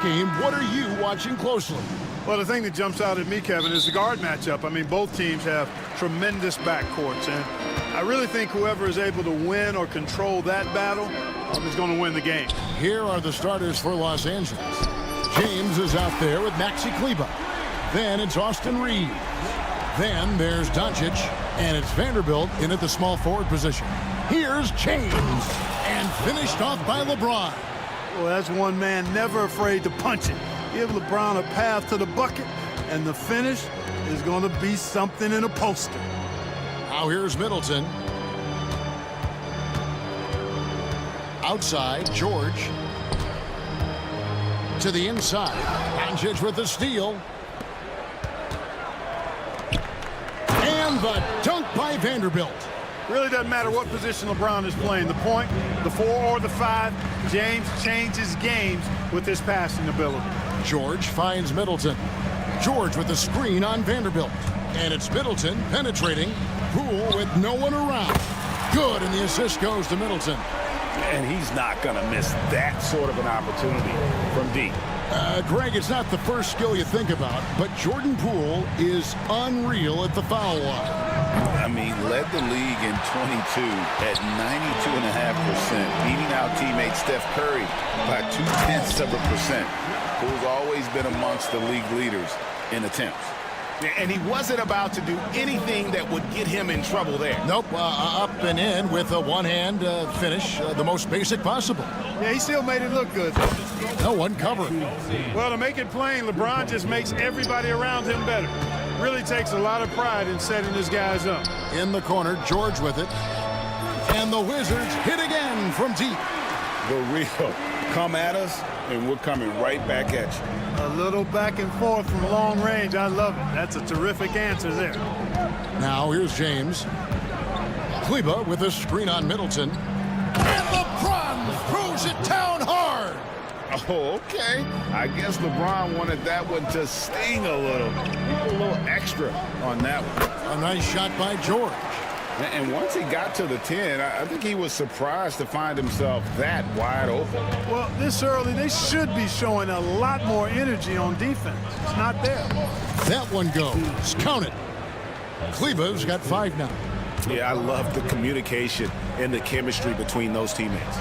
game, what are you watching closely? Well, the thing that jumps out at me, Kevin, is the guard matchup. I mean, both teams have tremendous backcourts, and I really think whoever is able to win or control that battle is going to win the game. Here are the starters for Los Angeles. James is out there with Maxi Kleber. Then it's Austin Reeves. Then there's Doncic, and it's Vanderbilt in at the small forward position. Here's James, and finished off by LeBron. Well, that's one man never afraid to punch it. Give LeBron a path to the bucket, and the finish is going to be something in a poster. Now here's Middleton. Outside, George. To the inside. Doncic with the steal. And the dunk by Vanderbilt. Really doesn't matter what position LeBron is playing, the point, the 4 or the 5, James changes games with his passing ability. George finds Middleton. George with the screen on Vanderbilt. And it's Middleton penetrating. Poole with no one around. Good, and the assist goes to Middleton. And he's not going to miss that sort of an opportunity from deep. Greg, it's not the first skill you think about, but Jordan Poole is unreal at the foul line. I mean, led the league in 22 at 92.5%, beating out teammate Steph Curry by 0.2%. Poole's always been amongst the league leaders in attempts. And he wasn't about to do anything that would get him in trouble there. Nope, up and in with a one-hand finish, the most basic possible. Yeah, he still made it look good. No one covered. Well, to make it plain, LeBron just makes everybody around him better. Really takes a lot of pride in setting his guys up. In the corner, George with it. And the Wizards hit again from deep. The real come at us, and we're coming right back at you. A little back and forth from long range. I love it. That's a terrific answer there. Now here's James. Kleber with a screen on Middleton. And LeBron throws it down hard. Oh, okay. I guess LeBron wanted that one to sting a little. A little extra on that one. A nice shot by George. And once he got to the 10, I think he was surprised to find himself that wide open. Well, this early, they should be showing a lot more energy on defense. It's not there. That one goes. Count it. Kleber's got 5 now. Yeah, I love the communication and the chemistry between those teammates.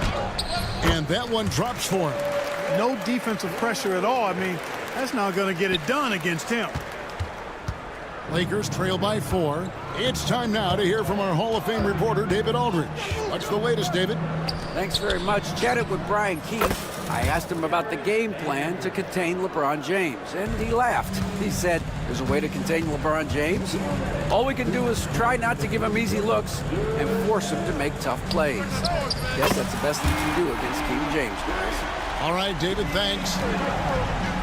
And that one drops for him. No defensive pressure at all. I mean, that's not going to get it done against him. Lakers trail by 4. It's time now to hear from our Hall of Fame reporter, David Aldridge. What's the latest, David? Thanks very much. Chatted with Brian Keefe. I asked him about the game plan to contain LeBron James, and he laughed. He said, there's a way to contain LeBron James. All we can do is try not to give him easy looks and force him to make tough plays. Guess that's the best thing you can do against King James, guys. All right, David, thanks.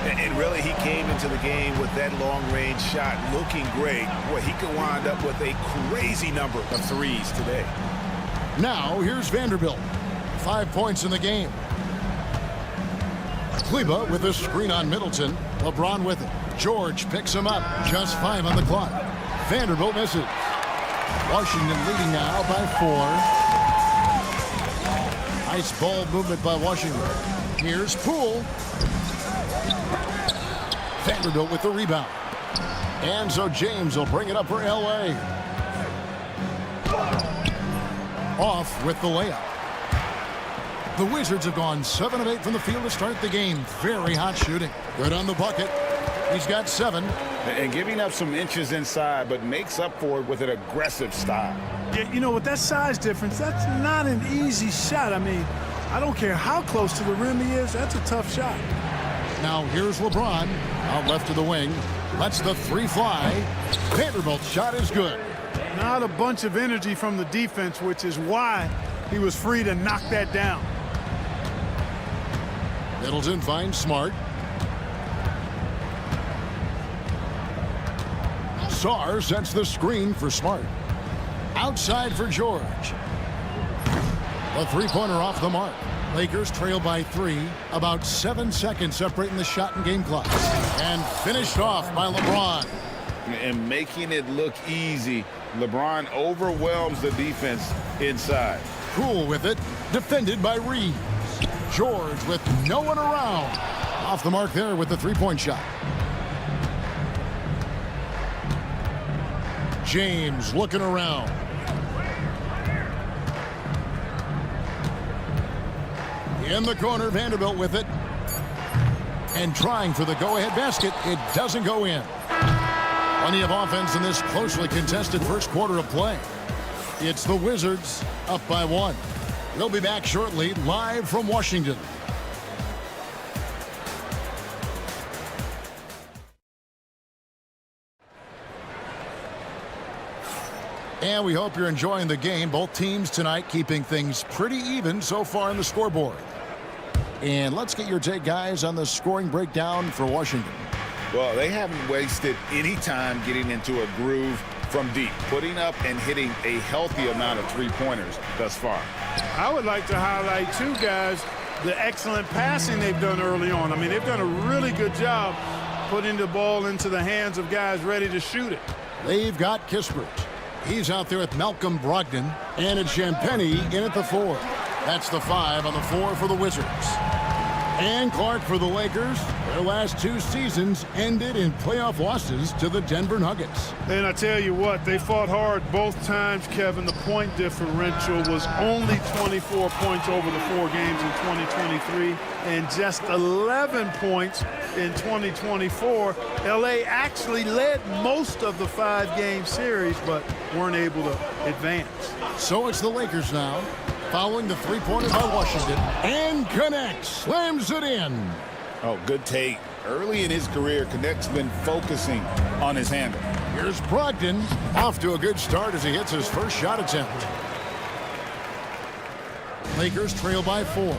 And really, he came into the game with that long-range shot looking great. Boy, he could wind up with a crazy number of threes today. Now, here's Vanderbilt. 5 points in the game. Kleber with a screen on Middleton. LeBron with it. George picks him up. Just 5 on the clock. Vanderbilt misses. Washington leading now by 4. Nice ball movement by Washington. Here's Poole. Vanderbilt with the rebound. And so James will bring it up for L.A. Off with the layup. The Wizards have gone 7 of 8 from the field to start the game. Very hot shooting. Good on the bucket. He's got 7. And giving up some inches inside, but makes up for it with an aggressive style. Yeah, you know, with that size difference, that's not an easy shot. I mean, I don't care how close to the rim he is. That's a tough shot. Now here's LeBron. Out left to the wing. Lets the 3 fly. Vanderbilt's shot is good. Not a bunch of energy from the defense, which is why he was free to knock that down. Middleton finds Smart. Sarr sets the screen for Smart. Outside for George. The three-pointer off the mark. Lakers trail by 3. About 7 seconds separating the shot and game clock. And finished off by LeBron. And making it look easy, LeBron overwhelms the defense inside. Poole with it. Defended by Reeves. George with no one around. Off the mark there with the three-point shot. James looking around. In the corner, Vanderbilt with it. And trying for the go-ahead basket. It doesn't go in. Plenty of offense in this closely contested first quarter of play. It's the Wizards up by 1. We'll be back shortly, live from Washington. And we hope you're enjoying the game. Both teams tonight keeping things pretty even so far in the scoreboard. And let's get your take, guys, on the scoring breakdown for Washington. Well, they haven't wasted any time getting into a groove from deep, putting up and hitting a healthy amount of three-pointers thus far. I would like to highlight, too, guys, the excellent passing they've done early on. I mean, they've done a really good job putting the ball into the hands of guys ready to shoot it. They've got Kispert. He's out there with Malcolm Brogdon. And it's Champagnie in at the 4. That's the 5 on the 4 for the Wizards. And Clark for the Lakers. Their last 2 seasons ended in playoff losses to the Denver Nuggets. And I tell you what, they fought hard both times, Kevin. The point differential was only 24 points over the 4 games in 2023 and just 11 points in 2024. LA actually led most of the 5-game series, but weren't able to advance. So it's the Lakers now, following the three-pointer by Washington, and connects, slams it in. Oh, good take. Early in his career, Connect's been focusing on his handle. Here's Brogdon, off to a good start as he hits his first shot attempt. Lakers trail by 4.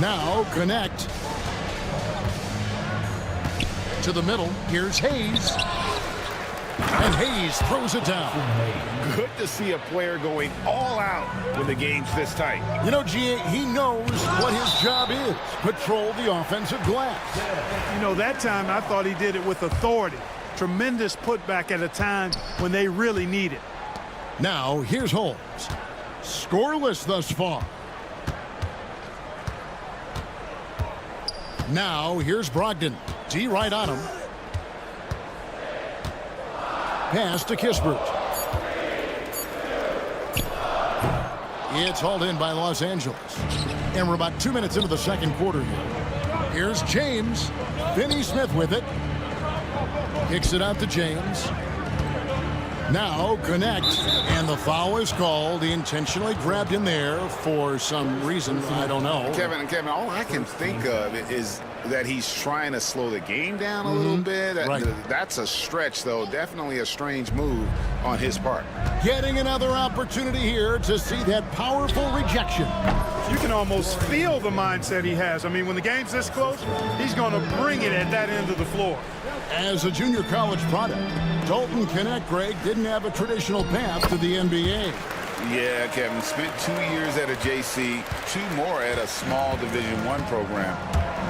Now Connect to the middle. Here's Hayes. And Hayes throws it down. Good to see a player going all out when the game's this tight. You know, G.A., he knows what his job is. Patrol the offensive glass. You know, that time I thought he did it with authority. Tremendous putback at a time when they really need it. Now, here's Holmes. Scoreless thus far. Now, here's Brogdon. D right on him. Pass to Kispert. It's hauled in by Los Angeles. And we're about 2 minutes into the second quarter here. Here's James. Finney Smith with it. Kicks it out to James. Now Connect. And the foul is called. He intentionally grabbed in there for some reason. I don't know. Kevin, all I can think of is that he's trying to slow the game down a little bit. Right. That's a stretch, though. Definitely a strange move on his part. Getting another opportunity here to see that powerful rejection. You can almost feel the mindset he has. I mean, when the game's this close, he's going to bring it at that end of the floor. As a junior college product, Dalton Connect, Greg, didn't have a traditional path to the NBA. Yeah, Kevin, spent 2 years at a JC, 2 more at a small Division I program,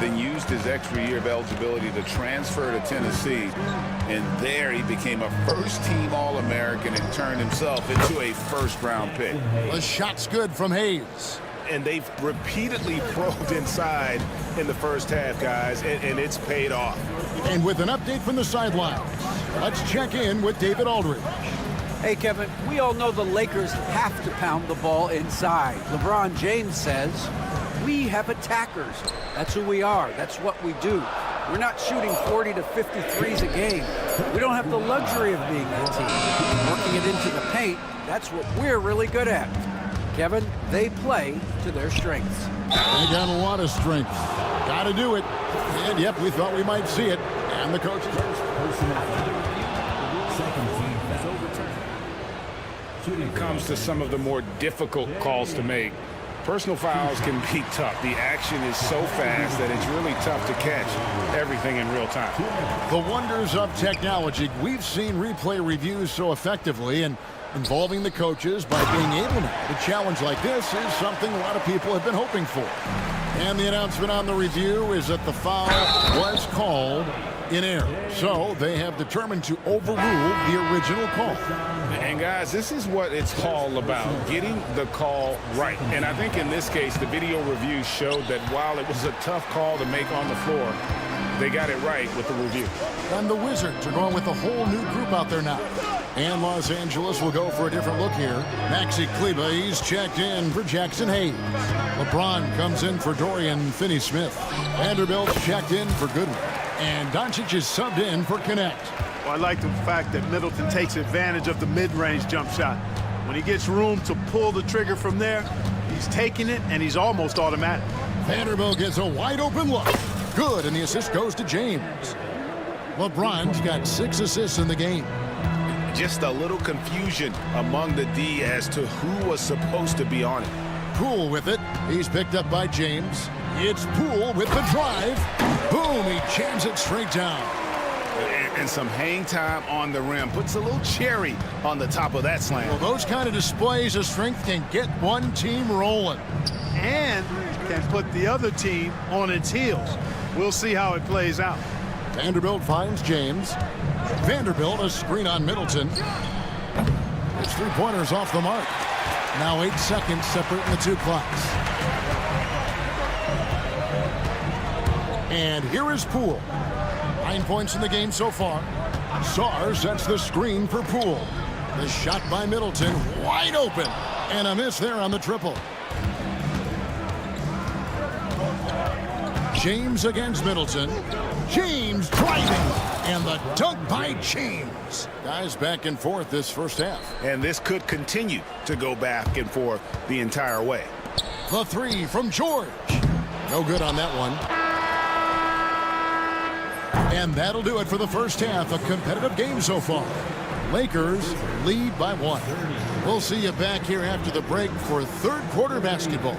then used his extra year of eligibility to transfer to Tennessee. And there he became a first-team All-American and turned himself into a first-round pick. The shot's good from Hayes. And they've repeatedly probed inside in the first half, guys, and it's paid off. And with an update from the sidelines, let's check in with David Aldridge. Hey, Kevin, we all know the Lakers have to pound the ball inside. LeBron James says, we have attackers. That's who we are. That's what we do. We're not shooting 40 to 53s a game. We don't have the luxury of being that team. Working it into the paint, that's what we're really good at. Kevin, they play to their strengths. They got a lot of strength. Got to do it. And, yep, we thought we might see it. And the coaches. It comes to some of the more difficult calls to make. Personal fouls can be tough. The action is so fast that it's really tough to catch everything in real time. The wonders of technology. We've seen replay reviews so effectively, and involving the coaches by being able to challenge like this is something a lot of people have been hoping for. And the announcement on the review is that the foul was called. in error. So they have determined to overrule the original call. And guys, this is what it's all about, getting the call right. And I think in this case, the video review showed that while it was a tough call to make on the floor, they got it right with the review. And the Wizards are going with a whole new group out there now. And Los Angeles will go for a different look here. Maxi Kleber, he's checked in for Jackson Hayes. LeBron comes in for Dorian Finney-Smith. Vanderbilt's checked in for Goodwin. And Doncic is subbed in for Connect. Well, I like the fact that Middleton takes advantage of the mid-range jump shot. When he gets room to pull the trigger from there, he's taking it, and he's almost automatic. Vanderbilt gets a wide-open look. Good, and the assist goes to James. LeBron's got 6 assists in the game. Just a little confusion among the D as to who was supposed to be on it. Poole with it. He's picked up by James. It's Poole with the drive. Boom, he jams it straight down. And some hang time on the rim. Puts a little cherry on the top of that slam. Well, those kind of displays of strength can get one team rolling. And can put the other team on its heels. We'll see how it plays out. Vanderbilt finds James. Vanderbilt, a screen on Middleton. It's 3-pointers off the mark. Now 8 seconds separating the two clocks. And here is Poole. 9 points in the game so far. Sarr sets the screen for Poole. The shot by Middleton, wide open. And a miss there on the triple. James against Middleton. James driving. And the dunk by James. Guys back and forth this first half. And this could continue to go back and forth the entire way. The 3 from George. No good on that one. And that'll do it for the first half. A competitive game so far. Lakers lead by 1. We'll see you back here after the break for third quarter basketball.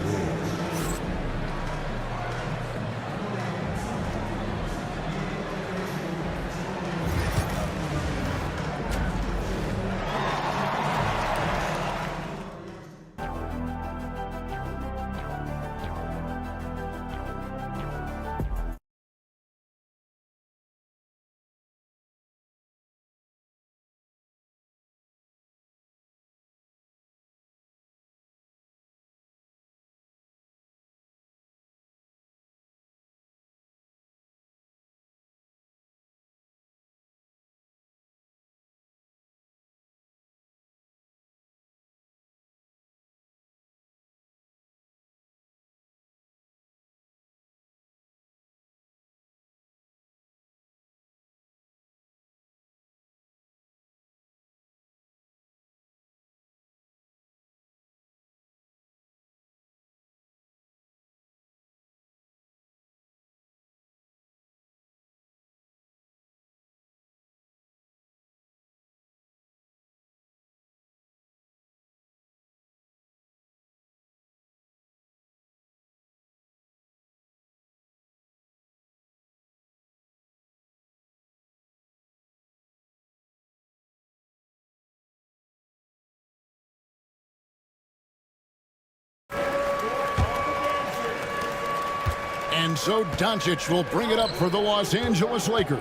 And so Doncic will bring it up for the Los Angeles Lakers.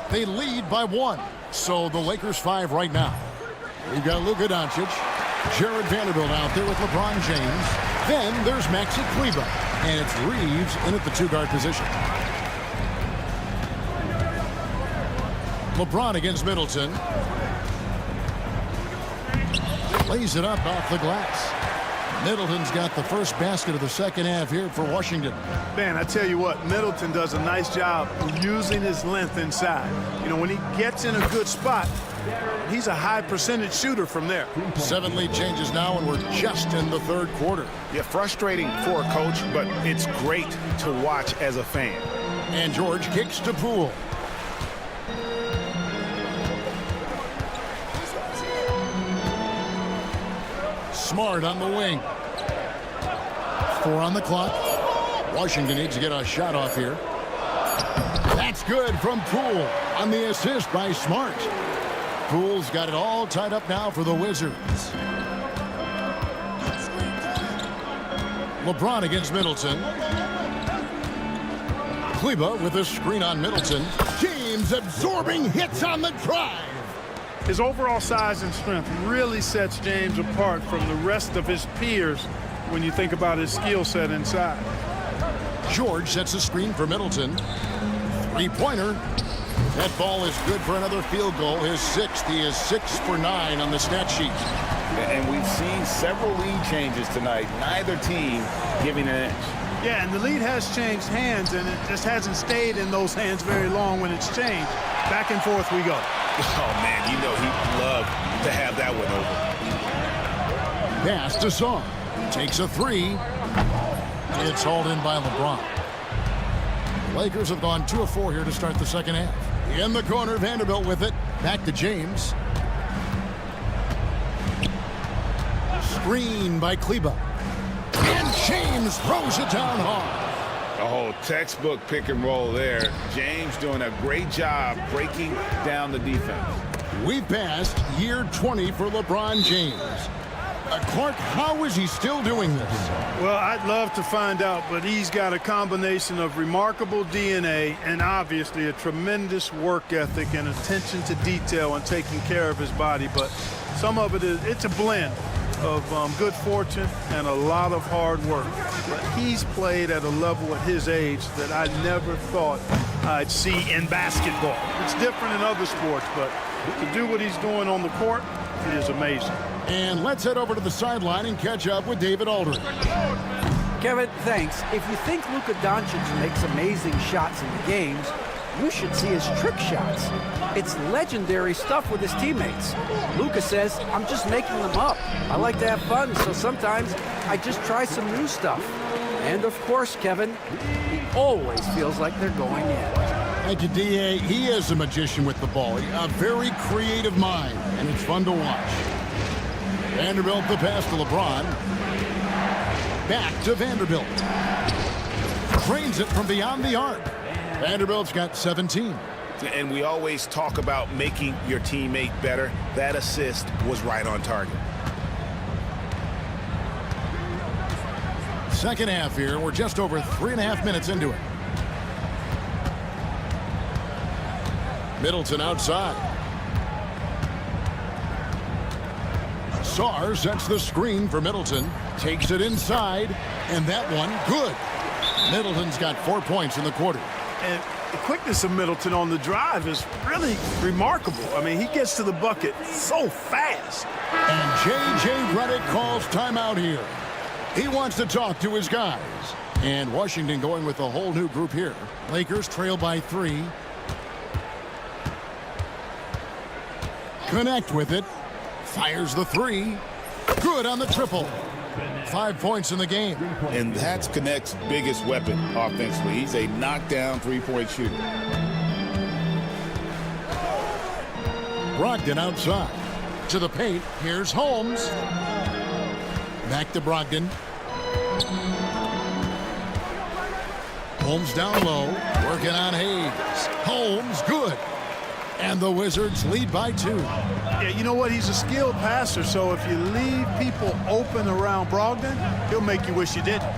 They lead by 1. So the Lakers 5 right now. We've got Luka Doncic, Jared Vanderbilt out there with LeBron James. Then there's Maxi Kleber. And it's Reeves in at the 2-guard position. LeBron against Middleton. Lays it up off the glass. Middleton's got the first basket of the second half here for Washington. Man, I tell you what, Middleton does a nice job using his length inside. You know, when he gets in a good spot, he's a high percentage shooter from there. 7 lead changes now, and we're just in the third quarter. Yeah, frustrating for a coach, but it's great to watch as a fan. And George kicks to Poole. Smart on the wing. 4 on the clock. Washington needs to get a shot off here. That's good from Poole on the assist by Smart. Poole's got it all tied up now for the Wizards. LeBron against Middleton. Kleber with a screen on Middleton. James absorbing hits on the drive. His overall size and strength really sets James apart from the rest of his peers when you think about his skill set inside. George sets a screen for Middleton. Three-pointer. That ball is good for another field goal. His sixth. He is 6 for 9 on the stat sheet. And we've seen several lead changes tonight. Neither team giving an inch. Yeah, and the lead has changed hands, and it just hasn't stayed in those hands very long when it's changed. Back and forth we go. Oh, man, you know he'd love to have that one over. Pass to Song. Takes a three. It's hauled in by LeBron. The Lakers have gone 2 of 4 here to start the second half. In the corner, Vanderbilt with it. Back to James. Screen by Kleber. And James throws it down hard. Oh, textbook pick and roll there. James doing a great job breaking down the defense. We've passed year 20 for LeBron James. Clark, how is he still doing this? Well, I'd love to find out, but he's got a combination of remarkable DNA and obviously a tremendous work ethic and attention to detail and taking care of his body. But some of it's a blend of good fortune and a lot of hard work. But he's played at a level at his age that I never thought I'd see in basketball. It's different in other sports, but to do what he's doing on the court, it is amazing. And let's head over to the sideline and catch up with David Aldridge. Kevin, thanks. If you think Luka Doncic makes amazing shots in the games, you should see his trick shots. It's legendary stuff with his teammates. Luka says, I'm just making them up. I like to have fun, so sometimes I just try some new stuff. And of course, Kevin, he always feels like they're going in. Thank you, D.A. He is a magician with the ball. A very creative mind, and it's fun to watch. Vanderbilt the pass to LeBron. Back to Vanderbilt. Trains it from beyond the arc. Vanderbilt's got 17. And we always talk about making your teammate better. That assist was right on target. Second half here. We're just over 3.5 minutes into it. Middleton outside. Sarr sets the screen for Middleton. Takes it inside. And that one, good. Middleton's got 4 points in the quarter. And the quickness of Middleton on the drive is really remarkable. I mean, he gets to the bucket so fast. And J.J. Redick calls timeout here. He wants to talk to his guys. And Washington going with a whole new group here. Lakers trail by 3. Connect with it. Fires the 3. Good on the triple. 5 points in the game. And that's Connect's biggest weapon offensively. He's a knockdown three-point shooter. Brogdon outside. To the paint. Here's Holmes. Back to Brogdon. Holmes down low. Working on Hayes. Holmes, good. And the Wizards lead by 2. Yeah, you know what? He's a skilled passer, so if you leave people open around Brogdon, he'll make you wish you didn't.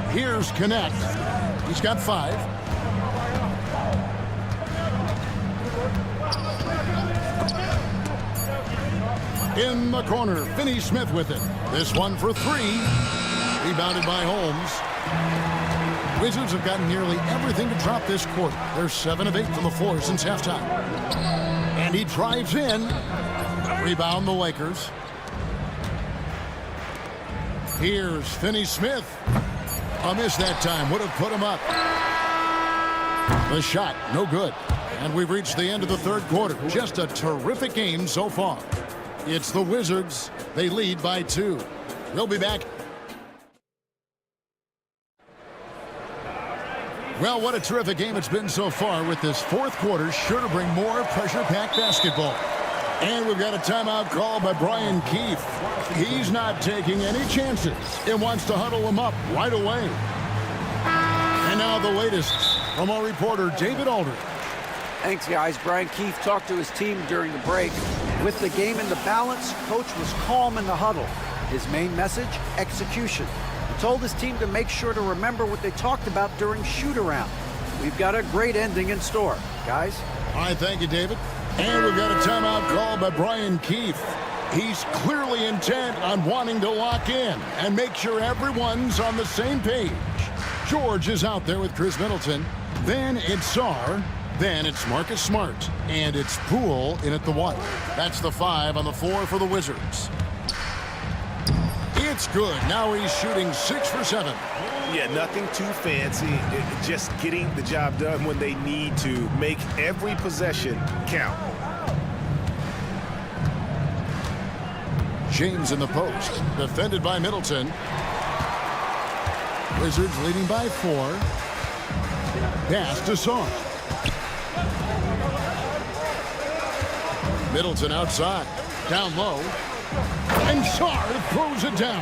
Here's Connect. He's got 5. In the corner, Finney-Smith with it. This one for 3. Rebounded by Holmes. Wizards have gotten nearly everything to drop this quarter. They're 7 of 8 from the floor since halftime. And he drives in. Rebound the Lakers. Here's Finney-Smith. A miss that time. Would have put him up. The shot, no good. And we've reached the end of the third quarter. Just a terrific game so far. It's the Wizards. They lead by 2. We'll be back. Well, what a terrific game it's been so far, with this fourth quarter sure to bring more pressure-packed basketball. And we've got a timeout call by Brian Keefe. He's not taking any chances and wants to huddle them up right away. And now the latest from our reporter, David Aldridge. Thanks, guys. Brian Keefe talked to his team during the break. With the game in the balance, coach was calm in the huddle. His main message, execution. He told his team to make sure to remember what they talked about during shoot-around. We've got a great ending in store, guys. All right, thank you, David. And we've got a timeout called by Brian Keefe. He's clearly intent on wanting to lock in and make sure everyone's on the same page. George is out there with Chris Middleton. Then it's Sarr. Then it's Marcus Smart. And it's Poole in at the 1. That's the 5 on the 4 for the Wizards. It's good. Now he's shooting 6 for 7. Yeah, nothing too fancy. Just getting the job done when they need to. Make every possession count. James in the post. Defended by Middleton. Wizards leading by 4. Pass to Sarr. Middleton outside. Down low. And Sarr throws it down.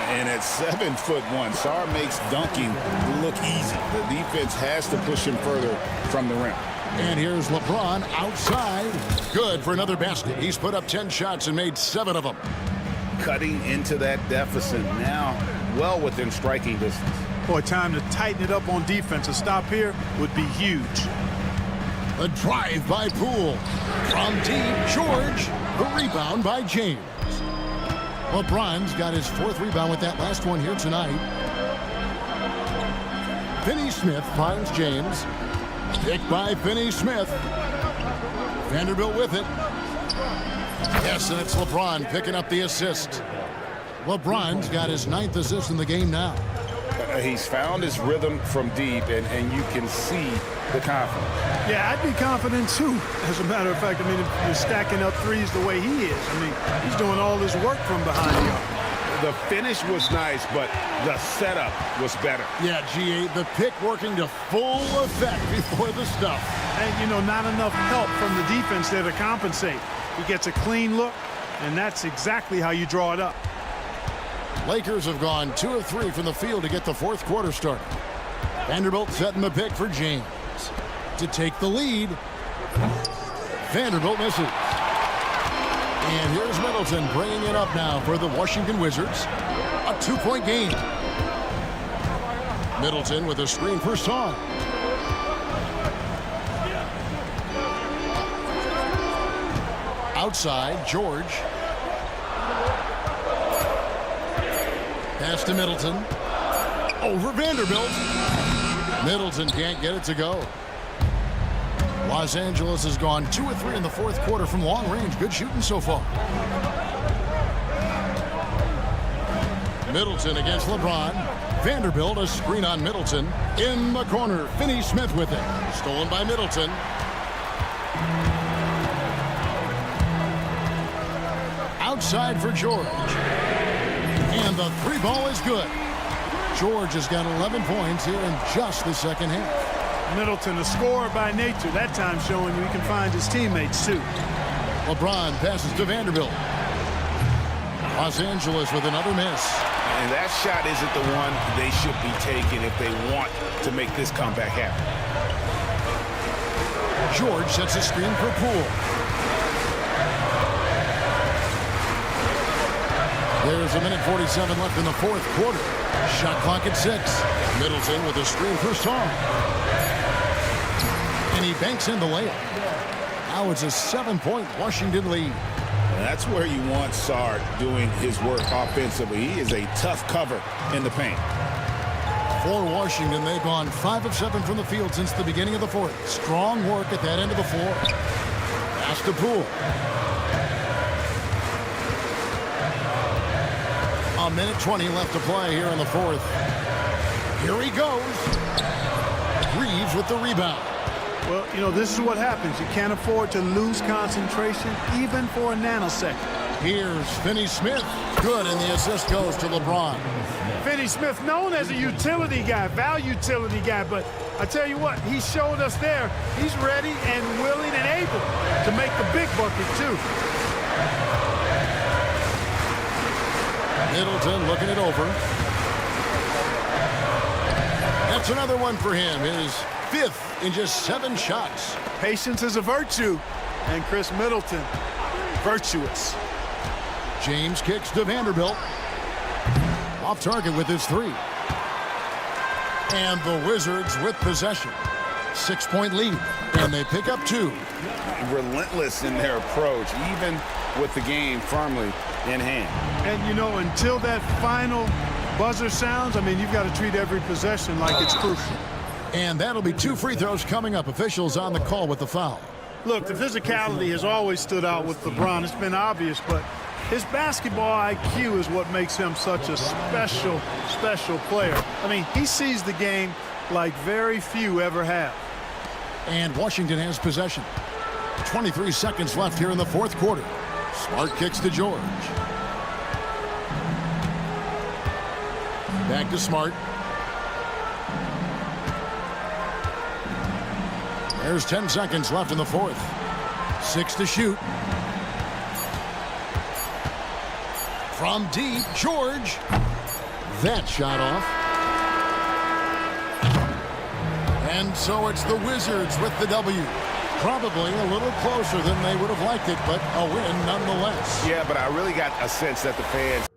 And at 7'1", Sarr makes dunking look easy. The defense has to push him further from the rim. And here's LeBron outside. Good for another basket. He's put up 10 shots and made 7 of them. Cutting into that deficit now, well within striking distance. Boy, time to tighten it up on defense. A stop here would be huge. A drive by Poole. From deep, George. The rebound by James. LeBron's got his 4th rebound with that last one here tonight. Finney-Smith finds James. Picked by Finney-Smith. Vanderbilt with it. Yes, and it's LeBron picking up the assist. LeBron's got his 9th assist in the game now. He's found his rhythm from deep, and you can see the confidence. Yeah, I'd be confident too. As a matter of fact, I mean, if you're stacking up threes the way he is, I mean, he's doing all his work from behind the arc. The finish was nice, but the setup was better. Yeah, G8, the pick working to full effect before the stuff. And, you know, not enough help from the defense there to compensate. He gets a clean look, and that's exactly how you draw it up. Lakers have gone 2 of 3 from the field to get the 4th quarter started. Vanderbilt setting the pick for James to take the lead. Vanderbilt misses. And here's Middleton bringing it up now for the Washington Wizards. A 2-point game. Middleton with a screen for Sarr. Outside, George. Pass to Middleton. Over Vanderbilt. Middleton can't get it to go. Los Angeles has gone 2 of 3 in the 4th quarter from long range. Good shooting so far. Middleton against LeBron. Vanderbilt, a screen on Middleton. In the corner, Finney-Smith with it. Stolen by Middleton. Outside for George. And the 3 ball is good. George has got 11 points here in just the second half. Middleton, a scorer by nature, that time showing you he can find his teammates too. LeBron passes to Vanderbilt. Los Angeles with another miss. And that shot isn't the one they should be taking if they want to make this comeback happen. George sets a screen for Poole. There's a minute 47 left in the 4th quarter. Shot clock at 6. Middleton with a screen for Sarr. And he banks in the layup. Now it's a 7-point Washington lead. And that's where you want Sarr doing his work offensively. He is a tough cover in the paint. For Washington, they've gone 5 of 7 from the field since the beginning of the 4th. Strong work at that end of the floor. Pass to Poole. A minute 20 left to play here in the 4th. Here he goes. Reeves with the rebound. Well, you know, this is what happens. You can't afford to lose concentration even for a nanosecond. Here's Finney-Smith. Good, and the assist goes to LeBron. Finney-Smith, known as a utility guy, value utility guy, but I tell you what, he showed us there. He's ready and willing and able to make the big bucket, too. Middleton looking it over. That's another one for him. His 5th in just 7 shots. Patience is a virtue. And Chris Middleton, virtuous. James kicks to Vanderbilt. Off target with his three. And the Wizards with possession. 6-point lead, and they pick up 2. Relentless in their approach, even with the game firmly in hand. And, you know, until that final buzzer sounds, I mean, you've got to treat every possession like it's crucial. And that'll be 2 free throws coming up. Officials on the call with the foul. Look, the physicality has always stood out with LeBron. It's been obvious, but his basketball IQ is what makes him such a special, special player. I mean, he sees the game like very few ever have. And Washington has possession. 23 seconds left here in the fourth quarter. Smart kicks to George. Back to Smart. There's 10 seconds left in the fourth. 6 to shoot. From deep, George. That shot off. And so it's the Wizards with the W. Probably a little closer than they would have liked it, but a win nonetheless. Yeah, but I really got a sense that the fans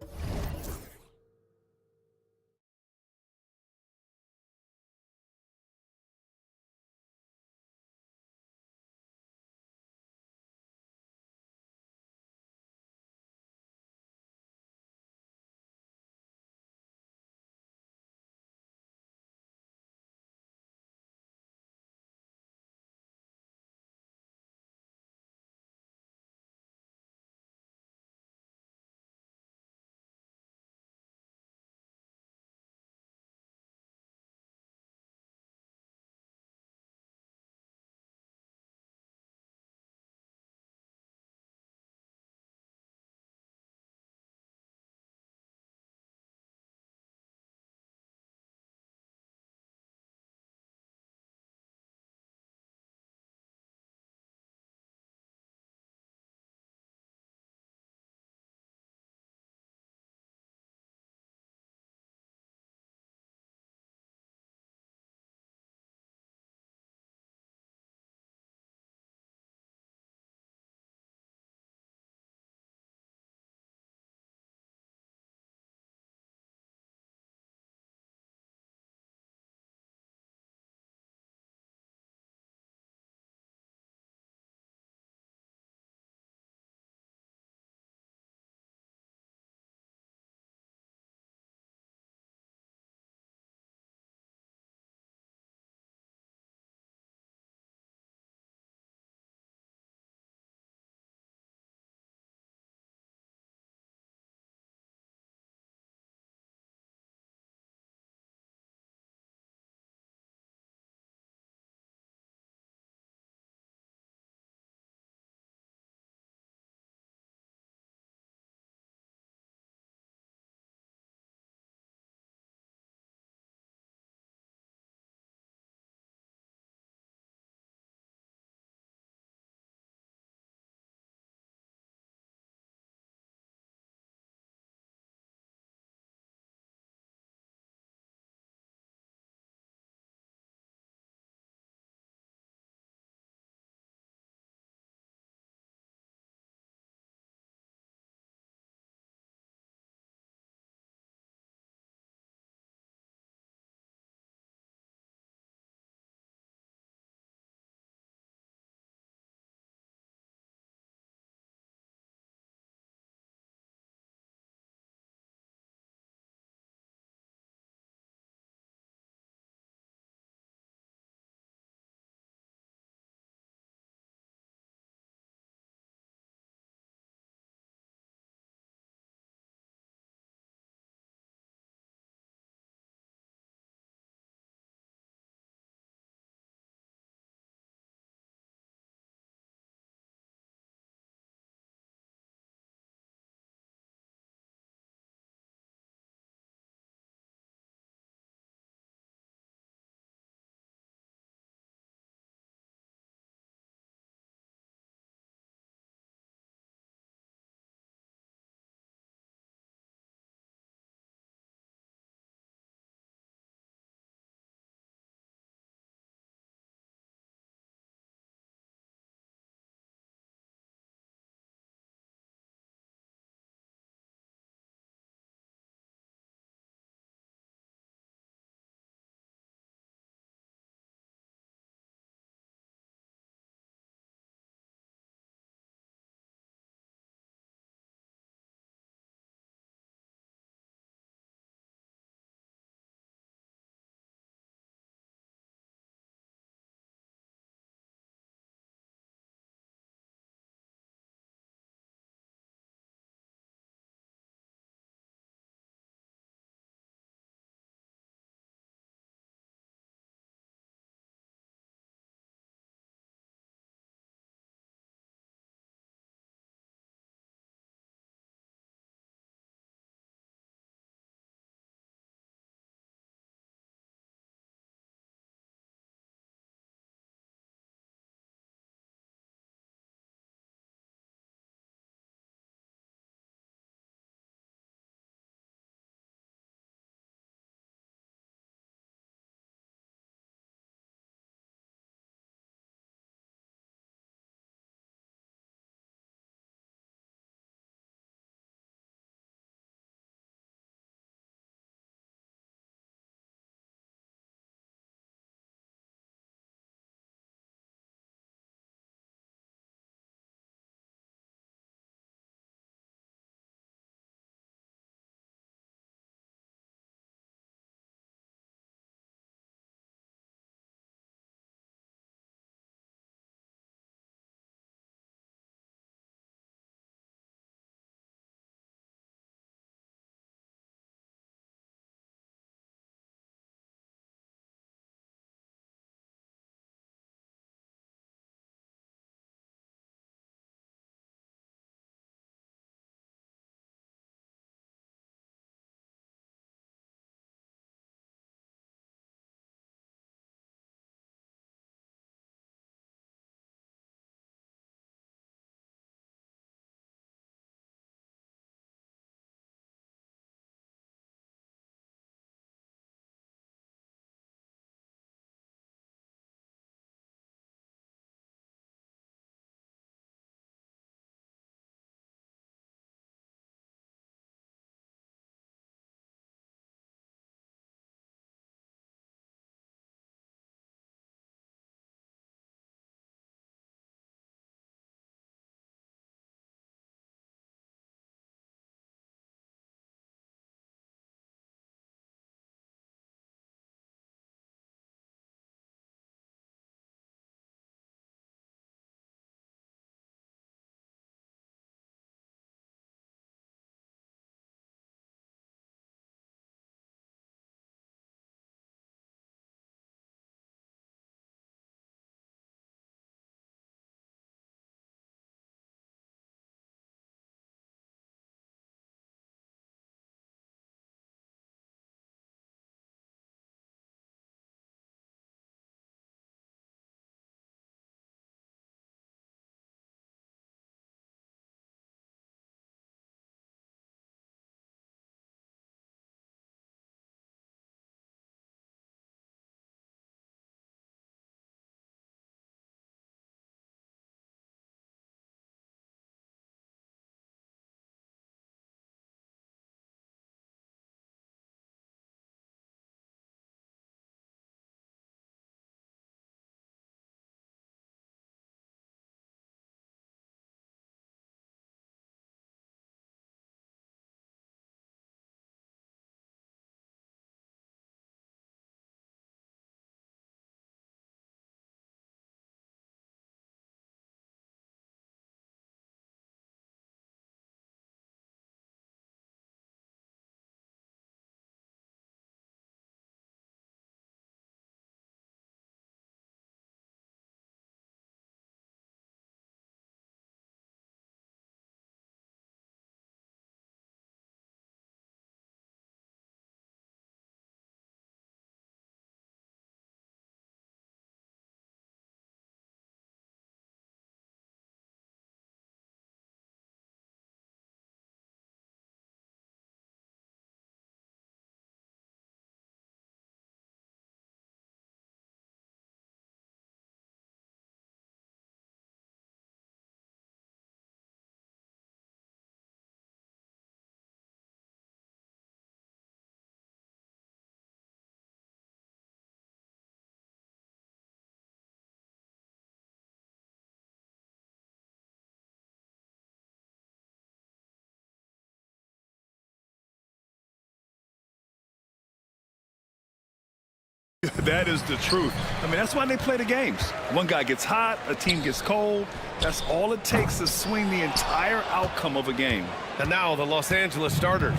That is the truth. I mean, that's why they play the games. One guy gets hot, a team gets cold. That's all it takes to swing the entire outcome of a game. And now the Los Angeles starters.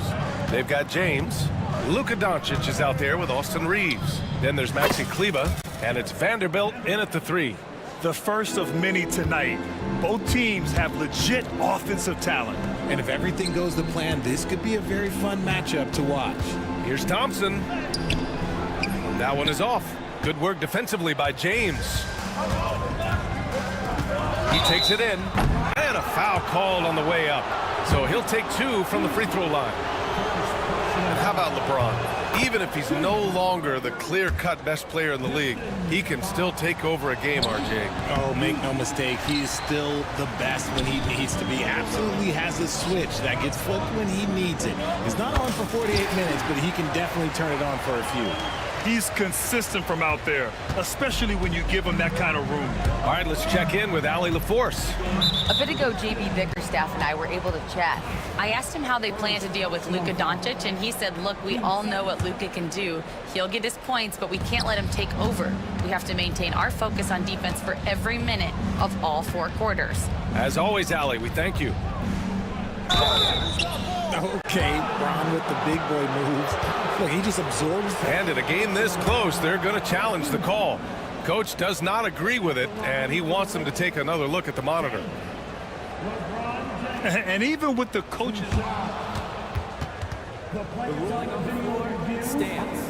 They've got James. Luka Doncic is out there with Austin Reeves. Then there's Maxi Kleber, and it's Vanderbilt in at the 3. The first of many tonight. Both teams have legit offensive talent. And if everything goes to plan, this could be a very fun matchup to watch. Here's Thompson. That one is off. Good work defensively by James. He takes it in. And a foul called on the way up. So he'll take 2 from the free throw line. And how about LeBron? Even if he's no longer the clear-cut best player in the league, he can still take over a game, RJ. Oh, make no mistake, he is still the best when he needs to be. Absolutely has a switch that gets flipped when he needs it. He's not on for 48 minutes, but he can definitely turn it on for a few. He's consistent from out there, especially when you give him that kind of room. All right, let's check in with Allie LaForce. A bit ago, JB Bickerstaff and I were able to chat. I asked him how they plan to deal with Luka Doncic, and he said, look, we all know what Luka can do. He'll get his points, but we can't let him take over. We have to maintain our focus on defense for every minute of all 4 quarters. As always, Allie, we thank you. Okay, Bron with the big boy moves. Look, he just absorbs. And in a game this close, they're going to challenge the call. Coach does not agree with it, and he wants them to take another look at the monitor. And even with the coaches. The ruling on the floor stands.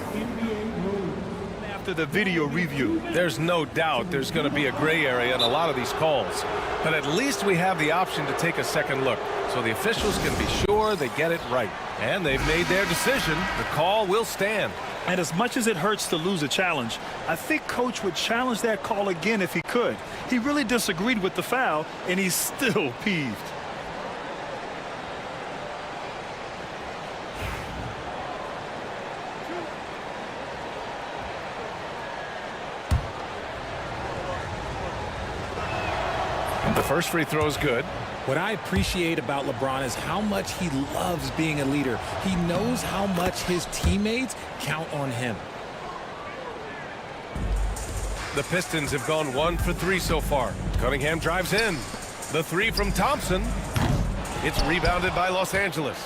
After the video review. There's no doubt there's going to be a gray area in a lot of these calls. But at least we have the option to take a second look, so the officials can be sure they get it right. And they've made their decision. The call will stand. And as much as it hurts to lose a challenge, I think Coach would challenge that call again if he could. He really disagreed with the foul, and he's still peeved. The first free throw is good. What I appreciate about LeBron is how much he loves being a leader. He knows how much his teammates count on him. The Pistons have gone 1 for 3 so far. Cunningham drives in. The 3 from Thompson. It's rebounded by Los Angeles.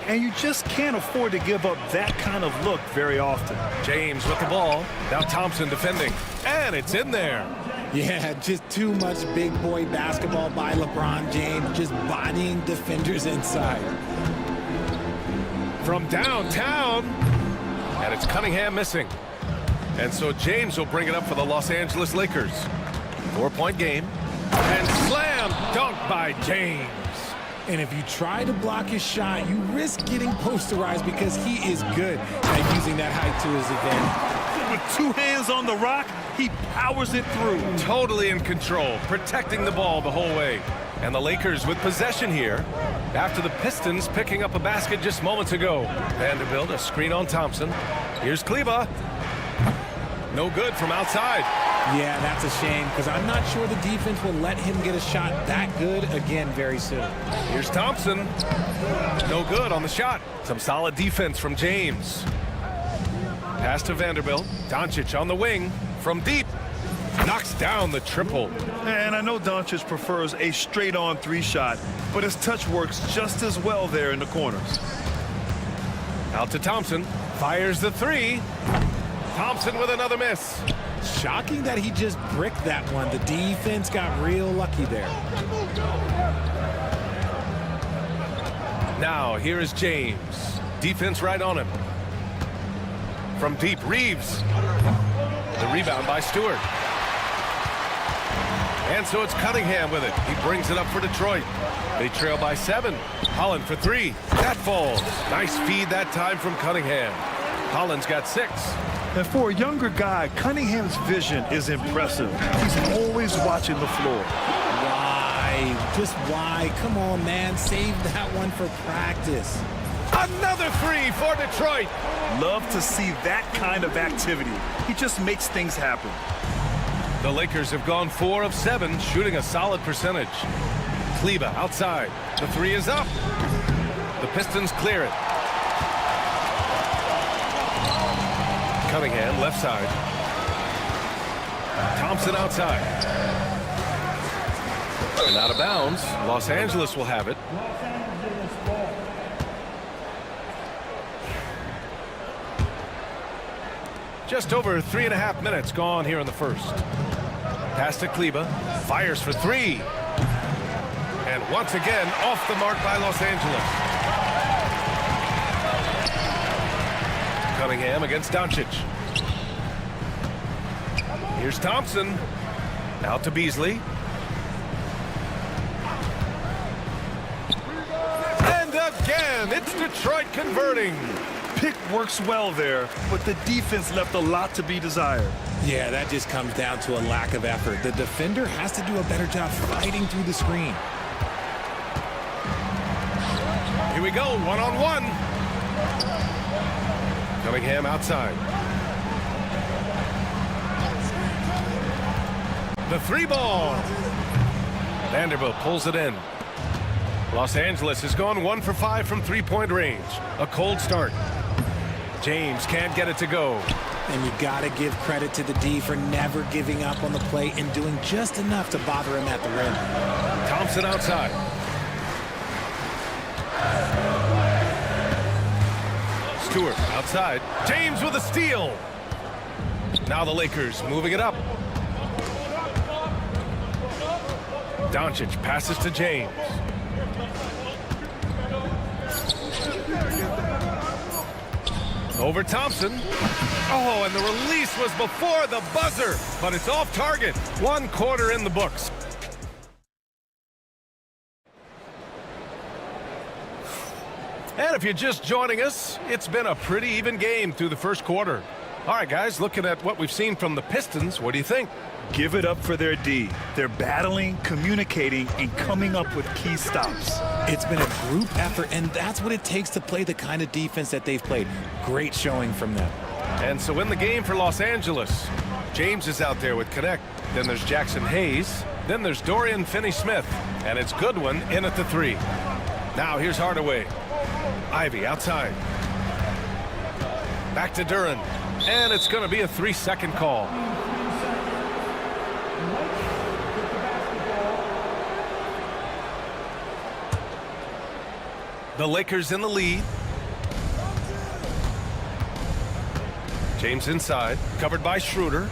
And you just can't afford to give up that kind of look very often. James with the ball. Now Thompson defending. And it's in there. Yeah, just too much big boy basketball by LeBron James, just bodying defenders inside. From downtown. And it's Cunningham missing. And so James will bring it up for the Los Angeles Lakers. 4-point game. And slam dunk by James. And if you try to block his shot, you risk getting posterized because he is good at using that height to his advantage. With 2 hands on the rock, he powers it through. Totally in control, protecting the ball the whole way. And the Lakers with possession here after the Pistons picking up a basket just moments ago. Vanderbilt, a screen on Thompson. Here's Kleber. No good from outside. Yeah, that's a shame because I'm not sure the defense will let him get a shot that good again very soon. Here's Thompson. No good on the shot. Some solid defense from James. Pass to Vanderbilt. Doncic on the wing. From deep. Knocks down the triple. And I know Doncic prefers a straight-on 3 shot, but his touch works just as well there in the corners. Out to Thompson. Fires the 3. Thompson with another miss. Shocking that he just bricked that one. The defense got real lucky there. Now here is James. Defense right on him. From deep, Reeves. The rebound by Stewart. And so it's Cunningham with it. He brings it up for Detroit. They trail by 7. Holland for 3. That falls. Nice feed that time from Cunningham. Holland's got 6. And for a younger guy, Cunningham's vision is impressive. He's always watching the floor. Why? Just why? Come on, man. Save that one for practice. Another 3 for Detroit. Love to see that kind of activity. He just makes things happen. The Lakers have gone 4 of 7, shooting a solid percentage. Kleber outside. The 3 is up. The Pistons clear it. Cunningham left side. Thompson outside. And out of bounds. Los Angeles will have it. Just over 3.5 minutes gone here in the first. Pass to Kleber. Fires for three. And once again, off the mark by Los Angeles. Cunningham against Doncic. Here's Thompson. Out to Beasley. And again, it's Detroit converting. Pick works well there, but the defense left a lot to be desired. Yeah, that just comes down to a lack of effort. The defender has to do a better job fighting through the screen. Here we go, one-on-one. Cunningham outside. The three ball. Vanderbilt pulls it in. Los Angeles has gone 1 for 5 from three-point range. A cold start. James can't get it to go. And you got to give credit to the D for never giving up on the play and doing just enough to bother him at the rim. Thompson outside. Stewart outside. James with a steal. Now the Lakers moving it up. Doncic passes to James. Over Thompson. Oh, and the release was before the buzzer, but it's off target. 1 quarter in the books. And if you're just joining us, it's been a pretty even game through the first quarter. All right, guys, looking at what we've seen from the Pistons, what do you think? Give it up for their D. They're battling, communicating, and coming up with key stops. It's been a group effort, and that's what it takes to play the kind of defense that they've played. Great showing from them. And so in the game for Los Angeles, James is out there with Connect. Then there's Jackson Hayes. Then there's Dorian Finney-Smith. And it's Goodwin in at the three. Now here's Hardaway. Ivy outside. Back to Duran. And it's going to be a 3-second call. The Lakers in the lead. James inside, covered by Schroeder.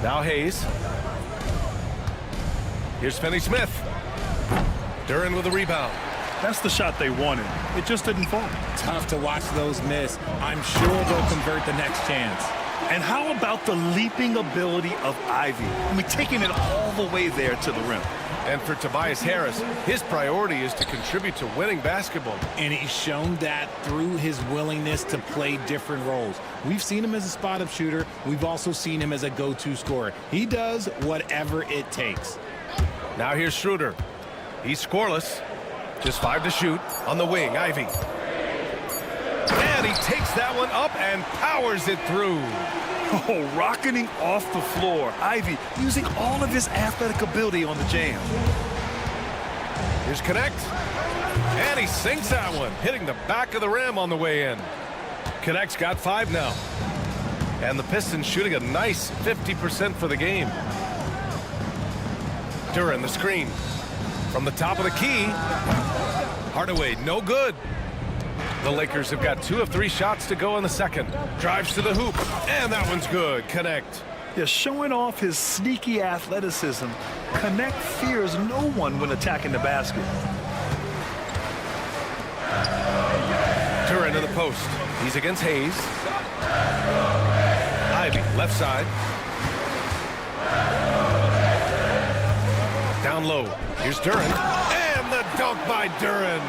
Now Hayes. Here's Finney-Smith. Duran with a rebound. That's the shot they wanted. It just didn't fall. Tough to watch those miss. I'm sure they'll convert the next chance. And how about the leaping ability of Ivy? I mean, taking it all the way there to the rim. And for Tobias Harris, his priority is to contribute to winning basketball. And he's shown that through his willingness to play different roles. We've seen him as a spot-up shooter. We've also seen him as a go-to scorer. He does whatever it takes. Now here's Schroeder. He's scoreless. Just 5 to shoot. On the wing, Ivy. And he takes that one up and powers it through. Oh, rocketing off the floor. Ivy using all of his athletic ability on the jam. Here's Connect. And he sinks that one, hitting the back of the rim on the way in. Connect's got 5 now. And the Pistons shooting a nice 50% for the game. Duran, the screen. From the top of the key. Hardaway, no good. The Lakers have got 2 of 3 shots to go in the second. Drives to the hoop, and that one's good. Connect. Yeah, showing off his sneaky athleticism. Connect fears no one when attacking the basket. Duran to the post. He's against Hayes. Ivy, left side. Down low. Here's Duran. And the dunk by Duran.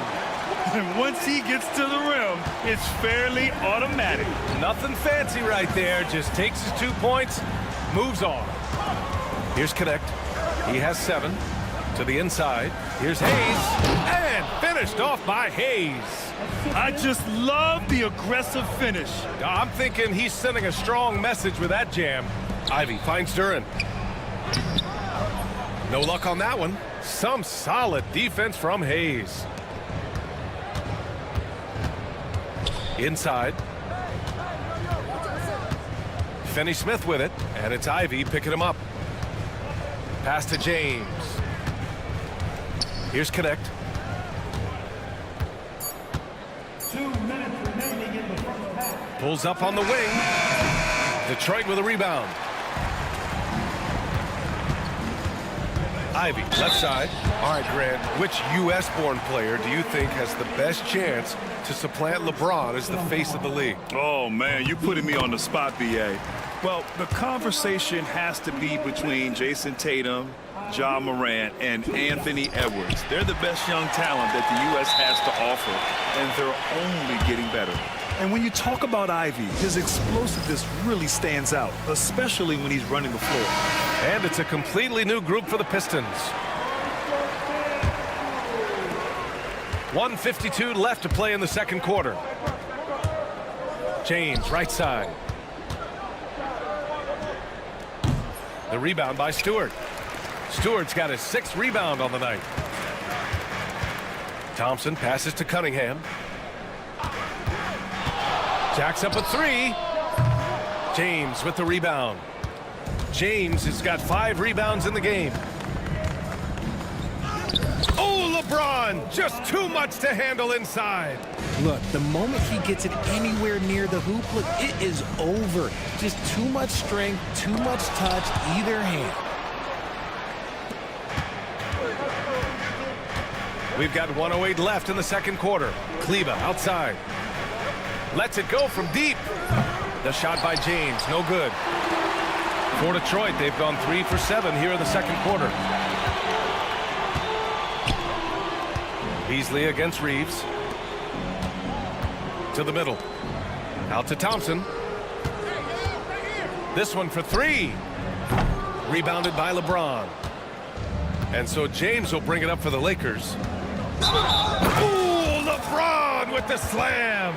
And once he gets to the rim, it's fairly automatic. Nothing fancy right there. Just takes his 2 points, moves on. Here's Connect. He has 7 to the inside. Here's Hayes. And finished off by Hayes. I just love the aggressive finish. I'm thinking he's sending a strong message with that jam. Ivy finds Duran. No luck on that one. Some solid defense from Hayes. Inside. Finney-Smith with it, and it's Ivy picking him up. Pass to James. Here's Connect. 2 minutes remaining in the first half. Pulls up on the wing. Detroit with a rebound. Ivy, left side. All right, Grant, which U.S.-born player do you think has the best chance to supplant LeBron as the face of the league? Oh, man, you're putting me on the spot, B.A. Well, the conversation has to be between Jason Tatum, Ja Morant, and Anthony Edwards. They're the best young talent that the U.S. has to offer, and they're only getting better. And when you talk about Ivy, his explosiveness really stands out, especially when he's running the floor. And it's a completely new group for the Pistons. 1:52 left to play in the second quarter. James, right side. The rebound by Stewart. Stewart's got his 6th rebound on the night. Thompson passes to Cunningham. Jacks up a 3. James with the rebound. James has got 5 rebounds in the game. Oh, LeBron, just too much to handle inside. Look, the moment he gets it anywhere near the hoop, look, it is over. Just too much strength, too much touch, either hand. We've got 1:08 left in the second quarter. Kleba outside. Lets it go from deep. The shot by James, no good. For Detroit, they've gone 3 for 7 here in the second quarter. Beasley against Reeves. To the middle. Out to Thompson. This one for 3. Rebounded by LeBron. And so James will bring it up for the Lakers. Ooh, LeBron with the slam.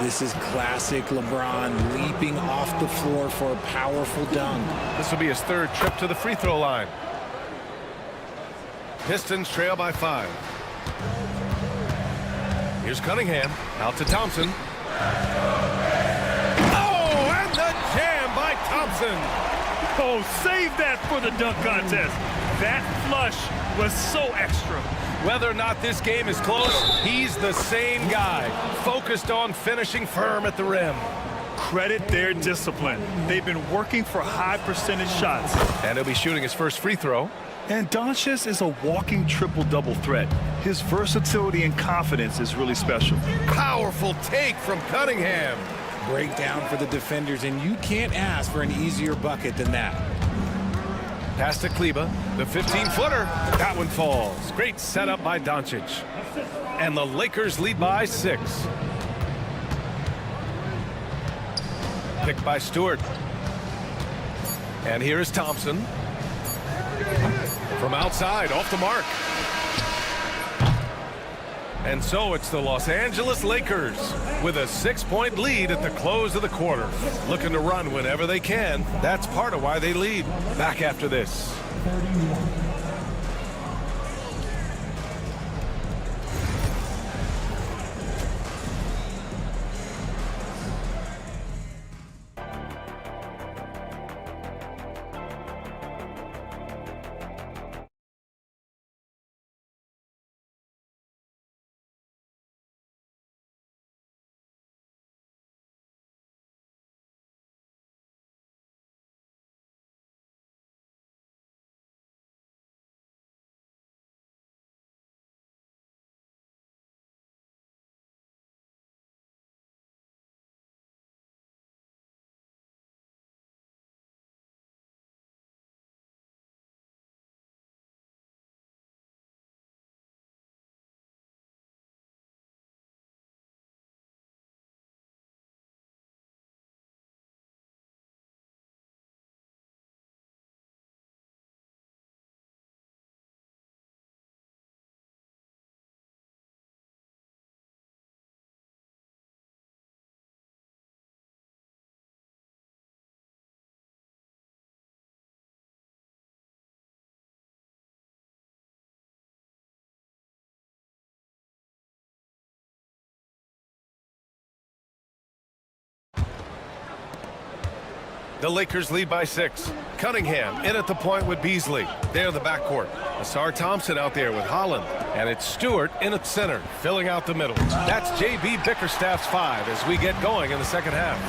This is classic LeBron leaping off the floor for a powerful dunk. This will be his 3rd trip to the free throw line. Pistons trail by 5. Here's Cunningham. Out to Thompson. Oh, and the jam by Thompson. Oh, save that for the dunk contest. That flush was so extra. Whether or not this game is close, he's the same guy, focused on finishing firm at the rim. Credit their discipline. They've been working for high percentage shots. And he'll be shooting his first free throw. And Doncic is a walking triple-double threat. His versatility and confidence is really special. Powerful take from Cunningham. Breakdown for the defenders, and you can't ask for an easier bucket than that. Pass to Kleba, the 15-footer. That one falls. Great setup by Doncic. And the Lakers lead by 6. Picked by Stewart. And here is Thompson. From outside, off the mark. And so it's the Los Angeles Lakers with a 6-point lead at the close of the quarter. Looking to run whenever they can. That's part of why they lead. Back after this. The Lakers lead by 6. Cunningham in at the point with Beasley. They're the backcourt. Asar Thompson out there with Holland. And it's Stewart in at center, filling out the middle. That's J.B. Bickerstaff's 5 as we get going in the second half.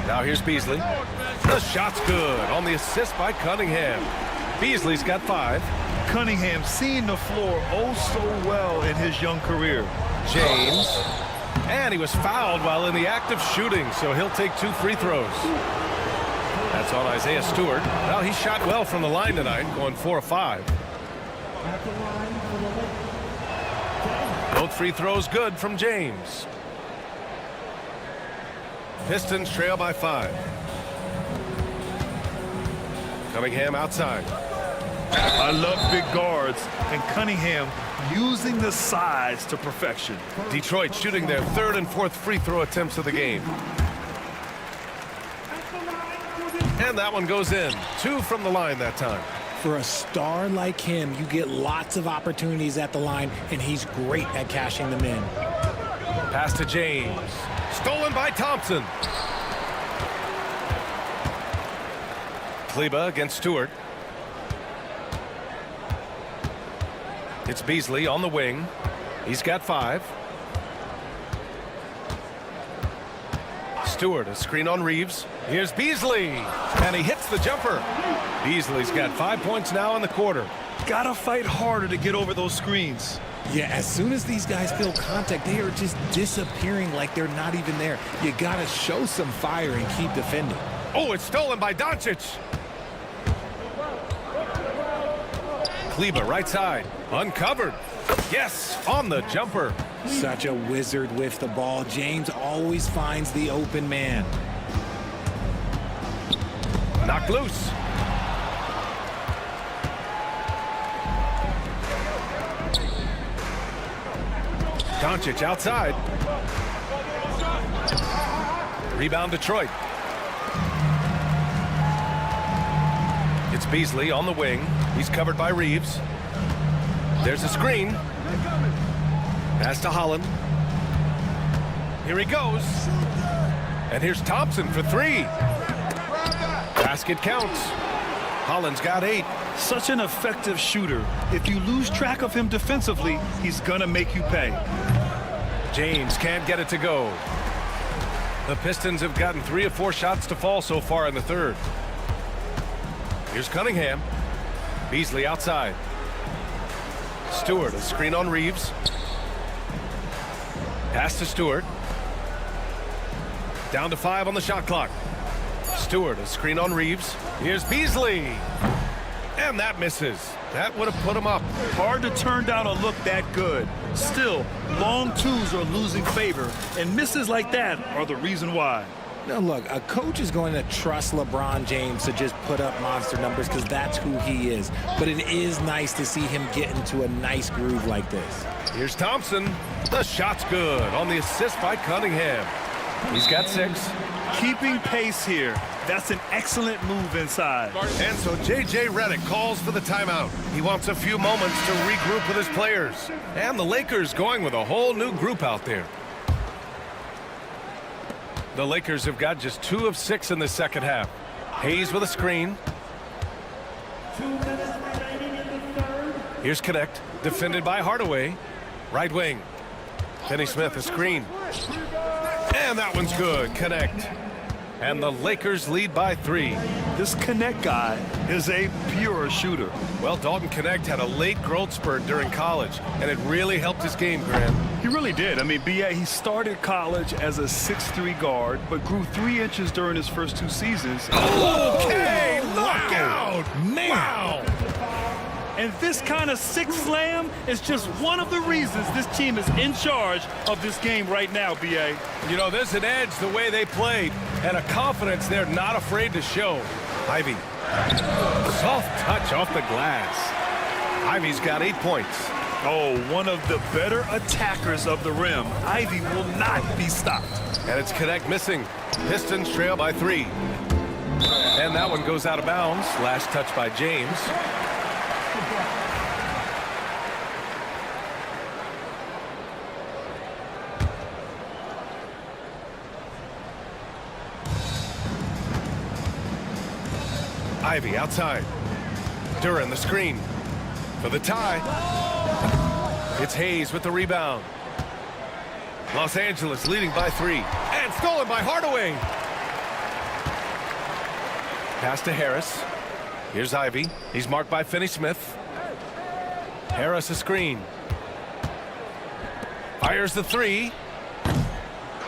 Now here's Beasley. The shot's good on the assist by Cunningham. Beasley's got 5. Cunningham seeing the floor oh so well in his young career. James. And he was fouled while in the act of shooting, so he'll take 2 free throws. That's on Isaiah Stewart. Well, he shot well from the line tonight, going 4 of 5. Both free throws good from James. Pistons trail by 5. Cunningham outside. I love big guards, and Cunningham using the size to perfection. Detroit shooting their 3rd and 4th free throw attempts of the game. And that one goes in. 2 from the line that time. For a star like him, you get lots of opportunities at the line, and he's great at cashing them in. Pass to James. Stolen by Thompson. Kleba against Stewart. It's Beasley on the wing. He's got 5. Stewart, a screen on Reeves. Here's Beasley, and he hits the jumper. Beasley's got 5 points now in the quarter. Gotta fight harder to get over those screens. Yeah, as soon as these guys feel contact, they are just disappearing like they're not even there. You gotta show some fire and keep defending. Oh, it's stolen by Doncic. Kleba right side, uncovered. Yes, on the jumper. Such a wizard with the ball. James always finds the open man. Knocked loose. Doncic outside. Rebound Detroit. It's Beasley on the wing. He's covered by Reeves. There's a screen. Pass to Holland. Here he goes. And here's Thompson for 3. Basket counts. Holland's got 8. Such an effective shooter. If you lose track of him defensively, he's gonna make you pay. James can't get it to go. The Pistons have gotten 3 of 4 shots to fall so far in the 3rd. Here's Cunningham. Beasley outside. Stewart, a screen on Reeves. Pass to Stewart. Down to 5 on the shot clock. Stewart, a screen on Reeves. Here's Beasley. And that misses. That would have put him up. Hard to turn down a look that good. Still, long twos are losing favor, and misses like that are the reason why. Now look, a coach is going to trust LeBron James to just put up monster numbers because that's who he is. But it is nice to see him get into a nice groove like this. Here's Thompson. The shot's good on the assist by Cunningham. He's got 6. Keeping pace here. That's an excellent move inside. And so J.J. Redick calls for the timeout. He wants a few moments to regroup with his players. And the Lakers going with a whole new group out there. The Lakers have got just 2 of 6 in the second half. Hayes with a screen. Here's Connect, defended by Hardaway. Right wing. Finney Smith, a screen. And that one's good. Connect. And the Lakers lead by 3. This Connect guy is a pure shooter. Well, Dalton Connect had a late growth spurt during college, and it really helped his game, Grant. He really did. I mean, B.A., he started college as a 6'3" guard, but grew 3 inches during his first 2 seasons. Okay, knockout! Man! Wow! And this kind of 6 slam is just one of the reasons this team is in charge of this game right now, B.A. You know, there's an edge the way they played, and a confidence they're not afraid to show. Ivy. Soft touch off the glass. Ivy's got 8 points. Oh, one of the better attackers of the rim. Ivy will not be stopped. And it's Connect missing. Pistons trail by 3. And that one goes out of bounds. Last touch by James. Ivy outside. Duran the screen for the tie. It's Hayes with the rebound. Los Angeles leading by 3. And stolen by Hardaway. Pass to Harris. Here's Ivy. He's marked by Finney-Smith. Harris a screen. Fires the 3.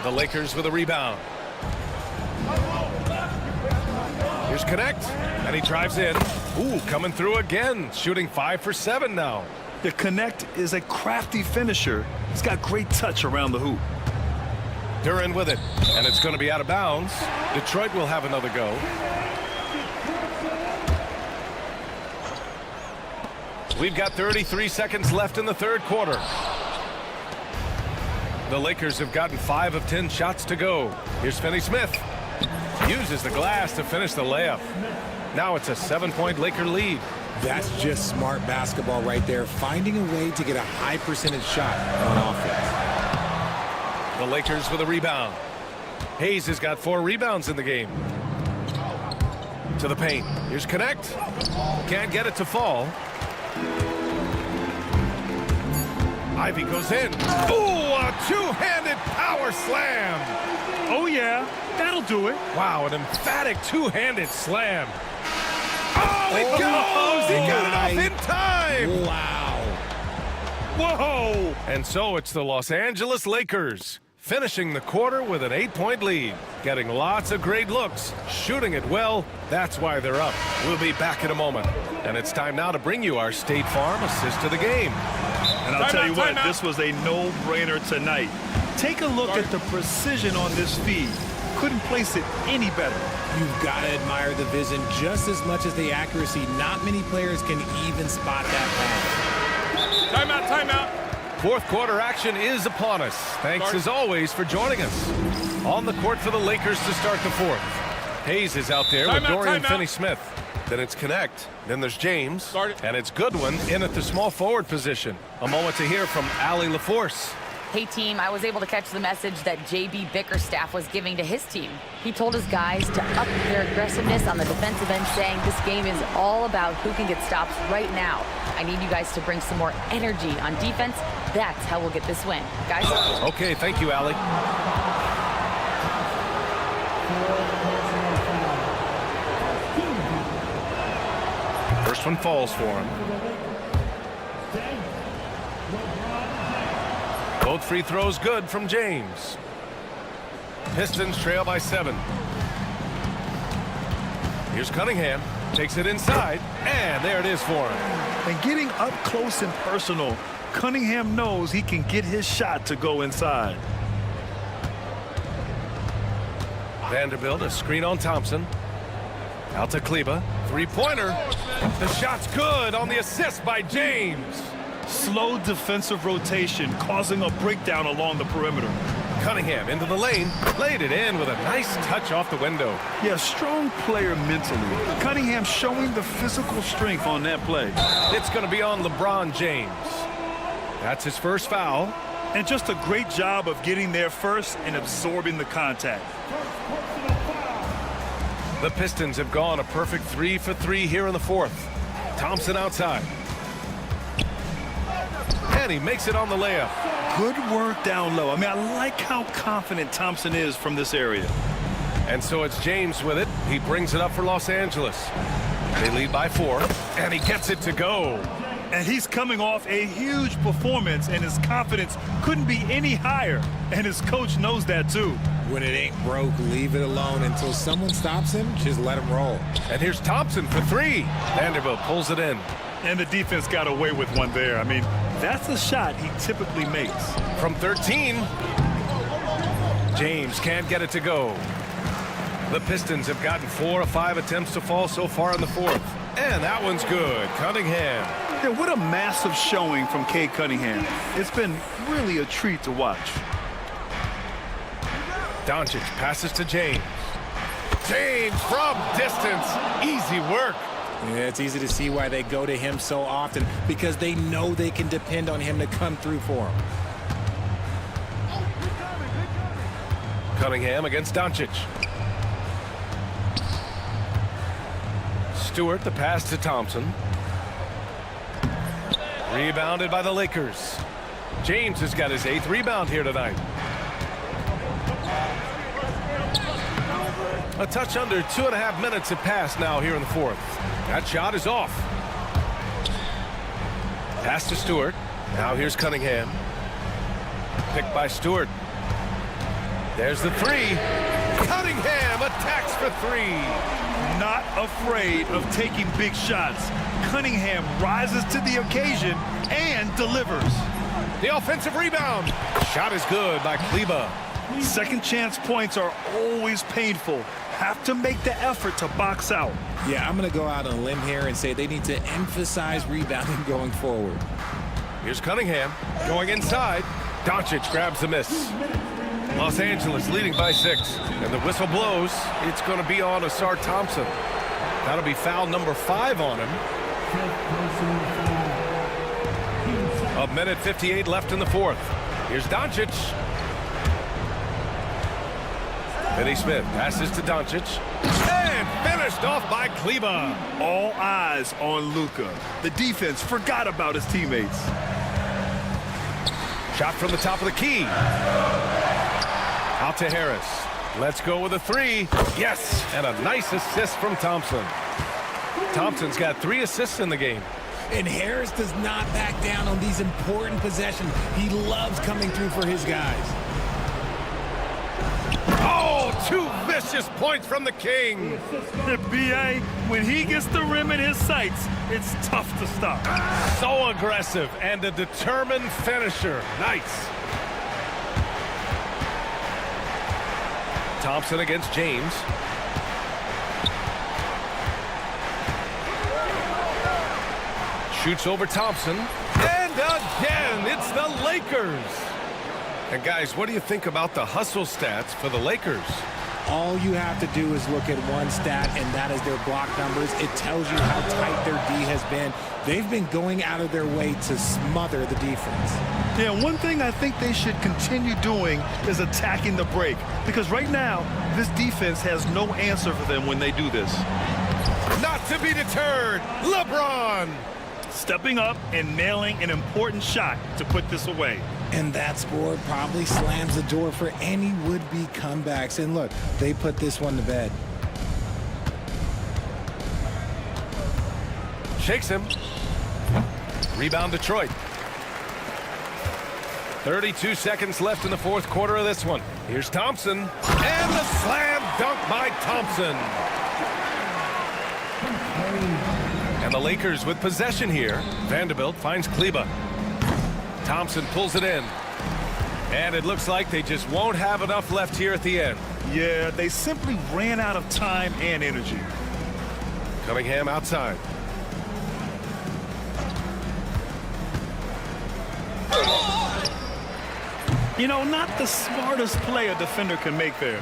The Lakers with a rebound. Here's Connect. And he drives in. Ooh, coming through again. Shooting 5 for 7 now. The Connect is a crafty finisher. He's got great touch around the hoop. Duran with it. And it's going to be out of bounds. Detroit will have another go. We've got 33 seconds left in the third quarter. The Lakers have gotten 5 of 10 shots to go. Here's Finney-Smith. Uses the glass to finish the layup. Now it's a 7-point Laker lead. That's just smart basketball right there, finding a way to get a high percentage shot on offense. The Lakers with a rebound. Hayes has got 4 rebounds in the game. To the paint. Here's Connect. Can't get it to fall. Ivy goes in. Ooh, a two-handed power slam. Oh, yeah, that'll do it. Wow, an emphatic two-handed slam. Oh, it goes! He got it off in time! Wow. Whoa! And so it's the Los Angeles Lakers, finishing the quarter with an 8-point lead. Getting lots of great looks, shooting it well. That's why they're up. We'll be back in a moment. And it's time now to bring you our State Farm assist to the game. And I'll tell you what, this was a no-brainer tonight. Take a look at the precision on this feed. Couldn't place it any better. You've got to admire the vision just as much as the accuracy. Not many players can even spot that pass. Timeout, timeout. Fourth quarter action is upon us. Thanks as always for joining us. On the court for the Lakers to start the fourth. Hayes is out there with Dorian Finney-Smith. Then it's Connect. Then there's James. And it's Goodwin in at the small forward position. A moment to hear from Allie LaForce. Hey team, I was able to catch the message that JB Bickerstaff was giving to his team. He told his guys to up their aggressiveness on the defensive end, saying this game is all about who can get stops right now. I need you guys to bring some more energy on defense. That's how we'll get this win. Guys? Okay, thank you, Allie. First one falls for him. Both free throws good from James. Pistons trail by 7. Here's Cunningham. Takes it inside. And there it is for him. And getting up close and personal, Cunningham knows he can get his shot to go inside. Vanderbilt, a screen on Thompson. Out to Kleba. Three-pointer. The shot's good on the assist by James. Slow defensive rotation causing a breakdown along the perimeter. Cunningham into the lane. Laid it in with a nice touch off the window. Yeah, strong player mentally. Cunningham showing the physical strength on that play. It's going to be on LeBron James. That's his first foul. And just a great job of getting there first and absorbing the contact. The Pistons have gone a perfect 3 for 3 here in the fourth. Thompson outside. And he makes it on the layup. Good work down low. I mean, I like how confident Thompson is from this area. And so it's James with it. He brings it up for Los Angeles. They lead by 4, and he gets it to go. And he's coming off a huge performance, and his confidence couldn't be any higher. And his coach knows that, too. When it ain't broke, leave it alone until someone stops him. Just let him roll. And here's Thompson for 3. Vanderbilt pulls it in. And the defense got away with one there. I mean, that's a shot he typically makes. From 13, James can't get it to go. The Pistons have gotten 4 of 5 attempts to fall so far in the fourth. And that one's good. Cunningham. Yeah, what a massive showing from Cade Cunningham. It's been really a treat to watch. Doncic passes to James. James from distance. Easy work. Yeah, it's easy to see why they go to him so often, because they know they can depend on him to come through for them. Cunningham against Doncic. Stewart, the pass to Thompson. Rebounded by the Lakers. James has got his 8th rebound here tonight. A touch under 2.5 minutes have passed now here in the 4th. That shot is off. Pass to Stewart. Now here's Cunningham. Picked by Stewart. There's the 3. Cunningham attacks for 3. Not afraid of taking big shots. Cunningham rises to the occasion and delivers. The offensive rebound. Shot is good by Kleba. Second chance points are always painful. Have to make the effort to box out. Yeah, I'm going to go out on a limb here and say they need to emphasize rebounding going forward. Here's Cunningham going inside. Doncic grabs the miss. Los Angeles leading by 6. And the whistle blows. It's going to be on Asar Thompson. That'll be foul number 5 on him. A minute 58 left in the 4th. Here's Doncic. Finney Smith passes to Doncic. And finished off by Kleba. All eyes on Luka. The defense forgot about his teammates. Shot from the top of the key. Out to Harris. Let's go with a 3. Yes, and a nice assist from Thompson. Thompson's got 3 assists in the game. And Harris does not back down on these important possessions. He loves coming through for his guys. Oh, 2 vicious points from the King. The BA, when he gets the rim in his sights, it's tough to stop. So aggressive and a determined finisher. Nice. Thompson against James. Shoots over Thompson. And again, it's the Lakers. And guys, what do you think about the hustle stats for the Lakers? All you have to do is look at one stat, and that is their block numbers. It tells you how tight their D has been. They've been going out of their way to smother the defense. Yeah, one thing I think they should continue doing is attacking the break. Because right now, this defense has no answer for them when they do this. Not to be deterred, LeBron! Stepping up and nailing an important shot to put this away. And that score probably slams the door for any would-be comebacks. And look, they put this one to bed. Shakes him. Rebound Detroit. 32 seconds left in the 4th quarter of this one. Here's Thompson. And the slam dunk by Thompson. And the Lakers with possession here. Vanderbilt finds Kleba. Thompson pulls it in. And it looks like they just won't have enough left here at the end. Yeah, they simply ran out of time and energy. Cunningham outside. You know, not the smartest play a defender can make there.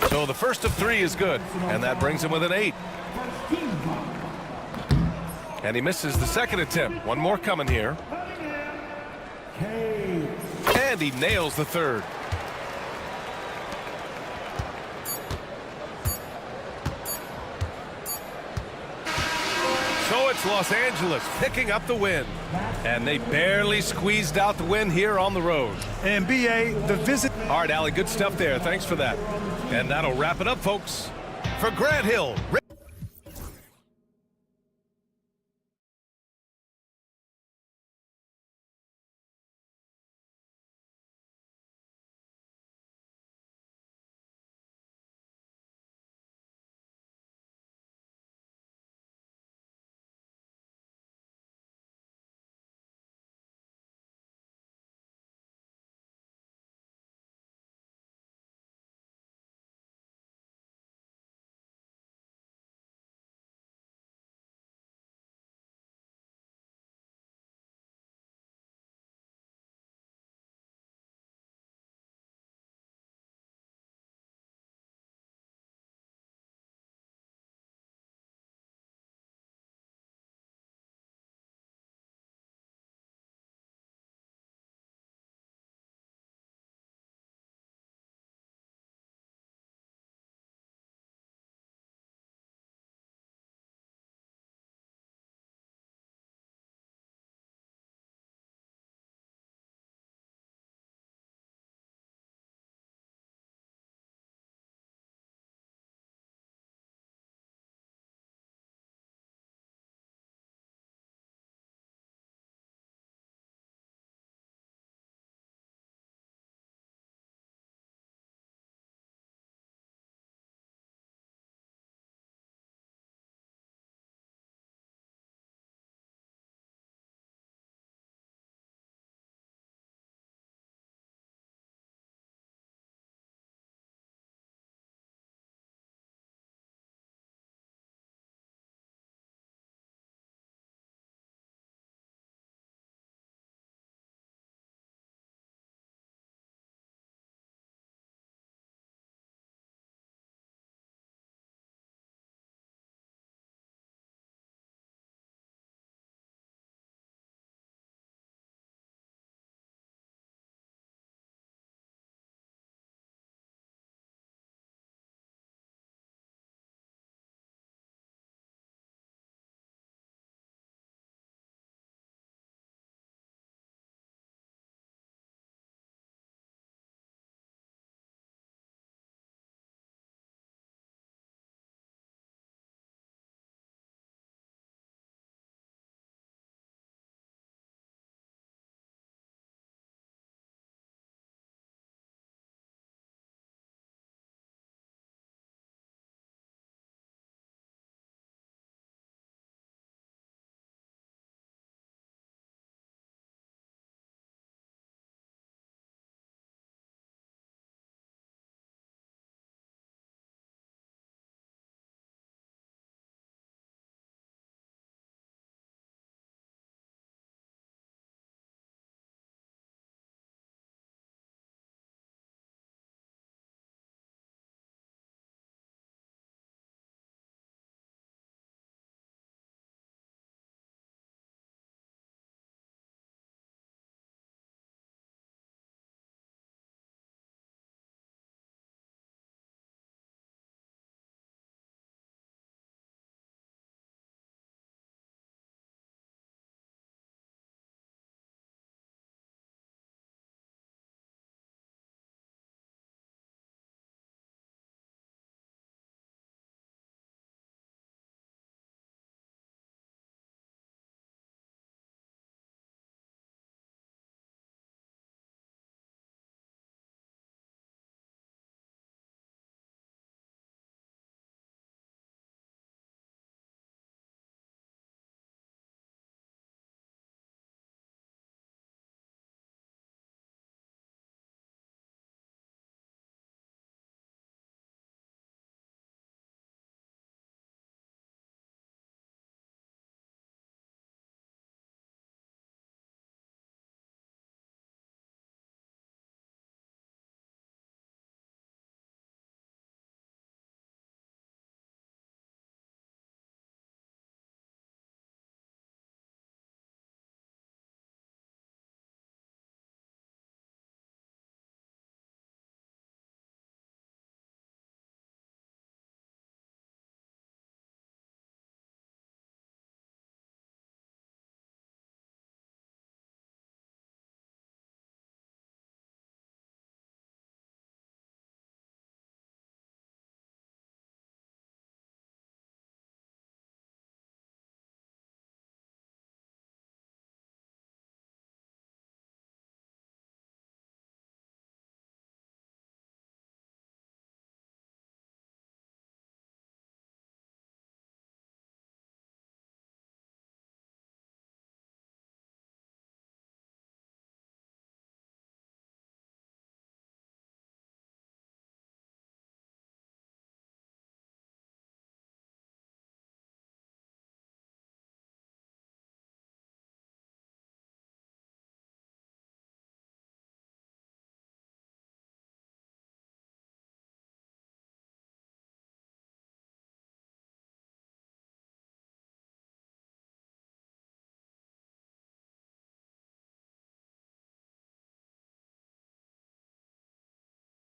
So the first of 3 is good. And that brings him with an 8. And he misses the second attempt. One more coming here. And he nails the 3rd. So it's Los Angeles picking up the win. And they barely squeezed out the win here on the road. And BA, the visit. All right, Allie, good stuff there. Thanks for that. And that'll wrap it up, folks. For Grant Hill.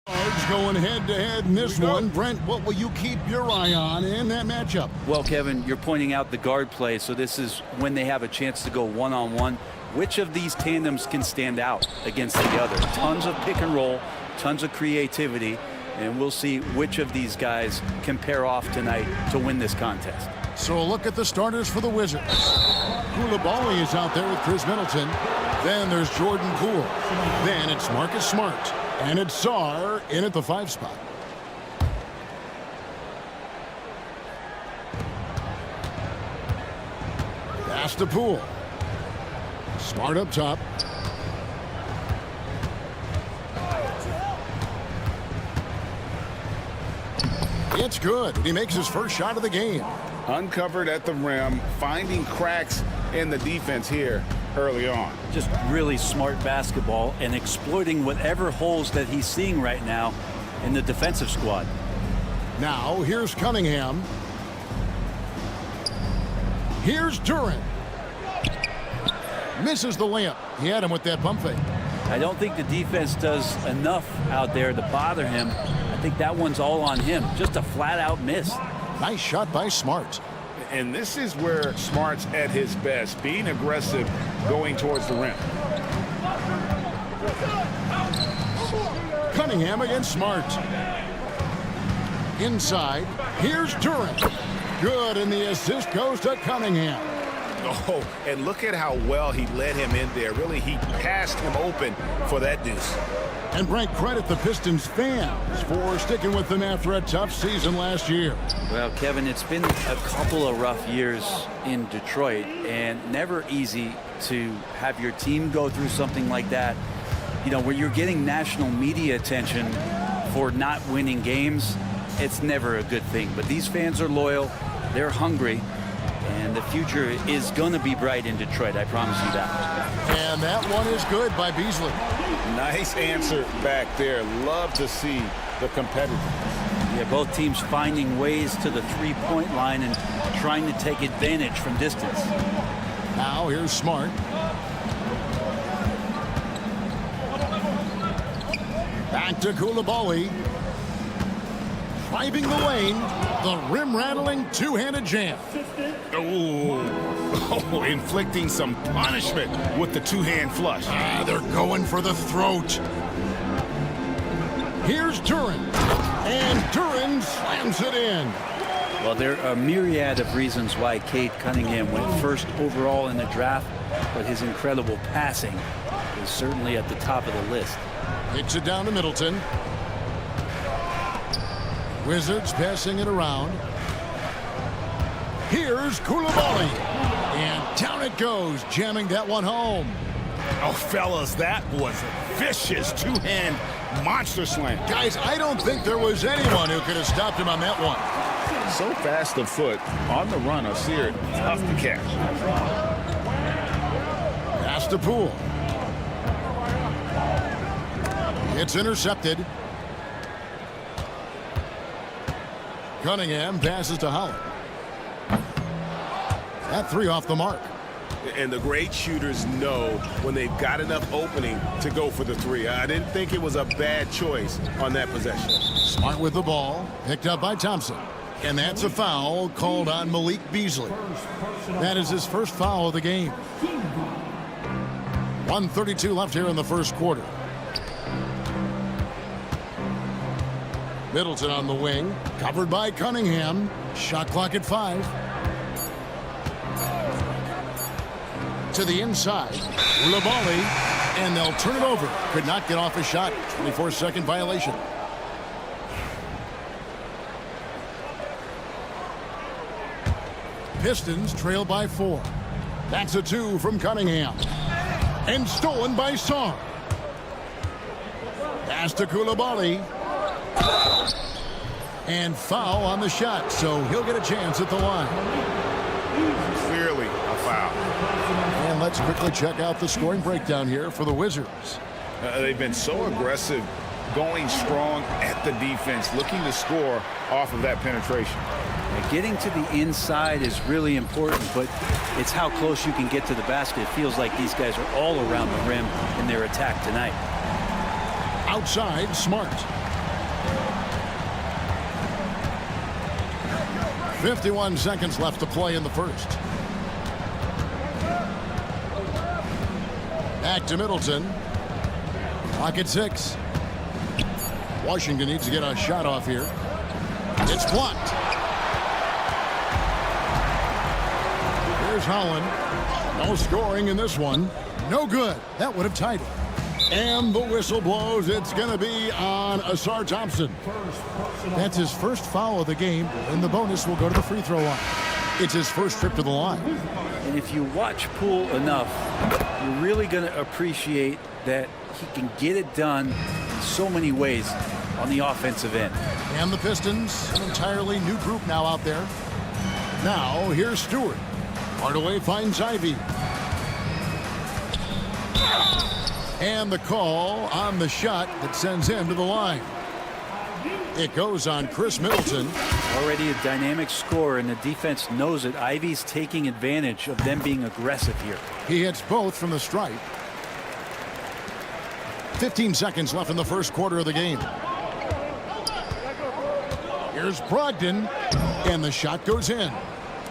Going head-to-head in this one. Brent, what will you keep your eye on in that matchup? Well, Kevin, you're pointing out the guard play, so this is when they have a chance to go one-on-one. Which of these tandems can stand out against the other? Tons of pick and roll, tons of creativity, and we'll see which of these guys can pair off tonight to win this contest. So a look at the starters for the Wizards. Koulibaly is out there with Chris Middleton. Then there's Jordan Poole. Then it's Marcus Smart. And it's Sarr in at the 5 spot. Pass to Poole. Smart up top. It's good. He makes his first shot of the game. Uncovered at the rim, finding cracks in the defense here early on. Just really smart basketball and exploiting whatever holes that he's seeing right now in the defensive squad. Now, here's Cunningham. Here's Duran. Misses the layup. He had him with that pump fake. I don't think the defense does enough out there to bother him. I think that one's all on him. Just a flat-out miss. Nice shot by Smart. And this is where Smart's at his best, being aggressive, going towards the rim. Cunningham against Smart. Inside, here's Duran. Good, and the assist goes to Cunningham. Oh, and look at how well he led him in there. Really, he passed him open for that deuce. And Brent, credit the Pistons fans for sticking with them after a tough season last year. Well, Kevin, it's been a couple of rough years in Detroit, and never easy to have your team go through something like that. You know, where you're getting national media attention for not winning games, it's never a good thing. But these fans are loyal, they're hungry, and the future is going to be bright in Detroit, I promise you that. And that one is good by Beasley. Nice answer back there. Love to see the competitiveness. Yeah, both teams finding ways to the three-point line and trying to take advantage from distance. Now here's Smart. Back to Koulibaly. Driving the lane. The rim-rattling two-handed jam. Oh, inflicting some punishment with the two-hand flush. They're going for the throat. Here's Duran. And Duran slams it in. Well, there are a myriad of reasons why Cade Cunningham went first overall in the draft, but his incredible passing is certainly at the top of the list. Hits it down to Middleton. Wizards passing it around. Here's Koulibaly. And down it goes, jamming that one home. Oh, fellas, that was a vicious two-hand monster slam. Guys, I don't think there was anyone who could have stopped him on that one. So fast of foot, on the run of Sear, tough to catch. Pass to Poole. It's intercepted. Cunningham passes to Howard. That three off the mark. And the great shooters know when they've got enough opening to go for the three. I didn't think it was a bad choice on that possession. Smart with the ball, picked up by Thompson. And that's a foul called on Malik Beasley. That is his first foul of the game. 1:32 left here in the first quarter. Middleton on the wing, covered by Cunningham. Shot clock at 5. To the inside, Koulibaly, and they'll turn it over. Could not get off a shot. 24-second violation. Pistons trail by 4. That's a 2 from Cunningham. And stolen by Sarr. Pass to Koulibaly. And foul on the shot, so he'll get a chance at the line. Clearly a foul. And let's quickly check out the scoring breakdown here for the Wizards. They've been so aggressive, going strong at the defense, looking to score off of that penetration. Getting to the inside is really important, but it's how close you can get to the basket. It feels like these guys are all around the rim in their attack tonight. Outside, Smart. 51 seconds left to play in the first. Back to Middleton. Clock at 6. Washington needs to get a shot off here. It's blocked. Here's Holland. No scoring in this one. No good. That would have tied it. And the whistle blows. It's going to be on Asar Thompson. That's his first foul of the game, and the bonus will go to the free throw line. It's his first trip to the line. And if you watch Poole enough, you're really going to appreciate that he can get it done in so many ways on the offensive end. And the Pistons, an entirely new group now out there. Now, here's Stewart. Hardaway finds Ivy. And the call on the shot that sends him to the line. It goes on Chris Middleton. Already a dynamic scorer, and the defense knows it. Ivy's taking advantage of them being aggressive here. He hits both from the stripe. 15 seconds left in the first quarter of the game. Here's Brogdon, and the shot goes in.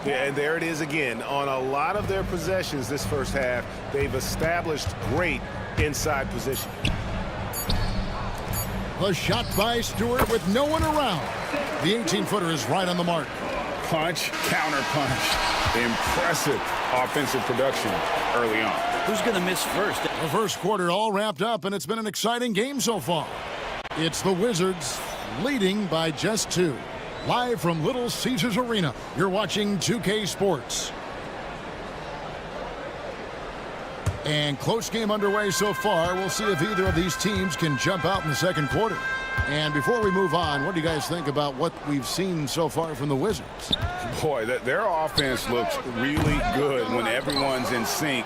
Yeah, and there it is again. On a lot of their possessions this first half, they've established great inside position. The shot by Stewart with no one around. The 18-footer is right on the mark. Punch, counter punch. Impressive offensive production early on. Who's going to miss first? The first quarter all wrapped up, and it's been an exciting game so far. It's the Wizards leading by just 2. Live from Little Caesars Arena, you're watching 2K Sports. And close game underway so far. We'll see if either of these teams can jump out in the second quarter. And before we move on, what do you guys think about what we've seen so far from the Wizards? Boy, their offense looks really good when everyone's in sync.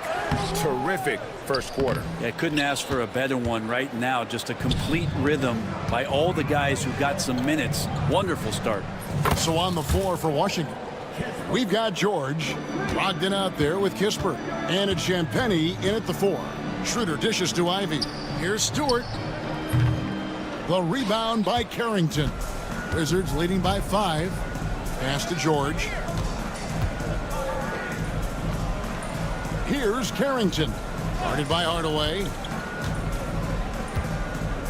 Terrific first quarter. Yeah, couldn't ask for a better one right now. Just a complete rhythm by all the guys who got some minutes. Wonderful start. So on the floor for Washington, we've got George. Brogdon out there with Kispert. And it's Champagnie in at the 4. Schroeder dishes to Ivy. Here's Stewart. The rebound by Carrington. Wizards leading by 5. Pass to George. Here's Carrington. Guarded by Hardaway.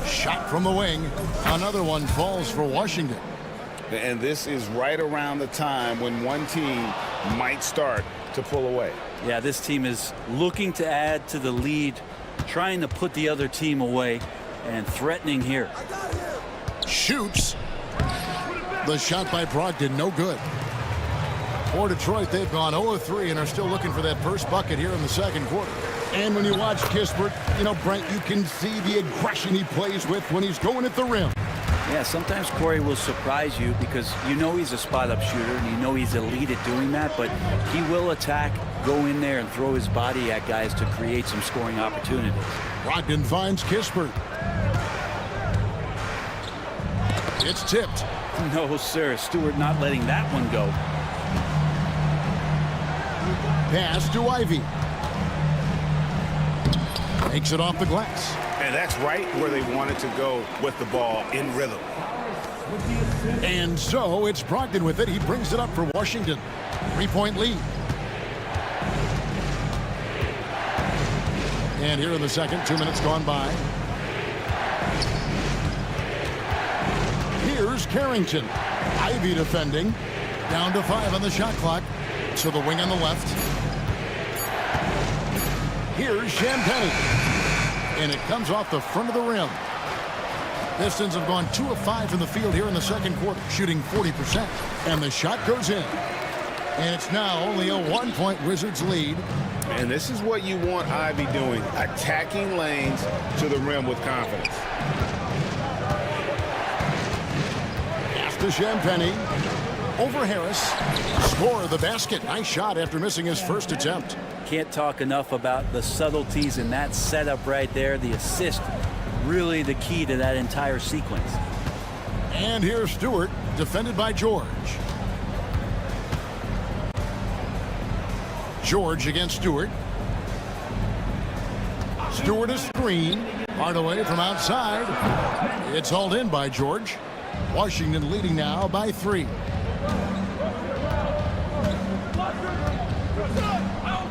Shot from the wing. Another one falls for Washington. And this is right around the time when one team might start to pull away. Yeah, this team is looking to add to the lead, trying to put the other team away, and threatening here. Shoots. The shot by Brogdon, no good. For Detroit, they've gone 0-3 and are still looking for that first bucket here in the second quarter. And when you watch Kispert, you know, Brent, you can see the aggression he plays with when he's going at the rim. Yeah, sometimes Corey will surprise you because you know he's a spot-up shooter and you know he's elite at doing that, but he will attack, go in there, and throw his body at guys to create some scoring opportunities. Brogdon finds Kispert. It's tipped. No, sir. Stewart not letting that one go. Pass to Ivy. Takes it off the glass. And that's right where they wanted to go with the ball, in rhythm. And so it's Brogdon with it. He brings it up for Washington. 3-point lead. And here in the second, 2 minutes gone by. Here's Carrington. Ivy defending. Down to 5 on the shot clock. So the wing on the left. Here's Champagnie. And it comes off the front of the rim. Pistons have gone 2 of 5 from the field here in the second quarter, shooting 40%. And the shot goes in. And it's now only a 1-point Wizards lead. And this is what you want Ivy doing, attacking lanes to the rim with confidence. After Champagnie, over Harris. Score of the basket. Nice shot after missing his first attempt. Can't talk enough about the subtleties in that setup right there. The assist, really the key to that entire sequence. And here's Stewart, defended by George. George against Stewart. Stewart a screen. Hardaway from outside. It's hauled in by George. Washington leading now by 3.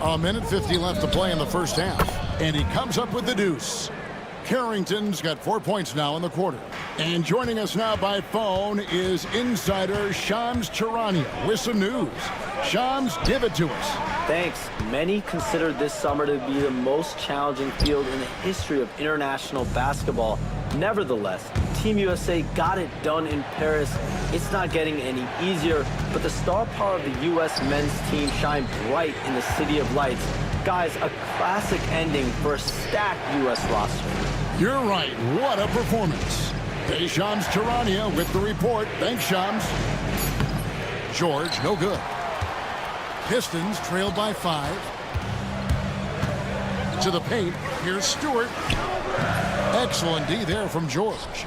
1:50 left to play in the first half. And he comes up with the deuce. Carrington's got 4 points now in the quarter. And joining us now by phone is insider Shams Charania with some news. Shams, give it to us. Thanks. Many consider this summer to be the most challenging field in the history of international basketball. Nevertheless, Team USA got it done in Paris. It's not getting any easier, but the star power of the U.S. men's team shined bright in the City of Lights. Guys, a classic ending for a stacked U.S. roster. You're right. What a performance. Hey, Shams Charania with the report. Thanks, Shams. George, no good. Pistons trailed by 5. To the paint. Here's Stewart. Excellent D there from George.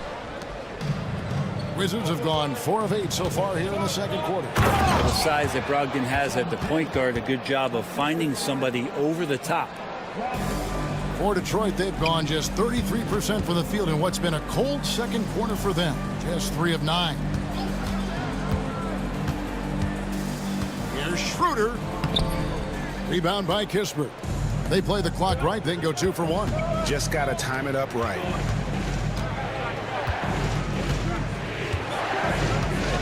Wizards have gone 4 of 8 so far here in the second quarter. The size that Brogdon has at the point guard, a good job of finding somebody over the top. For Detroit, they've gone just 33% from the field in what's been a cold second quarter for them. Just 3 of 9. Here's Schroeder. Rebound by Kispert. They play the clock right, they can go 2 for 1. Just got to time it up right.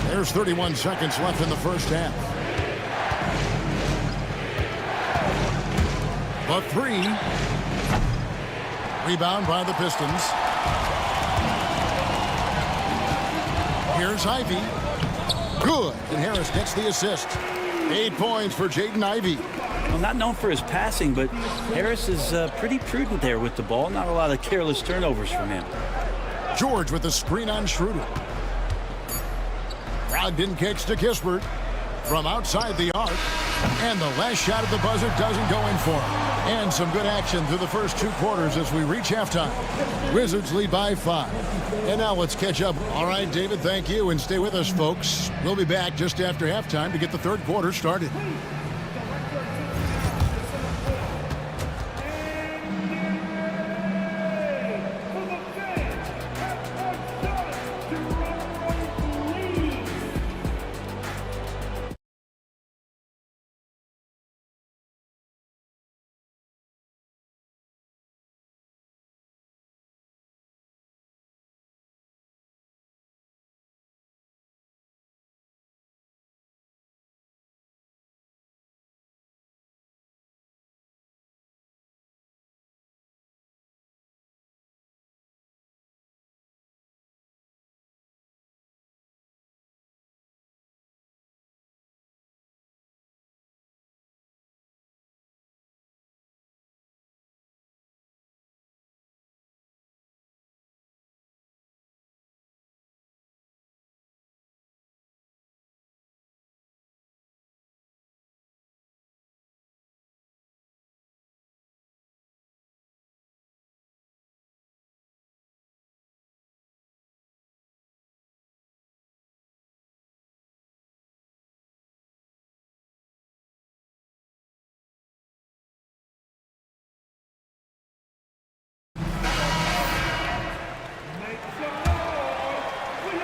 There's 31 seconds left in the first half. The 3. Rebound by the Pistons. Here's Ivey. Good. And Harris gets the assist. 8 points for Jaden Ivey. Well, not known for his passing, but Harris is pretty prudent there with the ball. Not a lot of careless turnovers from him. George with the screen on Schroeder. Brogdon kicks to Kispert from outside the arc. And the last shot at the buzzer doesn't go in for him. And some good action through the first 2 quarters as we reach halftime. Wizards lead by 5. And now let's catch up. All right, David, thank you. And stay with us, folks. We'll be back just after halftime to get the third quarter started.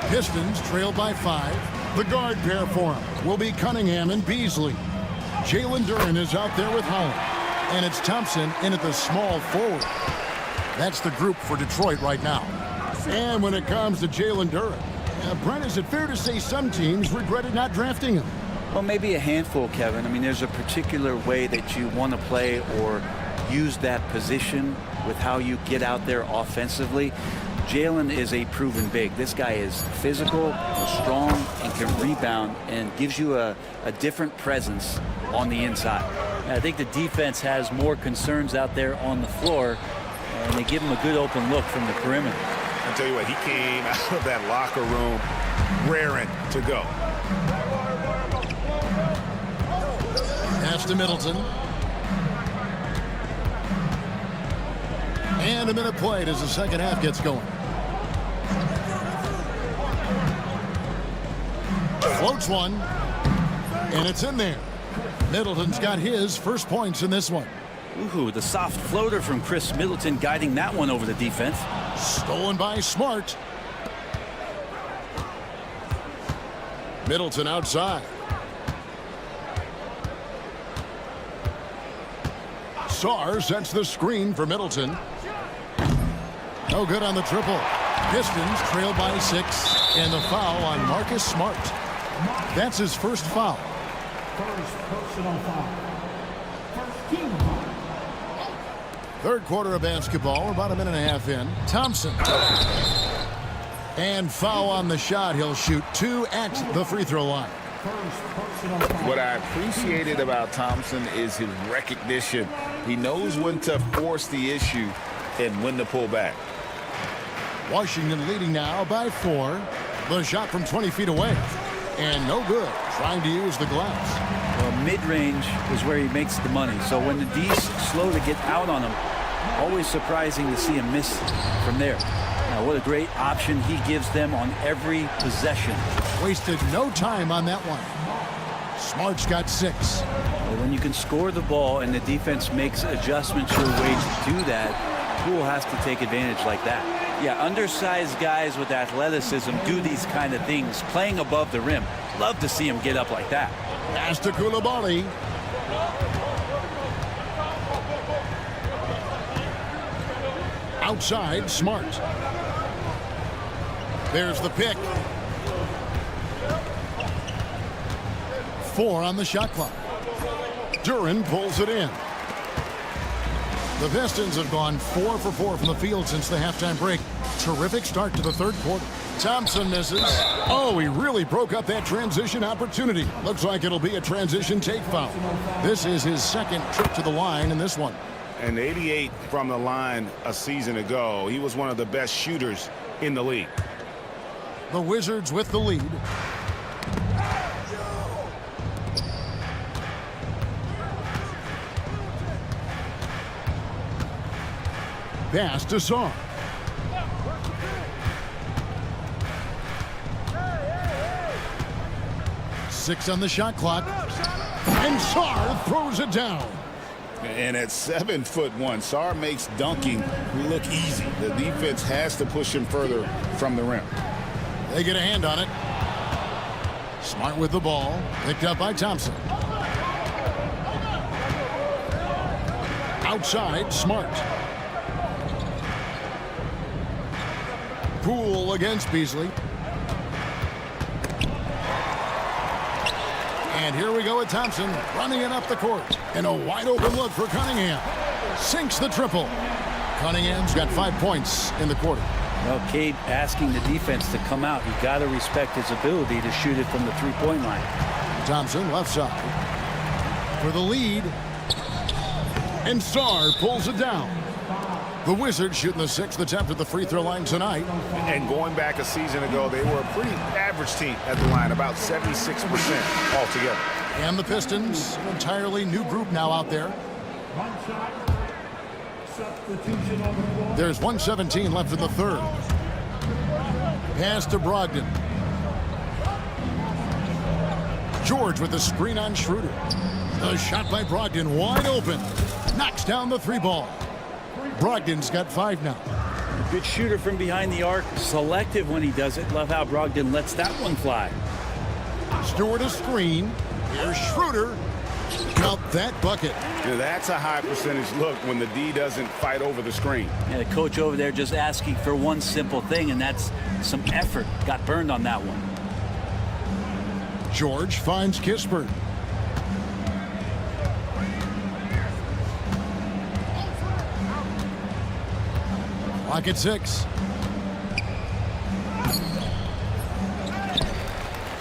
Pistons trail by 5. The guard pair for him will be Cunningham and Beasley. Jalen Duren is out there with Holland. And it's Thompson in at the small forward. That's the group for Detroit right now. And when it comes to Jalen Duren, Brent, is it fair to say some teams regretted not drafting him? Well, maybe a handful, Kevin. I mean, there's a particular way that you want to play or use that position with how you get out there offensively. Jalen is a proven big. This guy is physical, strong, and can rebound and gives you a different presence on the inside. I think the defense has more concerns out there on the floor, and they give him a good open look from the perimeter. I'll tell you what, he came out of that locker room raring to go. Pass to Middleton. And a minute played as the second half gets going. Floats one, and it's in there. Middleton's got his first points in this one. Ooh, the soft floater from Chris Middleton guiding that one over the defense. Stolen by Smart. Middleton outside. Sarr sets the screen for Middleton. No good on the triple. Pistons trail by 6, and the foul on Marcus Smart. That's his first foul. First personal foul. First team foul. Third quarter of basketball. We're about a minute and a half in. Thompson. And foul on the shot. He'll shoot 2 at the free throw line. What I appreciated about Thompson is his recognition. He knows when to force the issue and when to pull back. Washington leading now by 4. The shot from 20 feet away. And no good. Trying to use the glass. Well, mid-range is where he makes the money. So when the D's slow to get out on him, always surprising to see him miss from there. Now, what a great option he gives them on every possession. Wasted no time on that one. Smart's got 6. Well, when you can score the ball and the defense makes adjustments your way to do that, Poole has to take advantage like that. Yeah, undersized guys with athleticism do these kind of things, playing above the rim. Love to see him get up like that. Pass to Coulibaly. Outside, Smart. There's the pick. 4 on the shot clock. Duran pulls it in. The Pistons have gone 4 for 4 from the field since the halftime break. Terrific start to the third quarter. Thompson misses. Oh, he really broke up that transition opportunity. Looks like it'll be a transition take foul. This is his second trip to the line in this one. And 88 from the line a season ago. He was one of the best shooters in the league. The Wizards with the lead. Pass to Sarr. Six on the shot clock. And Sarr throws it down. And at 7'1", Sarr makes dunking look easy. The defense has to push him further from the rim. They get a hand on it. Smart with the ball. Picked up by Thompson. Outside, Smart. Poole against Beasley. And here we go with Thompson running it up the court. And a wide open look for Cunningham. Sinks the triple. Cunningham's got 5 points in the quarter. Well, Cade asking the defense to come out. You got to respect his ability to shoot it from the three-point line. Thompson left side for the lead. And Sarr pulls it down. The Wizards shooting the 6th attempt at the free throw line tonight. And going back a season ago, they were a pretty average team at the line, about 76% altogether. And the Pistons, an entirely new group now out there. There's 1:17 left in the third. Pass to Brogdon. George with the screen on Schroeder. The shot by Brogdon wide open. Knocks down the 3 ball. Brogdon's got 5 now. Good shooter from behind the arc. Selective when he does it. Love how Brogdon lets that one fly. Stewart a screen. Here's Schroeder. Count that bucket. Yeah, that's a high percentage look when the D doesn't fight over the screen. And the coach over there just asking for one simple thing, and that's some effort. Got burned on that one. George finds Kispert. Clock at 6.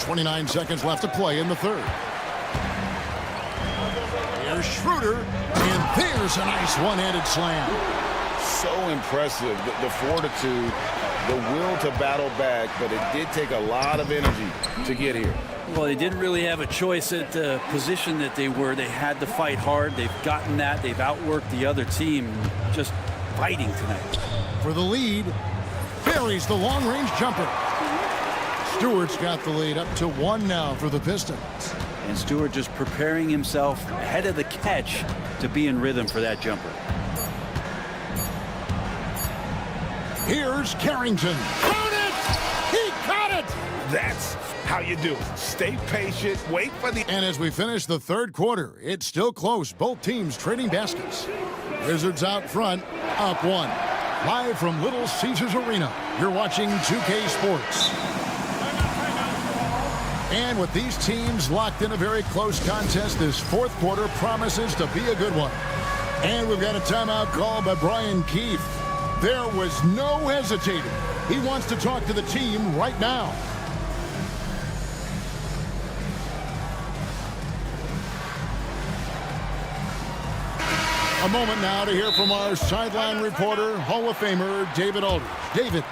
29 seconds left to play in the third. Here's Schroeder, and there's a nice one-handed slam. So impressive, the fortitude, the will to battle back, but it did take a lot of energy to get here. Well, they didn't really have a choice at the position that they were. They had to fight hard. They've gotten that. They've outworked the other team. Just fighting tonight. For the lead, buries the long-range jumper. Stewart's got the lead up to 1 now for the Pistons. And Stewart just preparing himself ahead of the catch to be in rhythm for that jumper. Here's Carrington. Count it! He caught it! But that's how you do it. Stay patient, wait for the... And as we finish the third quarter, it's still close. Both teams trading baskets. Wizards out front, up one. Live from Little Caesars Arena, you're watching 2K Sports. And with these teams locked in a very close contest, this fourth quarter promises to be a good one. And we've got a timeout called by Brian Keefe. There was no hesitating. He wants to talk to the team right now. A moment now to hear from our sideline reporter, Hall of Famer David Aldridge. David.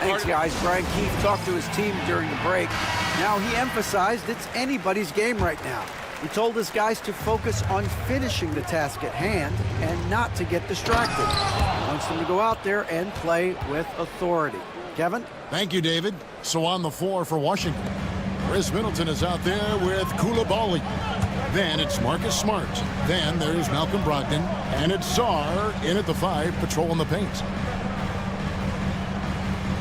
Thanks, guys. Brian Keefe talked to his team during the break. Now, he emphasized it's anybody's game right now. He told his guys to focus on finishing the task at hand and not to get distracted. He wants them to go out there and play with authority. Kevin? Thank you, David. So on the floor for Washington, Chris Middleton is out there with Koulibaly. Then it's Marcus Smart. Then there's Malcolm Brogdon. And it's Sarr in at the 5, patrolling the paint.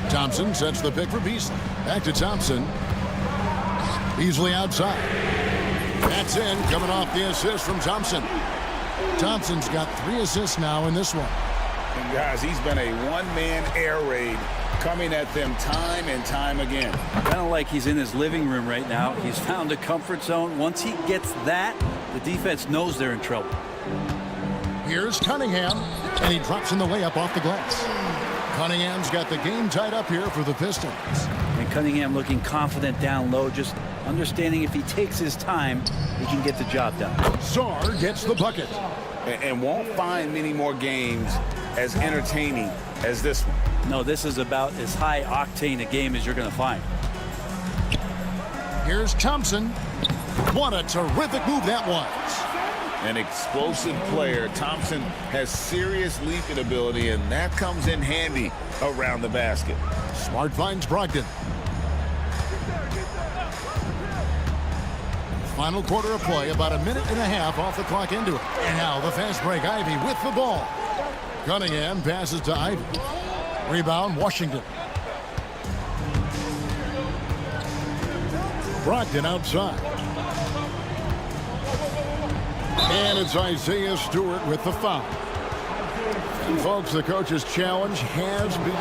Thompson sets the pick for Beasley. Back to Thompson. Beasley outside. That's in, coming off the assist from Thompson. Thompson's got 3 assists now in this one. And guys, he's been a one-man air raid coming at them time and time again. Kind of like he's in his living room right now. He's found a comfort zone. Once he gets that, the defense knows they're in trouble. Here's Cunningham, and he drops in the layup off the glass. Cunningham's got the game tied up here for the Pistons. And Cunningham looking confident down low, just understanding if he takes his time, he can get the job done. Sarr gets the bucket. And won't find many more games as entertaining as this one. No, this is about as high octane a game as you're going to find. Here's Thompson. What a terrific move that was. An explosive player. Thompson has serious leaping ability, and that comes in handy around the basket. Smart finds Brogdon. Final quarter of play, about a minute and a half off the clock into it. And now the fast break. Ivy with the ball. Cunningham passes to Ivy. Rebound, Washington. Brogdon outside. And it's Isaiah Stewart with the foul. And folks, the coach's challenge has been...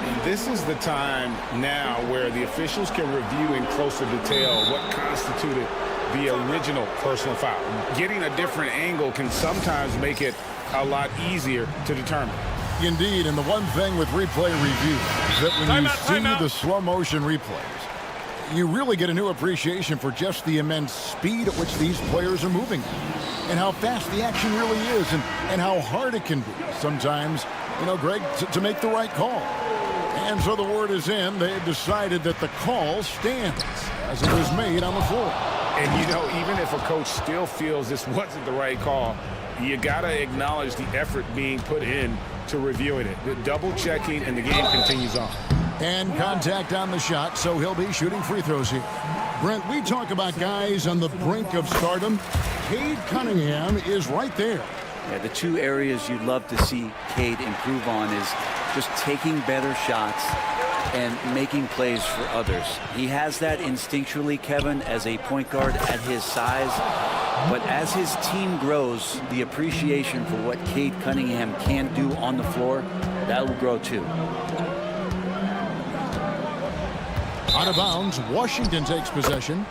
And this is the time now where the officials can review in closer detail what constituted the original personal foul. Getting a different angle can sometimes make it a lot easier to determine. Indeed, and the one thing with replay review is that when you see the slow motion replays, you really get a new appreciation for just the immense speed at which these players are moving and how fast the action really is and how hard it can be sometimes, you know, Greg, to make the right call. And so the word is in. They've decided that the call stands as it was made on the floor. And, you know, even if a coach still feels this wasn't the right call, you got to acknowledge the effort being put in to reviewing it. The double checking, and the game continues on. And contact on the shot, so he'll be shooting free throws here. Brent, we talk about guys on the brink of stardom. Cade Cunningham is right there. Yeah, the two areas you'd love to see Cade improve on is just taking better shots and making plays for others. He has that instinctually, Kevin, as a point guard at his size. But as his team grows, the appreciation for what Cade Cunningham can do on the floor, that will grow too. Out of bounds, Washington takes possession.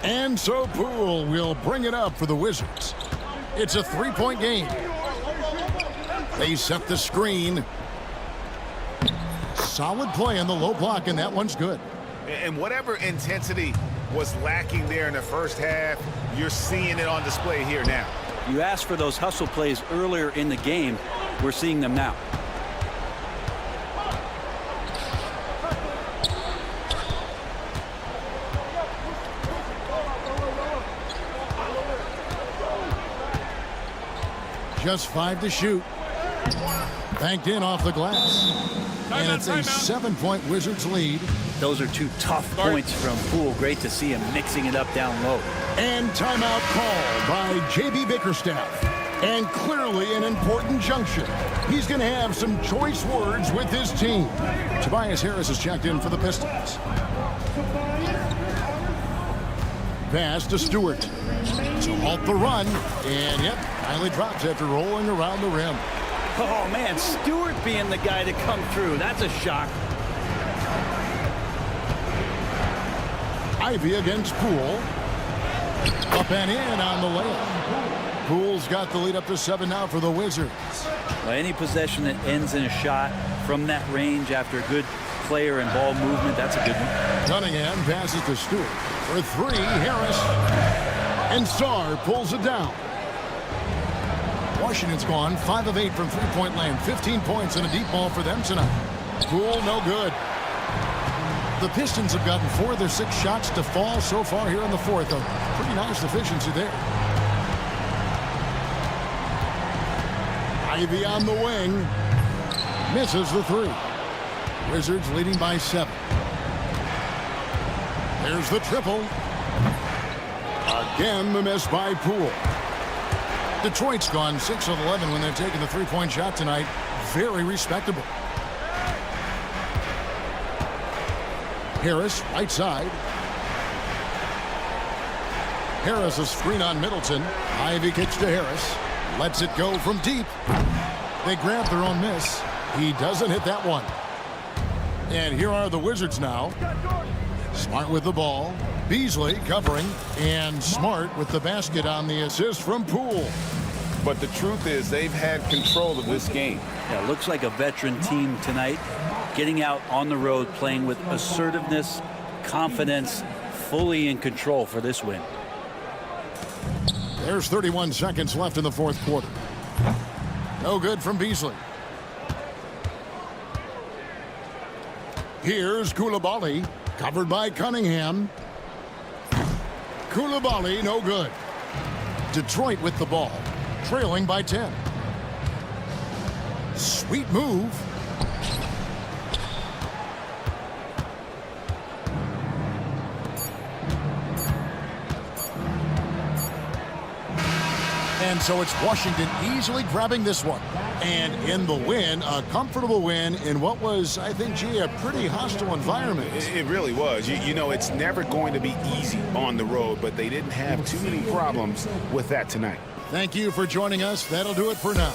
And so Poole will bring it up for the Wizards. It's a three-point game. They set the screen. Solid play on the low block, and that one's good. And whatever intensity was lacking there in the first half, you're seeing it on display here now. You asked for those hustle plays earlier in the game. We're seeing them now. Just 5 to shoot. Banked in off the glass. And it's a 7-point Wizards lead. Those are two tough points from Poole. Great to see him mixing it up down low. And timeout called by J.B. Bickerstaff. And clearly an important junction. He's going to have some choice words with his team. Tobias Harris is checked in for the Pistons. Pass to Stewart. To halt the run. And, yep, finally drops after rolling around the rim. Oh, man, Stewart being the guy to come through. That's a shock. Ivy against Poole. Up and in on the layup. Poole's got the lead up to 7 now for the Wizards. Well, any possession that ends in a shot from that range after a good player and ball movement, that's a good one. Cunningham passes to Stewart. For 3, Harris. And Sarr pulls it down. Washington's gone 5 of 8 from three-point land. 15 points and a deep ball for them tonight. Poole, no good. The Pistons have gotten 4 of their 6 shots to fall so far here in the fourth. A pretty nice efficiency there. Ivy on the wing. Misses the 3. Wizards leading by 7. There's the triple. Again, the miss by Poole. Detroit's gone 6 of 11 when they've taken the three-point shot tonight. Very respectable. Harris, right side. Harris a screen on Middleton. Ivy kicks to Harris. Lets it go from deep. They grab their own miss. He doesn't hit that one. And here are the Wizards now. Smart with the ball. Beasley covering. And Smart with the basket on the assist from Poole. But the truth is they've had control of this game. Yeah, looks like a veteran team tonight. Getting out on the road, playing with assertiveness, confidence, fully in control for this win. There's 31 seconds left in the fourth quarter. No good from Beasley. Here's Koulibaly, covered by Cunningham. Koulibaly, no good. Detroit with the ball, trailing by 10. Sweet move. And so it's Washington easily grabbing this one. And in the win, a comfortable win in what was, I think, gee, a pretty hostile environment. It really was. You know, it's never going to be easy on the road, but they didn't have too many problems with that tonight. Thank you for joining us. That'll do it for now.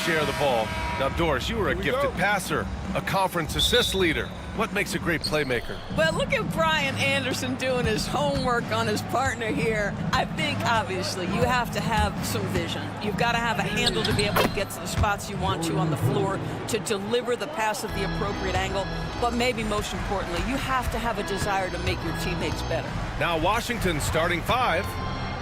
share the ball. Now, Doris, you were a gifted passer, a conference assist leader. What makes a great playmaker? Well, look at Brian Anderson doing his homework on his partner here. I think, obviously, you have to have some vision. You've got to have a handle to be able to get to the spots you want to on the floor, to deliver the pass at the appropriate angle. But maybe most importantly, you have to have a desire to make your teammates better. Now, Washington's starting five.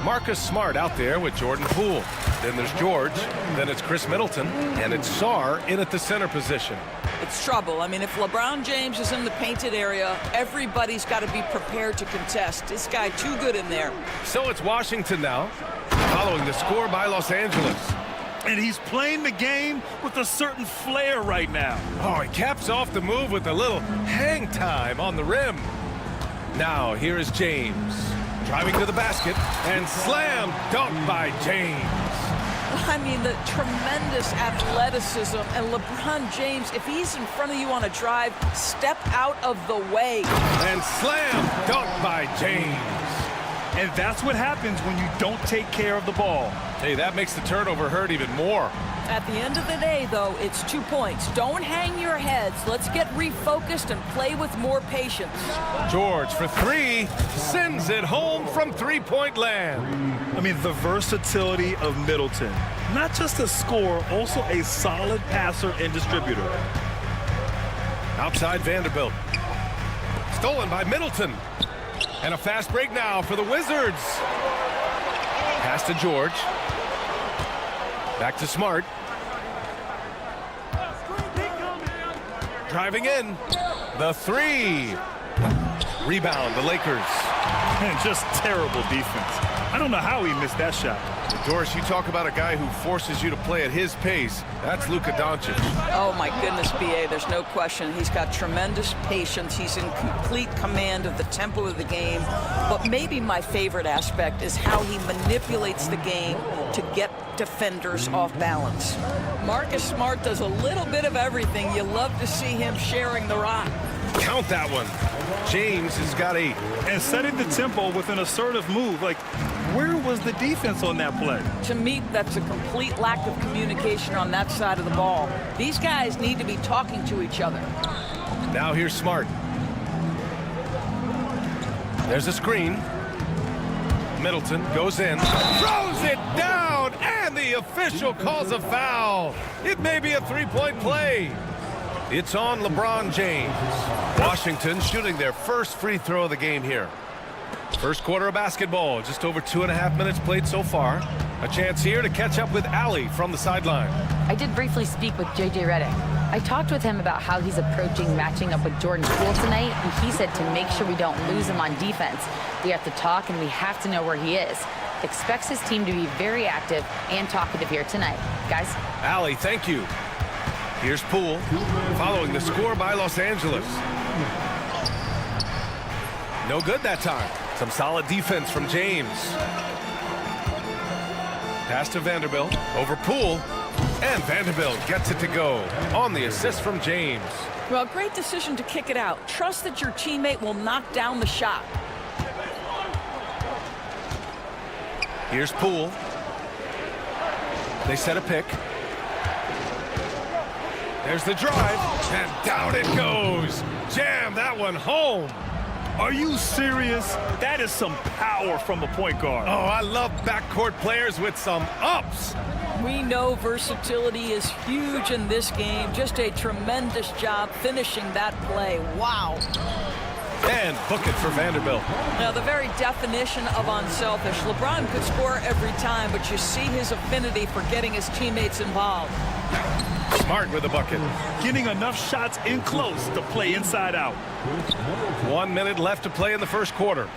Marcus Smart out there with Jordan Poole. Then there's George. Then it's Chris Middleton. And it's Sarr in at the center position. It's trouble. I mean, if LeBron James is in the painted area, everybody's got to be prepared to contest. This guy too good in there. So it's Washington now, following the score by Los Angeles. And he's playing the game with a certain flair right now. Oh, he caps off the move with a little hang time on the rim. Now, here is James. Driving to the basket, and slam dunk by James. I mean, the tremendous athleticism, and LeBron James, if he's in front of you on a drive, step out of the way. And slam dunk by James. And that's what happens when you don't take care of the ball. Hey, that makes the turnover hurt even more. At the end of the day, though, it's 2 points. Don't hang your heads. Let's get refocused and play with more patience. George for three, sends it home from three-point land. I mean, the versatility of Middleton. Not just a scorer, also a solid passer and distributor. Outside Vanderbilt. Stolen by Middleton. And a fast break now for the Wizards. Pass to George. Back to Smart. Driving in. The three. Rebound, the Lakers. And just terrible defense. I don't know how he missed that shot. Doris, you talk about a guy who forces you to play at his pace. That's Luka Doncic. Oh, my goodness, B.A., there's no question. He's got tremendous patience. He's in complete command of the tempo of the game. But maybe my favorite aspect is how he manipulates the game to get defenders off balance. Marcus Smart does a little bit of everything. You love to see him sharing the rock. Count that one. James has got 8. And setting the tempo with an assertive move. Like, where was the defense on that play? To me, that's a complete lack of communication on that side of the ball. These guys need to be talking to each other. Now here's Smart. There's a screen. Middleton goes in, throws it down, and the official calls a foul. It may be a three-point play. It's on LeBron James. Washington shooting their first free throw of the game here. First quarter of basketball, just over 2.5 minutes played so far. A chance here to catch up with Allie from the sideline. I did briefly speak with JJ Redick. I talked with him about how he's approaching matching up with Jordan Poole tonight, and he said to make sure we don't lose him on defense, we have to talk and we have to know where he is. Expects his team to be very active and talkative here tonight. Guys? Allie, thank you. Here's Poole, following the score by Los Angeles. No good that time. Some solid defense from James. Pass to Vanderbilt, over Poole, and Vanderbilt gets it to go on the assist from James. Well, great decision to kick it out. Trust that your teammate will knock down the shot. Here's Poole. They set a pick. There's the drive, and down it goes. Jam that one home. Are you serious? That is some power from a point guard. Oh, I love backcourt players with some ups. We know versatility is huge in this game. Just a tremendous job finishing that play. Wow. And book it for Vanderbilt. Now, the very definition of unselfish. LeBron could score every time, but you see his affinity for getting his teammates involved. Smart with the bucket. Getting enough shots in close to play inside out. 1 minute left to play in the first quarter.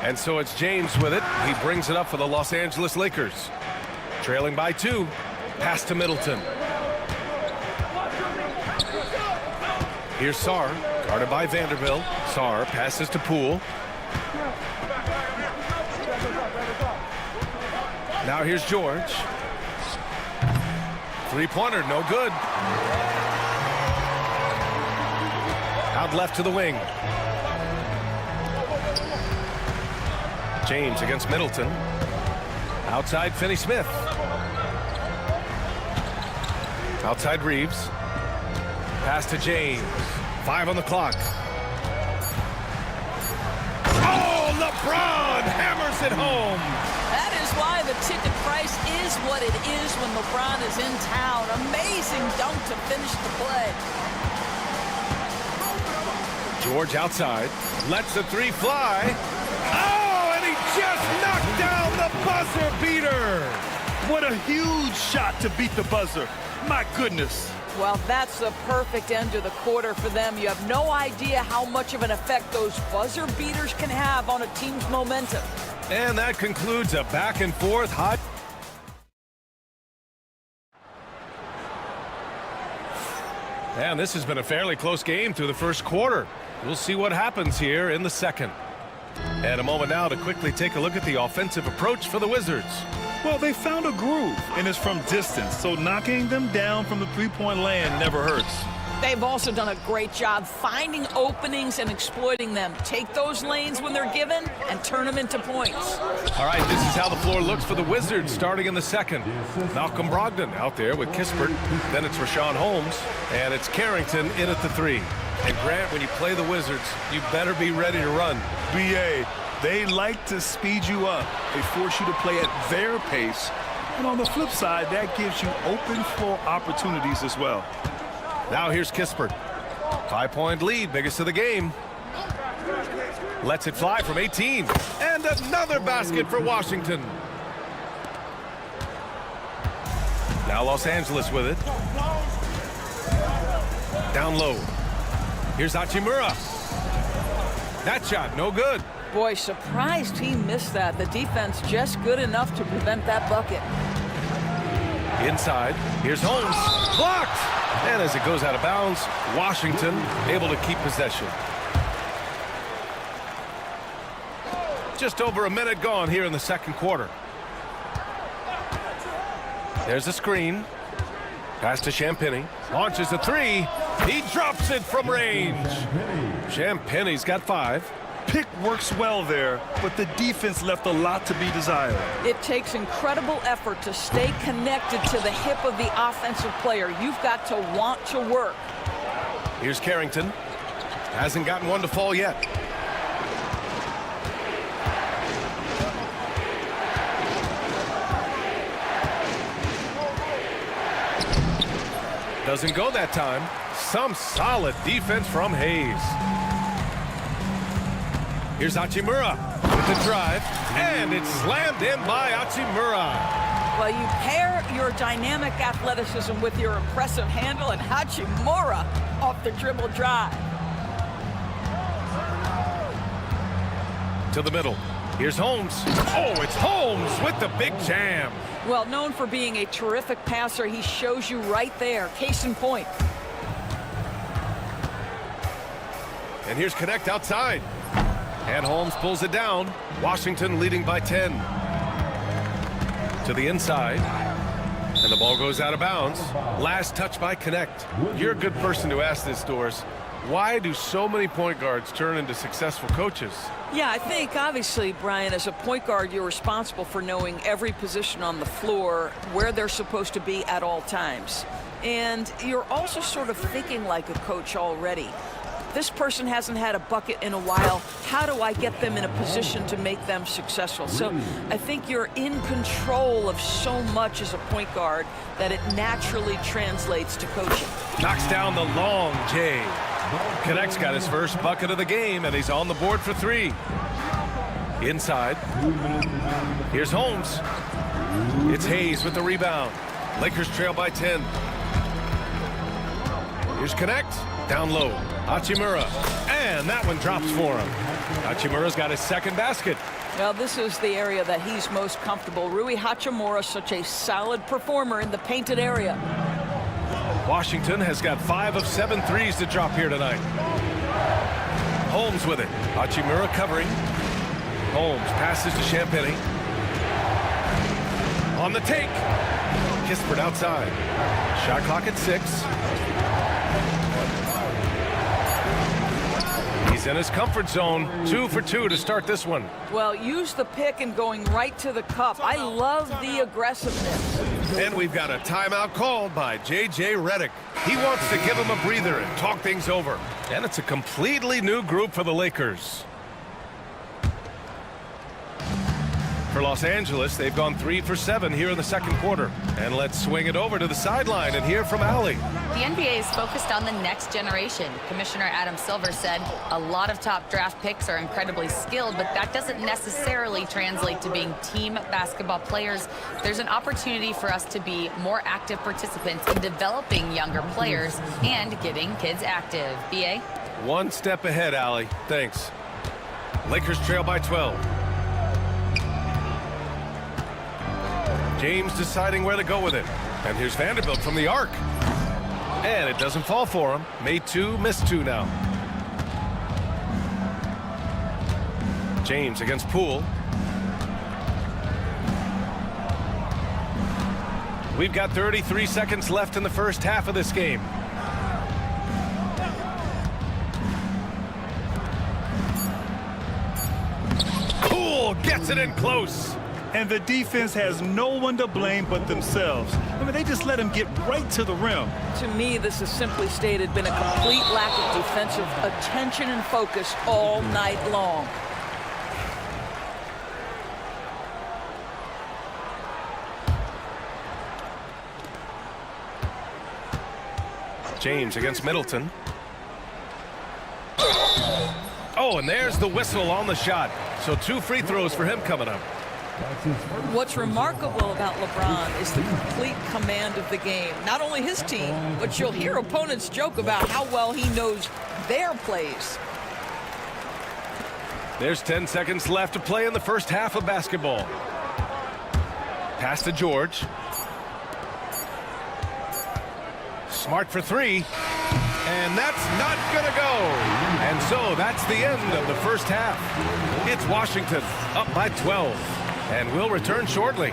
And so it's James with it. He brings it up for the Los Angeles Lakers. Trailing by 2. Pass to Middleton. Here's Sarr, guarded by Vanderbilt. Sarr passes to Poole. Now here's George. Three-pointer, no good. Out left to the wing. James against Middleton. Outside Finney-Smith. Outside Reeves. Pass to James. 5 on the clock. Oh, LeBron hammers it home. That is why the ticket price is what it is when LeBron is in town. Amazing dunk to finish the play. George outside. Lets the three fly. Oh, and he just knocked down the buzzer beater. What a huge shot to beat the buzzer. My goodness. Well, that's the perfect end to the quarter for them. You have no idea how much of an effect those buzzer beaters can have on a team's momentum. And that concludes a back and forth hot. And this has been a fairly close game through the first quarter. We'll see what happens here in the second. And a moment now to quickly take a look at the offensive approach for the Wizards. Well, they found a groove, and it's from distance, so knocking them down from the three-point land never hurts. They've also done a great job finding openings and exploiting them. Take those lanes when they're given and turn them into points. All right, this is how the floor looks for the Wizards starting in the second. Malcolm Brogdon out there with Kispert. Then it's Rashawn Holmes, and it's Carrington in at the three. And Grant, when you play the Wizards, you better be ready to run. BA, they like to speed you up. They force you to play at their pace. And on the flip side, that gives you open floor opportunities as well. Now here's Kispert. 5-point lead, biggest of the game. Lets it fly from 18. And another basket for Washington. Now Los Angeles with it. Down low. Here's Hachimura. That shot, no good. Boy, surprised he missed that. The defense just good enough to prevent that bucket. Inside, here's Holmes. Blocked! And as it goes out of bounds, Washington able to keep possession. Just over a minute gone here in the second quarter. There's a screen. Pass to Champagny. Launches a three. He drops it from range. Champagny's got 5. Pick works well there, but the defense left a lot to be desired. It takes incredible effort to stay connected to the hip of the offensive player. You've got to want to work. Here's Carrington. Hasn't gotten one to fall yet. Doesn't go that time. Some solid defense from Hayes. Here's Hachimura with the drive, and it's slammed in by Hachimura. Well, you pair your dynamic athleticism with your impressive handle, and Hachimura off the dribble drive. To the middle. Here's Holmes. Oh, it's Holmes with the big jam. Well, known for being a terrific passer, he shows you right there. Case in point. And here's Connect outside. And Holmes pulls it down. Washington leading by 10. To the inside. And the ball goes out of bounds. Last touch by Connect. You're a good person to ask this, Doris. Why do so many point guards turn into successful coaches? Yeah, I think obviously, Brian, as a point guard, you're responsible for knowing every position on the floor, where they're supposed to be at all times. And you're also sort of thinking like a coach already. This person hasn't had a bucket in a while. How do I get them in a position to make them successful? So I think you're in control of so much as a point guard that it naturally translates to coaching. Knocks down the long J. Connect's got his first bucket of the game, and he's on the board for 3. Inside. Here's Holmes. It's Hayes with the rebound. Lakers trail by 10. Here's Connect. Down low. Hachimura. And that one drops for him. Hachimura's got his second basket. Well, this is the area that he's most comfortable. Rui Hachimura, such a solid performer in the painted area. Washington has got 5 of 7 threes to drop here tonight. Holmes with it. Hachimura covering. Holmes passes to Champagny. On the take. Kispert outside. Shot clock at 6. He's He's in his comfort zone. 2 for 2 to start this one. Well, use the pick and going right to the cup. I love the aggressiveness. And we've got a timeout called by J.J. Redick. He wants to give him a breather and talk things over. And it's a completely new group for the Lakers. For Los Angeles, they've gone 3 for 7 here in the second quarter. And let's swing it over to the sideline and hear from Allie. The NBA is focused on the next generation. Commissioner Adam Silver said a lot of top draft picks are incredibly skilled, but that doesn't necessarily translate to being team basketball players. There's an opportunity for us to be more active participants in developing younger players and getting kids active. BA? One step ahead, Allie. Thanks. Lakers trail by 12. James deciding where to go with it. And here's Vanderbilt from the arc. And it doesn't fall for him. Made 2, missed 2 now. James against Poole. We've got 33 seconds left in the first half of this game. Poole gets it in close. And the defense has no one to blame but themselves. I mean, they just let him get right to the rim. To me, this has simply stated been a complete lack of defensive attention and focus all night long. James against Middleton. Oh, and there's the whistle on the shot. So 2 free throws for him coming up. What's remarkable about LeBron is the complete command of the game. Not only his team, but you'll hear opponents joke about how well he knows their plays. There's 10 seconds left to play in the first half of basketball. Pass to George. Smart for 3. And that's not going to go. And so that's the end of the first half. It's Washington up by 12. And we'll return shortly.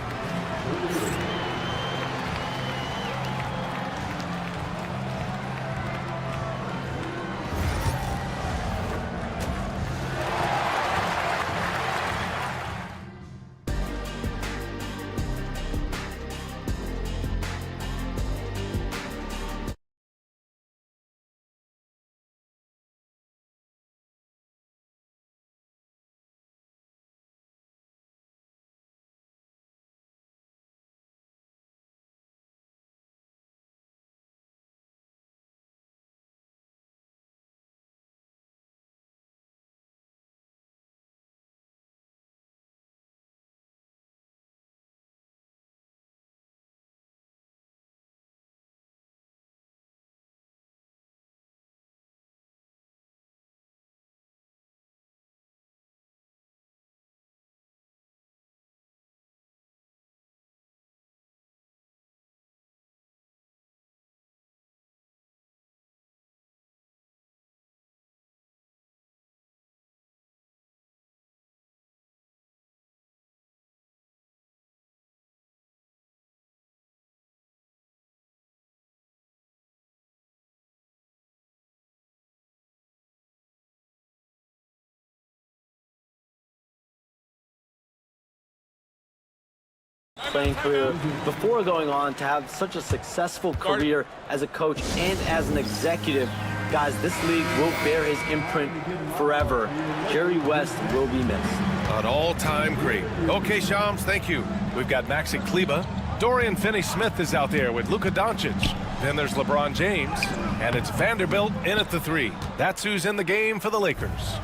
Playing career before going on to have such a successful career as a coach and as an executive. Guys, this league will bear his imprint forever. Jerry West will be missed. An all-time great. Okay, Shams, thank you. We've got Maxi Kleber. Dorian Finney-Smith is out there with Luka Doncic. Then there's LeBron James. And it's Vanderbilt in at the 3. That's who's in the game for the Lakers.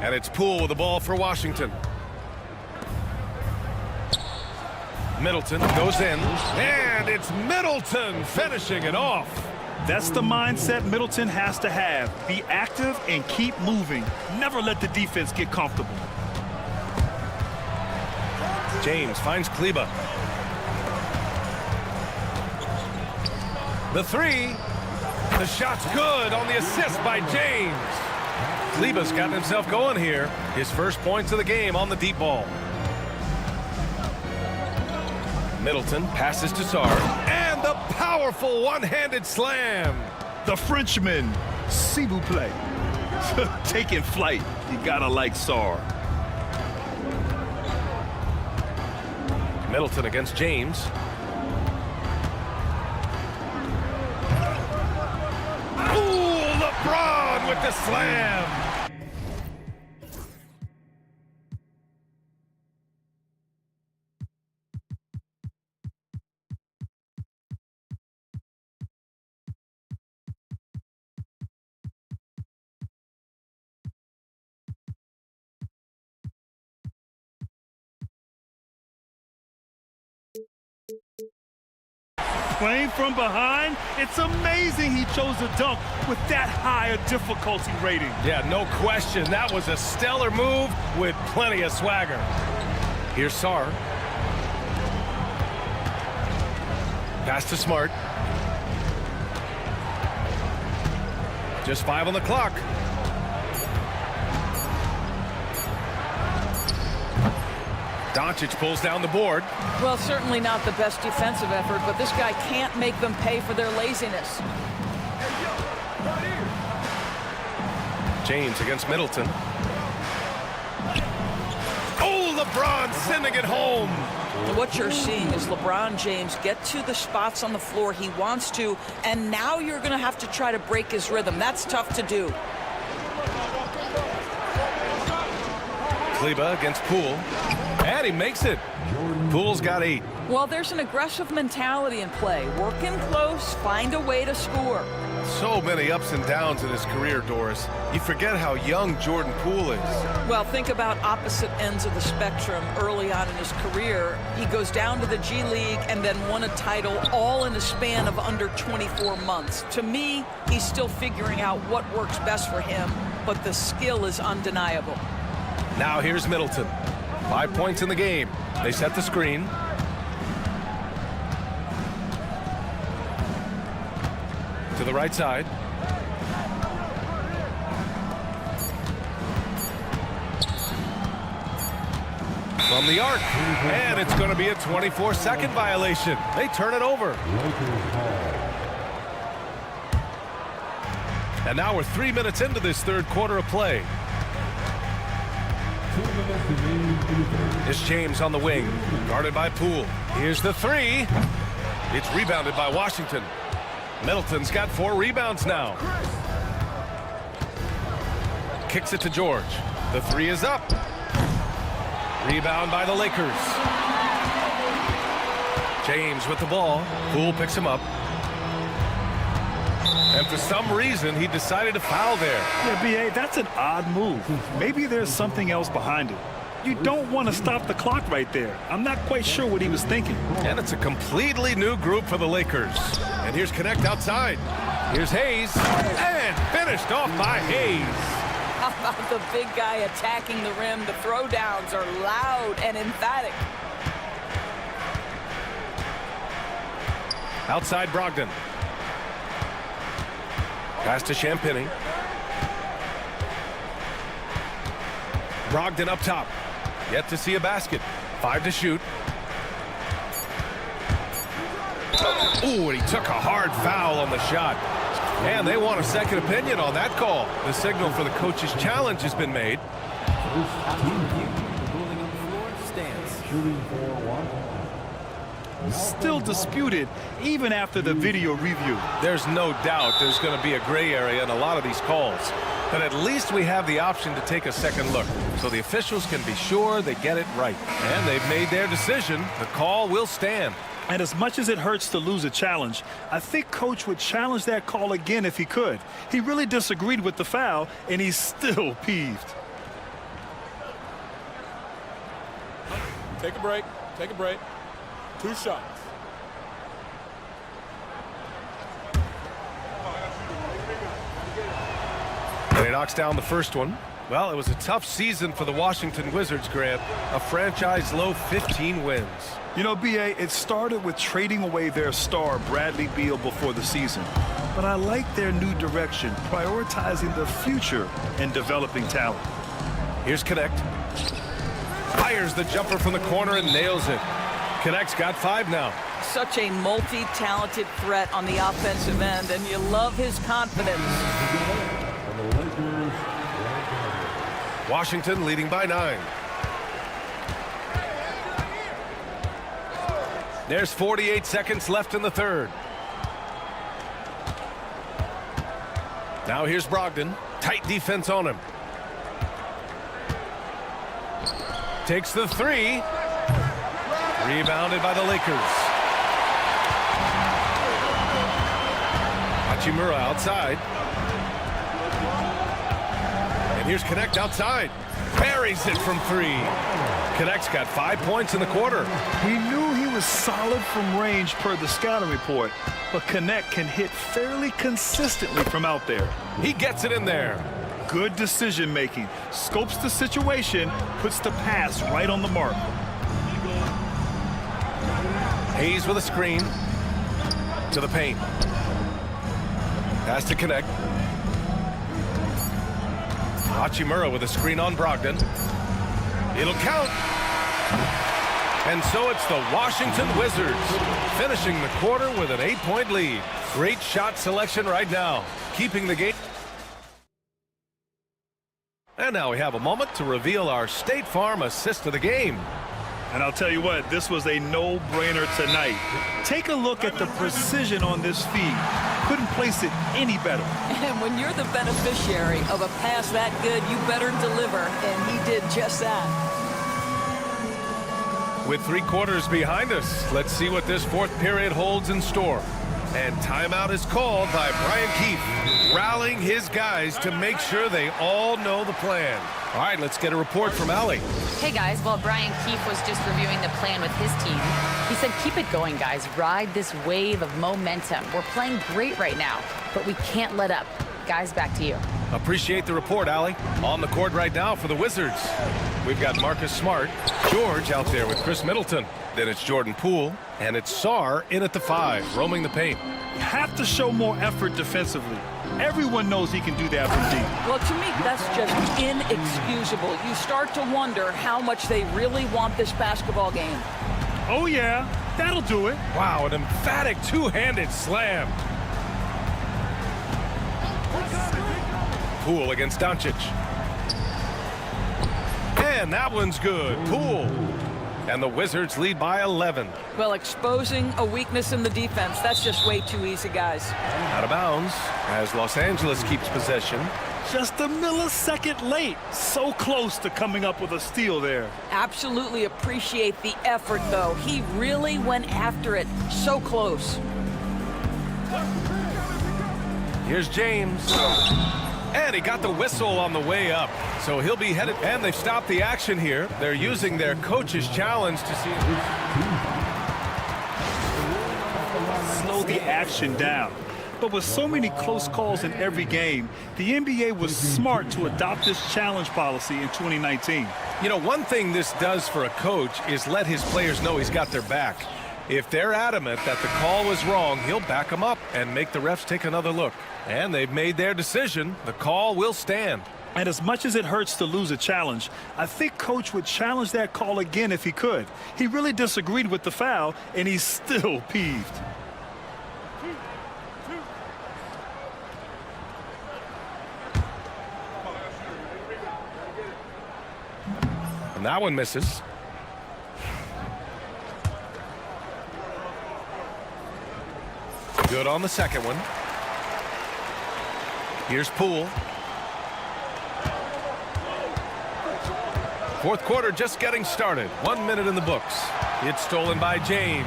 And it's Poole with the ball for Washington. Middleton goes in, and it's Middleton finishing it off. That's the mindset Middleton has to have. Be active and keep moving. Never let the defense get comfortable. James finds Kleber. The 3. The shot's good on the assist by James. Kleber's gotten himself going here. His first points of the game on the deep ball. Middleton passes to Sarr, and the powerful one-handed slam. The Frenchman, s'il vous plaît. Taking flight. You gotta like Saar. Middleton against James. Ooh, LeBron with the slam. Playing from behind, it's amazing he chose to dunk with that high a difficulty rating. Yeah, no question. That was a stellar move with plenty of swagger. Here's Saar. Pass to Smart. Just 5 on the clock. Doncic pulls down the board. Well, certainly not the best defensive effort, but this guy can't make them pay for their laziness. James against Middleton. Oh, LeBron sending it home. What you're seeing is LeBron James get to the spots on the floor he wants to, and now you're going to have to try to break his rhythm. That's tough to do. Kleber against Poole. And he makes it. Poole's got 8. Well, there's an aggressive mentality in play. Work in close, find a way to score. So many ups and downs in his career, Doris. You forget how young Jordan Poole is. Well, think about opposite ends of the spectrum early on in his career. He goes down to the G League and then won a title all in a span of under 24 months. To me, he's still figuring out what works best for him, but the skill is undeniable. Now here's Middleton. 5 points in the game. They set the screen. To the right side. From the arc. And it's going to be a 24-second violation. They turn it over. And now we're 3 minutes into this third quarter of play. It's James on the wing, guarded by Poole. Here's the 3. It's rebounded by Washington. Middleton's got 4 rebounds now. Kicks it to George. The 3 is up. Rebound by the Lakers. James with the ball. Poole picks him up. And for some reason, he decided to foul there. Yeah, B.A., that's an odd move. Maybe there's something else behind it. You don't want to stop the clock right there. I'm not quite sure what he was thinking. And it's a completely new group for the Lakers. And here's Connect outside. Here's Hayes. And finished off by Hayes. How about the big guy attacking the rim? The throwdowns are loud and emphatic. Outside Brogdon. Pass to Champagny. Brogdon up top. Yet to see a basket. 5 to shoot. Ooh, and he took a hard foul on the shot. And they want a second opinion on that call. The signal for the coach's challenge has been made. Still disputed even after the video review. There's no doubt there's going to be a gray area in a lot of these calls. But at least we have the option to take a second look, so the officials can be sure they get it right. And they've made their decision. The call will stand. And as much as it hurts to lose a challenge, I think Coach would challenge that call again if he could. He really disagreed with the foul, and he's still peeved. Take a break. Take a break. 2 shots. And he knocks down the first one. Well, it was a tough season for the Washington Wizards, Grant. A franchise low 15 wins. You know, B.A., it started with trading away their star, Bradley Beal, before the season. But I like their new direction, prioritizing the future and developing talent. Here's Connect. Fires the jumper from the corner and nails it. Connect's got 5 now. Such a multi-talented threat on the offensive end, and you love his confidence. Washington leading by 9. There's 48 seconds left in the third. Now here's Brogdon. Tight defense on him. Takes the three. Rebounded by the Lakers. Hachimura outside. And here's Connect outside. Buries it from 3. Connect's got 5 points in the quarter. We knew he was solid from range per the scouting report, but Connect can hit fairly consistently from out there. He gets it in there. Good decision making. Scopes the situation, puts the pass right on the mark. Hayes with a screen to the paint. Pass to Connect. Hachimura with a screen on Brogdon. It'll count. And so it's the Washington Wizards finishing the quarter with an 8-point lead. Great shot selection right now, keeping the game. And now we have a moment to reveal our State Farm assist of the game. And I'll tell you what, this was a no-brainer tonight. Take a look at the precision on this feed. Couldn't place it any better. And when you're the beneficiary of a pass that good, you better deliver, and he did just that. With 3 quarters behind us, let's see what this fourth period holds in store. And timeout is called by Brian Keefe, rallying his guys to make sure they all know the plan. All right, let's get a report from Allie. Hey guys, while Brian Keefe was just reviewing the plan with his team, he said, keep it going, guys. Ride this wave of momentum. We're playing great right now, but we can't let up. Guys, back to you. Appreciate the report, Allie. On the court right now for the Wizards. We've got Marcus Smart, George out there with Chris Middleton. Then it's Jordan Poole, and it's Sarr in at the 5, roaming the paint. You have to show more effort defensively. Everyone knows he can do that from deep. Well, to me, that's just inexcusable. You start to wonder how much they really want this basketball game. Oh, yeah, that'll do it. Wow, an emphatic two-handed slam. Poole against Doncic. And that one's good. Poole. And the Wizards lead by 11. Well, exposing a weakness in the defense, that's just way too easy, guys. Out of bounds as Los Angeles keeps possession. Just a millisecond late. So close to coming up with a steal there. Absolutely appreciate the effort, though. He really went after it. So close. Here's James. And he got the whistle on the way up. So he'll be headed. And they've stopped the action here. They're using their coach's challenge to see. Slow the action down. But with so many close calls in every game, the NBA was smart to adopt this challenge policy in 2019. You know, one thing this does for a coach is let his players know he's got their back. If they're adamant that the call was wrong, he'll back them up and make the refs take another look. And they've made their decision. The call will stand. And as much as it hurts to lose a challenge, I think Coach would challenge that call again if he could. He really disagreed with the foul, and he's still peeved. And that one misses. Good on the second one. Here's Poole. Fourth quarter just getting started. 1 minute in the books. It's stolen by James.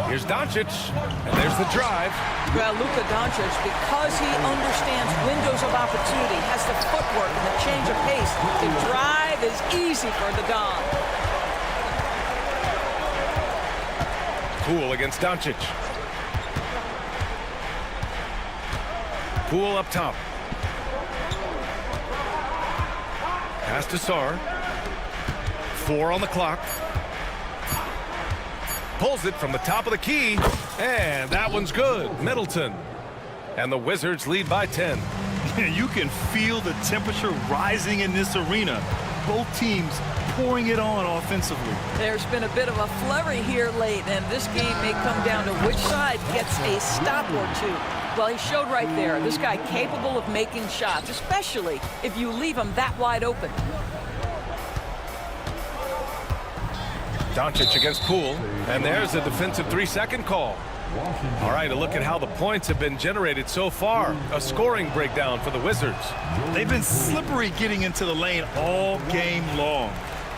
Here's Doncic, and there's the drive. Well, Luka Doncic, because he understands windows of opportunity, has the footwork and the change of pace, the drive is easy for the Dom. Poole against Doncic. Poole up top. Pass to Sarr. 4 on the clock. Pulls it from the top of the key. And that one's good. Middleton. And the Wizards lead by 10. You can feel the temperature rising in this arena. Both teams pouring it on offensively. There's been a bit of a flurry here late, and this game may come down to which side gets a stop or two. Well, he showed right there. This guy capable of making shots, especially if you leave him that wide open. Doncic against Poole, and there's a defensive 3-second call. All right, a look at how the points have been generated so far. A scoring breakdown for the Wizards. They've been slippery getting into the lane all game long,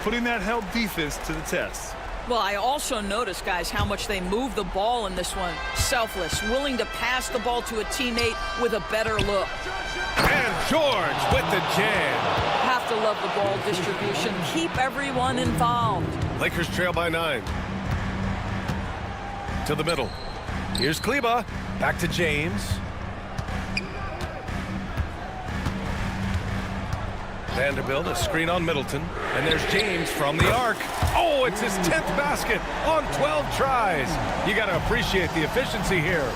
putting that help defense to the test. Well, I also noticed, guys, how much they move the ball in this one. Selfless, willing to pass the ball to a teammate with a better look. And George with the jam. Have to love the ball distribution. Keep everyone involved. Lakers trail by 9. To the middle. Here's Kleba. Back to James. Vanderbilt, a screen on Middleton. And there's James from the arc. Oh, it's his 10th basket on 12 tries. You got to appreciate the efficiency here.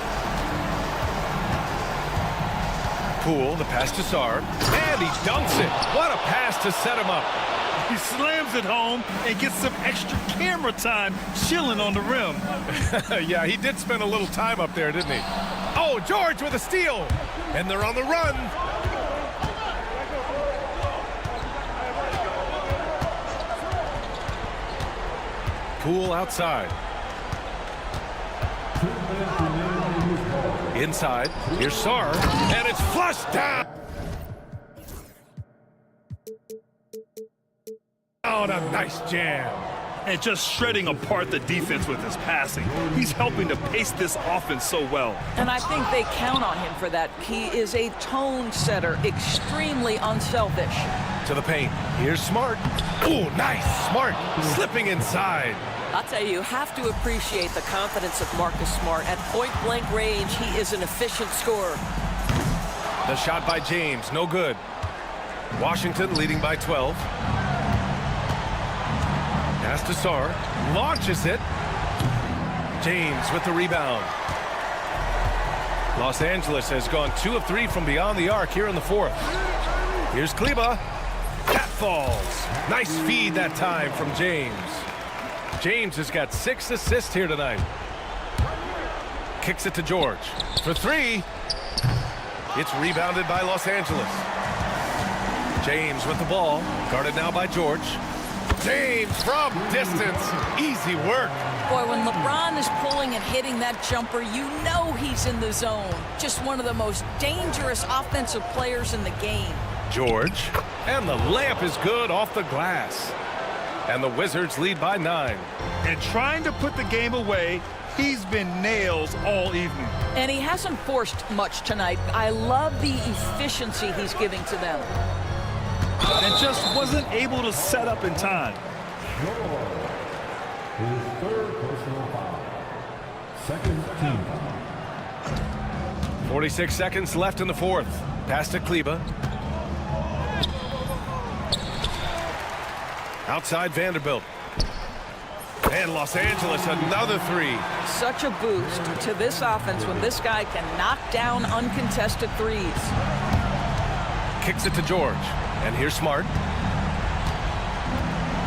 Poole, the pass to Sarr. And he dunks it. What a pass to set him up. He slams it home and gets some extra camera time chilling on the rim. Yeah, he did spend a little time up there, didn't he? Oh, George with a steal. And they're on the run. Poole outside. Inside. Here's Sarr. And it's flushed down. Oh, a nice jam. And just shredding apart the defense with his passing. He's helping to pace this offense so well. And I think they count on him for that. He is a tone setter, extremely unselfish. To the paint. Here's Smart. Oh, nice. Smart slipping inside. I'll tell you have to appreciate the confidence of Marcus Smart. At point-blank range, he is an efficient scorer. The shot by James, no good. Washington leading by 12. Pass to Sarr, launches it. James with the rebound. Los Angeles has gone 2 of 3 from beyond the arc here in the 4th. Here's Kleba. That falls. Nice feed that time from James. James has got 6 assists here tonight. Kicks it to George. For 3. It's rebounded by Los Angeles. James with the ball. Guarded now by George. James from distance. Easy work. Boy, when LeBron is pulling and hitting that jumper, you know he's in the zone. Just one of the most dangerous offensive players in the game. George. And the layup is good off the glass. And the Wizards lead by 9. And trying to put the game away, he's been nails all evening. And he hasn't forced much tonight. I love the efficiency he's giving to them. And just wasn't able to set up in time. His third personal foul. Second team foul. 46 seconds left in the 4th. Pass to Kleba. Outside Vanderbilt. And Los Angeles, another 3. Such a boost to this offense when this guy can knock down uncontested threes. Kicks it to George. And here's Smart.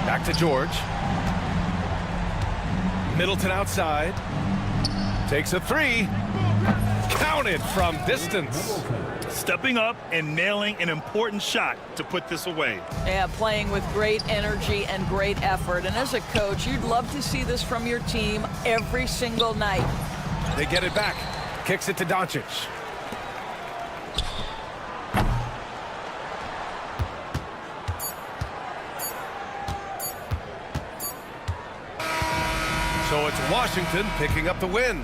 Back to George. Middleton outside. Takes a 3. Counted from distance. Stepping up and nailing an important shot to put this away. Yeah, playing with great energy and great effort. And as a coach, you'd love to see this from your team every single night. They get it back. Kicks it to Doncic. So it's Washington picking up the win.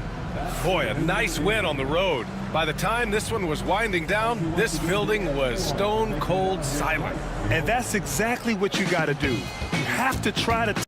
Boy, a nice win on the road. By the time this one was winding down, this building was stone cold silent. And that's exactly what you got to do. You have to try to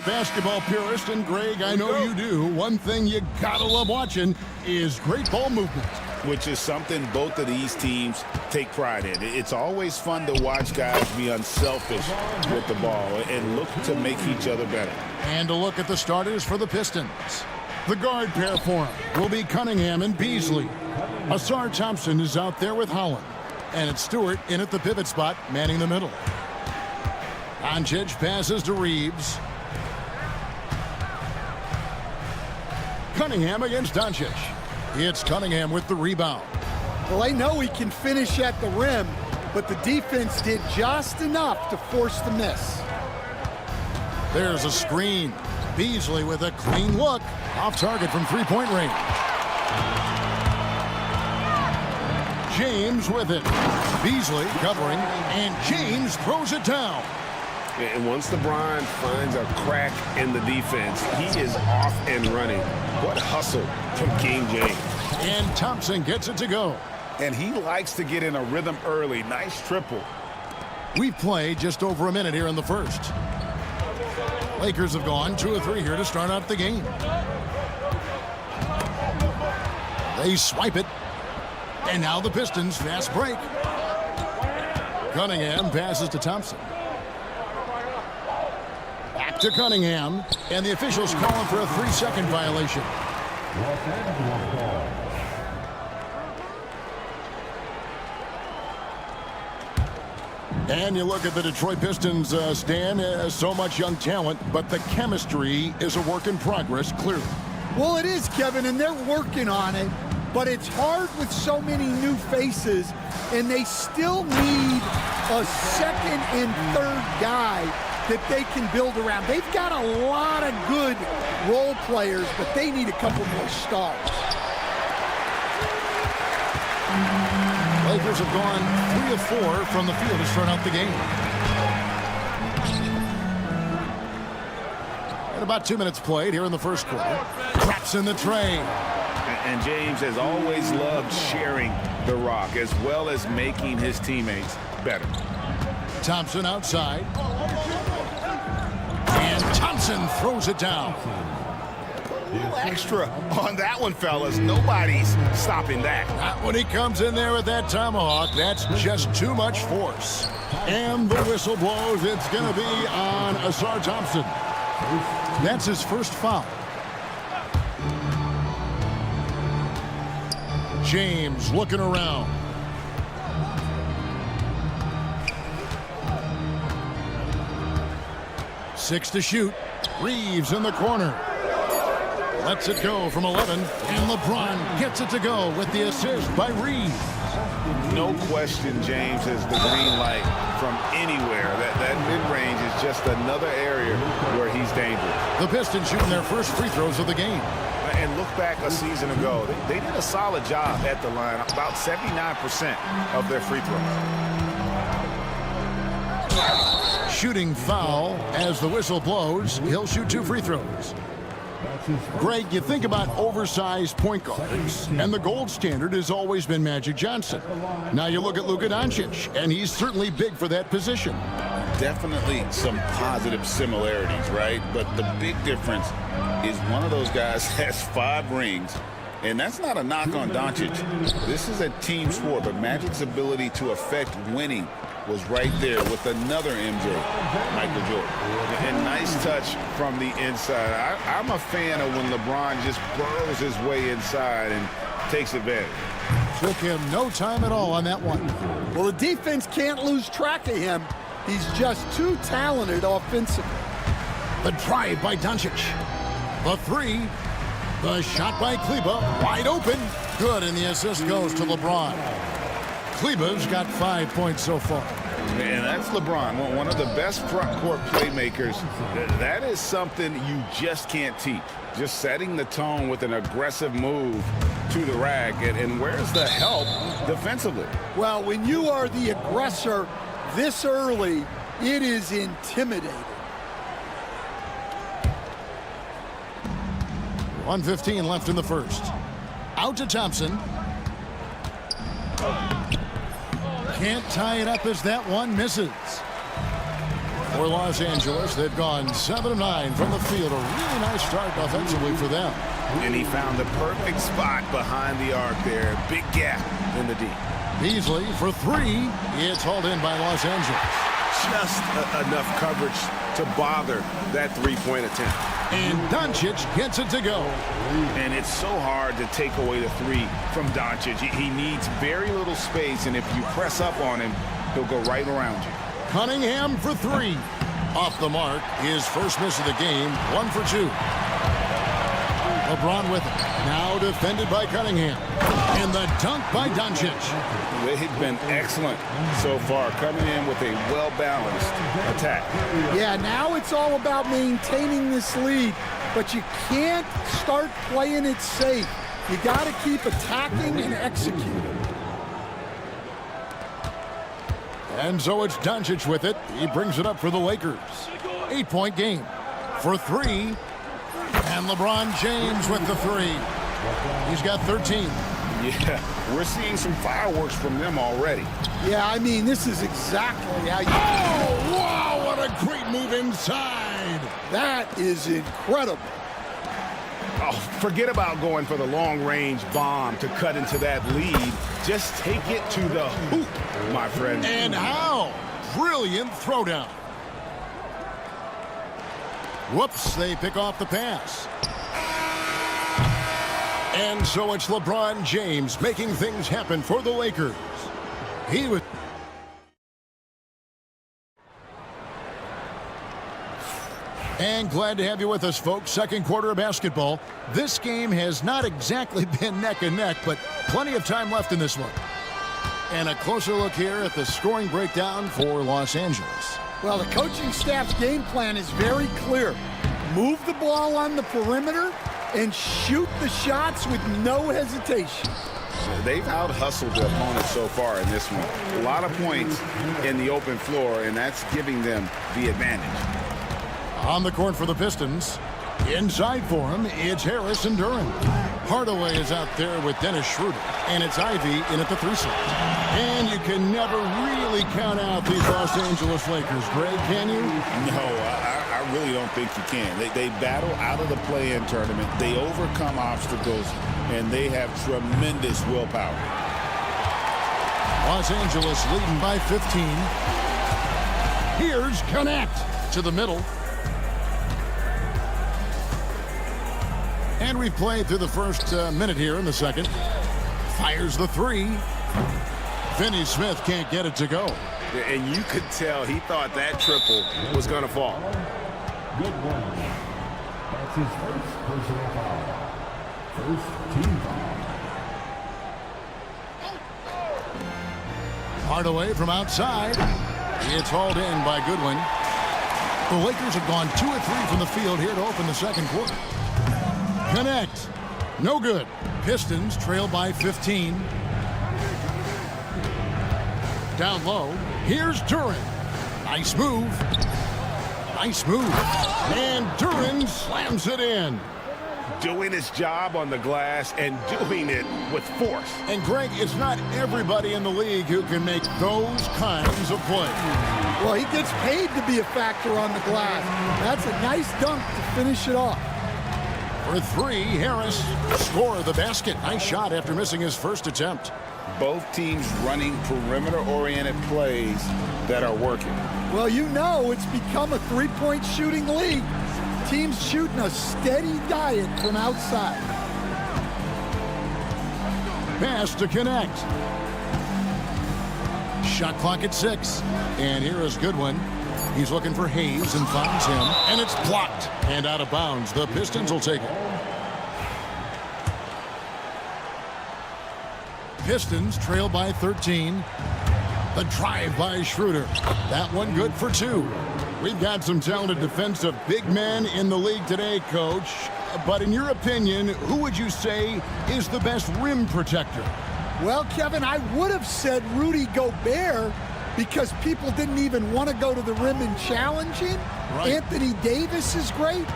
basketball purist, and Greg, I know you do, one thing you gotta love watching is great ball movement. Which is something both of these teams take pride in. It's always fun to watch guys be unselfish with the ball and look to make each other better. And a look at the starters for the Pistons. The guard pair for him will be Cunningham and Beasley. Asar Thompson is out there with Holland. And it's Stewart in at the pivot spot, manning the middle. Doncic passes to Reeves. Cunningham against Doncic. It's Cunningham with the rebound. Well, I know he can finish at the rim, but the defense did just enough to force the miss. There's a screen. Beasley with a clean look. Off target from three-point range. James with it. Beasley covering, and James throws it down. And once LeBron finds a crack in the defense, he is off and running. What hustle from King James. And Thompson gets it to go. And he likes to get in a rhythm early. Nice triple. We've played just over a minute here in the first. Lakers have gone 2 of 3 here to start out the game. They swipe it. And now the Pistons fast break. Cunningham passes to Thompson. Back to Cunningham. And the officials calling for a 3-second violation. And you look at the Detroit Pistons, Stan, so much young talent, but the chemistry is a work in progress, clearly. Well, it is, Kevin, and they're working on it, but it's hard with so many new faces, and they still need a second and third guy that they can build around. They've got a lot of good role players, but they need a couple more stars. Lakers have gone 3 of 4 from the field to start out the game. And about 2 minutes played here in the first quarter. Traps in the tray. And James has always loved sharing the rock as well as making his teammates better. Thompson outside. And Thompson throws it down. Extra on that one, fellas. Nobody's stopping that. Not when he comes in there with that tomahawk. That's just too much force. And the whistle blows. It's going to be on Asar Thompson. That's his first foul. James looking around. Six to shoot. Reeves in the corner. Lets it go from 11, and LeBron gets it to go with the assist by Reeves. No question, James has the green light from anywhere. That mid-range is just another area where he's dangerous. The Pistons shooting their first free throws of the game. And look back a season ago. They did a solid job at the line, about 79% of their free throws. Shooting foul as the whistle blows. He'll shoot 2 free throws. Greg, you think about oversized point guards, and the gold standard has always been Magic Johnson. Now you look at Luka Doncic, and he's certainly big for that position. Definitely some positive similarities, right? But the big difference is one of those guys has 5 rings, and that's not a knock on Doncic. This is a team sport, but Magic's ability to affect winning was right there with another MJ, Michael Jordan. And nice touch from the inside. I'm a fan of when LeBron just burrows his way inside and takes advantage. Took him no time at all on that one. Well, the defense can't lose track of him. He's just too talented offensively. The drive by Doncic. The 3. The shot by Kleber. Wide open. Good, and the assist goes to LeBron. Kleber's got 5 points so far. And that's LeBron, one of the best front court playmakers. That is something you just can't teach. Just setting the tone with an aggressive move to the rack. And where's the help defensively? Well, when you are the aggressor this early, it is intimidating. 1:15 left in the first. Out to Thompson. Can't tie it up as that one misses. For Los Angeles, they've gone 7 of 9 from the field. A really nice start offensively for them. And he found the perfect spot behind the arc there. Big gap in the D. Beasley for 3. It's hauled in by Los Angeles. Just enough coverage to bother that three-point attempt. And Doncic gets it to go. And it's so hard to take away the three from Doncic. He needs very little space, and if you press up on him, he'll go right around you. Cunningham for 3. Off the mark. His first miss of the game. 1 for 2. LeBron with it. Now defended by Cunningham. And the dunk by Doncic. They've been excellent so far, coming in with a well-balanced attack. Yeah, now it's all about maintaining this lead, but you can't start playing it safe. You got to keep attacking and executing. And so it's Doncic with it. He brings it up for the Lakers. 8-point game. For 3. And LeBron James with the 3. He's got 13. Yeah, we're seeing some fireworks from them already. Yeah, I mean, this is exactly how you... Oh, wow, what a great move inside. That is incredible. Oh, forget about going for the long-range bomb to cut into that lead. Just take it to the hoop, my friend. And how? Brilliant throwdown. Whoops, they pick off the pass. And so it's LeBron James making things happen for the Lakers. He was... And glad to have you with us, folks. Second quarter of basketball. This game has not exactly been neck and neck, but plenty of time left in this one. And a closer look here at the scoring breakdown for Los Angeles. Well, the coaching staff's game plan is very clear. Move the ball on the perimeter and shoot the shots with no hesitation. They've out-hustled their opponents so far in this one. A lot of points in the open floor, and that's giving them the advantage. On the court for the Pistons. Inside for him, it's Harris and Duran. Hardaway is out there with Dennis Schroeder, and it's Ivy in at the 3 slot. And you can never really count out these Los Angeles Lakers. Greg, can you? No, I really don't think you can. They battle out of the play-in tournament. They overcome obstacles, and they have tremendous willpower. Los Angeles leading by 15. Here's Connect to the middle. And we've played through the first minute here in the second. Fires the 3. Finney Smith can't get it to go. And you could tell he thought that triple was going to fall. Good one. That's his first personal foul. First team foul. Hardaway from outside. It's hauled in by Goodwin. The Lakers have gone 2 of 3 from the field here to open the second quarter. Connect. No good. Pistons trail by 15. Down low. Here's Duran. Nice move. Nice move. And Duran slams it in. Doing his job on the glass and doing it with force. And Greg, it's not everybody in the league who can make those kinds of plays. Well, he gets paid to be a factor on the glass. That's a nice dunk to finish it off. For 3, Harris score the basket. Nice shot after missing his first attempt. Both teams running perimeter-oriented plays that are working. Well, you know it's become a three-point shooting league. Teams shooting a steady diet from outside. Pass to Connect. Shot clock at 6. And here is Goodwin. He's looking for Hayes and finds him. And it's blocked and out of bounds. The Pistons will take it. Pistons trail by 13. The drive by Schroeder. That one good for 2. We've got some talented defensive big men in the league today, Coach. But in your opinion, who would you say is the best rim protector? Well, Kevin, I would have said Rudy Gobert because people didn't even want to go to the rim and challenge him. Right. Anthony Davis is great.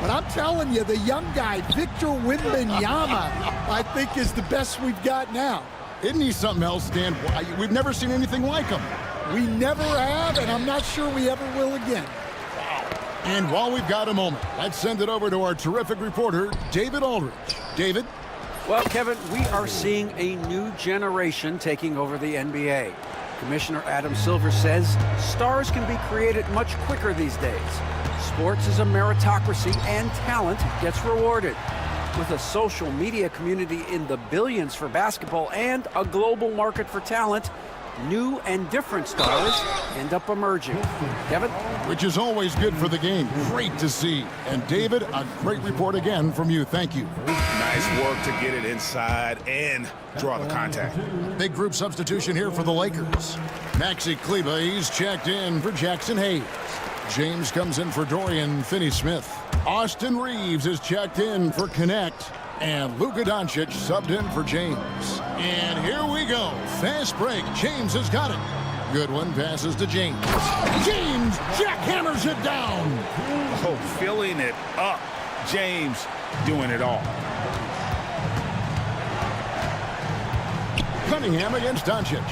But I'm telling you, the young guy, Victor Wembanyama, I think is the best we've got now. Isn't he something else, Dan? We've never seen anything like him. We never have, and I'm not sure we ever will again. And while we've got a moment, let's send it over to our terrific reporter, David Aldridge. David? Well, Kevin, we are seeing a new generation taking over the NBA. Commissioner Adam Silver says stars can be created much quicker these days. Sports is a meritocracy and talent gets rewarded. With a social media community in the billions for basketball and a global market for talent, new and different stars end up emerging. Kevin? Which is always good for the game. Great to see. And David, a great report again from you. Thank you. Nice work to get it inside and draw the contact. Big group substitution here for the Lakers. Maxi Kleber, he's checked in for Jackson Hayes. James comes in for Dorian Finney-Smith. Austin Reeves is checked in for Connect. And Luka Doncic subbed in for James. And here we go. Fast break. James has got it. Good one. Passes to James. James jackhammers it down. Oh, filling it up. James doing it all. Cunningham against Doncic.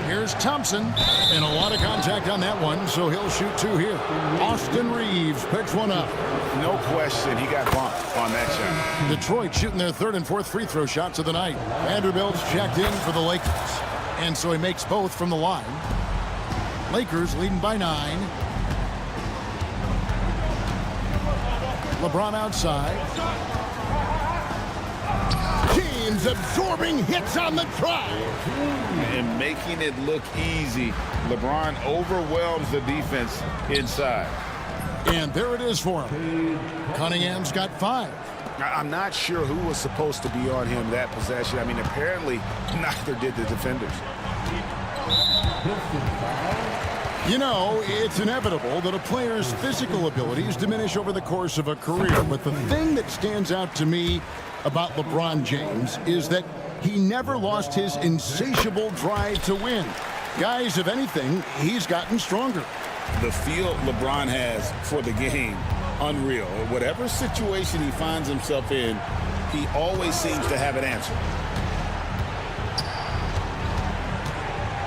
Here's Thompson. And a lot of contact on that one, so he'll shoot two here. Austin Reeves picks one up. No question, he got bumped on that shot. Detroit shooting their third and fourth free throw shots of the night. Vanderbilt's checked in for the Lakers. And so he makes both from the line. Lakers leading by 9. LeBron outside. James absorbing hits on the drive. And making it look easy. LeBron overwhelms the defense inside. And there it is for him. Cunningham's got 5. I'm not sure who was supposed to be on him that possession. I mean, apparently neither did the defenders. You know, it's inevitable that a player's physical abilities diminish over the course of a career. But the thing that stands out to me about LeBron James is that he never lost his insatiable drive to win. Guys, if anything, he's gotten stronger. The feel LeBron has for the game, unreal. Whatever situation he finds himself in, he always seems to have an answer.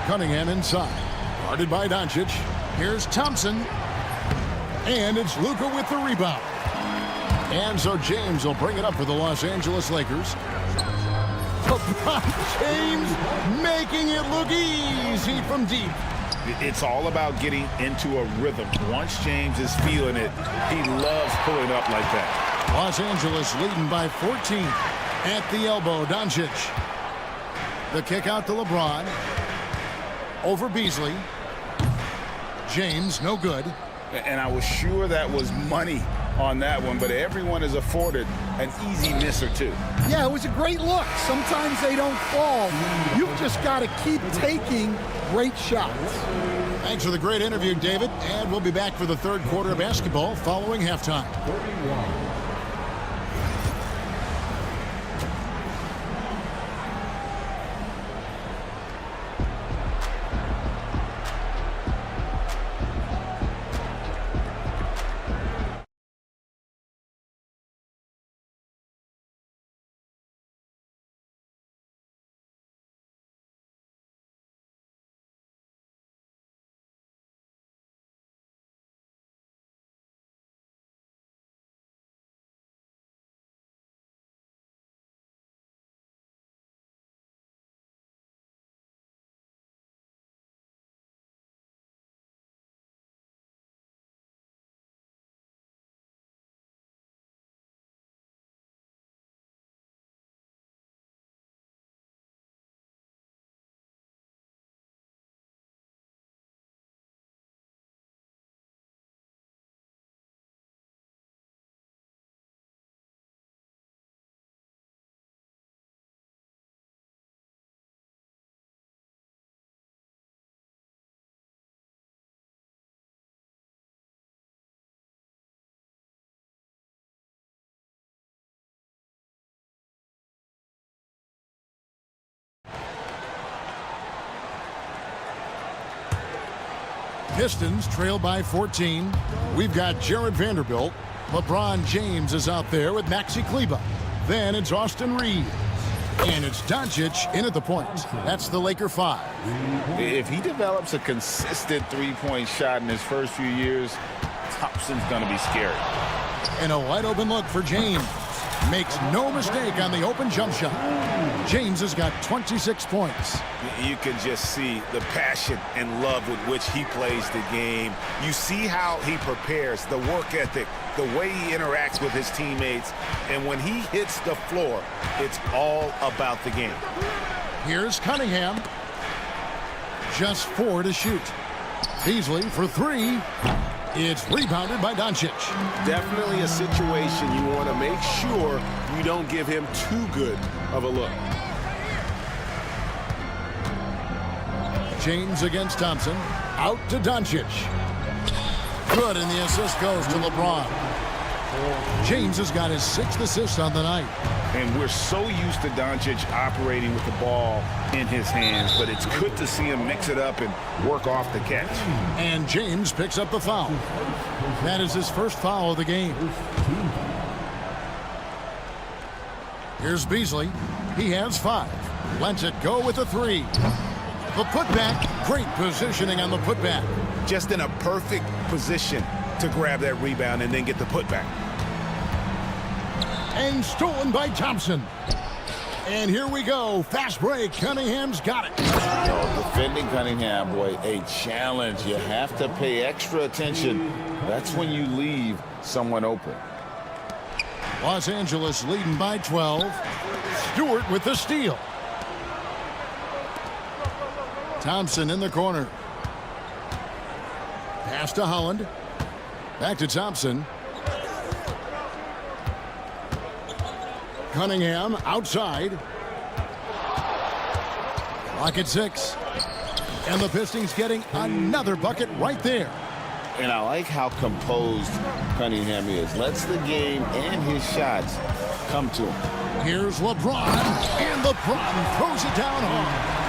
Cunningham inside. Guarded by Doncic. Here's Thompson. And it's Luka with the rebound. And so James will bring it up for the Los Angeles Lakers. LeBron James making it look easy from deep. It's all about getting into a rhythm. Once James is feeling it, he loves pulling up like that. Los Angeles leading by 14. At the elbow, Doncic. The kick out to LeBron. Over Beasley. James, no good. And I was sure that was money on that one, but everyone is afforded an easy miss or two. Yeah, it was a great look. Sometimes they don't fall. You've just got to keep taking great shots. Thanks for the great interview, David. And we'll be back for the third quarter of basketball following halftime. Pistons trail by 14. We've got Jared Vanderbilt. LeBron James is out there with Maxi Kleber. Then it's Austin Reeves. And it's Doncic in at the point. That's the Laker 5. If he develops a consistent three-point shot in his first few years, Thompson's going to be scary. And a wide open look for James. Makes no mistake on the open jump shot. James has got 26 points. You can just see the passion and love with which he plays the game. You see how he prepares, the work ethic, the way he interacts with his teammates. And when he hits the floor, it's all about the game. Here's Cunningham. Just 4 to shoot. Beasley for 3. It's rebounded by Doncic. Definitely a situation you want to make sure you don't give him too good of a look. James against Thompson. Out to Doncic. Good, and the assist goes to LeBron. James has got his 6th assist on the night. And we're so used to Doncic operating with the ball in his hands, but it's good to see him mix it up and work off the catch. And James picks up the foul. That is his first foul of the game. Here's Beasley. He has 5. Lets it go with a 3. The putback. Great positioning on the putback. Just in a perfect position to grab that rebound and then get the putback. And stolen by Thompson. And here we go. Fast break. Cunningham's got it. Oh, defending Cunningham, boy, a challenge. You have to pay extra attention. That's when you leave someone open. Los Angeles leading by 12. Stewart with the steal. Thompson in the corner. Pass to Holland. Back to Thompson. Cunningham outside. Clock at 6. And the Pistons getting another bucket right there. And I like how composed Cunningham is. Lets the game and his shots come to him. Here's LeBron. And LeBron throws it down hard.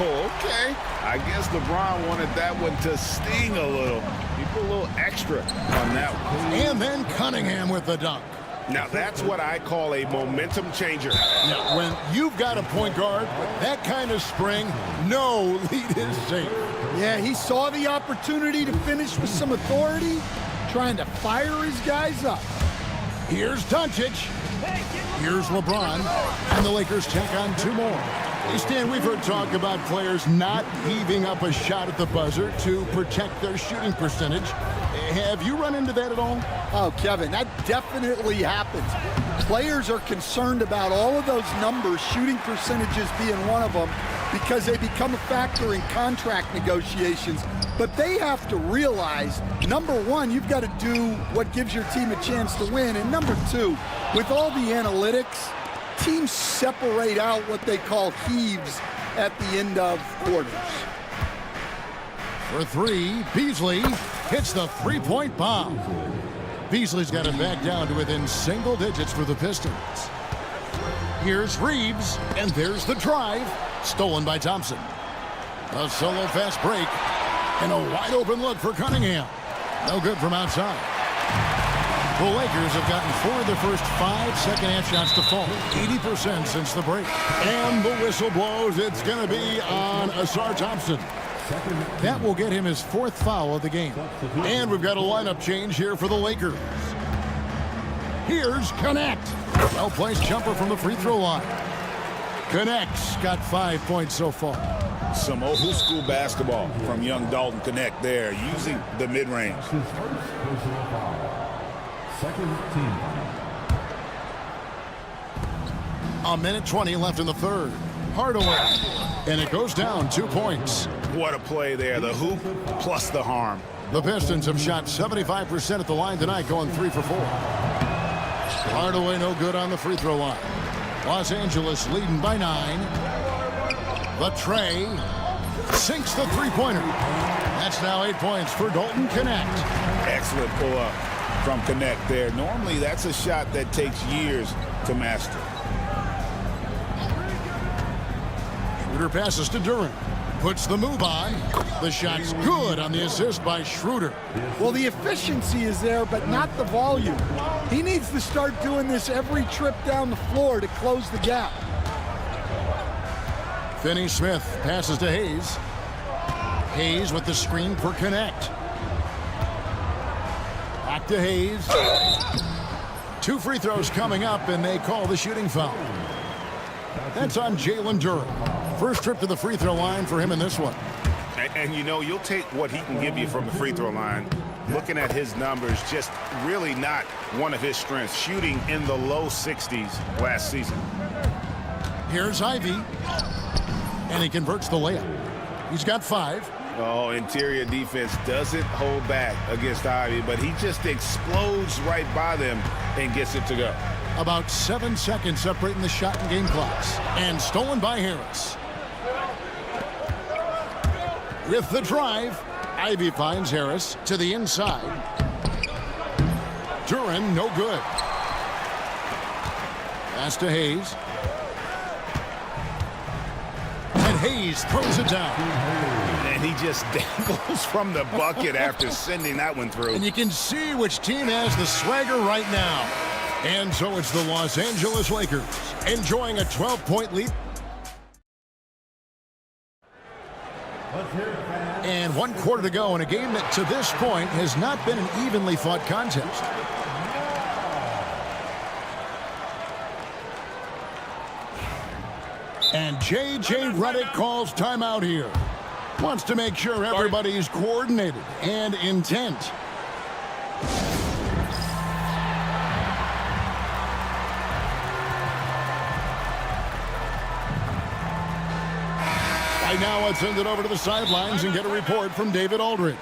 Oh, okay. I guess LeBron wanted that one to sting a little. He put a little extra on that one. And then Cunningham with the dunk. Now that's what I call a momentum changer. Now, when you've got a point guard with that kind of spring, no lead is safe. Yeah, he saw the opportunity to finish with some authority, trying to fire his guys up. Here's Doncic. Here's LeBron. And the Lakers take on 2 more. Hey, Stan, we've heard talk about players not heaving up a shot at the buzzer to protect their shooting percentage. Have you run into that at all? Oh, Kevin, that definitely happens. Players are concerned about all of those numbers, shooting percentages being one of them, because they become a factor in contract negotiations. But they have to realize, number one, you've got to do what gives your team a chance to win. And number 2, with all the analytics, teams separate out what they call heaves at the end of quarters. For 3, Beasley hits the 3-point bomb. Beasley's got it back down to within single digits for the Pistons. Here's Reeves, and there's the drive. Stolen by Thompson. A solo fast break, and a wide open look for Cunningham. No good from outside. The Lakers have gotten 4 of their first 5 second-half shots to fall. 80% since the break. And the whistle blows. It's going to be on Asar Thompson. That will get him his 4th foul of the game. And we've got a lineup change here for the Lakers. Here's Connect. Well-placed jumper from the free throw line. Connect's got 5 points so far. Some old school basketball from young Dalton Connect there, using the mid-range. Second team. A minute 20 left in the third. Hardaway. And it goes down 2 points. What a play there. The hoop plus the harm. The Pistons have shot 75% at the line tonight, going 3 for 4. Hardaway no good on the free throw line. Los Angeles leading by 9. The tray sinks the three-pointer. That's now 8 points for Dalton Connect. Excellent pull-up from Connect there. Normally, that's a shot that takes years to master. Schroeder passes to Durant. Puts the move on. The shot's good on the assist by Schroeder. Well, the efficiency is there, but not the volume. He needs to start doing this every trip down the floor to close the gap. Finney-Smith passes to Hayes. Hayes with the screen for Connect. Back to Hayes. 2 free throws coming up, and they call the shooting foul. That's on Jalen Durham. First trip to the free throw line for him in this one. And you know, you'll take what he can give you from the free throw line. Looking at his numbers, just really not one of his strengths. Shooting in the low 60s last season. Here's Ivy. And he converts the layup. He's got 5. Oh, interior defense doesn't hold back against Ivy, but he just explodes right by them and gets it to go. About 7 seconds separating the shot and game clocks. And stolen by Harris. With the drive, Ivy finds Harris to the inside. Duran, no good. Pass to Hayes. And Hayes throws it down. And he just dangles from the bucket after sending that one through. And you can see which team has the swagger right now. And so it's the Los Angeles Lakers enjoying a 12-point lead. And 1 quarter to go in a game that to this point has not been an evenly fought contest. And J.J. Redick calls timeout here. Wants to make sure everybody's coordinated and intent. Right now, let's send it over to the sidelines and get a report from David Aldridge.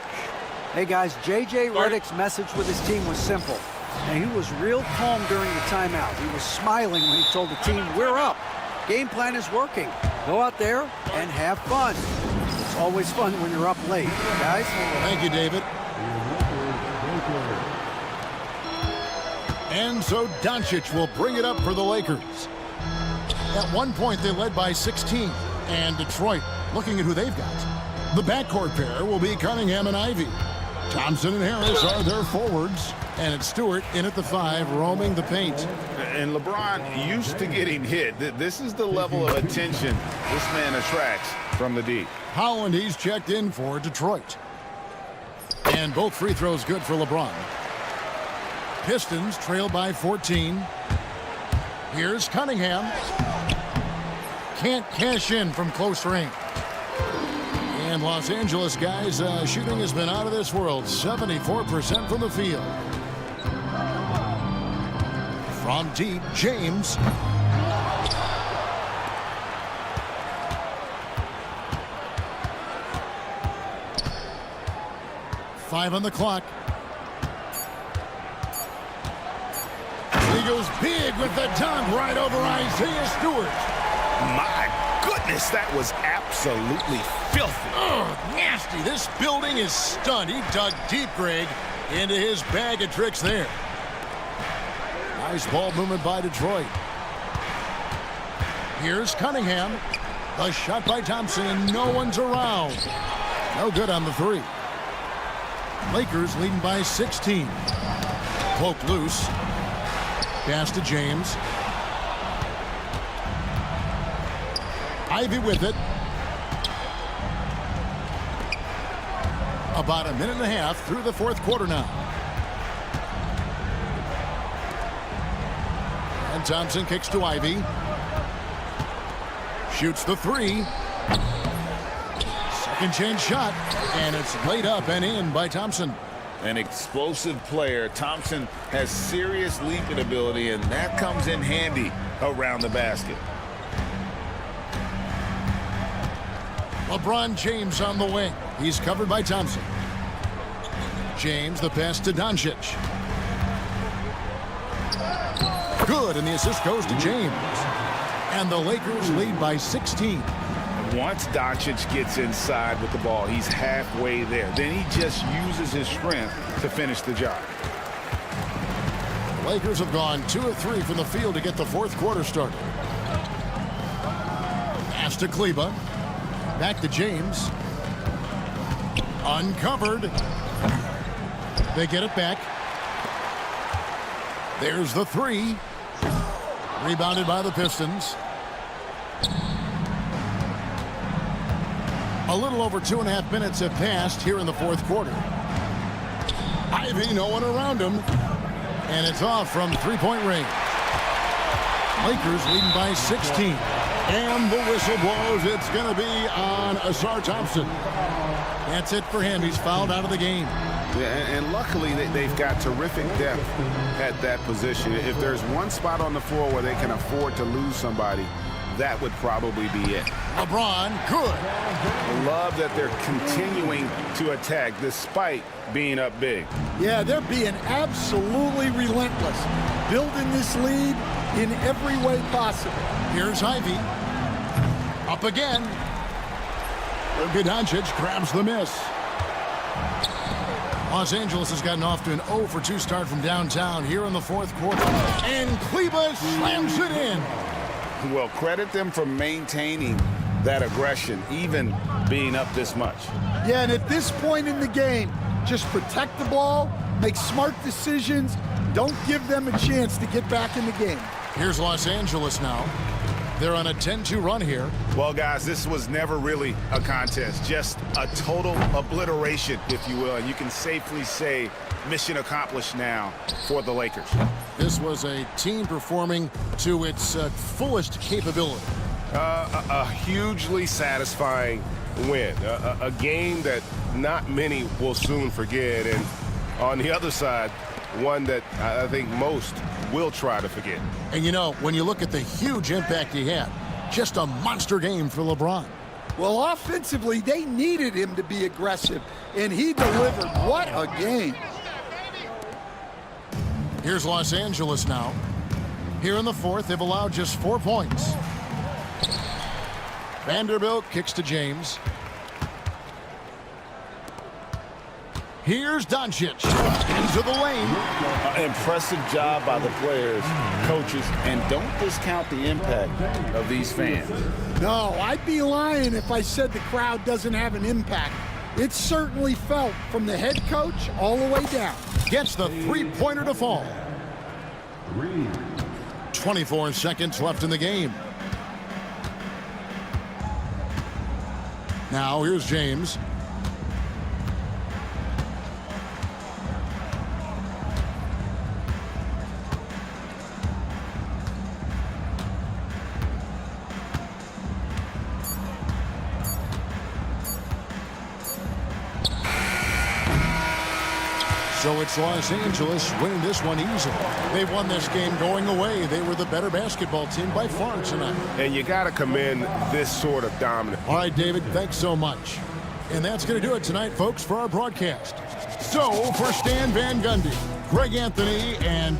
Hey guys, J.J. Redick's message with his team was simple. And he was real calm during the timeout. He was smiling when he told the team, we're up. Game plan is working. Go out there and have fun. It's always fun when you're up late, guys. Thank you, David. And so Doncic will bring it up for the Lakers. At one point, they led by 16. And Detroit looking at who they've got. The backcourt pair will be Cunningham and Ivy. Thompson and Harris are their forwards. And it's Stewart in at the 5, roaming the paint. And LeBron used to getting hit. This is the level of attention this man attracts from the deep. Holland, he's checked in for Detroit. And both free throws good for LeBron. Pistons trail by 14. Here's Cunningham. Can't cash in from close range. And Los Angeles guys, shooting has been out of this world. 74% from the field. From deep, James. Five on the clock. He goes big with the dunk right over Isaiah Stewart. My goodness, that was absolutely filthy. Oh, nasty. This building is stunned. He dug deep, Greg, into his bag of tricks there. Nice ball movement by Detroit. Here's Cunningham. A shot by Thompson, and no one's around. No good on the 3. Lakers leading by 16. Poke loose. Pass to James. Ivy with it. About a minute and a half through the 4th quarter now. And Thompson kicks to Ivy. Shoots the 3. Second chance shot. And it's laid up and in by Thompson. An explosive player. Thompson has serious leaping ability, and that comes in handy around the basket. LeBron James on the wing. He's covered by Thompson. James, the pass to Doncic. Good, and the assist goes to James. And the Lakers lead by 16. Once Doncic gets inside with the ball, he's halfway there. Then he just uses his strength to finish the job. The Lakers have gone 2 of 3 from the field to get the 4th quarter started. Pass to Kleba. Back to James. Uncovered. They get it back. There's the 3. A little over 2.5 minutes have passed here in the fourth quarter. Ivy, no one around him. And it's off from three-point range. Lakers leading by 16. And the whistle blows. It's going to be on Asar Thompson. That's it for him. He's fouled out of the game. Yeah, and luckily they've got terrific depth at that position. If there's one spot on the floor where they can afford to lose somebody, that would probably be it. LeBron, good. I love that they're continuing to attack despite being up big. Yeah, they're being absolutely relentless, building this lead in every way possible. Here's Ivy. Up again. Luka Doncic grabs the miss. Los Angeles has gotten off to an 0 for 2 start from downtown here in the fourth quarter. And Kleba slams it in. Well, credit them for maintaining that aggression, even being up this much. Yeah, and at this point in the game, just protect the ball, make smart decisions, don't give them a chance to get back in the game. Here's Los Angeles now. They're on a 10-2 run here. Well, guys, this was never really a contest, just a total obliteration, if you will. And you can safely say mission accomplished now for the Lakers. This was a team performing to its fullest capability. A hugely satisfying win. A game that not many will soon forget. And on the other side, one that I think most will try to forget. And you know, when you look at the huge impact he had, just a monster game for LeBron. Well, offensively, they needed him to be aggressive, and he delivered. What a game. Here's Los Angeles now. Here in the fourth, they've allowed just 4 points. Vanderbilt kicks to James. Here's Doncic into the lane. Impressive job by the players, coaches, and don't discount the impact of these fans. No, I'd be lying if I said the crowd doesn't have an impact. It's certainly felt from the head coach all the way down. Gets the three-pointer to fall. 24 seconds left in the game. Now here's James. So it's Los Angeles winning this one easily. They won this game going away. They were the better basketball team by far tonight. And you got to commend this sort of dominance. All right, David, thanks so much. And that's going to do it tonight, folks, for our broadcast. So for Stan Van Gundy, Greg Anthony, and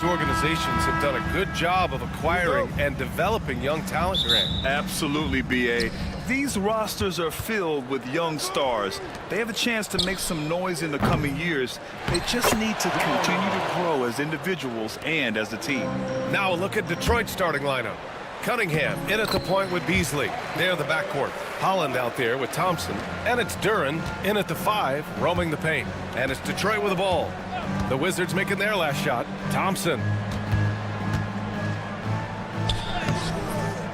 Organizations have done a good job of acquiring and developing young talent, Grant. Absolutely, BA. These rosters are filled with young stars. They have a chance to make some noise in the coming years. They just need to continue to grow as individuals and as a team. Now a look at Detroit's starting lineup. Cunningham in at the point with Beasley. They're the backcourt. Holland out there with Thompson. And it's Duren in at the 5, roaming the paint. And it's Detroit with the ball. The Wizards making their last shot. Thompson.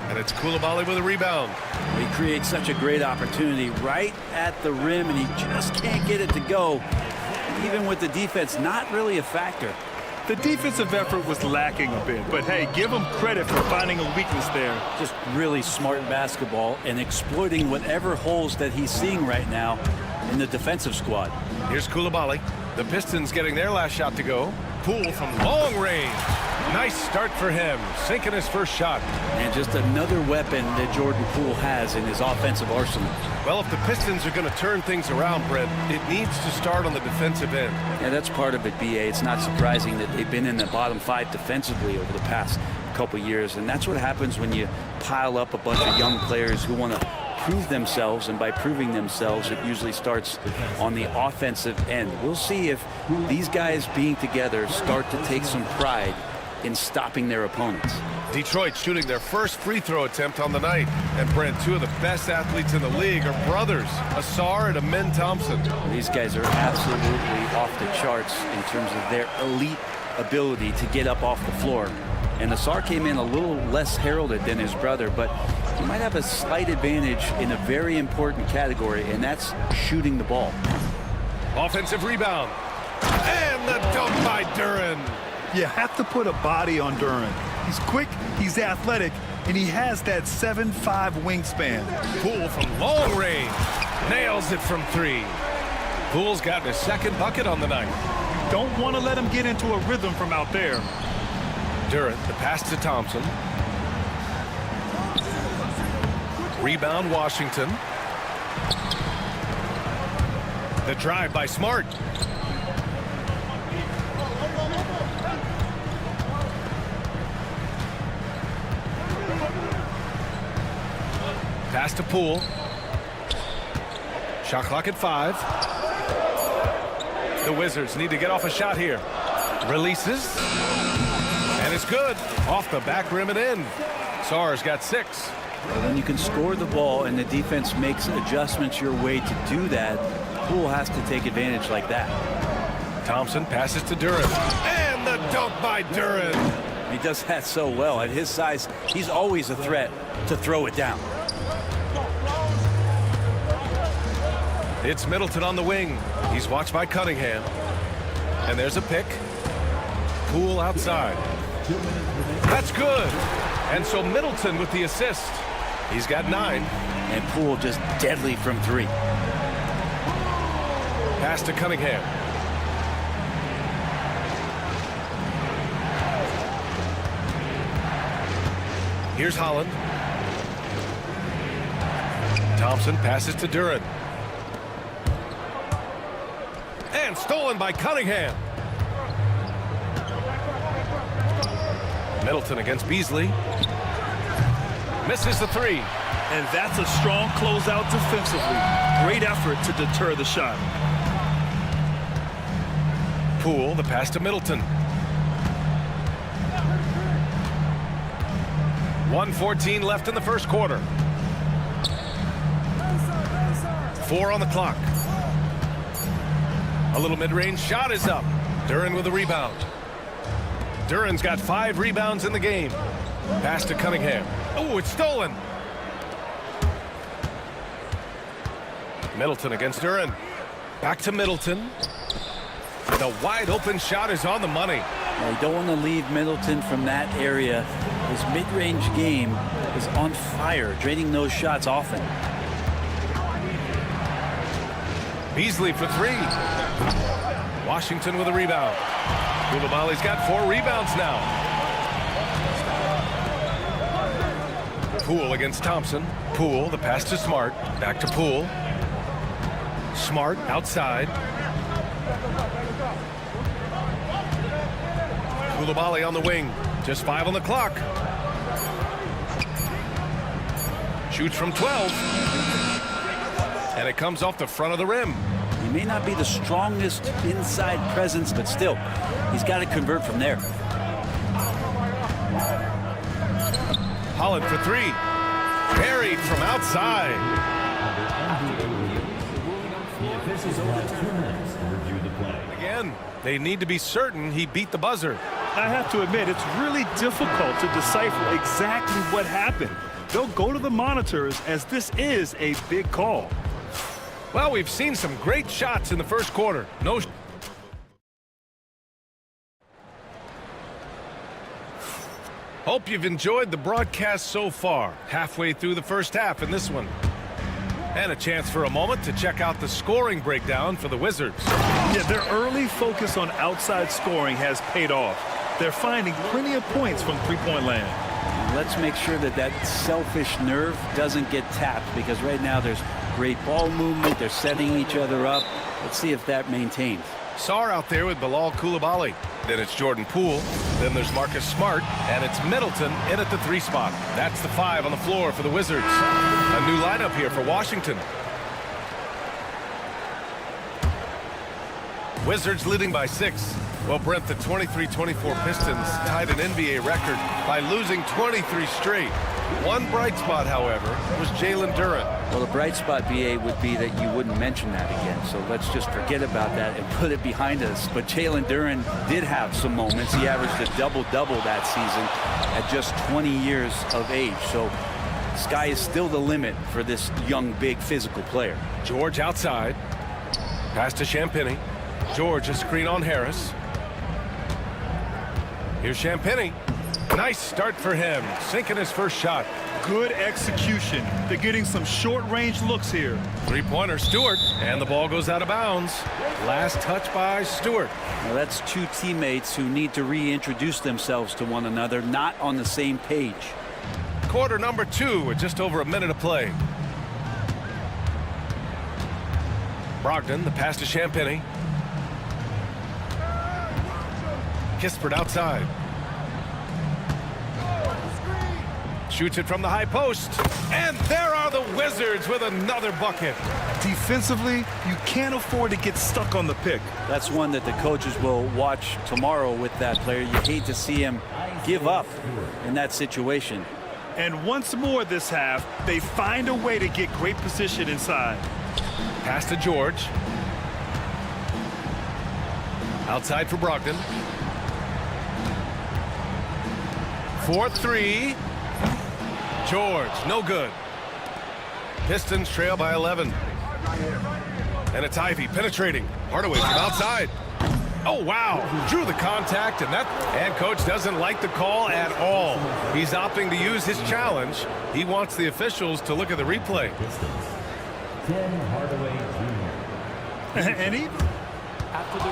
And it's Coulibaly with a rebound. He creates such a great opportunity right at the rim, and he just can't get it to go. Even with the defense not really a factor. The defensive effort was lacking a bit, but hey, give them credit for finding a weakness there. Just really smart basketball and exploiting whatever holes that he's seeing right now in the defensive squad. Here's Coulibaly. The Pistons getting their last shot to go. Poole from long range. Nice start for him, sinking his first shot. And just another weapon that Jordan Poole has in his offensive arsenal. Well, if the Pistons are going to turn things around, Brent, it needs to start on the defensive end. Yeah, that's part of it, BA. It's not surprising that they've been in the bottom 5 defensively over the past couple years, and that's what happens when you pile up a bunch of young players who want to prove themselves, and by proving themselves, it usually starts on the offensive end. We'll see if these guys being together start to take some pride in stopping their opponents. Detroit shooting their first free throw attempt on the night. And Brent, two of the best athletes in the league are brothers, Asar and Amin Thompson. These guys are absolutely off the charts in terms of their elite ability to get up off the floor. And Asar came in a little less heralded than his brother, but he might have a slight advantage in a very important category, and that's shooting the ball. Offensive rebound. And the dunk by Duren. You have to put a body on Duren. He's quick, he's athletic, and he has that 7'5" wingspan. Poole from long range. Nails it from 3. Poole's gotten his second bucket on the night. Don't want to let him get into a rhythm from out there. Duren, the pass to Thompson. Rebound, Washington. The drive by Smart. Pass to Poole. Shot clock at 5. The Wizards need to get off a shot here. Releases. And it's good. Off the back rim and in. Sar's got 6. When you can score the ball and the defense makes adjustments your way to do that, Poole has to take advantage like that. Thompson passes to Duren. And the dunk by Duren. He does that so well. At his size, he's always a threat to throw it down. It's Middleton on the wing. He's watched by Cunningham. And there's a pick. Poole outside. That's good. And so Middleton with the assist. He's got 9. And Poole just deadly from 3. Pass to Cunningham. Here's Holland. Thompson passes to Duren. And stolen by Cunningham. Middleton against Beasley. Misses the 3. And that's a strong closeout defensively. Great effort to deter the shot. Poole, the pass to Middleton. 1:14 left in the first quarter. 4 on the clock. A little mid-range shot is up. Duren with a rebound. Duren's got 5 rebounds in the game. Pass to Cunningham. Oh, it's stolen. Middleton against Duren. Back to Middleton. The wide open shot is on the money. Well, you don't want to leave Middleton from that area. His mid-range game is on fire, draining those shots often. Beasley for 3. Washington with a rebound. Coulibaly's got 4 rebounds now. Poole against Thompson. Poole, the pass to Smart. Back to Poole. Smart outside. Koulibaly on the wing. Just 5 on the clock. Shoots from 12. And it comes off the front of the rim. He may not be the strongest inside presence, but still, he's got to convert from there. Holland for 3. Buried from outside. Again, they need to be certain he beat the buzzer. I have to admit, it's really difficult to decipher exactly what happened. They'll go to the monitors as this is a big call. Well, we've seen some great shots in the first quarter. Hope you've enjoyed the broadcast so far. Halfway through the first half in this one. And a chance for a moment to check out the scoring breakdown for the Wizards. Yeah, their early focus on outside scoring has paid off. They're finding plenty of points from three-point land. Let's make sure that that selfish nerve doesn't get tapped, because right now there's great ball movement. They're setting each other up. Let's see if that maintains. Sarr out there with Bilal Koulibaly. Then it's Jordan Poole. Then there's Marcus Smart. And it's Middleton in at the 3 spot. That's the 5 on the floor for the Wizards. A new lineup here for Washington. Wizards leading by 6. Well, Brent, the 23-24 Pistons tied an NBA record by losing 23 straight. One bright spot, however, was Jalen Duren. Well, the bright spot, BA, would be that you wouldn't mention that again. So let's just forget about that and put it behind us. But Jalen Duren did have some moments. He averaged a double-double that season at just 20 years of age. So sky is still the limit for this young, big, physical player. George outside. Pass to Champagny. George, a screen on Harris. Here's Champagny. Nice start for him, sinking his first shot. Good execution. They're getting some short-range looks here. Three-pointer, Stewart, and the ball goes out of bounds. Last touch by Stewart. Well, that's two teammates who need to reintroduce themselves to one another, not on the same page. Quarter number 2 with just over a minute of play. Brogdon, the pass to Champagny. Kispert outside. Shoots it from the high post. And there are the Wizards with another bucket. Defensively, you can't afford to get stuck on the pick. That's one that the coaches will watch tomorrow with that player. You hate to see him give up in that situation. And once more this half, they find a way to get great position inside. Pass to George. Outside for Brogdon. 4-3. George, no good. Pistons trail by 11. And it's Ivy penetrating. Hardaway from outside. Oh, wow. Drew the contact, and coach doesn't like the call at all. He's opting to use his challenge. He wants the officials to look at the replay. And even after the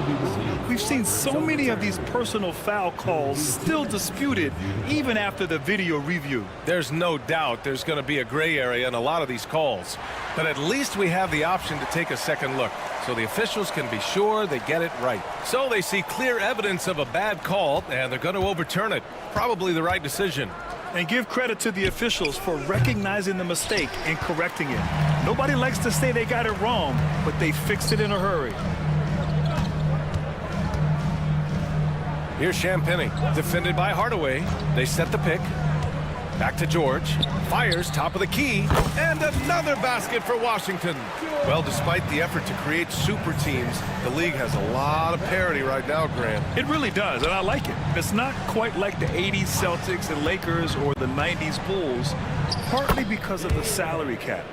review, we've seen so many of these personal foul calls still disputed even after the video review. There's no doubt there's going to be a gray area in a lot of these calls. But at least we have the option to take a second look, so the officials can be sure they get it right. So they see clear evidence of a bad call, and they're going to overturn it. Probably the right decision. And give credit to the officials for recognizing the mistake and correcting it. Nobody likes to say they got it wrong, but they fixed it in a hurry. Here's Champagny, defended by Hardaway. They set the pick. Back to George. Fires top of the key. And another basket for Washington. Well, despite the effort to create super teams, the league has a lot of parity right now, Grant. It really does, and I like it. It's not quite like the 80s Celtics and Lakers or the 90s Bulls, partly because of the salary cap.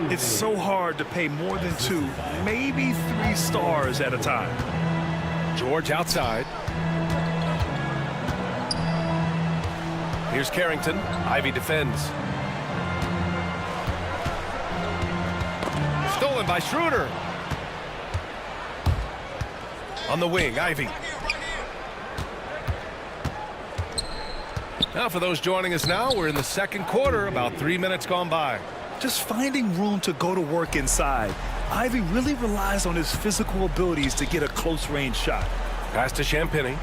It's so hard to pay more than 2, maybe 3 stars at a time. George outside. Here's Carrington. Ivy defends. Stolen by Schroeder. On the wing, Ivy. Now for those joining us now, we're in the second quarter, about 3 minutes gone by. Just finding room to go to work inside. Ivy really relies on his physical abilities to get a close-range shot. Pass to Champagny.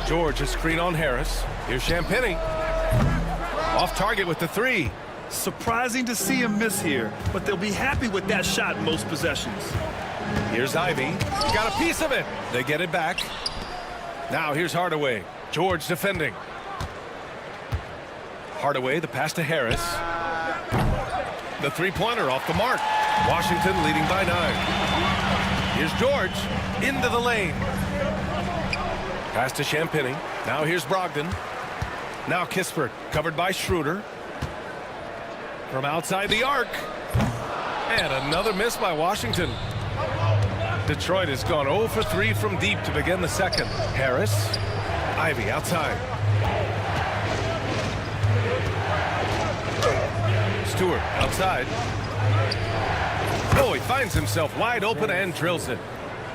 George, a screen on Harris. Here's Champagny. Off target with the three. Surprising to see him miss here, but they'll be happy with that shot in most possessions. Here's Ivy. Got a piece of it. They get it back. Now here's Hardaway. George defending. Hardaway, the pass to Harris. The three-pointer off the mark. Washington leading by 9. Here's George into the lane. Pass to Champagny. Now here's Brogdon. Now Kispert covered by Schroeder. From outside the arc. And another miss by Washington. Detroit has gone 0 for 3 from deep to begin the second. Harris. Ivy outside. Stewart outside. Oh, he finds himself wide open and drills it.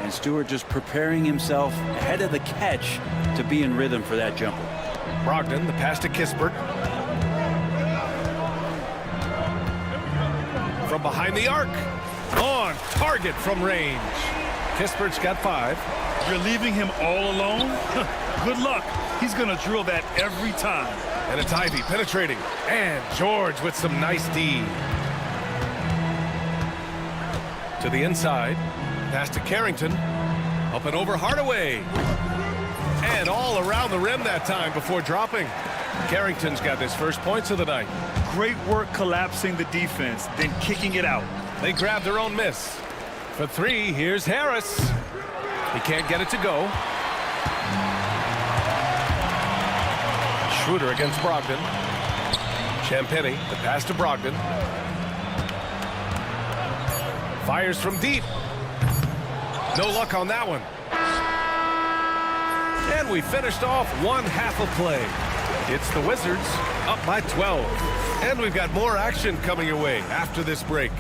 And Stewart just preparing himself ahead of the catch to be in rhythm for that jumper. Brogdon, the pass to Kispert. From behind the arc. On target from range. Kispert's got 5. You're leaving him all alone? Good luck. He's going to drill that every time. And it's Ivy penetrating. And George with some nice D. To the inside. Pass to Carrington. Up and over Hardaway. And all around the rim that time before dropping. Carrington's got his first points of the night. Great work collapsing the defense, then kicking it out. They grab their own miss. For 3, here's Harris. He can't get it to go. Schroeder against Brogdon. Champagny, the pass to Brogdon. Fires from deep. No luck on that one. And we finished off one half of play. It's the Wizards up by 12. And we've got more action coming your way after this break.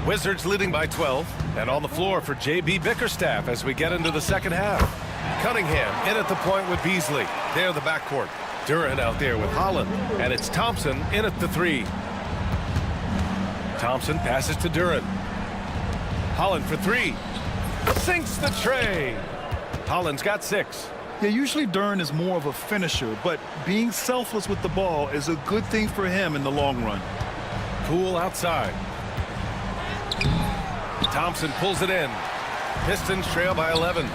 Wizards leading by 12. And on the floor for J.B. Bickerstaff as we get into the second half. Cunningham in at the point with Beasley. There the backcourt. Duran out there with Holland. And it's Thompson in at the 3. Thompson passes to Duran. Holland for 3. Sinks the tray. Holland's got 6. Yeah, usually Duran is more of a finisher, but being selfless with the ball is a good thing for him in the long run. Poole outside. Thompson pulls it in. Pistons trail by 11.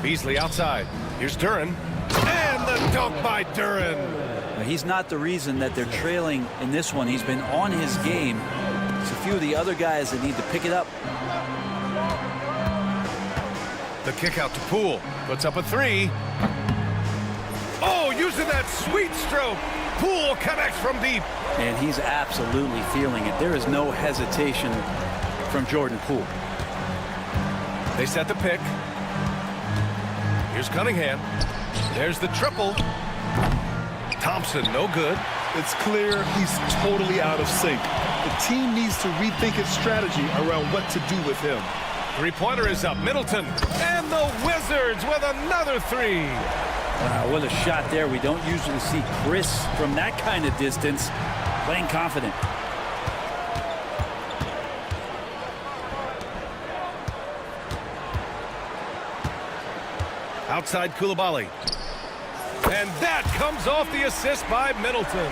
Beasley outside. Here's Duran. And the dunk by Duran. He's not the reason that they're trailing in this one. He's been on his game. It's a few of the other guys that need to pick it up. The kick out to Poole. Puts up a 3. Oh, using that sweet stroke. Poole connects from deep. And he's absolutely feeling it. There is no hesitation from Jordan Poole. They set the pick. Here's Cunningham. There's the triple. Thompson, no good. It's clear he's totally out of sync. The team needs to rethink its strategy around what to do with him. Three-pointer is up. Middleton. And the Wizards with another three. Wow, what a shot there. We don't usually see Chris from that kind of distance playing confident. Outside Koulibaly. And that comes off the assist by Middleton.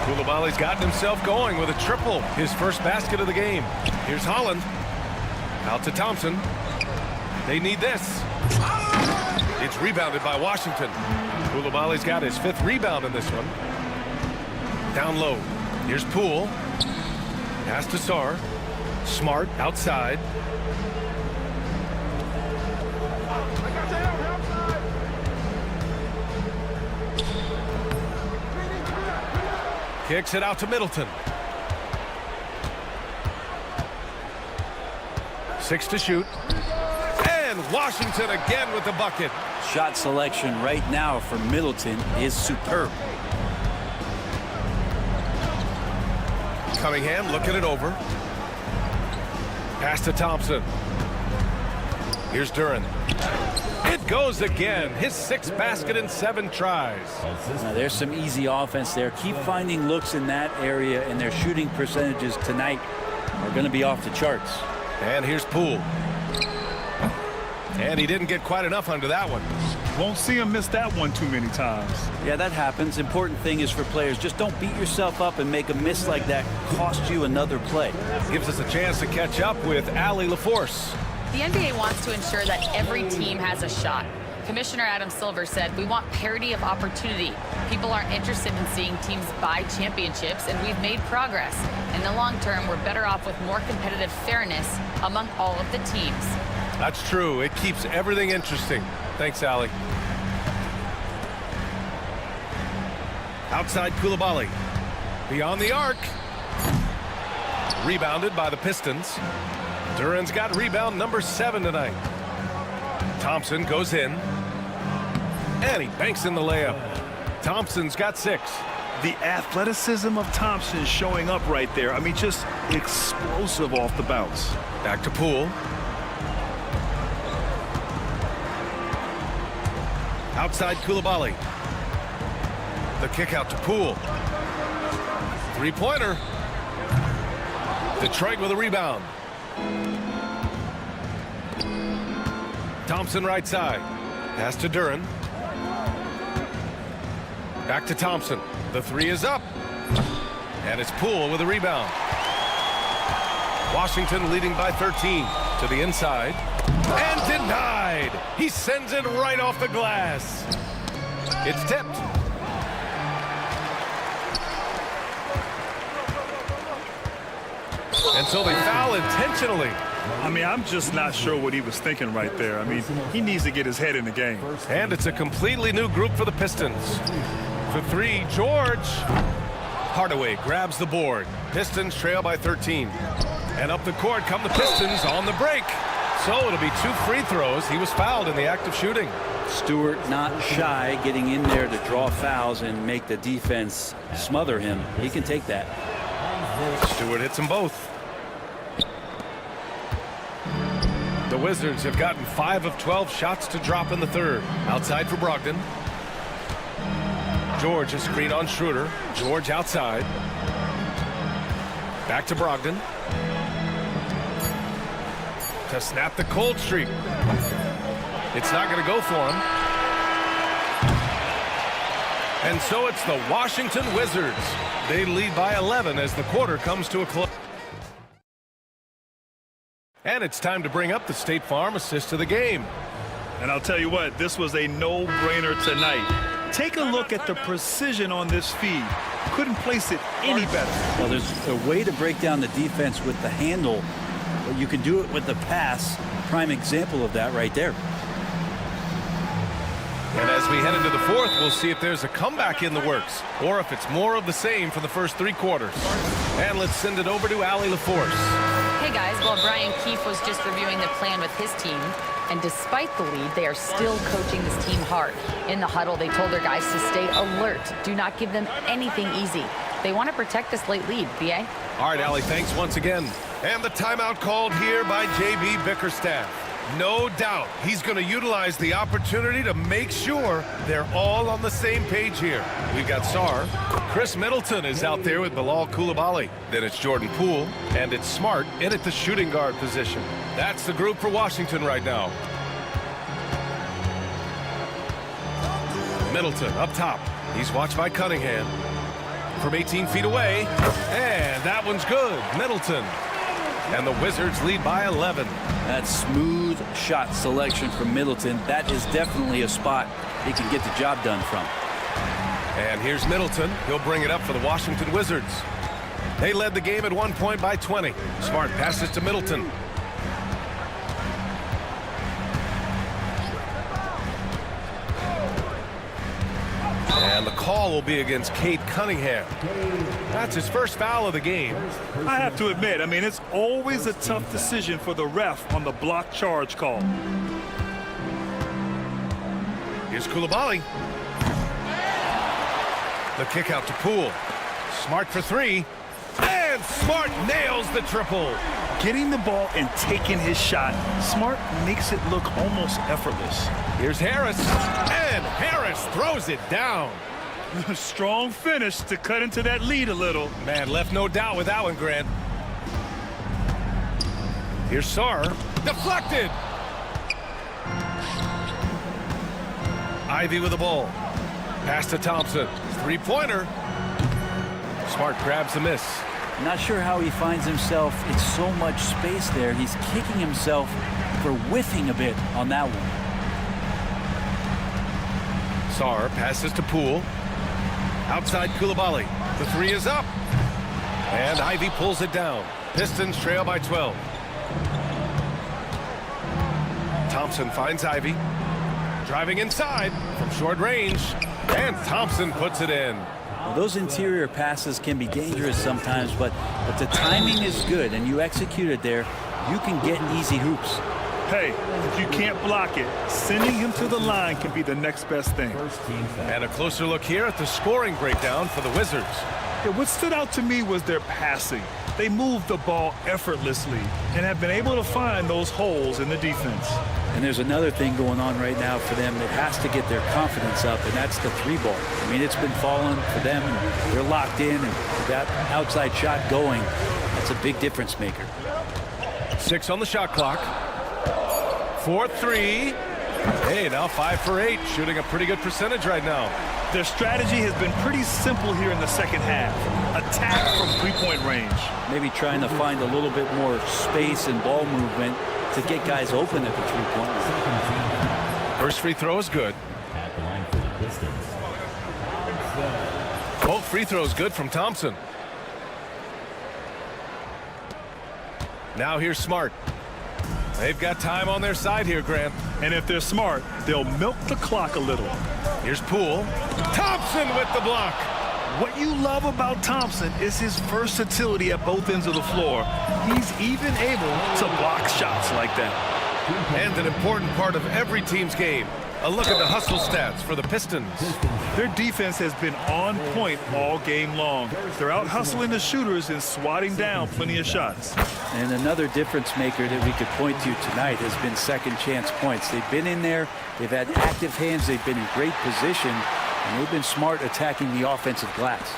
Koulibaly's gotten himself going with a triple. His first basket of the game. Here's Holland. Out to Thompson. They need this. It's rebounded by Washington. Koulibaly's got his 5th rebound in this one. Down low. Here's Poole. Pass to Sarr. Smart outside. Kicks it out to Middleton. 6 to shoot. And Washington again with the bucket. Shot selection right now for Middleton is superb. Cunningham looking it over. Pass to Thompson. Here's Duren. It goes again. His 6th basket in 7 tries. Now there's some easy offense there. Keep finding looks in that area, and their shooting percentages tonight are going to be off the charts. And here's Poole. And he didn't get quite enough under that one. Won't see him miss that one too many times. Yeah, that happens. Important thing is for players, just don't beat yourself up and make a miss like that cost you another play. Gives us a chance to catch up with Allie LaForce. The NBA wants to ensure that every team has a shot. Commissioner Adam Silver said, we want parity of opportunity. People aren't interested in seeing teams buy championships, and we've made progress. In the long term, we're better off with more competitive fairness among all of the teams. That's true. It keeps everything interesting. Thanks, Allie. Outside Koulibaly. Beyond the arc. Rebounded by the Pistons. Duren's got rebound number 7 tonight. Thompson goes in. And he banks in the layup. Thompson's got 6. The athleticism of Thompson showing up right there. I mean, just explosive off the bounce. Back to Poole. Outside Koulibaly. The kick out to Poole. 3-pointer. Detroit with a rebound. Thompson right side. Pass to Duren. Back to Thompson. The 3 is up. And it's Poole with a rebound. Washington leading by 13 to the inside. And denied. He sends it right off the glass. It's tipped. And so they foul intentionally. I mean, I'm just not sure what he was thinking right there. I mean, he needs to get his head in the game. And it's a completely new group for the Pistons. For 3, George. Hardaway grabs the board. Pistons trail by 13. And up the court come the Pistons on the break. So it'll be 2 free throws. He was fouled in the act of shooting. Stewart not shy, getting in there to draw fouls and make the defense smother him. He can take that. Stewart hits them both. The Wizards have gotten 5 of 12 shots to drop in the 3rd. Outside for Brogdon. George, a screen on Schroeder. George outside. Back to Brogdon. To snap the cold streak. It's not going to go for him. And so it's the Washington Wizards. They lead by 11 as the quarter comes to a close. And it's time to bring up the State Farm assist of the game. And I'll tell you what, this was a no-brainer tonight. Take a look at the precision on this feed. Couldn't place it any better. Well, there's a way to break down the defense with the handle, but you can do it with the pass. Prime example of that right there. And as we head into the 4th, we'll see if there's a comeback in the works or if it's more of the same for the first 3 quarters. And let's send it over to Allie LaForce. Hey guys, well, Brian Keefe was just reviewing the plan with his team, and despite the lead, they are still coaching this team hard. In the huddle, they told their guys to stay alert. Do not give them anything easy. They want to protect this late lead, BA. All right, Allie, thanks once again. And the timeout called here by JB Bickerstaff. No doubt he's going to utilize the opportunity to make sure they're all on the same page here. We've got Sarr. Chris Middleton is out there with Bilal Coulibaly. Then it's Jordan Poole, and it's Smart in at the shooting guard position. That's the group for Washington right now. Middleton up top. He's watched by Cunningham. From 18 feet away, and that one's good. Middleton. And the Wizards lead by 11. That smooth shot selection from Middleton, that is definitely a spot he can get the job done from. And here's Middleton. He'll bring it up for the Washington Wizards. They led the game at 1 point by 20. Smart passes to Middleton. And the call will be against Cade Cunningham. That's his first foul of the game. I have to admit, I mean, it's always a tough decision for the ref on the block charge call. Here's Coulibaly. The kick out to Poole. Smart for three. And Smart nails the triple. Getting the ball and taking his shot, Smart makes it look almost effortless. Here's Harris. And Harris throws it down. Strong finish to cut into that lead a little. Man, left no doubt with that one, Grant. Here's Sarr. Deflected. Ivy with the ball. Pass to Thompson. Three-pointer. Smart grabs the miss. Not sure how he finds himself in so much space there. He's kicking himself for whiffing a bit on that one. Sarr passes to Poole. Outside Coulibaly. The three is up. And Ivy pulls it down. Pistons trail by 12. Thompson finds Ivy. Driving inside from short range. And Thompson puts it in. Well, those interior passes can be dangerous sometimes, but if the timing is good and you execute it there, you can get easy hoops. Hey, if you can't block it, sending him to the line can be the next best thing. And a closer look here at the scoring breakdown for the Wizards. Yeah, what stood out to me was their passing. They moved the ball effortlessly and have been able to find those holes in the defense. And there's another thing going on right now for them that has to get their confidence up, and that's the three ball. I mean, it's been falling for them, and they're locked in, and that outside shot going, that's a big difference maker. 6 on the shot clock. 4-3. Hey, now 5 for 8, shooting a pretty good percentage right now. Their strategy has been pretty simple here in the second half. Attack from three-point range. Maybe trying to find a little bit more space and ball movement to get guys open at the three-point line. First free throw is good. Both free throws good from Thompson. Now here's Smart. They've got time on their side here, Grant. And if they're smart, they'll milk the clock a little. Here's Poole. Thompson with the block. What you love about Thompson is his versatility at both ends of the floor. He's even able to block shots like that. And an important part of every team's game. A look at the hustle stats for the Pistons. Their defense has been on point all game long. They're out hustling the shooters and swatting down plenty of shots. And another difference maker that we could point to tonight has been second chance points. They've been in there, they've had active hands, they've been in great position, and they've been smart attacking the offensive glass.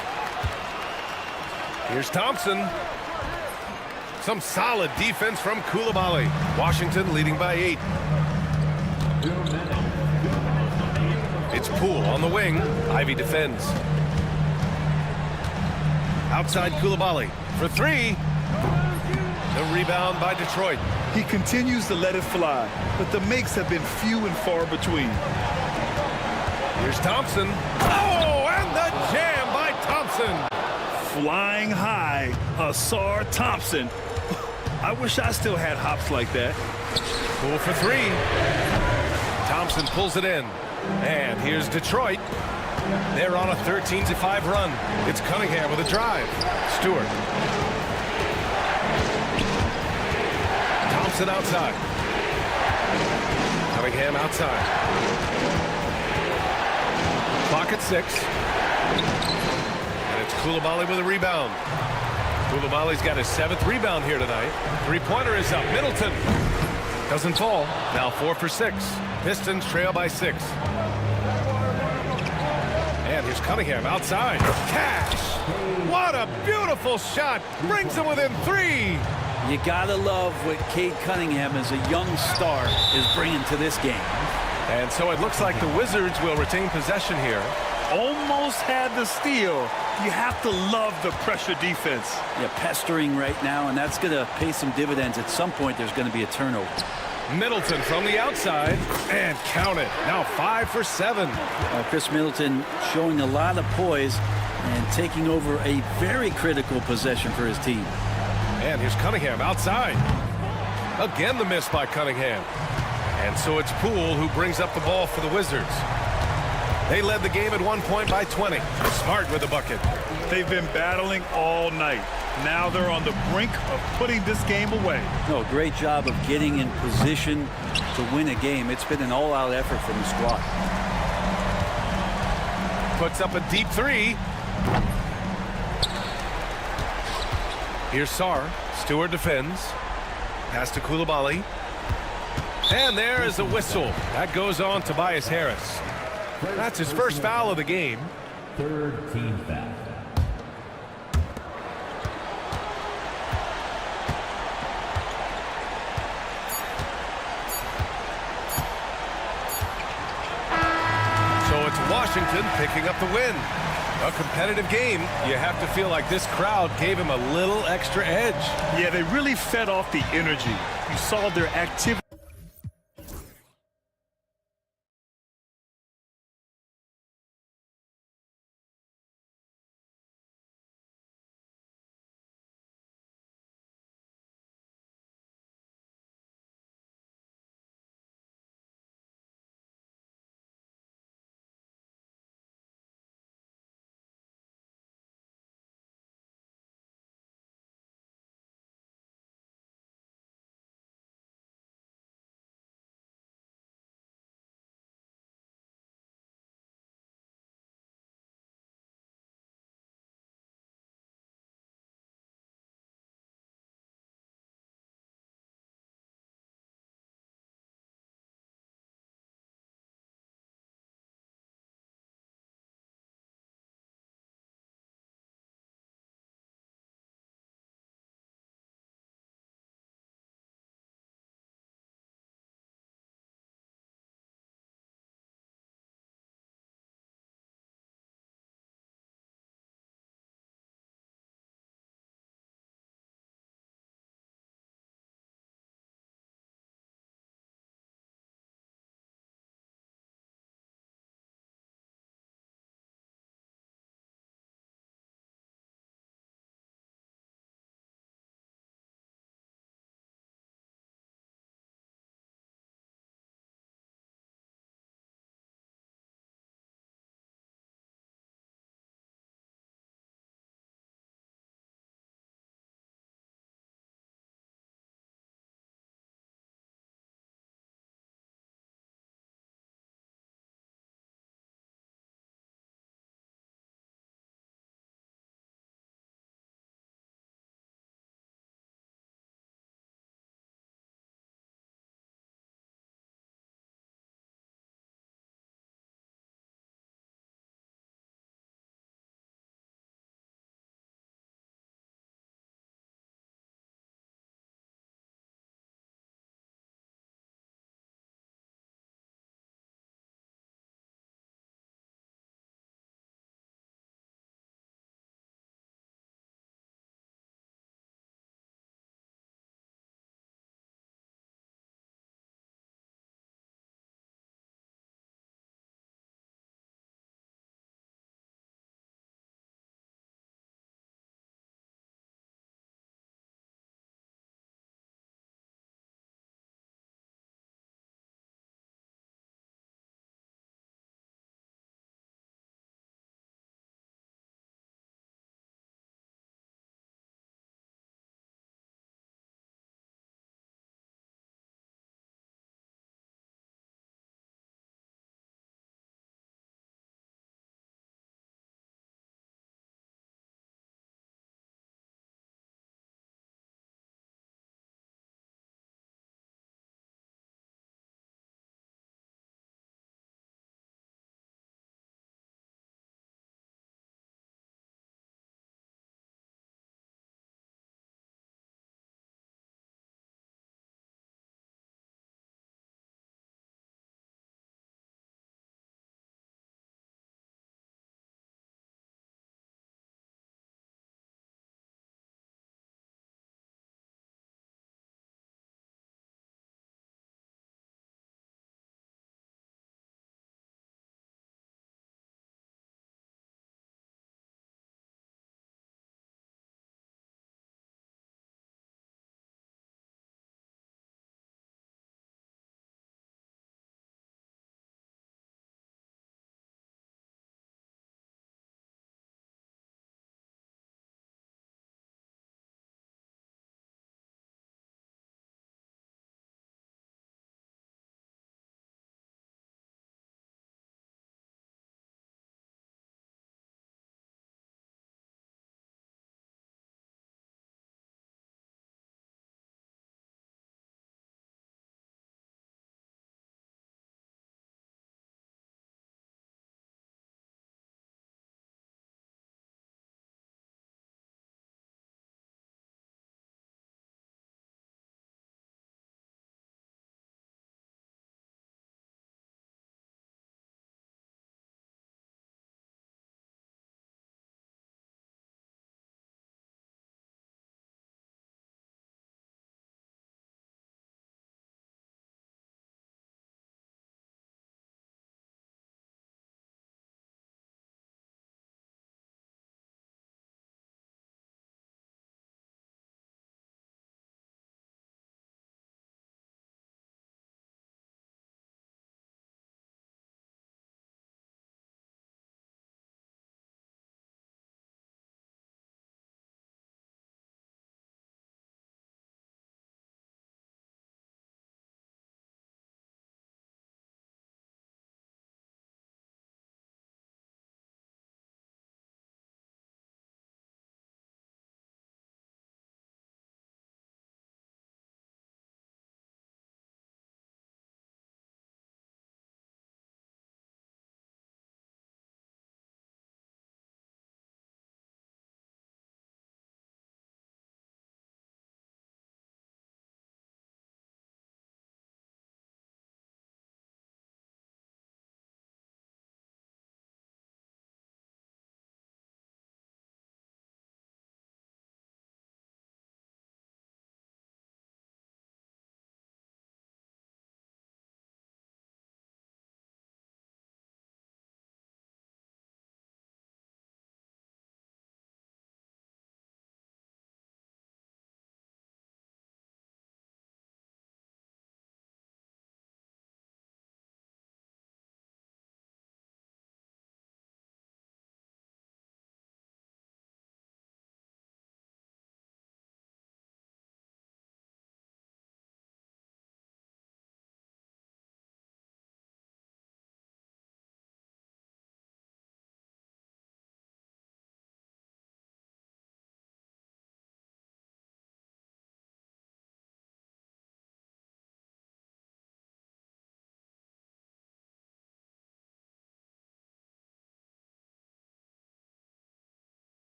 Here's Thompson. Some solid defense from Coulibaly. Washington leading by 8. It's Poole on the wing. Ivy defends. Outside Coulibaly for 3. The rebound by Detroit. He continues to let it fly, but the makes have been few and far between. Here's Thompson. Oh, and the jam by Thompson. Flying high, Sarr Thompson. I wish I still had hops like that. Poole for 3. Thompson pulls it in. And here's Detroit. They're on a 13-5 run. It's Cunningham with a drive. Stewart. Thompson outside. Cunningham outside. at 6. And it's Koulibaly with a rebound. Koulibaly's got his 7th rebound here tonight. Three-pointer is up. Middleton doesn't fall. Now 4 for 6. Pistons trail by 6. And here's Cunningham outside. Cash! What a beautiful shot! Brings him within 3. You gotta love what Cade Cunningham, as a young star, is bringing to this game. And so it looks like the Wizards will retain possession here. Almost had the steal. You have to love the pressure defense. Yeah, pestering right now, and that's going to pay some dividends. At some point, there's going to be a turnover. Middleton from the outside, and count it. Now 5 for 7. Chris Middleton showing a lot of poise and taking over a very critical possession for his team. And here's Cunningham outside. Again, the miss by Cunningham. And so it's Poole who brings up the ball for the Wizards. They led the game at one point by 20. Smart with the bucket. They've been battling all night. Now they're on the brink of putting this game away. No, great job of getting in position to win a game. It's been an all-out effort from the squad. Puts up a deep 3. Here's Sarr. Stewart defends. Pass to Koulibaly. And there is a whistle. That goes on Tobias Harris. That's his first foul of the game. 3rd team foul. So it's Washington picking up the win. A competitive game. You have to feel like this crowd gave him a little extra edge. Yeah, they really fed off the energy. You saw their activity.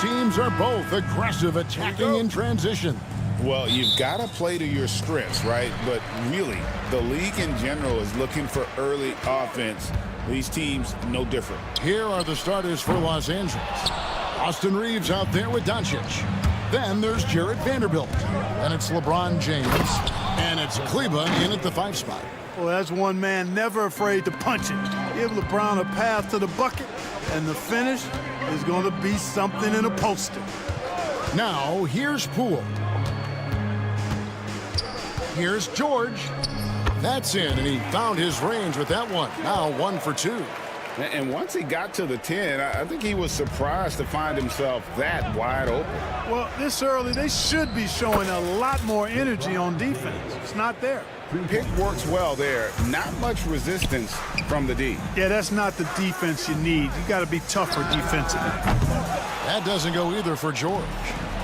teams are both aggressive attacking in transition. Well, you've got to play to your strengths, right? But really, the league in general is looking for early offense. These teams, no different. Here are the starters for Los Angeles. Austin Reeves out there with Doncic. Then there's Jarred Vanderbilt. And it's LeBron James. And it's Kleber in at the 5 spot. Well, that's one man never afraid to punch it. Give LeBron a path to the bucket, and the finish is going to be something in a poster. Now, here's Poole. Here's George. That's in, and he found his range with that one. Now 1 for 2. And once he got to the 10, I think he was surprised to find himself that wide open. Well, this early, they should be showing a lot more energy on defense. It's not there. Pick works well there. Not much resistance from the D. Yeah, that's not the defense you need. You got to be tougher defensively. That doesn't go either for George.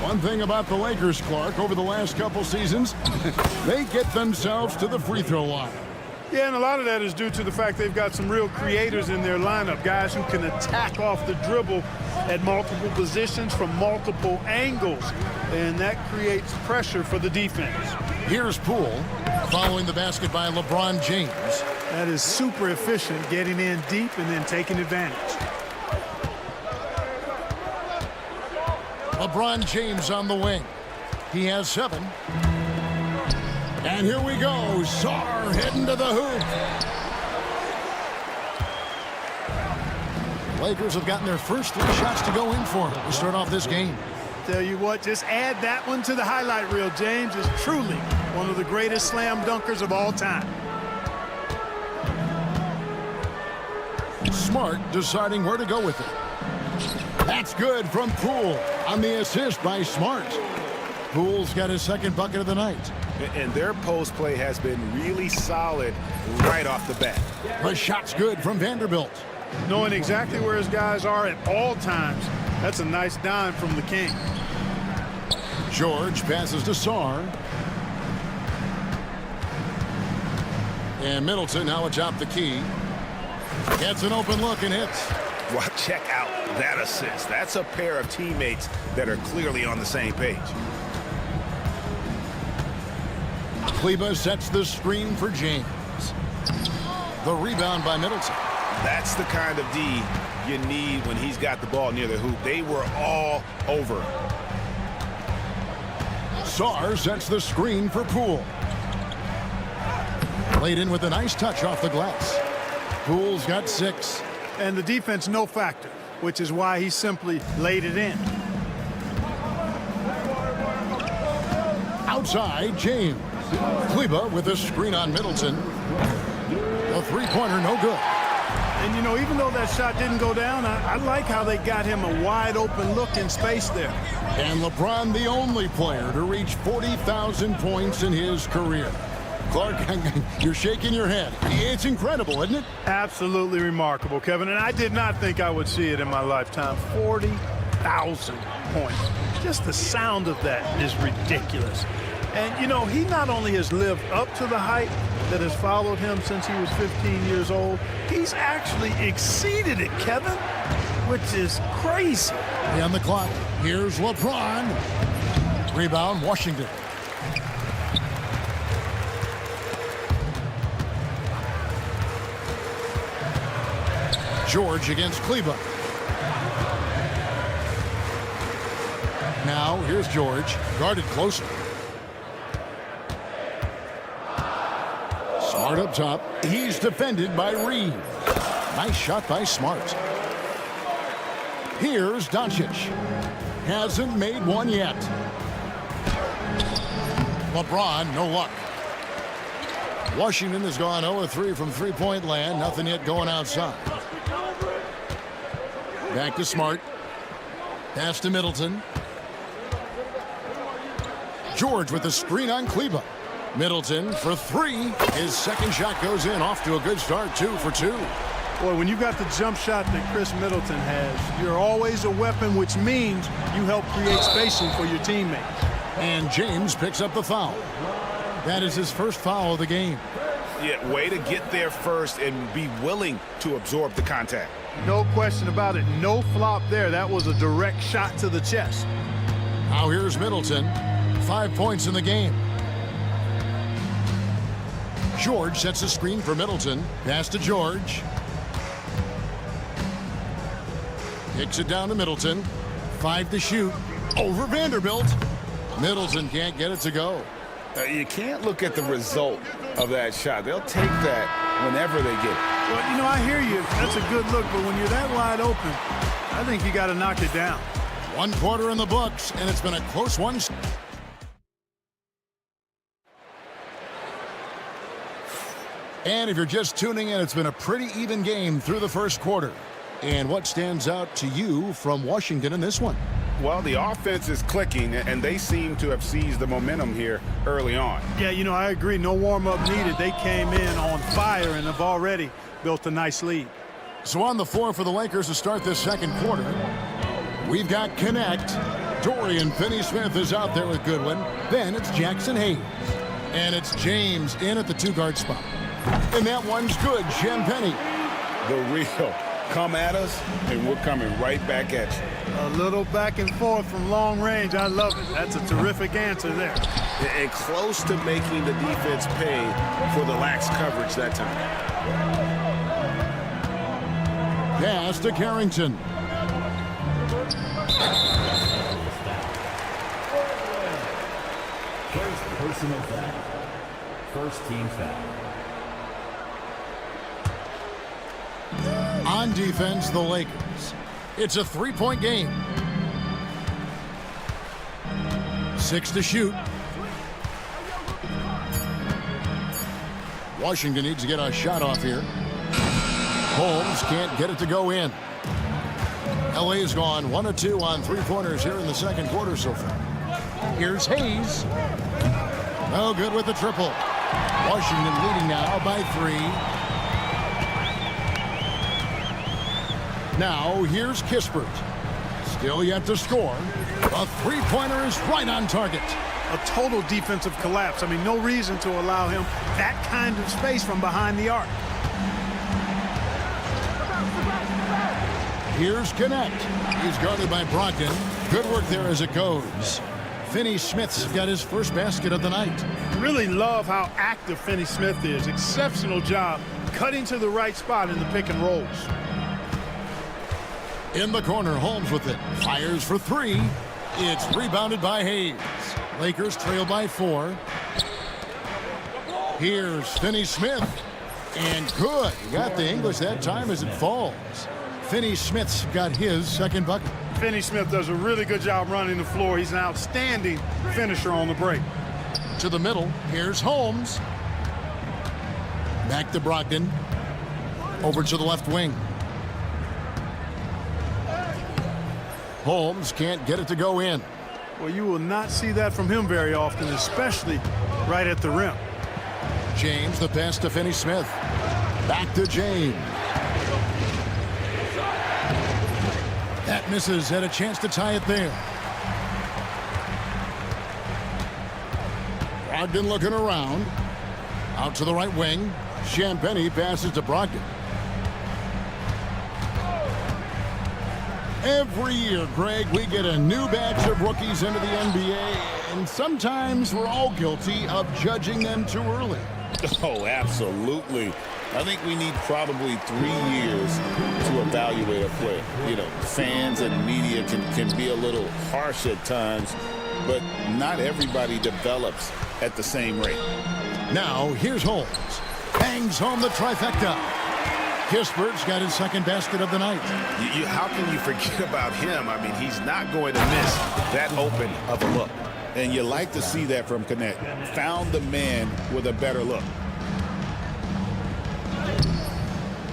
One thing about the Lakers, Clark, over the last couple seasons, they get themselves to the free throw line. Yeah, and a lot of that is due to the fact they've got some real creators in their lineup, guys who can attack off the dribble at multiple positions from multiple angles, and that creates pressure for the defense. Here's Poole, following the basket by LeBron James. That is super efficient, getting in deep and then taking advantage. LeBron James on the wing. He has 7. And here we go. Sarr heading to the hoop. Lakers have gotten their first 3 shots to go in for him to start off this game. Tell you what, just add that one to the highlight reel. James is truly one of the greatest slam dunkers of all time. Smart deciding where to go with it. That's good from Poole on the assist by Smart. Poole's got his 2nd bucket of the night. And their post play has been really solid right off the bat. The shot's good from Vanderbilt. Knowing exactly where his guys are at all times, that's a nice dime from the King. George passes to Sarr. And Middleton now atop the key. Gets an open look and hits. Well, check out that assist. That's a pair of teammates that are clearly on the same page. Kleber sets the screen for James. The rebound by Middleton. That's the kind of D you need when he's got the ball near the hoop. They were all over. Sarr sets the screen for Poole. Laid in with a nice touch off the glass. Poole's got 6. And the defense no factor, which is why he simply laid it in. Outside, James. Kleber with a screen on Middleton. The 3-pointer no good. And, you know, even though that shot didn't go down, I like how they got him a wide-open look in space there. And LeBron, the only player to reach 40,000 points in his career. Clark, you're shaking your head. It's incredible, isn't it? Absolutely remarkable, Kevin. And I did not think I would see it in my lifetime. 40,000 points. Just the sound of that is ridiculous. And, you know, he not only has lived up to the hype that has followed him since he was 15 years old, he's actually exceeded it, Kevin, which is crazy. On the clock, here's LeBron. Rebound, Washington. George against Kleber. Now, here's George, guarded closer. Smart up top. He's defended by Reeves. Nice shot by Smart. Here's Doncic. Hasn't made one yet. LeBron, no luck. Washington has gone 0-3 from three-point land. Nothing yet going outside. Back to Smart. Pass to Middleton. George with the screen on Kleber. Middleton for 3. His 2nd shot goes in. Off to a good start. 2 for 2. Boy, when you've got the jump shot that Chris Middleton has, you're always a weapon, which means you help create spacing for your teammates. And James picks up the foul. That is his first foul of the game. Yeah, way to get there first and be willing to absorb the contact. No question about it. No flop there. That was a direct shot to the chest. Now here's Middleton. 5 points in the game. George sets a screen for Middleton. Pass to George. Kicks it down to Middleton. 5 to shoot. Over Vanderbilt. Middleton can't get it to go. You can't look at the result of that shot. They'll take that whenever they get it. Well, you know, I hear you. That's a good look, but when you're that wide open, I think you got to knock it down. 1 quarter in the books, and it's been a close one. And if you're just tuning in, it's been a pretty even game through the first quarter. And what stands out to you from Washington in this one? Well, the offense is clicking, and they seem to have seized the momentum here early on. Yeah, you know, I agree. No warm-up needed. They came in on fire and have already built a nice lead. So on the floor for the Lakers to start this second quarter, we've got Connect. Dorian Finney-Smith is out there with Goodwin. Then it's Jackson Hayes. And it's James in at the 2-guard spot. And that one's good, Champagnie. The real come at us, and we're coming right back at you. A little back and forth from long range. I love it. That's a terrific answer there. And close to making the defense pay for the lax coverage that time. Pass to Carrington. First personal foul. First team foul. On defense, the Lakers. It's a 3-point game. 6 to shoot. Washington needs to get a shot off here. Holmes can't get it to go in. LA's gone 1 of 2 on 3-pointers here in the second quarter so far. Here's Hayes. No good with the triple. Washington leading now by 3. Now here's Kispert. Still yet to score. A 3-pointer is right on target. A total defensive collapse. I mean, no reason to allow him that kind of space from behind the arc. Here's Connect. He's guarded by Brogdon. Good work there as it goes. Finney-Smith's got his first basket of the night. Really love how active Finney-Smith is. Exceptional job cutting to the right spot in the pick and rolls. In the corner, Holmes with it. Fires for 3. It's rebounded by Hayes. Lakers trail by 4. Here's Finney-Smith. And good. He got the English that time as it falls. Finney-Smith's got his second bucket. Finney-Smith does a really good job running the floor. He's an outstanding finisher on the break. To the middle, here's Holmes. Back to Brogdon. Over to the left wing. Holmes can't get it to go in. Well, you will not see that from him very often, especially right at the rim. James, the pass to Finney-Smith. Back to James. That misses. Had a chance to tie it there. Brogdon looking around. Out to the right wing. Champagnie passes to Brogdon. Every year, Greg, we get a new batch of rookies into the NBA, and sometimes we're all guilty of judging them too early. Oh, absolutely. I think we need probably 3 years to evaluate a player. You know, fans and media can be a little harsh at times, but not everybody develops at the same rate. Now, here's Holmes. Bangs home the trifecta. Kispert's got his second basket of the night. How can you forget about him? I mean, he's not going to miss that open of a look. And you like to see that from Connect. Found the man with a better look.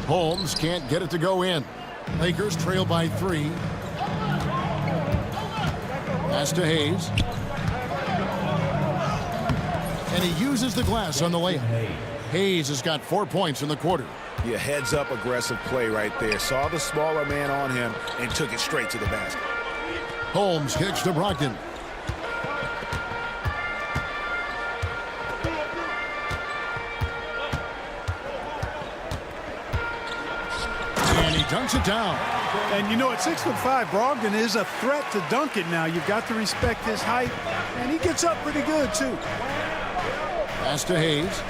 Holmes can't get it to go in. Lakers trail by 3. Pass to Hayes. And he uses the glass on the layup. Hayes has got 4 points in the quarter. Yeah, heads up aggressive play right there. Saw the smaller man on him and took it straight to the basket. Holmes kicks to Brogdon. And he dunks it down. And you know, at 6'5", Brogdon is a threat to dunk it now. You've got to respect his height, and he gets up pretty good, too. Pass to Hayes.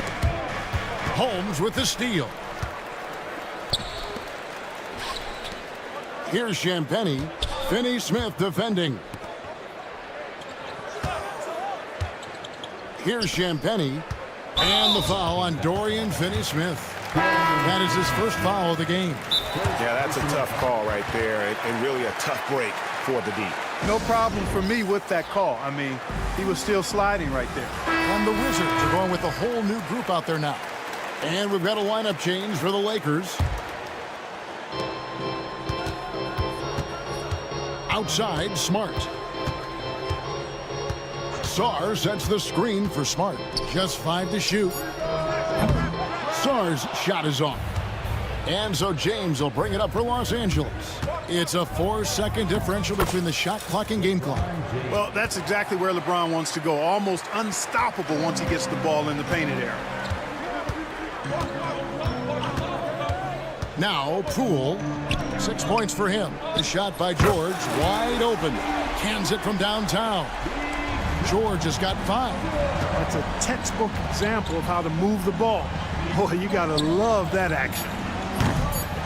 Holmes with the steal. Here's Champagny. Finney-Smith defending. Here's Champagny. And the foul on Dorian Finney-Smith. That is his first foul of the game. Yeah, that's a tough call right there, and really a tough break for the D. No problem for me with that call. I mean, he was still sliding right there. And the Wizards are going with a whole new group out there now. And we've got a lineup change for the Lakers. Outside, Smart. Sarr sets the screen for Smart. Just 5 to shoot. Sarr's shot is off. And so James will bring it up for Los Angeles. It's a 4-second differential between the shot clock and game clock. Well, that's exactly where LeBron wants to go. Almost unstoppable once he gets the ball in the painted area. Now, Poole. 6 points for him. The shot by George, wide open. Cans it from downtown. George has got 5. That's a textbook example of how to move the ball. Boy, you gotta love that action.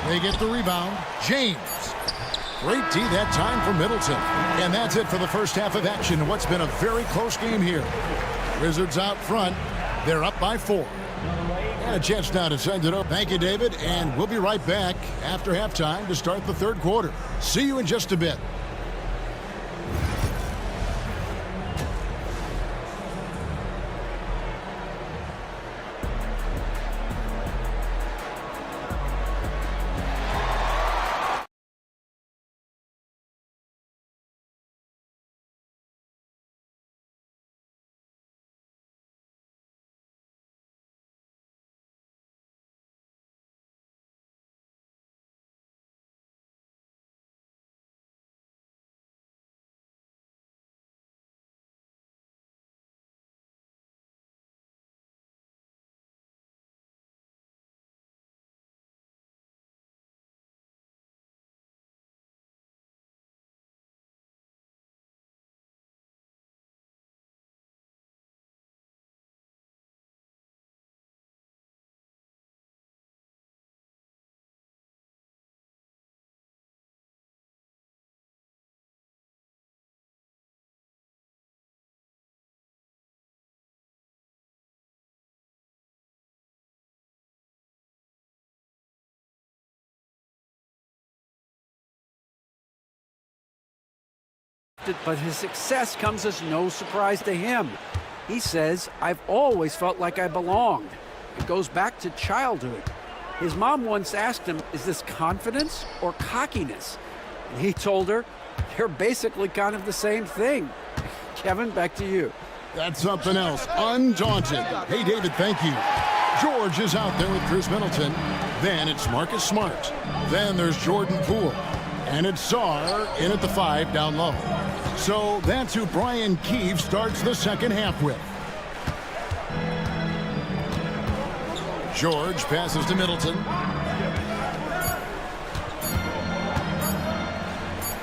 They get the rebound. James. Great D that time for Middleton. And that's it for the first half of action in what's been a very close game here. Wizards out front. They're up by 4. And a chance now to send it up. Thank you, David. And we'll be right back after halftime to start the third quarter. See you in just a bit. But his success comes as no surprise to him. He says, I've always felt like I belonged. It goes back to childhood. His mom once asked him, is this confidence or cockiness? And he told her, they're basically kind of the same thing. Kevin, back to you. That's something else. Undaunted. Hey, David, thank you. George is out there with Chris Middleton. Then it's Marcus Smart. Then there's Jordan Poole. And it's Sarr in at the 5 down low. So that's who Brian Keefe starts the second half with. George passes to Middleton.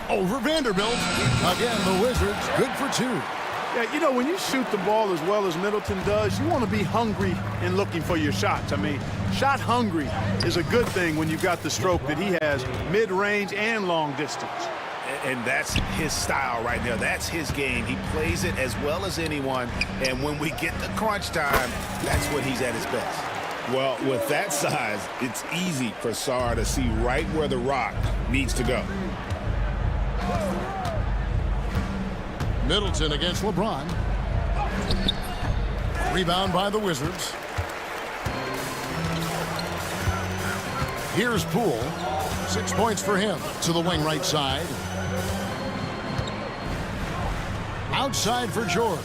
Over Vanderbilt. Again, the Wizards good for 2. Yeah, you know, when you shoot the ball as well as Middleton does, you want to be hungry in looking for your shots. I mean, shot hungry is a good thing when you've got the stroke that he has, mid-range and long distance. And that's his style right there. That's his game. He plays it as well as anyone. And when we get the crunch time, that's when he's at his best. Well, with that size, it's easy for Sarr to see right where the rock needs to go. Middleton against LeBron. Rebound by the Wizards. Here's Poole. 6 points for him to the wing right side. Outside for George.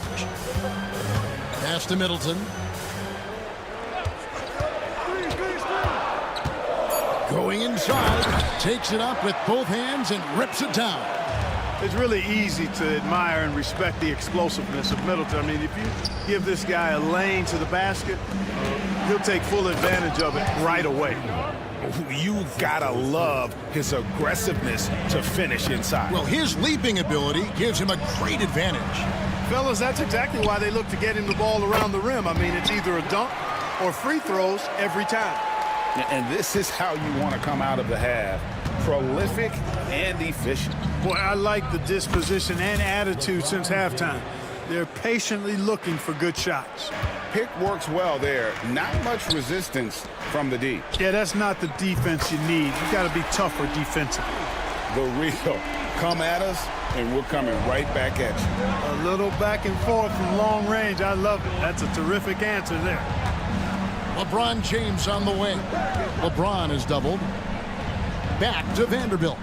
Pass to Middleton. Going inside. Takes it up with both hands and rips it down. It's really easy to admire and respect the explosiveness of Middleton. I mean, if you give this guy a lane to the basket, he'll take full advantage of it right away. You gotta love his aggressiveness to finish inside. Well, his leaping ability gives him a great advantage. Fellas, that's exactly why they look to get him the ball around the rim. I mean, it's either a dunk or free throws every time. And this is how you want to come out of the half. Prolific and efficient. Boy, I like the disposition and attitude since halftime. They're patiently looking for good shots. Pick works well there. Not much resistance from the D. Yeah, that's not the defense you need. You got to be tougher defensively. The real. Come at us, and we're coming right back at you. A little back and forth from long range. I love it. That's a terrific answer there. LeBron James on the wing. LeBron is doubled. Back to Vanderbilt.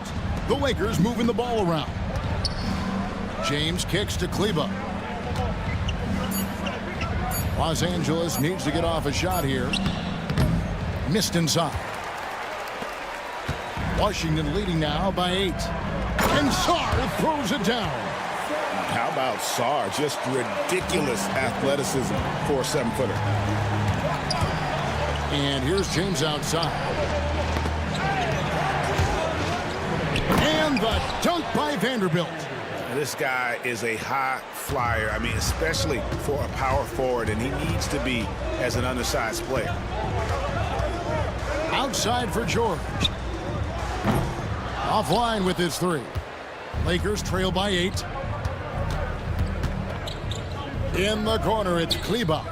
The Lakers moving the ball around. James kicks to Kleber. Los Angeles needs to get off a shot here. Missed inside. Washington leading now by 8. And Sarr throws it down. How about Sarr? Just ridiculous athleticism for a 7-footer. And here's James outside. And the dunk by Vanderbilt. This guy is a high flyer. I mean, especially for a power forward, and he needs to be as an undersized player. Outside for George. Offline with his 3. Lakers trail by 8. In the corner, it's Kleber.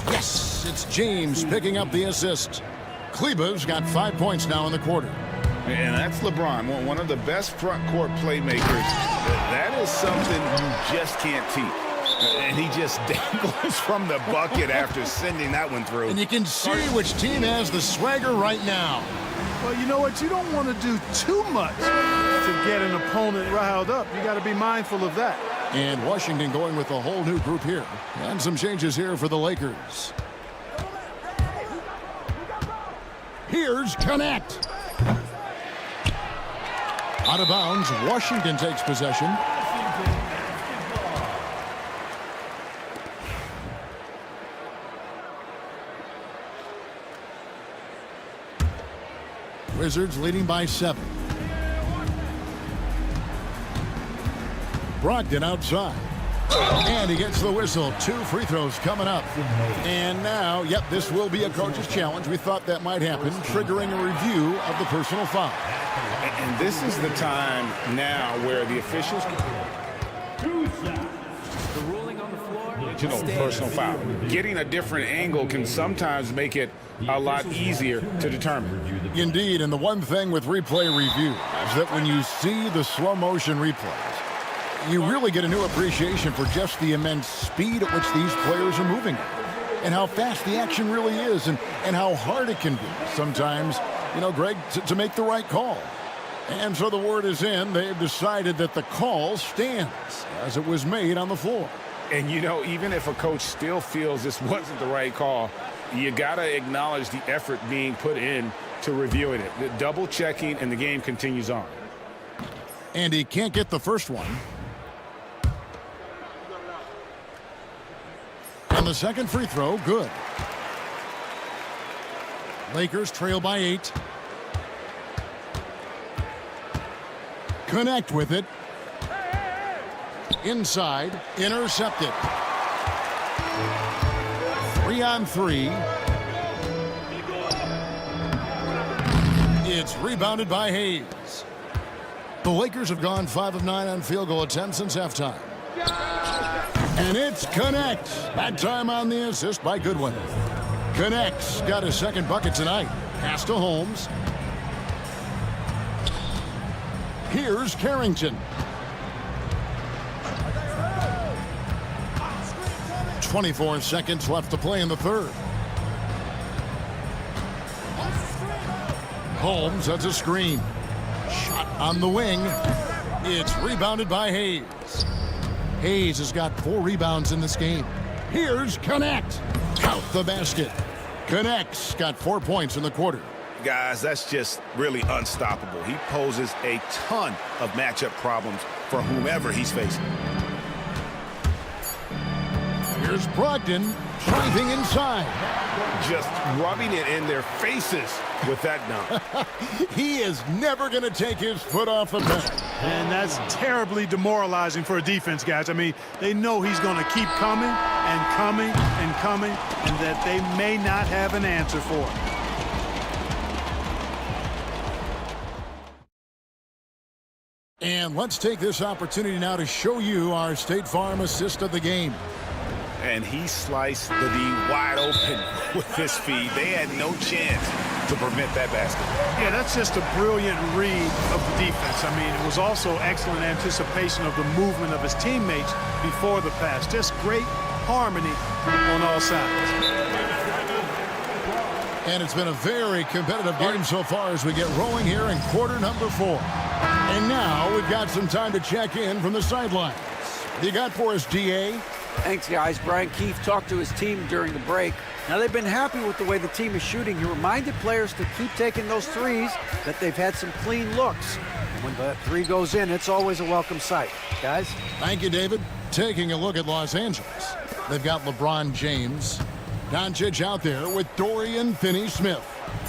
Yes, it's James picking up the assist. Kleber's got 5 points now in the quarter. And that's LeBron, one of the best front court playmakers. That is something you just can't teach. And he just dangles from the bucket after sending that one through. And you can see which team has the swagger right now. Well, you know what? You don't want to do too much to get an opponent riled up. You got to be mindful of that. And Washington going with a whole new group here. And some changes here for the Lakers. Here's Connect. Out of bounds, Washington takes possession. Wizards leading by 7. Brogdon outside. And he gets the whistle. 2 free throws coming up. And now, yep, this will be a coach's challenge. We thought that might happen, triggering a review of the personal foul. And this is the time now where the officials The ruling on the floor. personal foul. Getting a different angle can sometimes make it a lot easier to determine. Indeed, and the one thing with replay review is that when you see the slow motion replays, you really get a new appreciation for just the immense speed at which these players are moving at, and how fast the action really is, and how hard it can be sometimes, you know, Greg, to make the right call. And so the word is in. They've decided that the call stands as it was made on the floor. And, you know, even if a coach still feels this wasn't the right call, you got to acknowledge the effort being put in to reviewing it. The double checking, and the game continues on. And he can't get the first one. And the second free throw, good. Lakers trail by 8. Connect with it. Inside, intercepted. 3-on-3. It's rebounded by Hayes. The Lakers have gone 5 of 9 on field goal attempts since halftime. And it's Connect. That time on the assist by Goodwin. Connect's got his second bucket tonight. Pass to Holmes. Here's Carrington. 24 seconds left to play in the third. Holmes has a screen. Shot on the wing. It's rebounded by Hayes. Hayes has got 4 rebounds in this game. Here's Connect. Count the basket. Connect's got 4 points in the quarter. Guys, that's just really unstoppable. He poses a ton of matchup problems for whomever he's facing. Here's Here's Brogdon driving inside. Just rubbing it in their faces with that dunk. He is never going to take his foot off the pedal. And that's terribly demoralizing for a defense, guys. I mean, they know he's going to keep coming and coming and coming, and that they may not have an answer for it. And let's take this opportunity now to show you our State Farm assist of the game. And he sliced the D wide open with his feed. They had no chance to prevent that basket. Yeah, that's just a brilliant read of the defense. I mean, it was also excellent anticipation of the movement of his teammates before the pass. Just great harmony on all sides. And it's been a very competitive game so far as we get rolling here in quarter number 4. And now we've got some time to check in from the sidelines. You got for us, DA? Thanks, guys. Brian Keefe talked to his team during the break. Now, they've been happy with the way the team is shooting. He reminded players to keep taking those threes, that they've had some clean looks. When that three goes in, it's always a welcome sight. Guys? Thank you, David. Taking a look at Los Angeles. They've got LeBron James. Doncic out there with Dorian Finney-Smith.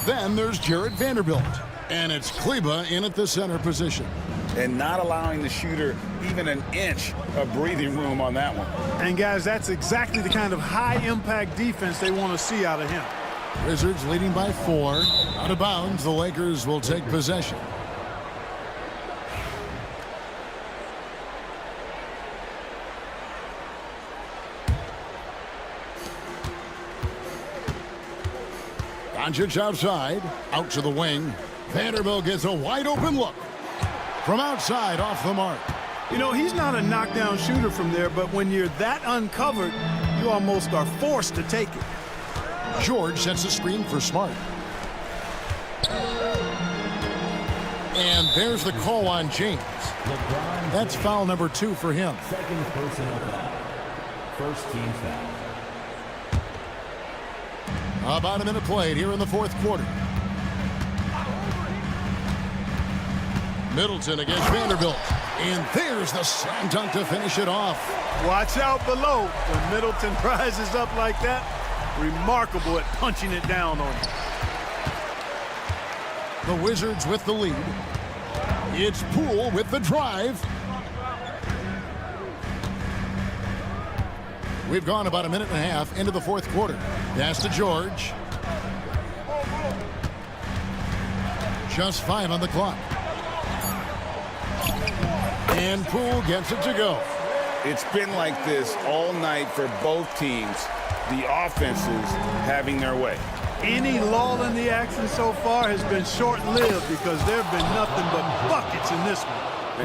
Then there's Jarred Vanderbilt. And it's Kleber in at the center position. And not allowing the shooter even an inch of breathing room on that one. And, guys, that's exactly the kind of high-impact defense they want to see out of him. Wizards leading by 4. Out of bounds, the Lakers will take possession. Doncic outside, out to the wing. Vanderbilt gets a wide-open look. From outside, off the mark. You know, he's not a knockdown shooter from there, but when you're that uncovered, you almost are forced to take it. George sets the screen for Smart. And there's the call on James. That's foul number 2 for him. Second personal foul. First team foul. About a minute played here in the fourth quarter. Middleton against Vanderbilt. And there's the slam dunk to finish it off. Watch out below. When Middleton rises up like that, remarkable at punching it down on him. The Wizards with the lead. It's Poole with the drive. We've gone about a minute and a half into the fourth quarter. Pass to George. Just 5 on the clock. And Poole gets it to go. It's been like this all night for both teams. The offenses having their way. Any lull in the action so far has been short-lived because there have been nothing but buckets in this one.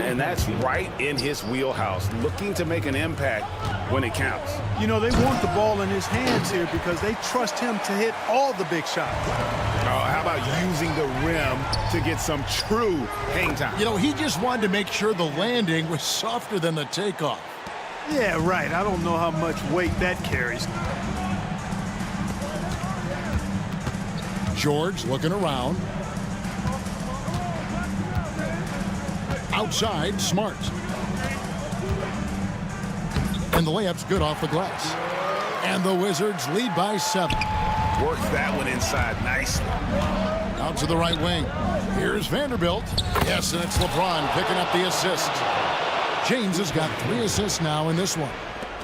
And that's right in his wheelhouse, looking to make an impact when it counts. You know, they want the ball in his hands here because they trust him to hit all the big shots. How about using the rim to get some true hang time? You know, he just wanted to make sure the landing was softer than the takeoff. Yeah, right. I don't know how much weight that carries. George looking around. Outside, Smart. And the layup's good off the glass. And the Wizards lead by 7. Works that one inside nicely. Out to the right wing. Here's Vanderbilt. Yes, and it's LeBron picking up the assist. James has got 3 assists now in this one.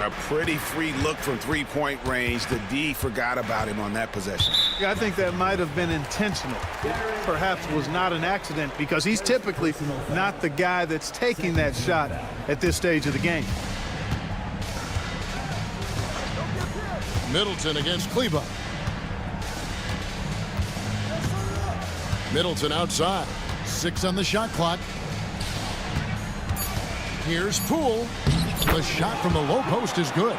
A pretty free look from three-point range. The D forgot about him on that possession. Yeah, I think that might have been intentional. It perhaps was not an accident because he's typically not the guy that's taking that shot at this stage of the game. Middleton against Kleber. Middleton outside. 6 on the shot clock. Here's Poole. The shot from the low post is good.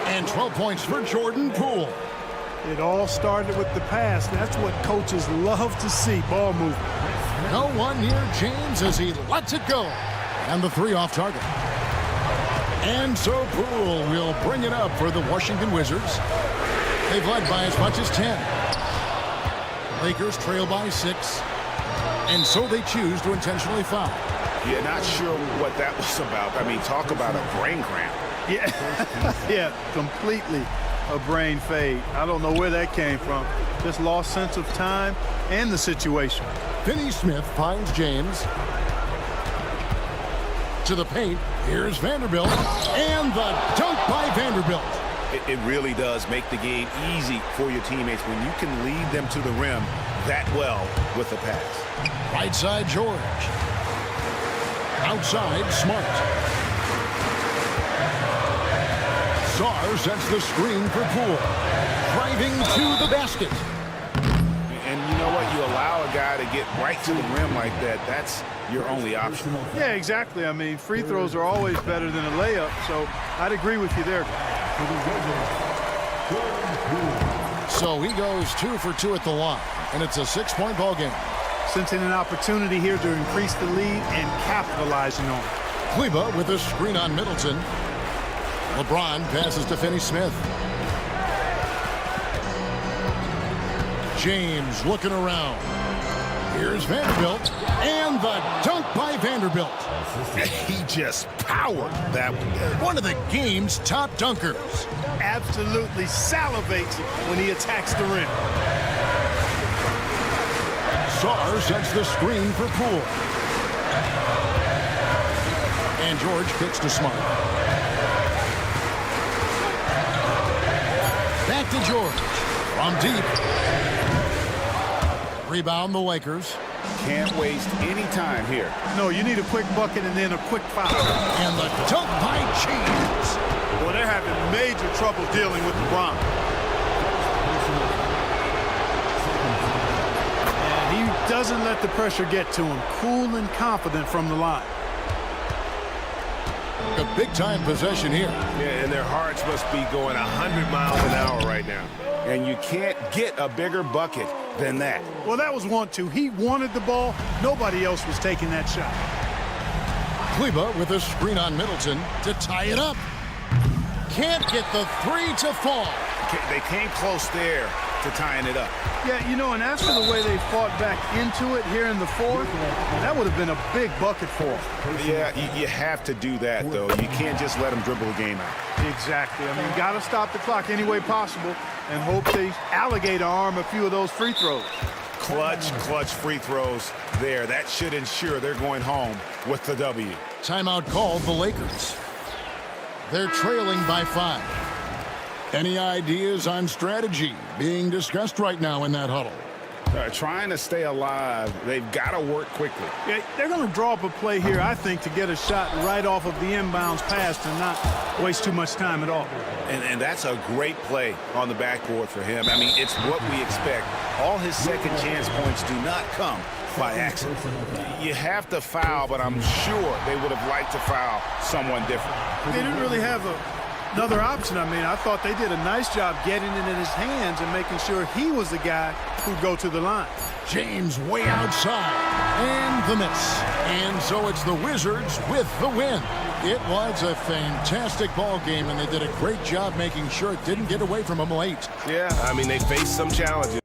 And 12 points for Jordan Poole. It all started with the pass. That's what coaches love to see, ball movement. No one near James as he lets it go. And the 3 off target. And so Poole will bring it up for the Washington Wizards. They've led by as much as 10. Lakers trail by 6. And so they choose to intentionally foul. Yeah, not sure what that was about. I mean, talk about a brain cramp. Yeah, yeah, completely a brain fade. I don't know where that came from. Just lost sense of time and the situation. Finney Smith finds James. To the paint. Here's Vanderbilt. And the dunk by Vanderbilt. It really does make the game easy for your teammates when you can lead them to the rim that well with the pass. Right side, George. Outside, Smart. Czar sets the screen for Poole. Driving to the basket. And you know what? You allow a guy to get right to the rim like that. That's your only option. Yeah, exactly. I mean, free throws are always better than a layup, so I'd agree with you there. So he goes 2 for 2 at the line, and it's a 6-point ball game. Sensing an opportunity here to increase the lead and capitalizing on it. Kleba with a screen on Middleton. LeBron passes to Finney Smith. James looking around. Here's Vanderbilt, and the dunk by Vanderbilt. He just powered that one. One of the game's top dunkers. Absolutely salivates when he attacks the rim. Czar sets the screen for Poole. And George kicks to Smart. Back to George. From deep. Rebound the Lakers. Can't waste any time here. No, you need a quick bucket and then a quick foul. And the dunk by James. Well, they're having major trouble dealing with LeBron. And he doesn't let the pressure get to him. Cool and confident from the line. A big-time possession here. Yeah, and their hearts must be going 100 miles an hour right now. And you can't get a bigger bucket than that. Well, that was 1-2. He wanted the ball. Nobody else was taking that shot. Kleba with a screen on Middleton to tie it up. Can't get the three to fall. They came close there to tying it up. Yeah, you know, and as for the way they fought back into it here in the fourth, that would have been a big bucket for them. Yeah, you have to do that, though. You can't just let them dribble the game out. Exactly. I mean, got to stop the clock any way possible and hope they alligator arm a few of those free throws. Clutch free throws there. That should ensure they're going home with the W. Timeout called the Lakers. They're trailing by 5. Any ideas on strategy being discussed right now in that huddle? Trying to stay alive, they've got to work quickly. Yeah, they're going to draw up a play here, I think, to get a shot right off of the inbounds pass and not waste too much time at all. And that's a great play on the backboard for him. I mean, it's what we expect. All his second chance points do not come by accident. You have to foul, but I'm sure they would have liked to foul someone different. They didn't really have another option. I mean, I thought they did a nice job getting it in his hands and making sure he was the guy who'd go to the line. James way outside. And the miss. And so it's the Wizards with the win. It was a fantastic ball game, and they did a great job making sure it didn't get away from them late. Yeah, I mean, they faced some challenges.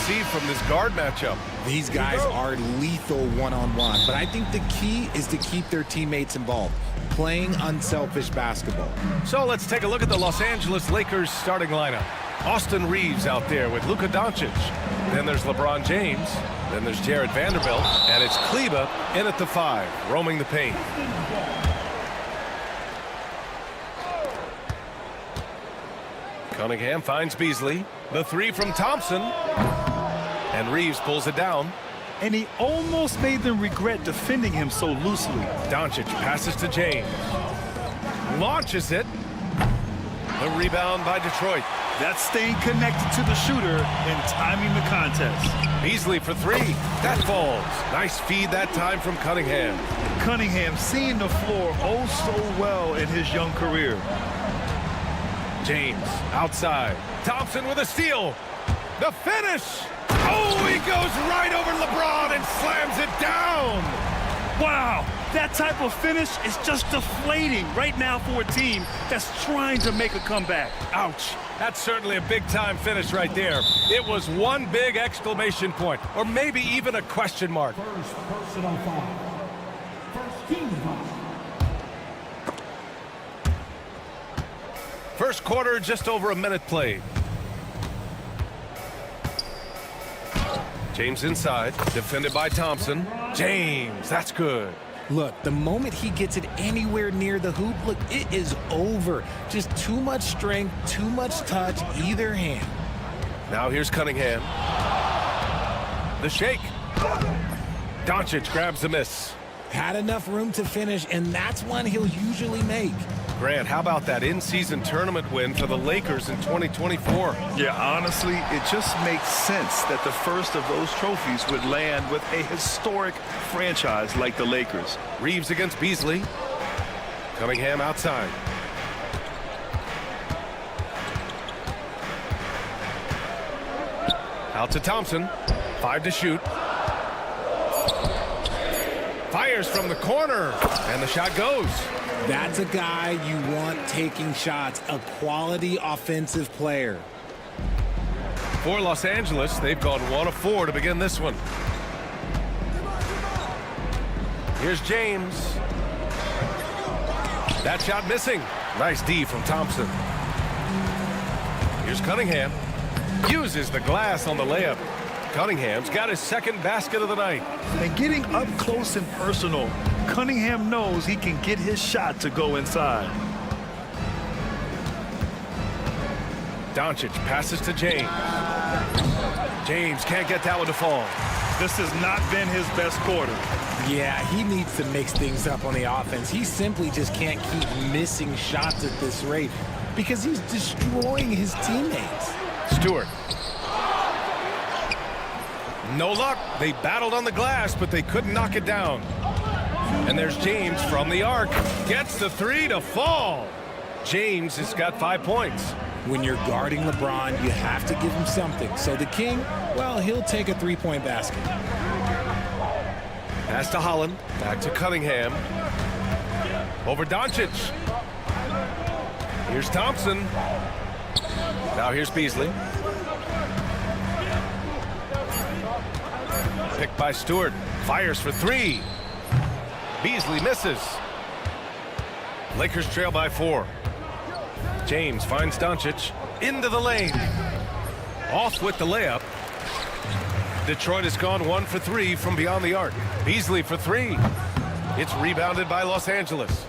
see from this guard matchup? These guys are lethal one-on-one, but I think the key is to keep their teammates involved, playing unselfish basketball. So let's take a look at the Los Angeles Lakers starting lineup. Austin Reeves out there with Luka Doncic. Then there's LeBron James. Then there's Jared Vanderbilt. And it's Kleber in at the 5, roaming the paint. Cunningham finds Beasley. The 3 from Thompson. And Reeves pulls it down. And he almost made them regret defending him so loosely. Doncic passes to James. Launches it. The rebound by Detroit. That's staying connected to the shooter and timing the contest. Beasley for 3. That falls. Nice feed that time from Cunningham. Cunningham seeing the floor oh so well in his young career. James outside. Thompson with a steal. The finish. Oh, he goes right over LeBron and slams it down. Wow, that type of finish is just deflating right now for a team that's trying to make a comeback. Ouch. That's certainly a big-time finish right there. It was one big exclamation point, or maybe even a question mark. First personal foul. First team foul. First quarter, just over a minute played. James inside, defended by Thompson. James, that's good. Look, the moment he gets it anywhere near the hoop, look, it is over. Just too much strength, too much touch, either hand. Now here's Cunningham. The shake. Doncic grabs the miss. Had enough room to finish, and that's one he'll usually make. Grant, how about that in-season tournament win for the Lakers in 2024? Yeah, honestly, it just makes sense that the first of those trophies would land with a historic franchise like the Lakers. Reeves against Beasley. Cunningham outside. Out to Thompson. 5 to shoot. Fires from the corner, and the shot goes. That's a guy you want taking shots, a quality offensive player. For Los Angeles, they've gone 1 of 4 to begin this one. Here's James. That shot missing. Nice D from Thompson. Here's Cunningham. Uses the glass on the layup. Cunningham's got his second basket of the night. And getting up close and personal, Cunningham knows he can get his shot to go inside. Doncic passes to James. James can't get that one to fall. This has not been his best quarter. Yeah, he needs to mix things up on the offense. He simply just can't keep missing shots at this rate because he's destroying his teammates. Stewart. No luck. They battled on the glass, but they couldn't knock it down. And there's James from the arc. Gets the 3 to fall. James has got 5 points. When you're guarding LeBron, you have to give him something. So the King, well, he'll take a 3-point basket. Pass to Holland. Back to Cunningham. Over Doncic. Here's Thompson. Now here's Beasley. Picked by Stewart. Fires for 3. Beasley misses. Lakers trail by 4. James finds Doncic into the lane. Off with the layup. Detroit has gone 1 for 3 from beyond the arc. Beasley for 3. It's rebounded by Los Angeles.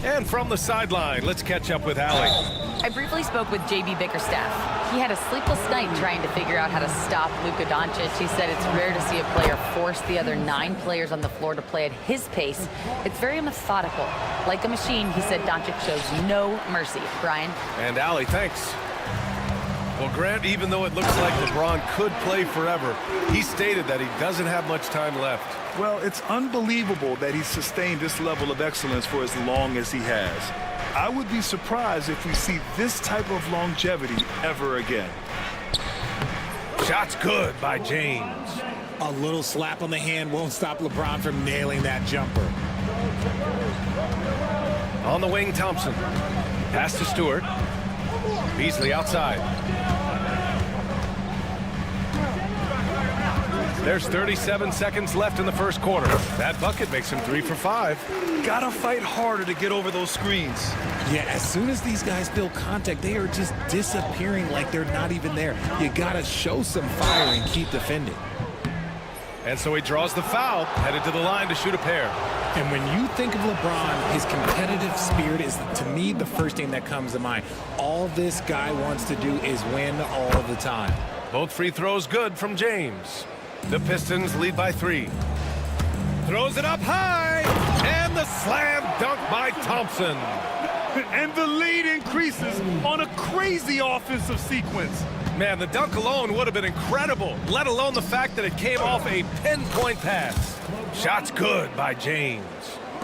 And from the sideline, let's catch up with Allie. I briefly spoke with JB Bickerstaff. He had a sleepless night trying to figure out how to stop Luka Doncic. He said it's rare to see a player force the other 9 players on the floor to play at his pace. It's very methodical. Like a machine, he said Doncic shows no mercy. Brian? And Allie, thanks. Well, Grant, even though it looks like LeBron could play forever, he stated that he doesn't have much time left. Well, it's unbelievable that he's sustained this level of excellence for as long as he has. I would be surprised if we see this type of longevity ever again. Shot's good by James. A little slap on the hand won't stop LeBron from nailing that jumper. On the wing, Thompson. Pass to Stewart. Beasley outside. There's 37 seconds left in the first quarter. That bucket makes him 3 for 5. Gotta fight harder to get over those screens. Yeah, as soon as these guys feel contact, they are just disappearing like they're not even there. You gotta show some fire and keep defending. And so he draws the foul, headed to the line to shoot a pair. And when you think of LeBron, his competitive spirit is, to me, the first thing that comes to mind. All this guy wants to do is win all the time. Both free throws good from James. The Pistons lead by 3. Throws it up high, and the slam dunk by Thompson. And the lead increases on a crazy offensive sequence. Man, the dunk alone would have been incredible, let alone the fact that it came off a pinpoint pass. Shot's good by James.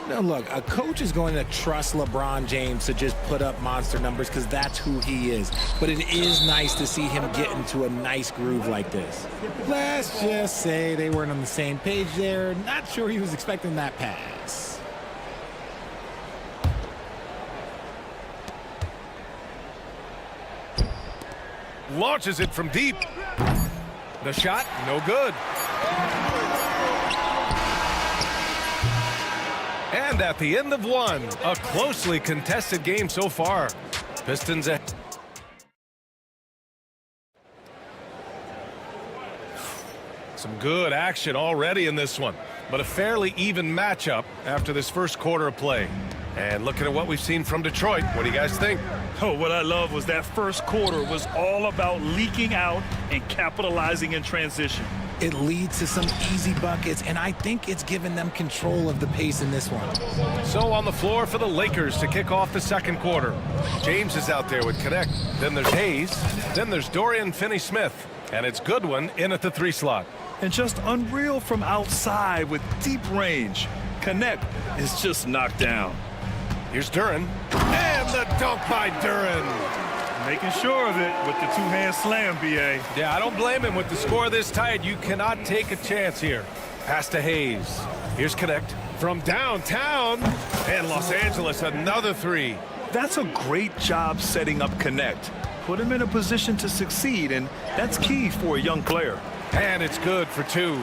Now look, a coach is going to trust LeBron James to just put up monster numbers because that's who he is. But it is nice to see him get into a nice groove like this. Let's just say they weren't on the same page there. Not sure he was expecting that pass. Launches it from deep. The shot, no good. And at the end of one, a closely contested game so far. Pistons ahead. Some good action already in this one, but a fairly even matchup after this first quarter of play. And looking at what we've seen from Detroit, what do you guys think? Oh, what I love was that first quarter was all about leaking out and capitalizing in transition. It leads to some easy buckets, and I think it's given them control of the pace in this one. So on the floor for the Lakers to kick off the second quarter. James is out there with Connect. Then there's Hayes. Then there's Dorian Finney-Smith. And it's Goodwin in at the 3 slot. And just unreal from outside with deep range. Connect is just knocked down. Here's Duren. And the dunk by Duren. Making sure of it with the two-hand slam, B.A. Yeah, I don't blame him. With the score this tight, you cannot take a chance here. Pass to Hayes. Here's Connect from downtown. And Los Angeles, another 3. That's a great job setting up Connect. Put him in a position to succeed, and that's key for a young player. And it's good for 2.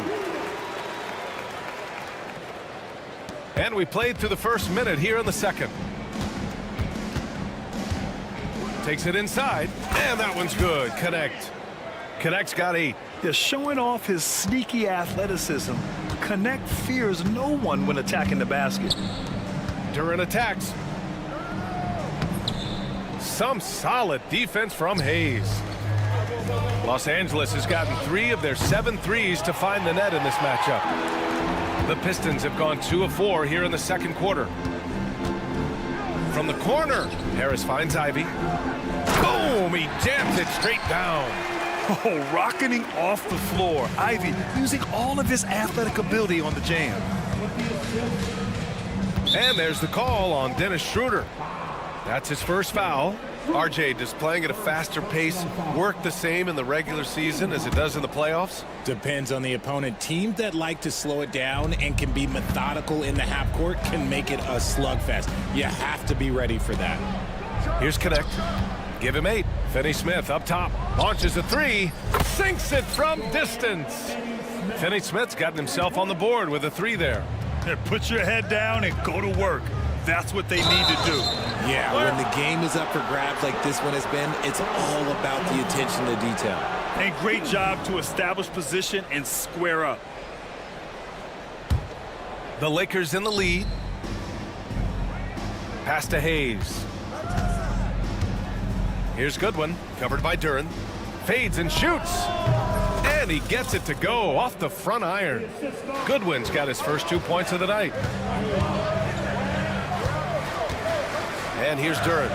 And we played through the first minute here in the second. Takes it inside, and that one's good. Connect. Connect's got 8. They're showing off his sneaky athleticism. Connect fears no one when attacking the basket. Duren attacks. Some solid defense from Hayes. Los Angeles has gotten 3 of their 7 threes to find the net in this matchup. The Pistons have gone 2 of 4 here in the second quarter. From the corner, Harris finds Ivy. Boom! He jams it straight down. Oh, rocketing off the floor. Ivy using all of his athletic ability on the jam. And there's the call on Dennis Schroeder. That's his first foul. RJ, does playing at a faster pace work the same in the regular season as it does in the playoffs? Depends on the opponent. Teams that like to slow it down and can be methodical in the half court can make it a slugfest. You have to be ready for that. Here's Connect. Give him 8. Finney-Smith up top. Launches a 3. Sinks it from distance. Finney-Smith's gotten himself on the board with a 3 there. Put your head down and go to work. That's what they need to do. Yeah, when the game is up for grabs like this one has been, it's all about the attention to detail. And great job to establish position and square up. The Lakers in the lead. Pass to Hayes. Here's Goodwin, covered by Duren. Fades and shoots. And he gets it to go off the front iron. Goodwin's got his first 2 points of the night. And here's Duren.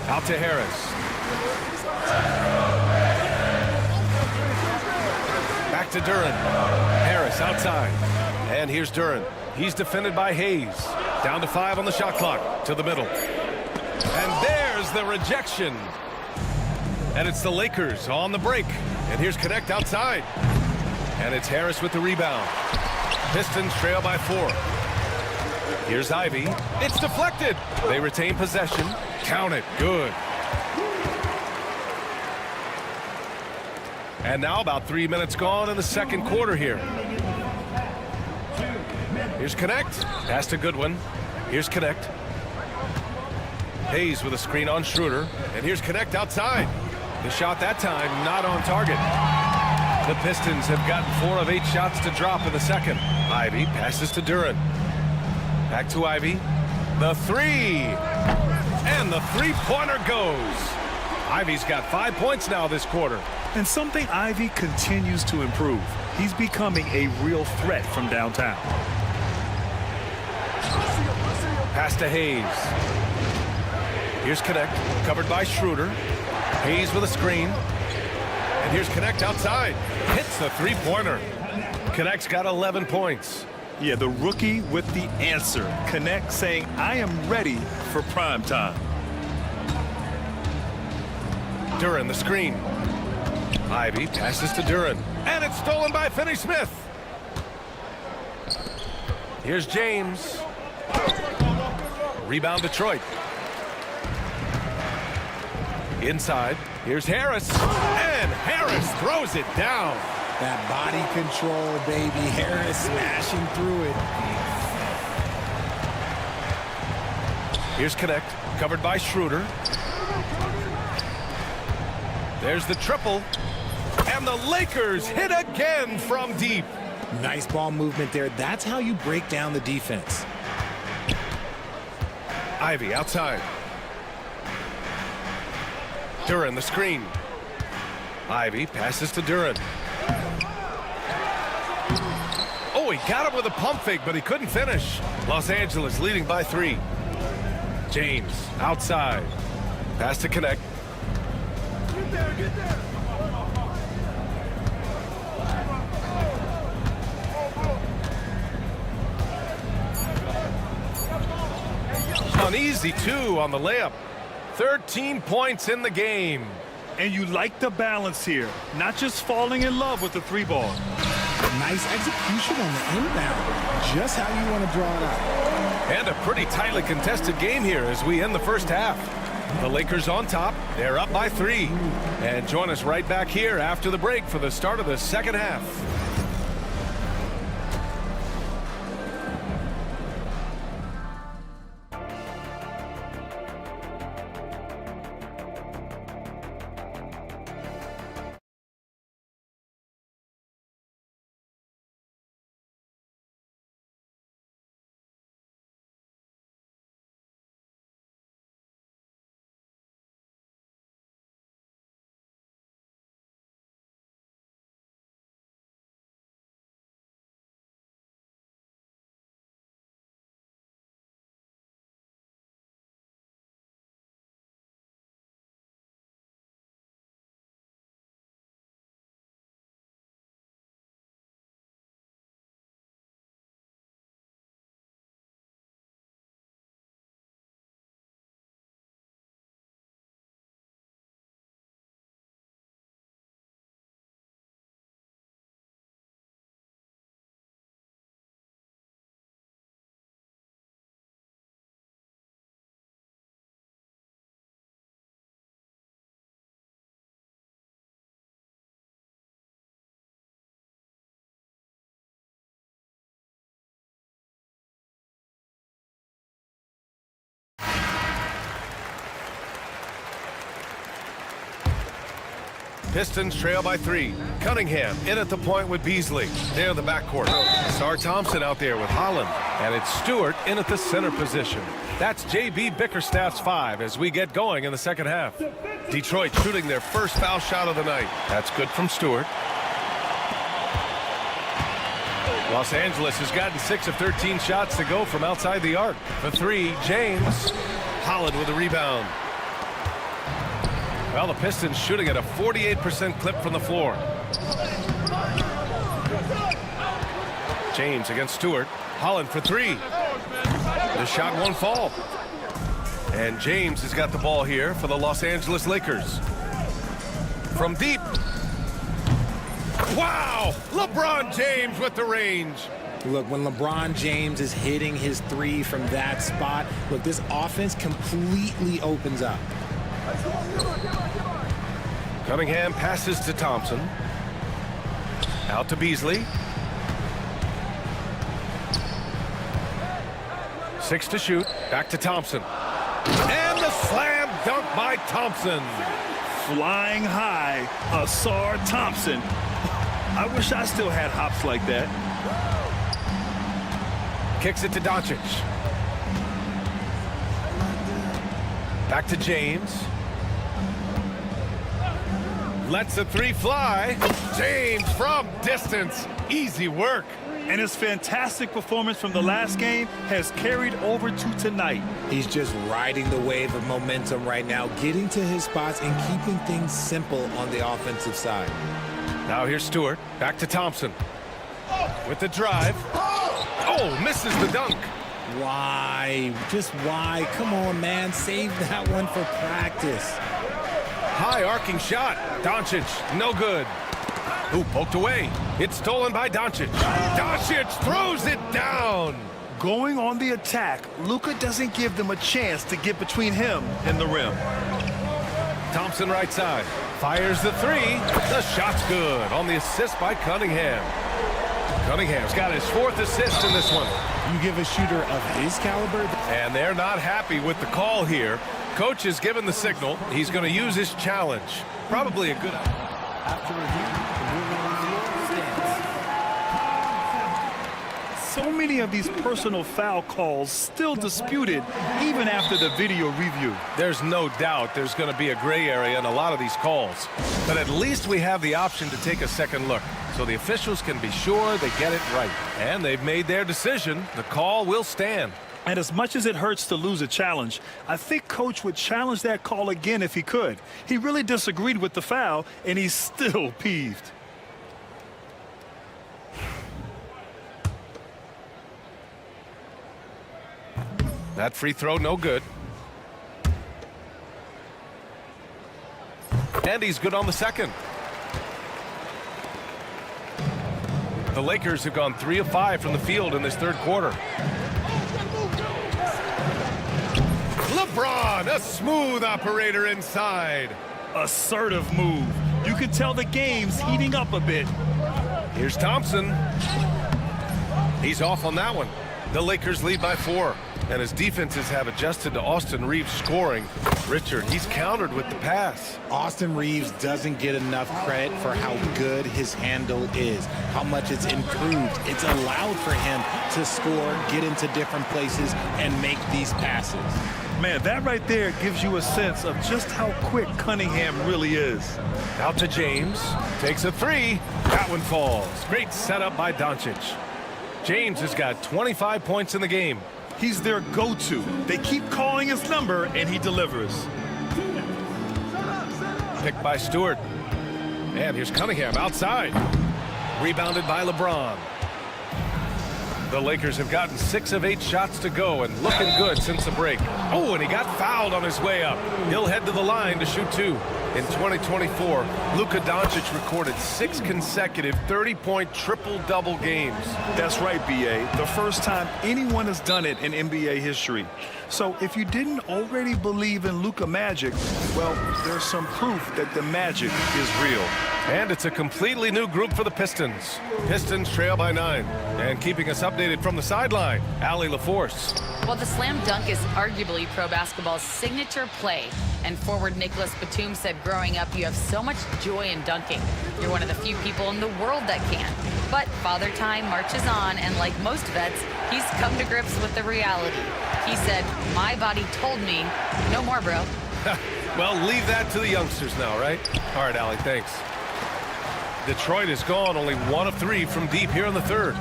Out to Harris. Back to Duren. Harris outside. And here's Duren. He's defended by Hayes. Down to 5 on the shot clock. To the middle. And there's the rejection. And it's the Lakers on the break. And here's Connect outside. And it's Harris with the rebound. Pistons trail by 4. Here's Ivy. It's deflected. They retain possession. Count it. Good. And now about 3 minutes gone in the second quarter here. Here's Connect. Pass to Goodwin. Here's Connect. Hayes with a screen on Schroeder. And here's Connect outside. The shot that time not on target. The Pistons have gotten 4 of 8 shots to drop in the second. Ivy passes to Duran. Back to Ivy. The three. And the three-pointer goes. Ivy's got 5 points now this quarter. And something Ivy continues to improve. He's becoming a real threat from downtown. Pass to Hayes. Here's Connect, covered by Schroeder. Hayes with a screen. And here's Connect outside. Hits the three-pointer. Connect's got 11 points. Yeah, the rookie with the answer. Connect saying, I am ready for prime time. Duran, the screen. Ivy passes to Duran. And it's stolen by Finney-Smith. Here's James. Rebound Detroit. Inside. Here's Harris. And Harris throws it down. That body control, baby. Harris smashing through it. Here's Connect, covered by Schroeder. There's the triple. And the Lakers hit again from deep. Nice ball movement there. That's how you break down the defense. Ivy outside. Duran, the screen. Ivy passes to Duran. Oh, he got him with a pump fake, but he couldn't finish. Los Angeles leading by 3. James outside. Pass to Connect. Get there, get there. An easy 2 on the layup. 13 points in the game. And you like the balance here. Not just falling in love with the three ball. Nice execution on the inbound. Just how you want to draw it up. And a pretty tightly contested game here as we end the first half. The Lakers on top. They're up by 3. And join us right back here after the break for the start of the second half. Pistons trail by 3. Cunningham in at the point with Beasley. There in the backcourt. Sar Thompson out there with Holland. And it's Stewart in at the center position. That's J.B. Bickerstaff's 5 as we get going in the second half. Detroit shooting their first foul shot of the night. That's good from Stewart. Los Angeles has gotten 6 of 13 shots to go from outside the arc. For 3, James. Holland with a rebound. Well, the Pistons shooting at a 48% clip from the floor. James against Stewart. Holland for 3. The shot won't fall. And James has got the ball here for the Los Angeles Lakers. From deep. Wow! LeBron James with the range. Look, when LeBron James is hitting his 3 from that spot, look, this offense completely opens up. Cunningham passes to Thompson. Out to Beasley. 6 to shoot. Back to Thompson. And the slam dunk by Thompson. Flying high, Asar Thompson. I wish I still had hops like that. Kicks it to Doncic. Back to James. Lets the three fly. James from distance. Easy work. And his fantastic performance from the last game has carried over to tonight. He's just riding the wave of momentum right now, getting to his spots and keeping things simple on the offensive side. Now here's Stewart. Back to Thompson. With the drive. Oh, misses the dunk. Why? Just why? Come on, man. Save that one for practice. High arcing shot. Doncic, no good. Ooh, poked away. It's stolen by Doncic. Doncic throws it down. Going on the attack, Luka doesn't give them a chance to get between him and the rim. Thompson right side. Fires the three. The shot's good on the assist by Cunningham. Cunningham's got his 4th assist in this one. You give a shooter of his caliber. And they're not happy with the call here. Coach has given the signal. He's going to use his challenge. Probably a good idea. After review, So many of these personal foul calls still disputed even after the video review. There's no doubt there's going to be a gray area in a lot of these calls. But at least we have the option to take a second look, so the officials can be sure they get it right. And they've made their decision. The call will stand. And as much as it hurts to lose a challenge, I think Coach would challenge that call again if he could. He really disagreed with the foul, and he's still peeved. That free throw, no good. And he's good on the second. The Lakers have gone 3 of 5 from the field in this third quarter. LeBron, a smooth operator inside. Assertive move. You can tell the game's heating up a bit. Here's Thompson. He's off on that one. The Lakers lead by 4. And his defenses have adjusted to Austin Reeves scoring. Richard, he's countered with the pass. Austin Reeves doesn't get enough credit for how good his handle is, how much it's improved. It's allowed for him to score, get into different places, and make these passes. Man, that right there gives you a sense of just how quick Cunningham really is. Out to James. Takes a three. That one falls. Great setup by Doncic. James has got 25 points in the game. He's their go-to. They keep calling his number, and he delivers. Picked by Stewart. And here's Cunningham outside. Rebounded by LeBron. The Lakers have gotten 6 of 8 shots to go and looking good since the break. Oh, and he got fouled on his way up. He'll head to the line to shoot 2. In 2024, Luka Doncic recorded 6 consecutive 30-point triple-double games. That's right, B.A. The first time anyone has done it in NBA history. So if you didn't already believe in Luka magic, well, there's some proof that the magic is real. And it's a completely new group for the Pistons. Pistons trail by 9. And keeping us updated from the sideline, Allie LaForce. Well, the slam dunk is arguably pro basketball's signature play. And forward Nicholas Batum said growing up, you have so much joy in dunking. You're one of the few people in the world that can. But Father Time marches on, and like most vets, he's come to grips with the reality. He said, my body told me, no more, bro. Well, leave that to the youngsters now, right? All right, Allie, thanks. Detroit is gone only 1 of 3 from deep here in the third.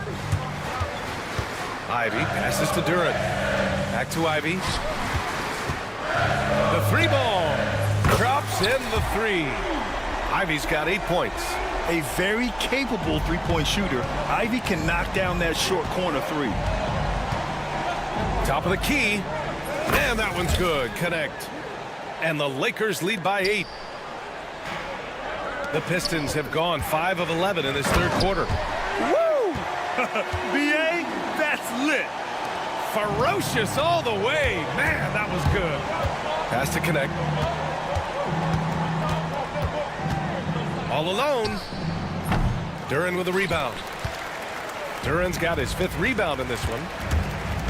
Ivy passes to Durant. Back to Ivy. The 3 ball drops in the 3. Ivy's got 8 points. A very capable three-point shooter. Ivy can knock down that short corner 3. Top of the key. And that one's good. Connect. And the Lakers lead by 8. The Pistons have gone 5 of 11 in this third quarter. Woo! B.A., that's lit. Ferocious all the way. Man, that was good. Pass to connect. All alone. Duren with a rebound. Duren's got his 5th rebound in this one.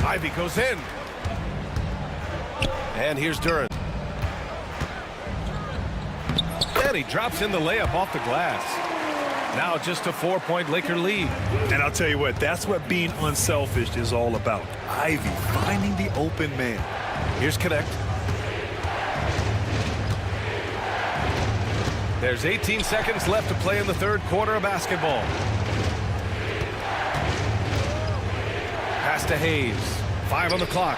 Ivy goes in. And here's Duren. And he drops in the layup off the glass. Now just a 4-point Laker lead. And I'll tell you what, that's what being unselfish is all about. Ivy finding the open man. Here's Connect. There's 18 seconds left to play in the 3rd quarter of basketball. Pass to Hayes. 5 on the clock.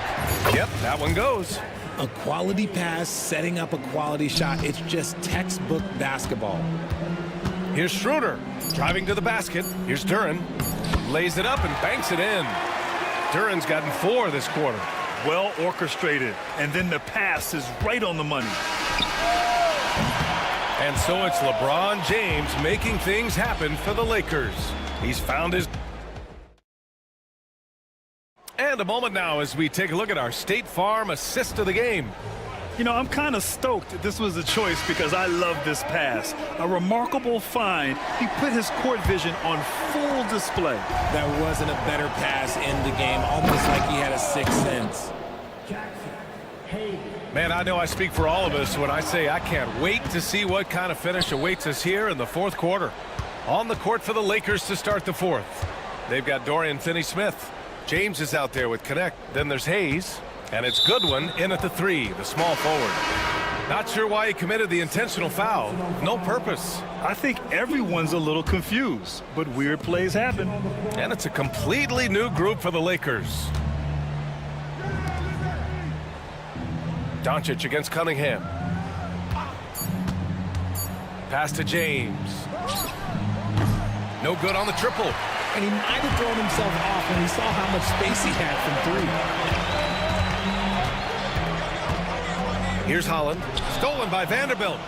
Yep, that one goes. A quality pass, setting up a quality shot. It's just textbook basketball. Here's Schroeder driving to the basket. Here's Duren. Lays it up and banks it in. Duren's gotten 4 this quarter. Well orchestrated. And then the pass is right on the money. And so it's LeBron James making things happen for the Lakers. He's found his... And a moment now as we take a look at our State Farm assist of the game. You know, I'm kind of stoked that this was a choice because I love this pass. A remarkable find. He put his court vision on full display. There wasn't a better pass in the game, almost like he had a 6th sense. Man, I know I speak for all of us when I say I can't wait to see what kind of finish awaits us here in the 4th quarter. On the court for the Lakers to start the 4th. They've got Dorian Finney-Smith. James is out there with Connect. Then there's Hayes. And it's Goodwin in at the 3, the small forward. Not sure why he committed the intentional foul. No purpose. I think everyone's a little confused, but weird plays happen. And it's a completely new group for the Lakers. Doncic against Cunningham. Pass to James. No good on the triple. And he might have thrown himself off when he saw how much space he had from 3. Here's Holland. Stolen by Vanderbilt.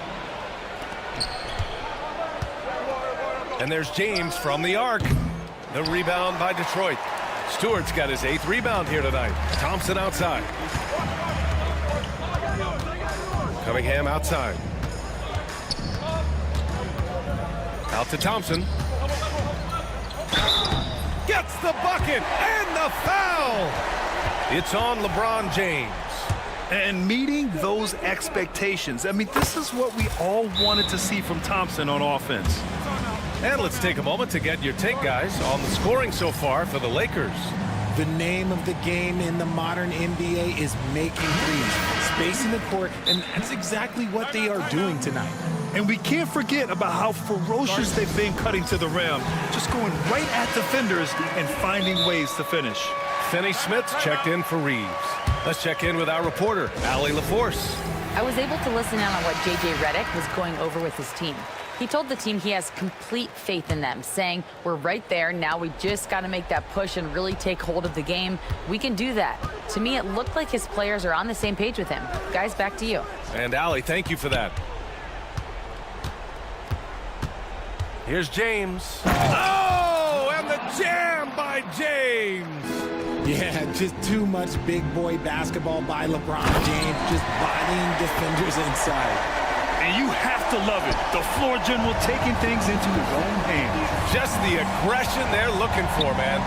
And there's James from the arc. The rebound by Detroit. Stewart's got his 8th rebound here tonight. Thompson outside. Cunningham outside. Out to Thompson. Gets the bucket and the foul. It's on LeBron James. And meeting those expectations. I mean, this is what we all wanted to see from Thompson on offense. And let's take a moment to get your take, guys, on the scoring so far for the Lakers. The name of the game in the modern NBA is making threes, spacing the court, and that's exactly what they are doing tonight. And we can't forget about how ferocious they've been cutting to the rim, just going right at defenders and finding ways to finish. Finney-Smith checked in for Reeves. Let's check in with our reporter, Allie LaForce. I was able to listen in on what J.J. Redick was going over with his team. He told the team he has complete faith in them, saying, we're right there, now we just got to make that push and really take hold of the game. We can do that. To me, it looked like his players are on the same page with him. Guys, back to you. And Allie, thank you for that. Here's James. Oh, and the jam by James. Yeah, just too much big boy basketball by LeBron James, just bodying defenders inside. And you have to love it. The floor general taking things into his own hands. Just the aggression they're looking for, man.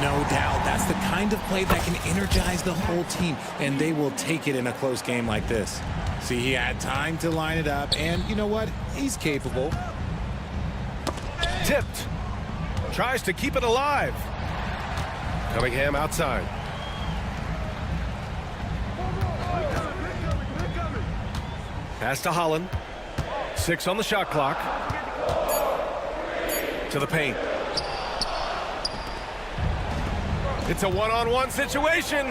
No doubt. That's the kind of play that can energize the whole team, and they will take it in a close game like this. See, he had time to line it up, and you know what? He's capable. Tipped. Tries to keep it alive. Cunningham outside. Pass to Holland. 6 on the shot clock. To the paint. It's a one-on-one situation.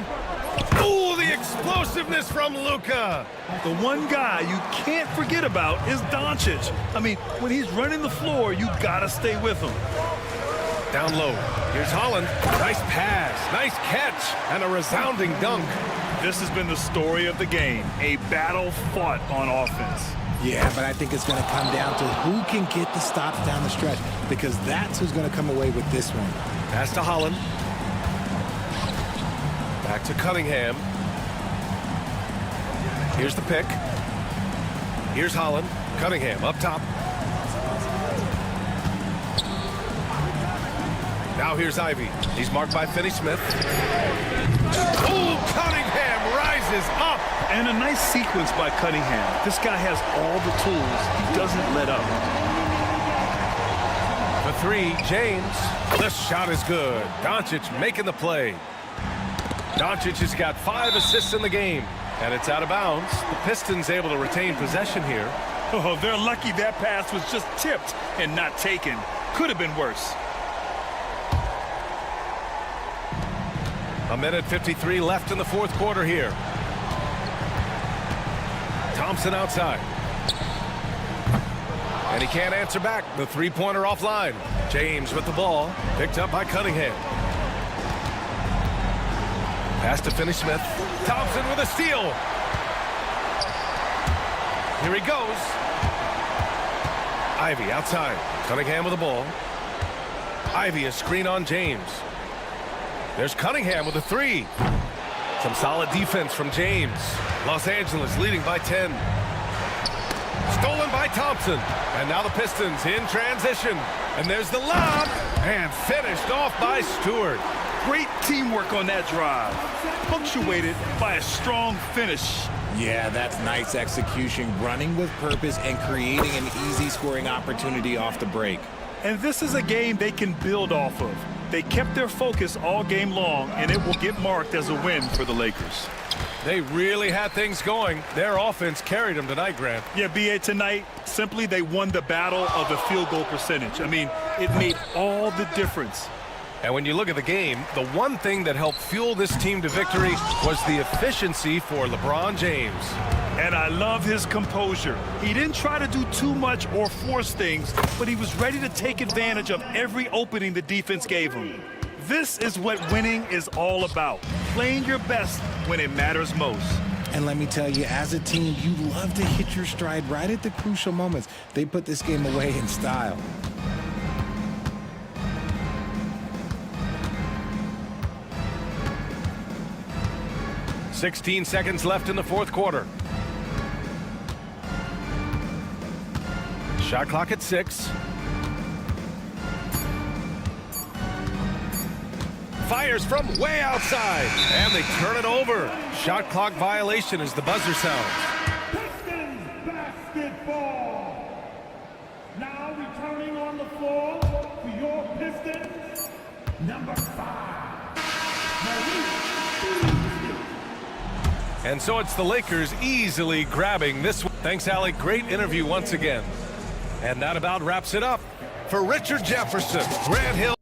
Ooh, the explosiveness from Luka. The one guy you can't forget about is Doncic. I mean, when he's running the floor, you gotta stay with him. Down low. Here's Holland. Nice pass. Nice catch. And a resounding dunk. This has been the story of the game. A battle fought on offense. Yeah, but I think it's going to come down to who can get the stops down the stretch, because that's who's going to come away with this one. Pass to Holland. Back to Cunningham. Here's the pick. Here's Holland. Cunningham up top. Now here's Ivy. He's marked by Finney-Smith. Oh, Cunningham rises up. And a nice sequence by Cunningham. This guy has all the tools. He doesn't let up. The three, James. The shot is good. Doncic making the play. Doncic has got 5 assists in the game. And it's out of bounds. The Pistons able to retain possession here. Oh, they're lucky that pass was just tipped and not taken. Could have been worse. A minute 53 left in the fourth quarter here. Thompson outside. And he can't answer back. The three-pointer offline. James with the ball. Picked up by Cunningham. Pass to Finney-Smith. Thompson with a steal. Here he goes. Ivy outside. Cunningham with the ball. Ivy a screen on James. There's Cunningham with a three. Some solid defense from James. Los Angeles leading by 10. Stolen by Thompson. And now the Pistons in transition. And there's the lob. And finished off by Stewart. Great teamwork on that drive. Punctuated by a strong finish. Yeah, that's nice execution. Running with purpose and creating an easy scoring opportunity off the break. And this is a game they can build off of. They kept their focus all game long, and it will get marked as a win for the Lakers. They really had things going. Their offense carried them tonight, Grant. Yeah, B.A., tonight, simply they won the battle of the field goal percentage. I mean, it made all the difference. And when you look at the game, the one thing that helped fuel this team to victory was the efficiency for LeBron James. And I love his composure. He didn't try to do too much or force things, but he was ready to take advantage of every opening the defense gave him. This is what winning is all about. Playing your best when it matters most. And let me tell you, as a team, you love to hit your stride right at the crucial moments. They put this game away in style. "16 seconds left in the fourth quarter. Shot clock at 6. Fires from way outside, and they turn it over. Shot clock violation as the buzzer sounds. Pistons basketball. Now returning on the floor for your Pistons, number 5. And so it's the Lakers easily grabbing this one. Thanks, Alec. Great interview once again. And that about wraps it up. For Richard Jefferson, Grant Hill.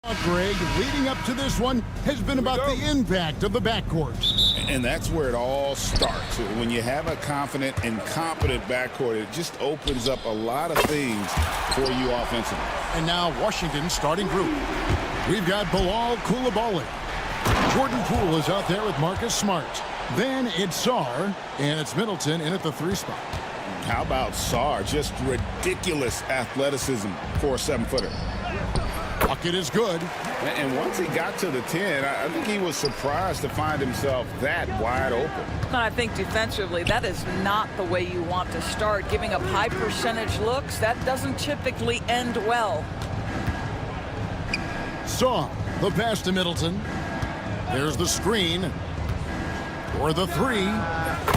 Greg, leading up to this one has been about the impact of the backcourt. And that's where it all starts. When you have a confident and competent backcourt, it just opens up a lot of things for you offensively. And now Washington's starting group. We've got Bilal Coulibaly. Jordan Poole is out there with Marcus Smart. Then it's Sarr, and it's Middleton in at the 3 spot. How about Sarr? Just ridiculous athleticism for a 7-footer. Bucket is good. And once he got to the 10, I think he was surprised to find himself that wide open. And I think defensively, that is not the way you want to start. Giving up high percentage looks, that doesn't typically end well. Sarr, the pass to Middleton. There's the screen. For the 3.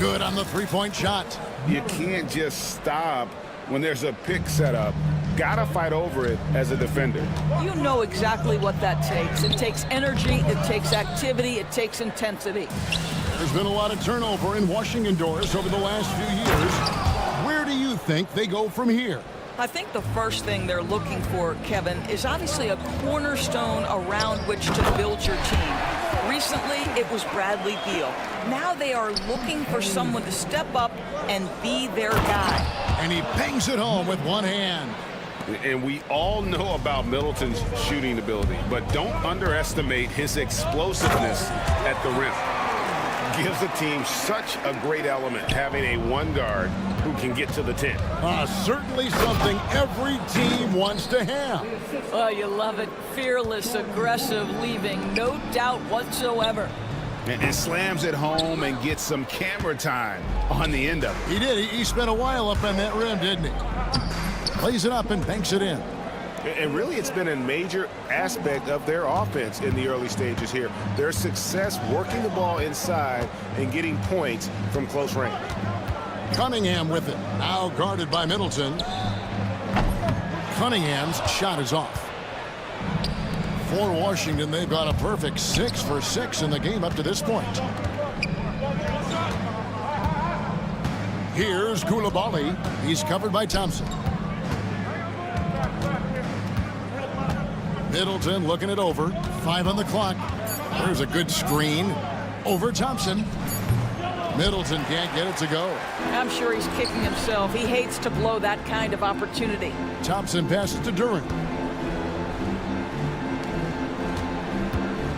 Good on the 3-point shot. You can't just stop when there's a pick set up. Gotta fight over it as a defender. You know exactly what that takes. It takes energy, it takes activity, it takes intensity. There's been a lot of turnover in Washington doors over the last few years. Where do you think they go from here? I think the first thing they're looking for, Kevin, is obviously a cornerstone around which to build your team. Recently, it was Bradley Beal. Now they are looking for someone to step up and be their guy. And he bangs it home with one hand. And we all know about Middleton's shooting ability, but don't underestimate his explosiveness at the rim. Gives the team such a great element having a 1 guard who can get to the 10. Certainly something every team wants to have. Oh, you love it. Fearless, aggressive, leaving no doubt whatsoever. And slams it home and gets some camera time on the end of it. He did. He spent a while up on that rim, didn't he? Plays it up and banks it in. And really, it's been a major aspect of their offense in the early stages here. Their success working the ball inside and getting points from close range. Cunningham with it. Now guarded by Middleton. Cunningham's shot is off. For Washington, they've got a perfect 6 for 6 in the game up to this point. Here's Coulibaly. He's covered by Thompson. Middleton looking it over. 5 on the clock. There's a good screen. Over Thompson. Middleton can't get it to go. I'm sure he's kicking himself. He hates to blow that kind of opportunity. Thompson passes to Duren.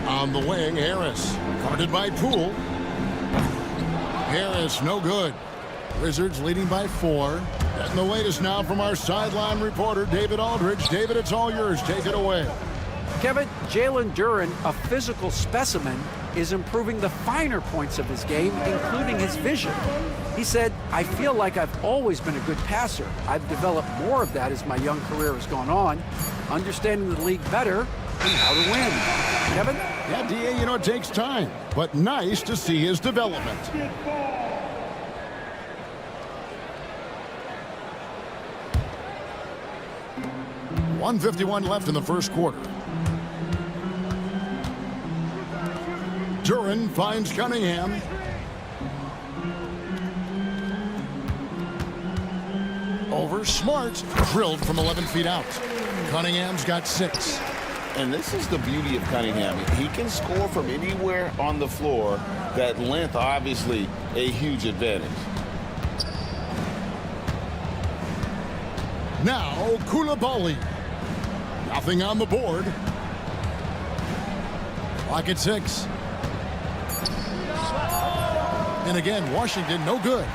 On the wing, Harris. Guarded by Poole. Harris, no good. Wizards leading by 4. Getting the latest now from our sideline reporter, David Aldridge. David, it's all yours. Take it away. Kevin, Jalen Duren, a physical specimen, is improving the finer points of his game, including his vision. He said, I feel like I've always been a good passer. I've developed more of that as my young career has gone on, understanding the league better and how to win. Kevin? Yeah, DA, you know, it takes time, but nice to see his development. .151 left in the first quarter. Duren finds Cunningham. Over Smart, drilled from 11 feet out. Cunningham's got 6. And this is the beauty of Cunningham. He can score from anywhere on the floor. That length, obviously, a huge advantage. Now, Coulibaly. Nothing on the board. Clock at 6. And again, Washington, no good.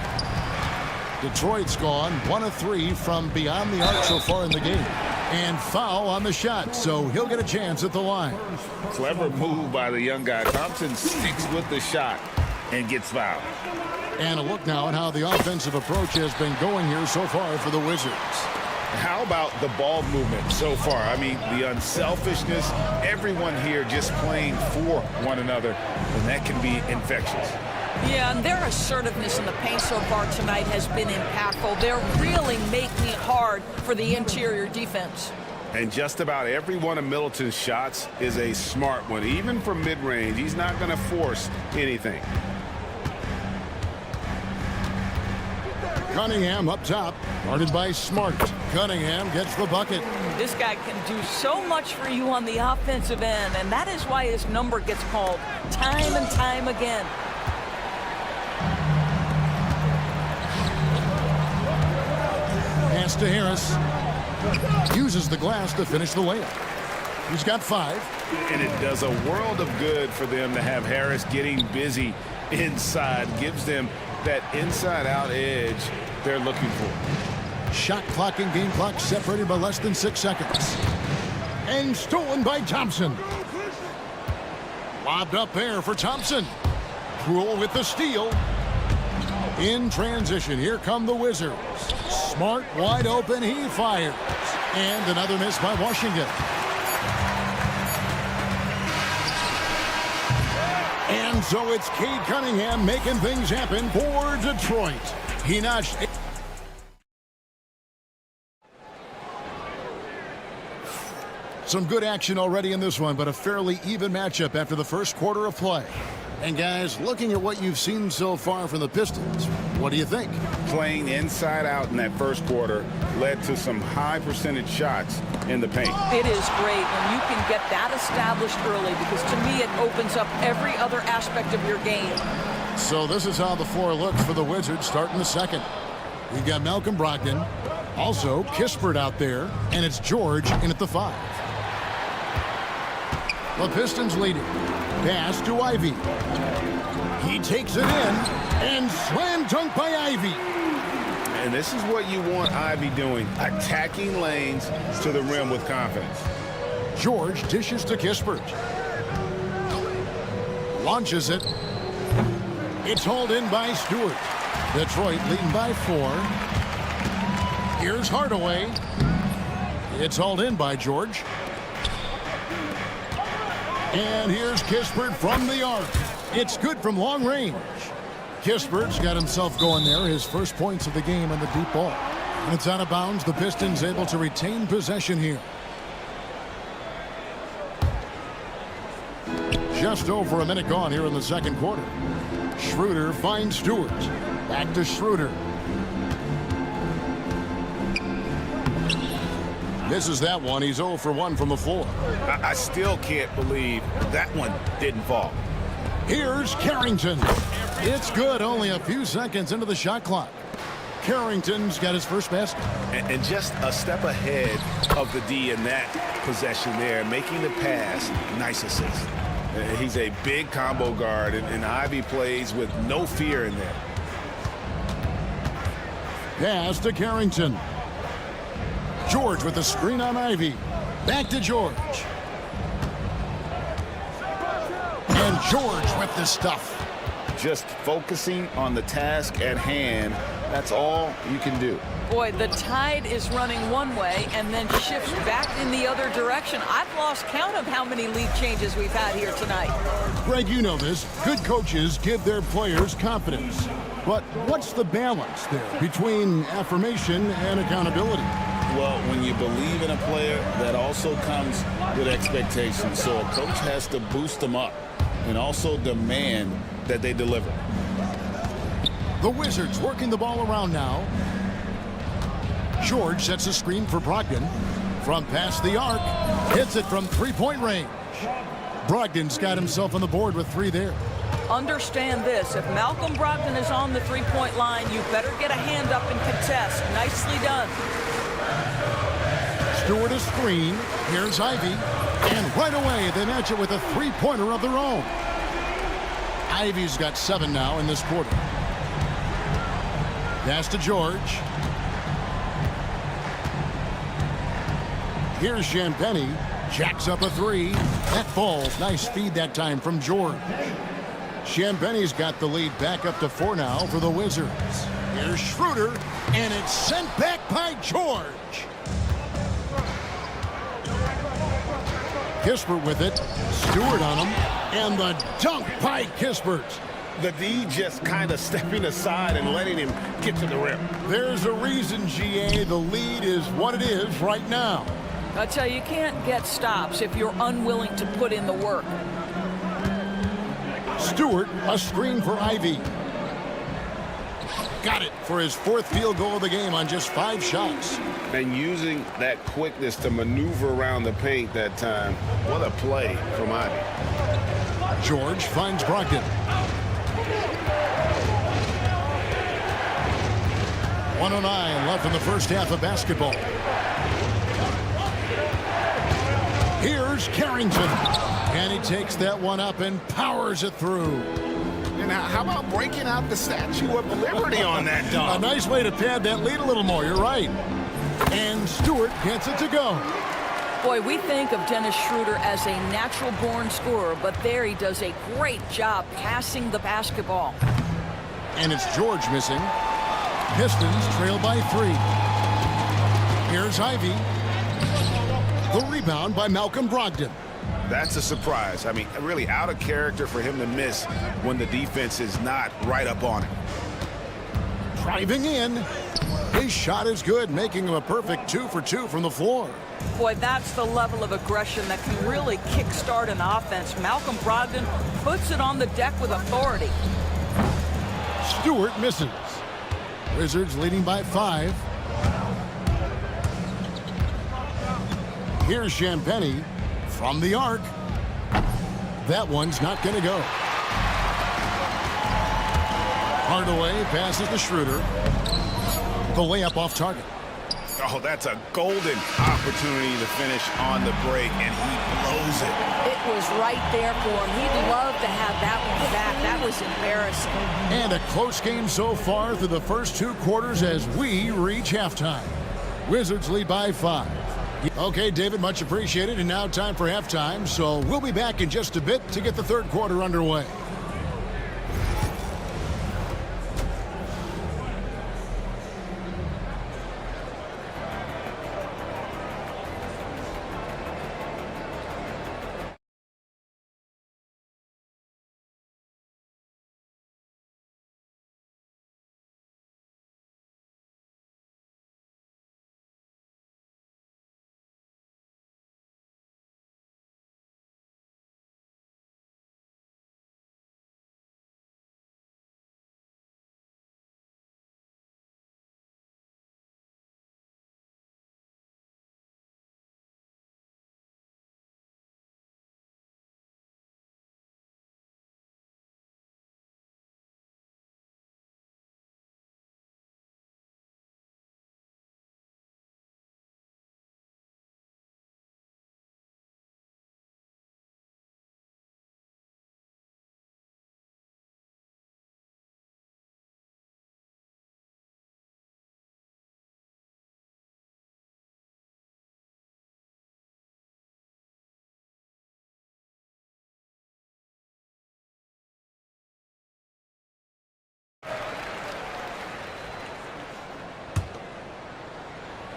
Detroit's gone 1 of 3 from beyond the arc so far in the game. And foul on the shot, so he'll get a chance at the line. Clever move by the young guy. Thompson sticks with the shot and gets fouled. And a look now at how the offensive approach has been going here so far for the Wizards. How about the ball movement so far? I mean, the unselfishness, everyone here just playing for one another, and that can be infectious. Yeah, and their assertiveness in the paint so far tonight has been impactful. They're really making it hard for the interior defense. And just about every one of Middleton's shots is a smart one. Even from mid-range, he's not going to force anything. Cunningham up top, guarded by Smart. Cunningham gets the bucket. This guy can do so much for you on the offensive end, and that is why his number gets called time and time again. Pass to Harris. Uses the glass to finish the layup. He's got 5. And it does a world of good for them to have Harris getting busy inside. Gives them that inside-out edge they're looking for. Shot clock and game clock separated by less than 6 seconds. And stolen by Thompson. Lobbed up there for Thompson. Krul with the steal. In transition, here come the Wizards. Smart wide open, he fires. And another miss by Washington. And so it's Cade Cunningham making things happen for Detroit. He notched. Some good action already in this one, but a fairly even matchup after the first quarter of play. And guys, looking at what you've seen so far from the Pistons, what do you think? Playing inside out in that first quarter led to some high percentage shots in the paint. It is great when you can get that established early, because to me it opens up every other aspect of your game. So this is how the floor looks for the Wizards starting the second. We've got Malcolm Brogdon, also Kispert out there, and it's George in at the 5. The Pistons leading. Pass to Ivy. He takes it in, and slam dunk by Ivy. And this is what you want Ivy doing, attacking lanes to the rim with confidence. George dishes to Kispert. Launches it. It's hauled in by Stewart. Detroit leading by 4. Here's Hardaway. It's hauled in by George. And here's Kispert from the arc. It's good from long range. Kispert's got himself going there, his first points of the game on the deep ball. And it's out of bounds. The Pistons able to retain possession here. Just over a minute gone here in the second quarter. Schroeder finds Stewart. Back to Schroeder. Misses that one. He's 0 for 1 from the floor. I still can't believe that one didn't fall. Here's Carrington. It's good. Only a few seconds into the shot clock. Carrington's got his first basket. And just a step ahead of the D in that possession there, making the pass. Nice assist. He's a big combo guard, and Ivy plays with no fear in there. Pass to Carrington. George with the screen on Ivy. Back to George. And George with the stuff. Just focusing on the task at hand. That's all you can do. Boy, the tide is running one way and then shifts back in the other direction. I've lost count of how many lead changes we've had here tonight. Greg, you know this. Good coaches give their players confidence. But what's the balance there between affirmation and accountability? Well, when you believe in a player, that also comes with expectations. So a coach has to boost them up and also demand that they deliver. The Wizards working the ball around now. George sets a screen for Brogdon. From past the arc, hits it from three-point range. Brogdon's got himself on the board with 3 there. Understand this, if Malcolm Brogdon is on the three-point line, you better get a hand up and contest. Nicely done. Stewart a screen. Here's Ivy. And right away, they match it with a three-pointer of their own. Ivy's got 7 now in this quarter. Pass to George. Here's Champagny. Jacks up a 3. That falls. Nice feed that time from George. Champagny's got the lead back up to 4 now for the Wizards. Here's Schroeder. And it's sent back by George. Kispert with it. Stewart on him. And the dunk by Kispert. The D just kind of stepping aside and letting him get to the rim. There's a reason, GA, the lead is what it is right now. I tell you, you can't get stops if you're unwilling to put in the work. Stewart, a screen for Ivy. Got it for his 4th field goal of the game on just 5 shots. And using that quickness to maneuver around the paint that time. What a play from Ivy. George finds Brogdon. 1:09 left in the first half of basketball. Here's Carrington. And he takes that one up and powers it through. And how about breaking out the Statue of Liberty on that dunk? A nice way to pad that lead a little more. You're right. And Stewart gets it to go. Boy, we think of Dennis Schroeder as a natural-born scorer, but there he does a great job passing the basketball. And it's George missing. Pistons trail by 3. Here's Ivy. The rebound by Malcolm Brogdon. That's a surprise. I mean, really out of character for him to miss when the defense is not right up on him. Driving in. His shot is good, making him a perfect 2 for 2 from the floor. Boy, that's the level of aggression that can really kickstart an offense. Malcolm Brogdon puts it on the deck with authority. Stewart misses. Wizards leading by 5. Here's Champagny from the arc. That one's not going to go. Hardaway passes to Schroeder. The layup off target. Oh, that's a golden opportunity to finish on the break, and he blows it. It was right there for him. He'd love to have that one back. That was embarrassing. And a close game so far through the first 2 quarters as we reach halftime. Wizards lead by 5. Okay, David, much appreciated. And now time for halftime. So we'll be back in just a bit to get the 3rd quarter underway.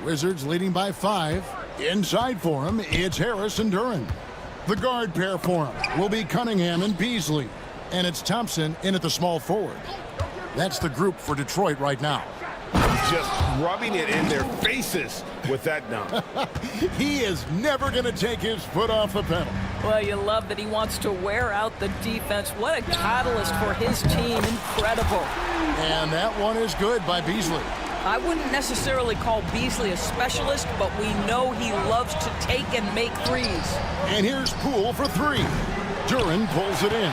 Wizards leading by 5. Inside for him, it's Harris and Duran. The guard pair for him will be Cunningham and Beasley. And it's Thompson in at the small forward. That's the group for Detroit right now. Just rubbing it in their faces with that dunk. He is never going to take his foot off the pedal. Well, you love that he wants to wear out the defense. What a catalyst for his team. Incredible. And that one is good by Beasley. I wouldn't necessarily call Beasley a specialist, but we know he loves to take and make threes. And here's Poole for 3. Duran pulls it in.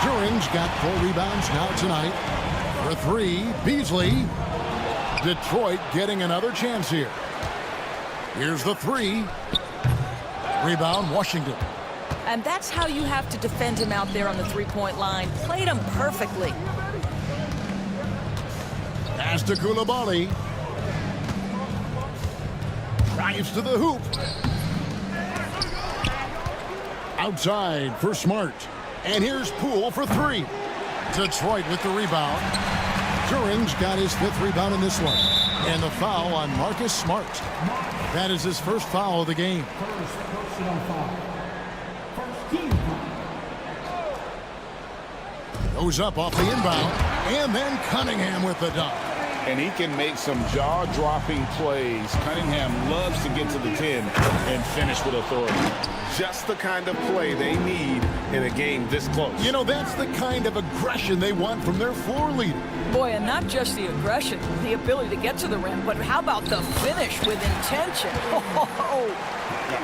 Duran's got 4 rebounds now tonight. For 3, Beasley. Detroit getting another chance here. Here's the 3. Rebound, Washington. And that's how you have to defend him out there on the three-point line. Played him perfectly. Pass to Koulibaly. Drives to the hoop. Outside for Smart. And here's Poole for 3. Detroit with the rebound. Duran's got his 5th rebound in this one. And the foul on Marcus Smart. That is his first foul of the game. First personal foul. First team foul. Goes up off the inbound. And then Cunningham with the dunk. And he can make some jaw-dropping plays. Cunningham loves to get to the 10 and finish with authority. Just the kind of play they need in a game this close. You know, that's the kind of aggression they want from their floor leader. Boy, and not just the aggression, the ability to get to the rim, but how about the finish with intention?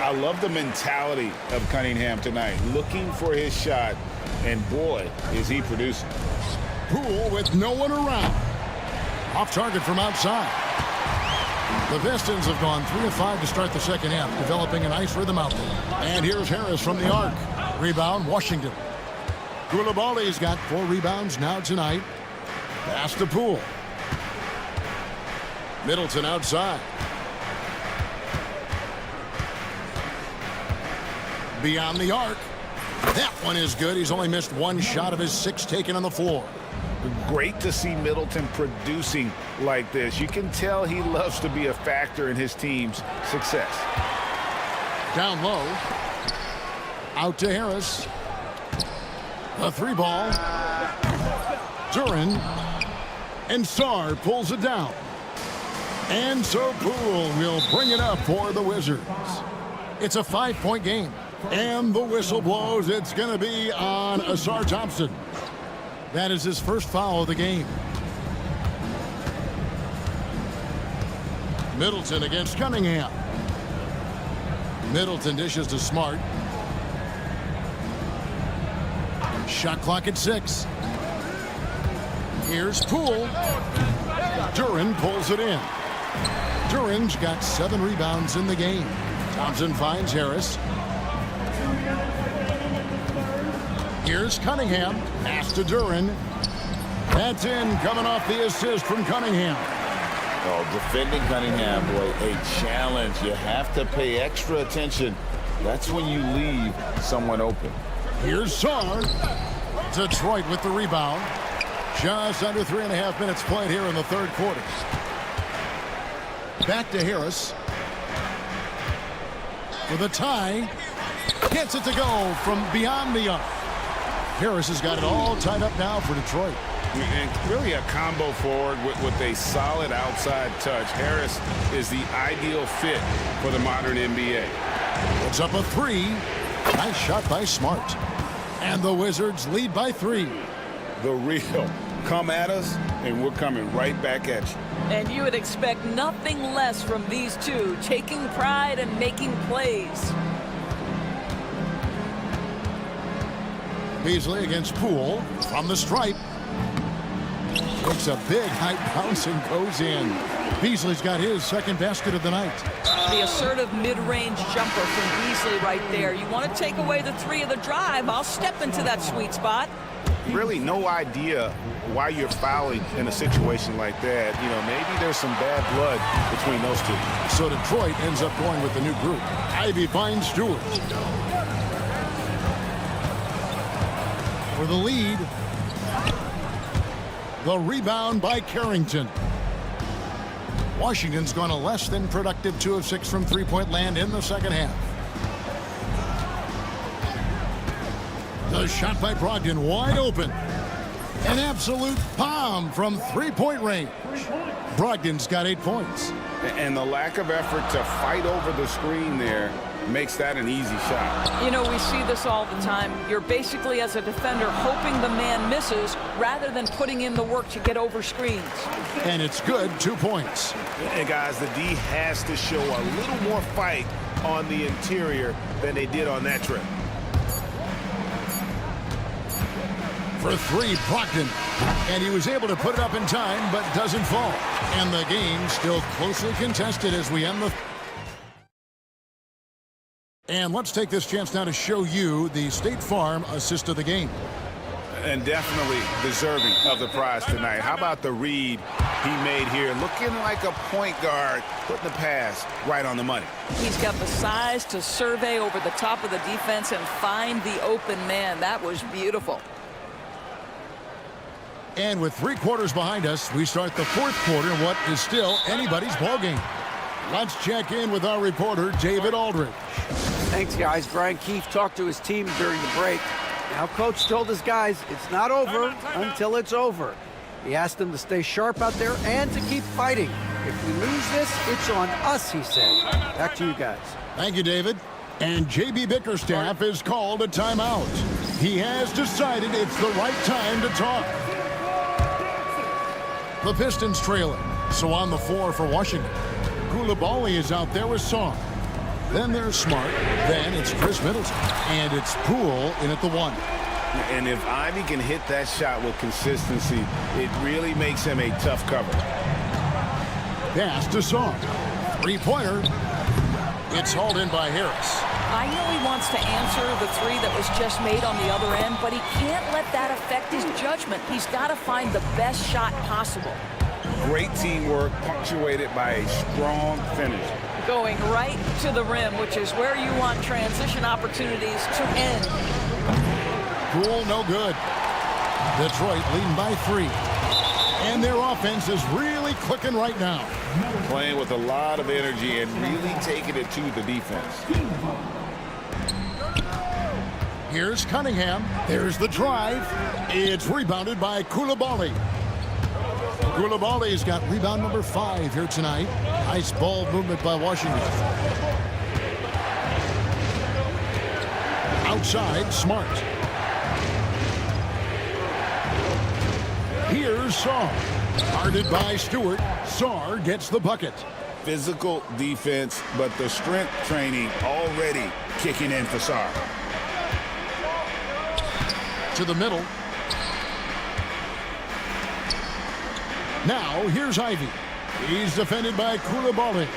I love the mentality of Cunningham tonight, looking for his shot, and boy, is he producing. Poole with no one around. Off target from outside. The Pistons have gone 3 of 5 to start the second half, developing a nice rhythm out there. And here's Harris from the arc. Rebound, Washington. Koulibaly's got 4 rebounds now tonight. Pass to Poole. Middleton outside. Beyond the arc. That one is good. He's only missed 1 shot of his 6 taken on the floor. Great to see Middleton producing like this. You can tell he loves to be a factor in his team's success. Down low. Out to Harris. A 3 ball. Duran. And Sarr pulls it down. And so Poole will bring it up for the Wizards. It's a 5-point game. And the whistle blows. It's going to be on Asar Thompson. That is his first foul of the game. Middleton against Cunningham. Middleton dishes to Smart. Shot clock at 6. Here's Poole. Duran pulls it in. Duran's got 7 rebounds in the game. Thompson finds Harris. Here's Cunningham. Pass to Duran. That's in, coming off the assist from Cunningham. Oh, defending Cunningham, boy, a challenge. You have to pay extra attention. That's when you leave someone open. Here's Sarr. Detroit with the rebound. Just under 3.5 minutes played here in the third quarter. Back to Harris. With a tie. Gets it to go from beyond the arc. Harris has got it all tied up now for Detroit. And really a combo forward with a solid outside touch. Harris is the ideal fit for the modern NBA. It's up a 3. Nice shot by Smart. And the Wizards lead by 3. The real. Come at us, and we're coming right back at you. And you would expect nothing less from these two, taking pride and making plays. Beasley against Poole from the stripe. Takes a big height bounce and goes in. Beasley's got his second basket of the night. The assertive mid-range jumper from Beasley right there. You want to take away the 3 of the drive, I'll step into that sweet spot. Really no idea why you're fouling in a situation like that. You know, maybe there's some bad blood between those two. So Detroit ends up going with the new group. Ivy finds Stewart. For the lead. The rebound by Carrington. Washington's gone a less than productive 2 of 6 from three-point land in the second half. The shot by Brogdon wide open. An absolute bomb from three-point range. Brogdon's got 8 points. And the lack of effort to fight over the screen there makes that an easy shot. You know, we see this all the time. You're basically, as a defender, hoping the man misses rather than putting in the work to get over screens. And it's good, 2 points. And guys, the D has to show a little more fight on the interior than they did on that trip. For 3, Brogdon. And he was able to put it up in time, but doesn't fall. And the game still closely contested as we end the... And let's take this chance now to show you the State Farm assist of the game. And definitely deserving of the prize tonight. How about the read he made here? Looking like a point guard, putting the pass right on the money. He's got the size to survey over the top of the defense and find the open man. That was beautiful. And with 3 quarters behind us, we start the fourth quarter in what is still anybody's ballgame. Let's check in with our reporter, David Aldridge. Thanks, guys. Brian Keefe talked to his team during the break. Now, Coach told his guys it's not over until it's over. He asked them to stay sharp out there and to keep fighting. If we lose this, it's on us, he said. Back to you guys. Thank you, David. And J.B. Bickerstaff is called a timeout. He has decided it's the right time to talk. The Pistons trailing. So on the floor for Washington. Koulibaly is out there with Song. Then there's Smart. Then it's Chris Middleton. And it's Poole in at the 1. And if Ivy can hit that shot with consistency, it really makes him a tough cover. Pass to Song. Three-pointer. It's hauled in by Harris. I know he wants to answer the three that was just made on the other end, but he can't let that affect his judgment. He's got to find the best shot possible. Great teamwork, punctuated by a strong finish. Going right to the rim, which is where you want transition opportunities to end. Poole, no good. Detroit leading by 3. And their offense is really clicking right now. Playing with a lot of energy and really taking it to the defense. Here's Cunningham. There's the drive. It's rebounded by Koulibaly. Koulibaly's got rebound number 5 here tonight. Nice ball movement by Washington. Outside, Smart. Here's Saar. Guarded by Stewart. Saar gets the bucket. Physical defense, but the strength training already kicking in for Saar. To the middle. Now, here's Ivy. He's defended by Koulibaly.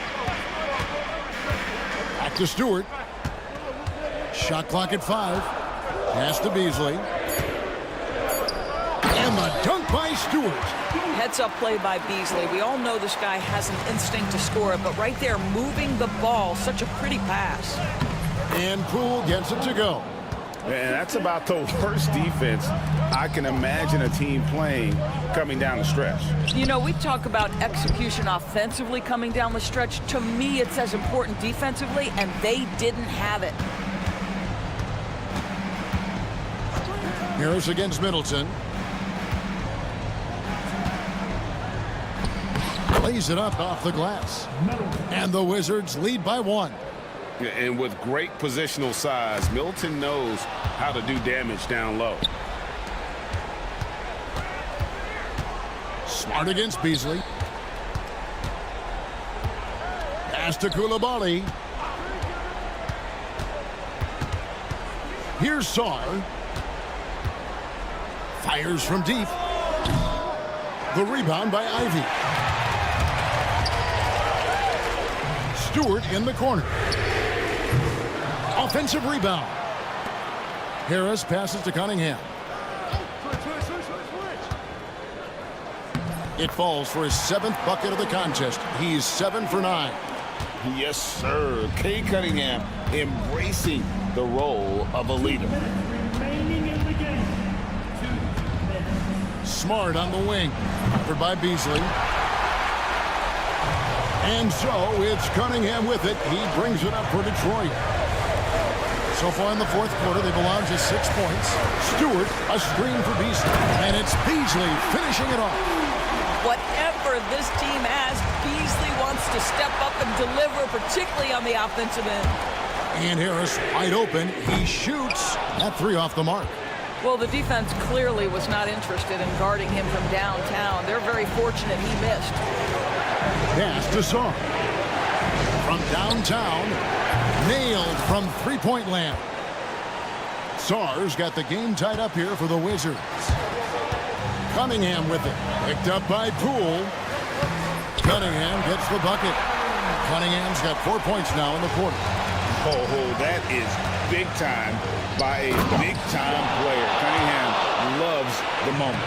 Back to Stewart. Shot clock at 5. Pass to Beasley. And the dunk by Stewart. Heads-up play by Beasley. We all know this guy has an instinct to score it, but right there, moving the ball, such a pretty pass. And Poole gets it to go. And that's about the worst defense I can imagine a team playing coming down the stretch. You know, we talk about execution offensively coming down the stretch. To me, it's as important defensively, and they didn't have it. Harris against Middleton. Lays it up off the glass. And the Wizards lead by 1. And with great positional size, Middleton knows how to do damage down low. Smart against Beasley. Pass to Koulibaly. Here's Saar. Fires from deep. The rebound by Ivy. Stewart in the corner. Offensive rebound. Harris passes to Cunningham. It falls for his 7th bucket of the contest. He's 7 for 9. Yes, sir. Kay Cunningham embracing the role of a leader. Smart on the wing. Covered by Beasley. And so it's Cunningham with it. He brings it up for Detroit. So far in the 4th quarter, they've allowed just 6 points. Stewart, a screen for Beasley. And it's Beasley finishing it off. Whatever this team has, Beasley wants to step up and deliver, particularly on the offensive end. And Harris wide open. He shoots. That 3 off the mark. Well, the defense clearly was not interested in guarding him from downtown. They're very fortunate he missed. Pass to Saar. From downtown. Nailed from three-point land. Saar's got the game tied up here for the Wizards. Cunningham with it. Picked up by Poole. Cunningham gets the bucket. Cunningham's got 4 points now in the quarter. Oh, that is big time by a big-time player. Cunningham loves the moment.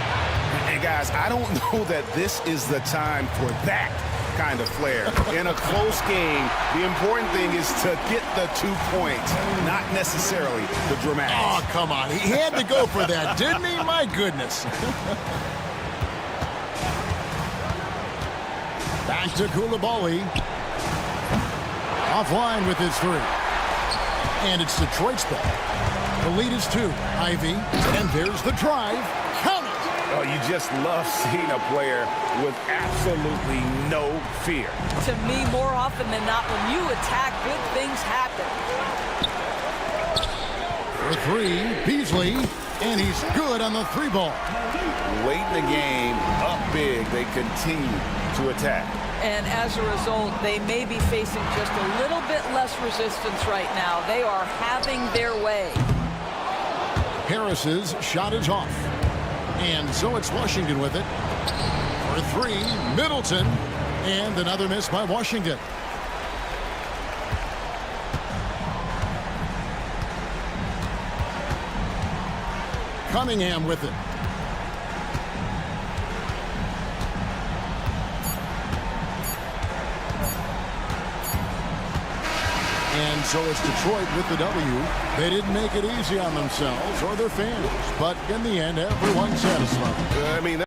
And, guys, I don't know that this is the time for that kind of flair. In a close game, the important thing is to get the 2 points, not necessarily the dramatics. Oh, come on. He had to go for that, didn't he? My goodness. Back to Koulibaly. Offline with his 3. And it's Detroit's ball. The lead is 2. Ivy. And there's the drive. Count it. Oh, you just love seeing a player with absolutely no fear. To me, more often than not, when you attack, good things happen. For 3, Beasley. And he's good on the three ball. Late in the game, up big, they continue to attack. And as a result, they may be facing just a little bit less resistance right now. They are having their way. Harris's shot is off. And so it's Washington with it. For three, Middleton. And another miss by Washington. Cunningham with it. And so it's Detroit with the W. They didn't make it easy on themselves or their fans, but in the end, everyone's satisfied. I mean,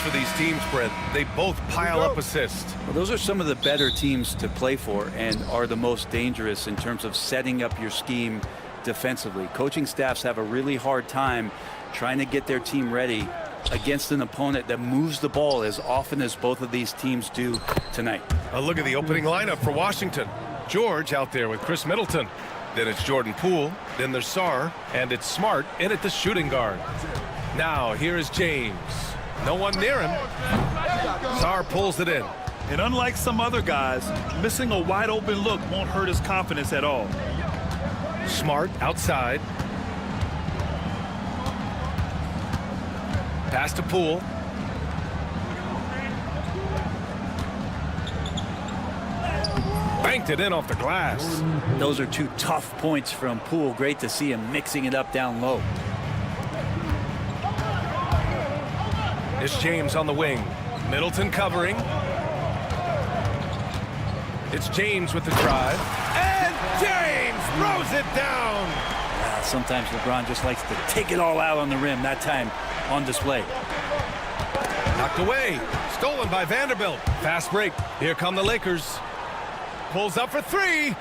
For these teams, Brent, they both pile up assists. Well, those are some of the better teams to play for and are the most dangerous in terms of setting up your scheme defensively. Coaching staffs have a really hard time trying to get their team ready against an opponent that moves the ball as often as both of these teams do tonight. A look at the opening lineup for Washington. George out there with Chris Middleton. Then it's Jordan Poole. Then there's Sarr. And it's Smart in at the shooting guard. Now here is James. No one near him. Sarr pulls it in. And unlike some other guys, missing a wide open look won't hurt his confidence at all. Smart outside. Pass to Poole. Banked it in off the glass. Those are two tough points from Poole. Great to see him mixing it up down low. It's James on the wing. Middleton covering. It's James with the drive. And James throws it down. Sometimes LeBron just likes to take it all out on the rim. That time on display. Knocked away. Stolen by Vanderbilt. Fast break. Here come the Lakers. Pulls up for three.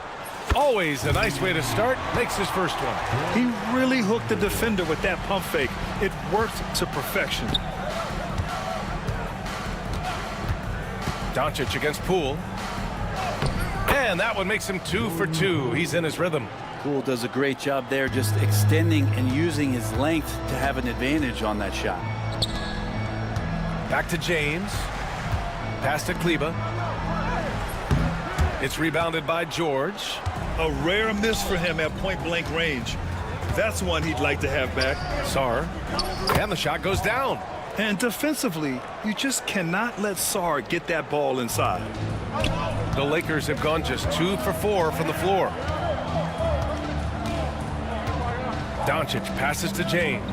Always a nice way to start. Makes his first one. He really hooked the defender with that pump fake. It worked to perfection. Doncic against Poole. And that one makes him 2 for 2. He's in his rhythm. Poole does a great job there, just extending and using his length to have an advantage on that shot. Back to James. Pass to Kleba. It's rebounded by George. A rare miss for him at point-blank range. That's one he'd like to have back. Sarr. And the shot goes down. And defensively, you just cannot let Sarr get that ball inside. The Lakers have gone just 2 for 4 from the floor. Doncic passes to James.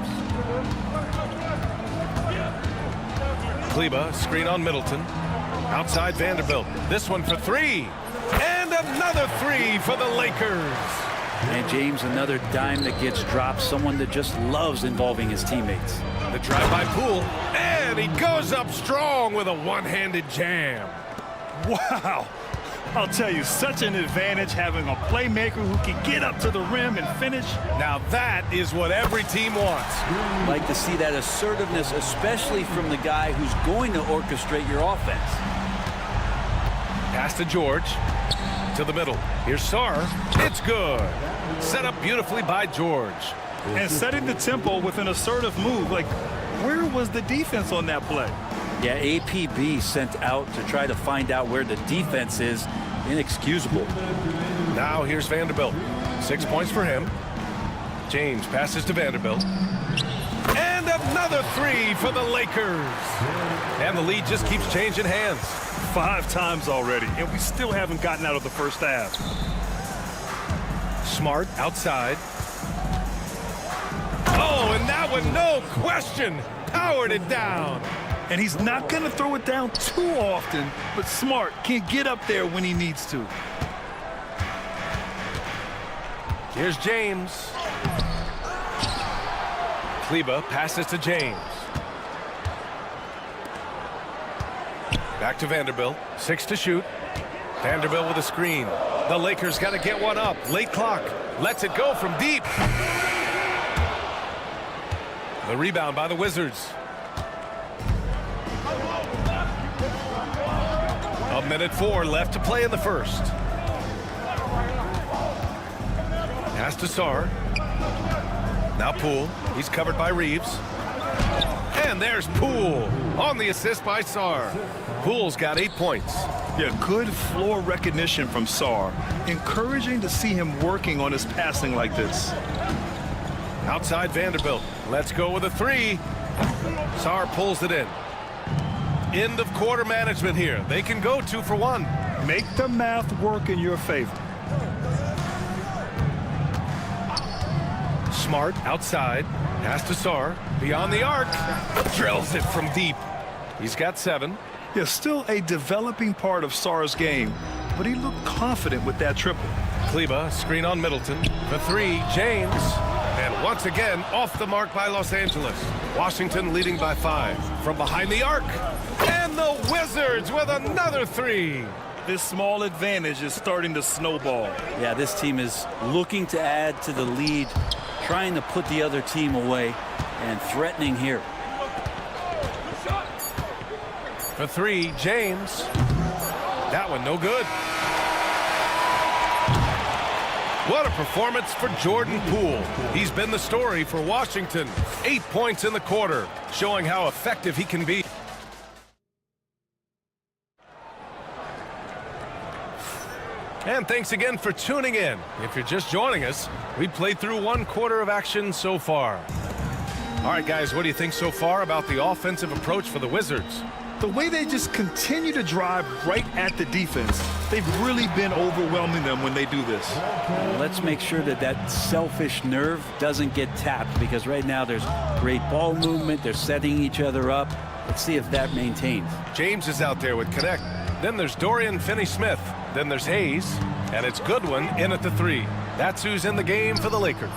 Kleba, screen on Middleton. Outside Vanderbilt. This one for three. And another three for the Lakers. And James, another dime that gets dropped. Someone that just loves involving his teammates. The drive by Poole. And he goes up strong with a one-handed jam. Wow. I'll tell you, such an advantage having a playmaker who can get up to the rim and finish. Now that is what every team wants. Like to see that assertiveness, especially from the guy who's going to orchestrate your offense. Pass to George. To the middle. Here's Sarr. It's good. Set up beautifully by George. And setting the tempo with an assertive move. Like, where was the defense on that play? Yeah, APB sent out to try to find out where the defense is. Inexcusable. Now here's Vanderbilt. 6 points for him. James passes to Vanderbilt. And another three for the Lakers. And the lead just keeps changing hands. 5 times already, and we still haven't gotten out of the first half. Smart outside. Oh, and that one, no question, powered it down. And he's not going to throw it down too often, but Smart can get up there when he needs to. Here's James. Kleba passes to James. Back to Vanderbilt. 6 to shoot. Vanderbilt with a screen. The Lakers got to get one up. Late clock. Lets it go from deep. The rebound by the Wizards. A minute 4 left to play in the first. Pass to Sarr. Now Poole. He's covered by Reeves. And there's Poole on the assist by Sarr. Poole's got 8 points. Yeah, good floor recognition from Sarr. Encouraging to see him working on his passing like this. Outside Vanderbilt. Let's go with a three. Sarr pulls it in. End of quarter management here. They can go 2 for 1. Make the math work in your favor. Smart outside. Pass to Sarr. Beyond the arc. Drills it from deep. He's got 7. Yeah, still a developing part of Sarr's game, but he looked confident with that triple. Kleba, screen on Middleton. The 3, James. And Once again, off the mark by Los Angeles. Washington leading by 5. From behind the arc. And the Wizards with another 3. This small advantage is starting to snowball. Yeah, this team is looking to add to the lead, trying to put the other team away, and threatening here. For 3, James. That one no good. What a performance for Jordan Poole. He's been the story for Washington. 8 points in the quarter, showing how effective he can be. And thanks again for tuning in. If you're just joining us, we played through 1 quarter of action so far. All right, guys, what do you think so far about the offensive approach for the Wizards? The way they just continue to drive right at the defense, they've really been overwhelming them when they do this. Let's make sure that that selfish nerve doesn't get tapped, because right now there's great ball movement. They're setting each other up. Let's see if that maintains. James is out there with Connect. Then there's Dorian Finney-Smith. Then there's Hayes. And it's Goodwin in at the 3. That's who's in the game for the Lakers.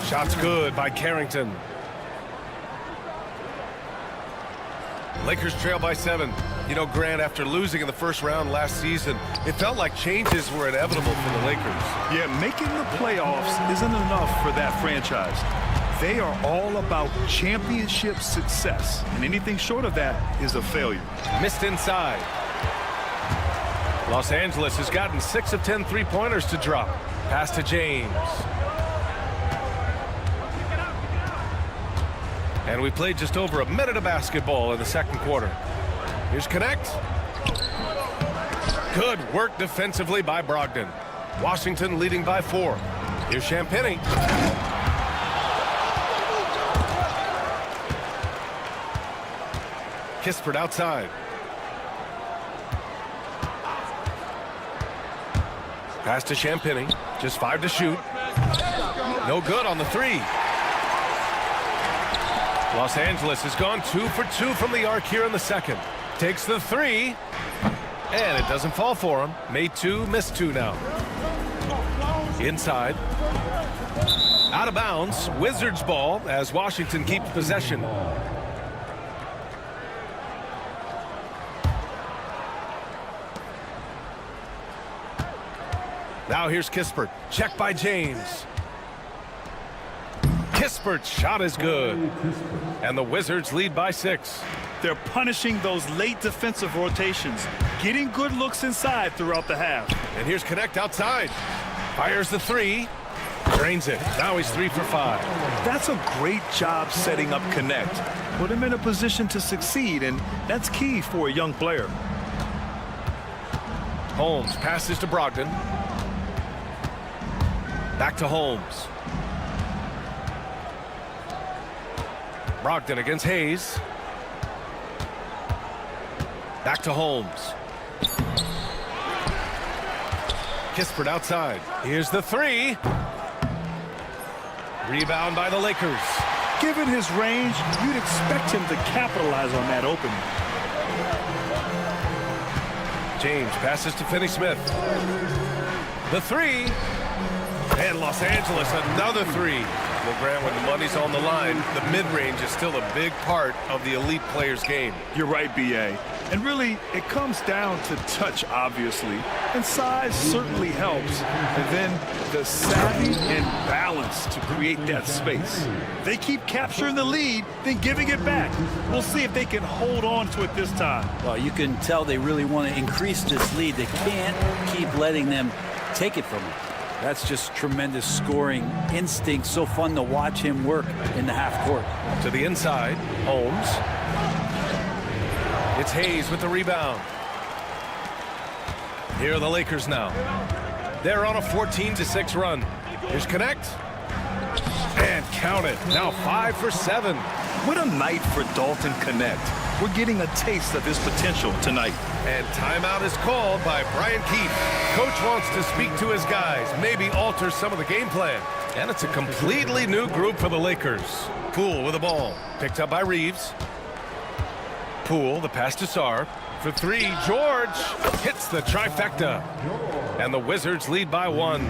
Shot's good by Carrington. Lakers trail by 7. You know, Grant, after losing in the first round last season, it felt like changes were inevitable for the Lakers. Yeah, making the playoffs isn't enough for that franchise. They are all about championship success, and anything short of that is a failure. Missed inside. Los Angeles has gotten 6 of 10 three-pointers to drop. Pass to James. And we played just over a minute of basketball in the second quarter. Here's Connect. Good work defensively by Brogdon. Washington leading by 4. Here's Champagnie. Kispert outside. Pass to Champagnie. Just 5 to shoot. No good on the 3. Los Angeles has gone 2 for 2 from the arc here in the second. Takes the 3. And it doesn't fall for him. Made 2, missed 2 now. Inside. Out of bounds. Wizards ball as Washington keeps possession. Now here's Kispert. Check by James. Kispert's shot is good. And the Wizards lead by 6. They're punishing those late defensive rotations, getting good looks inside throughout the half. And here's Connect outside. Fires the 3. Drains it. Now he's 3 for 5. That's a great job setting up Connect. Put him in a position to succeed, and that's key for a young player. Holmes passes to Brogdon. Back to Holmes. Brogdon against Hayes. Back to Holmes. Kispert outside. Here's the 3. Rebound by the Lakers. Given his range, you'd expect him to capitalize on that opening. James passes to Finney-Smith. The 3. And Los Angeles, another 3. Well, Grant, when the money's on the line, the mid-range is still a big part of the elite player's game. You're right, B.A. And really, it comes down to touch, obviously. And size certainly helps. And then the savvy and balance to create that space. They keep capturing the lead, then giving it back. We'll see if they can hold on to it this time. Well, you can tell they really want to increase this lead. They can't keep letting them take it from them. That's just tremendous scoring instinct. So fun to watch him work in the half court. To the inside, Holmes. It's Hayes with the rebound. Here are the Lakers now. They're on a 14-6 run. Here's Connect. And count it. Now 5 for 7. What a night for Dalton Connect. We're getting a taste of his potential tonight. And timeout is called by Brian Keefe. Coach wants to speak to his guys, maybe alter some of the game plan. And it's a completely new group for the Lakers. Poole with the ball. Picked up by Reeves. Poole, the pass to Sarr. For 3, George hits the trifecta. And the Wizards lead by 1.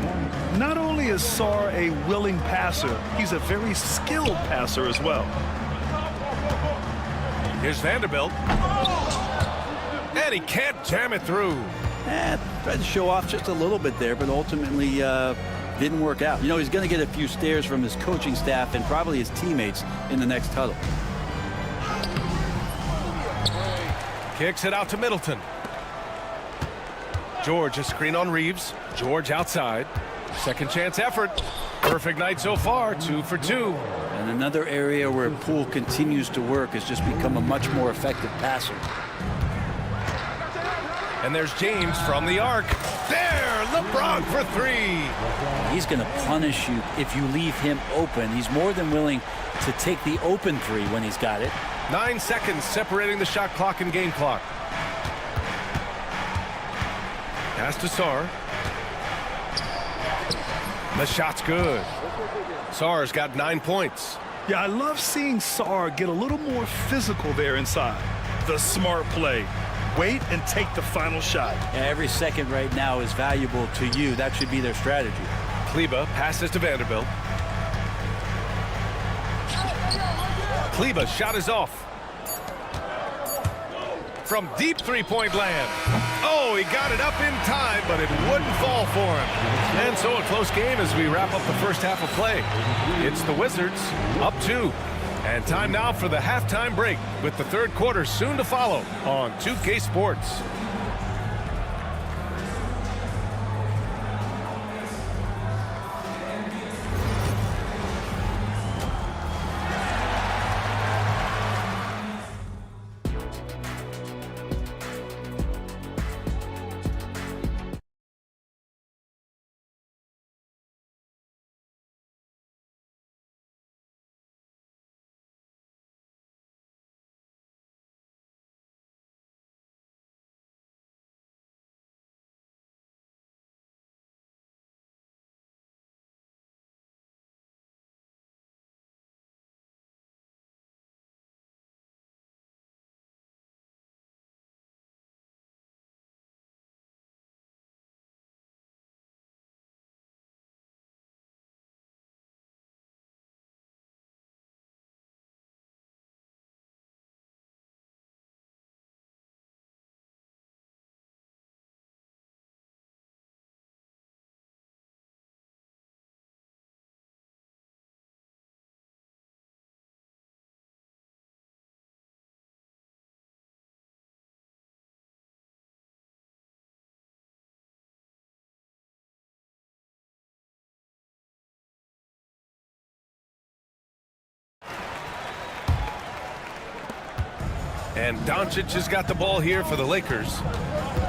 Not only is Sarr a willing passer, he's a very skilled passer as well. Here's Vanderbilt. And he can't jam it through. Tried to show off just a little bit there, but ultimately didn't work out. You know, he's going to get a few stares from his coaching staff and probably his teammates in the next huddle. Kicks it out to Middleton. George, a screen on Reeves. George outside. Second chance effort. Perfect night so far, 2 for 2. And another area where Poole continues to work has just become a much more effective passer. And there's James from the arc. There, LeBron for 3. He's going to punish you if you leave him open. He's more than willing to take the open 3 when he's got it. 9 seconds separating the shot clock and game clock. Pass to Sarr. The shot's good. Sarr's got 9 points. Yeah, I love seeing Sarr get a little more physical there inside. The smart play. Wait and take the final shot. Every second right now is valuable to you. That should be their strategy. Kleba passes to Vanderbilt. Kleba's shot is off. From deep three-point land. Oh, he got it up in time, but it wouldn't fall for him. And so a close game as we wrap up the first half of play. It's the Wizards up 2. And time now for the halftime break with the third quarter soon to follow on 2K Sports. And Doncic has got the ball here for the Lakers.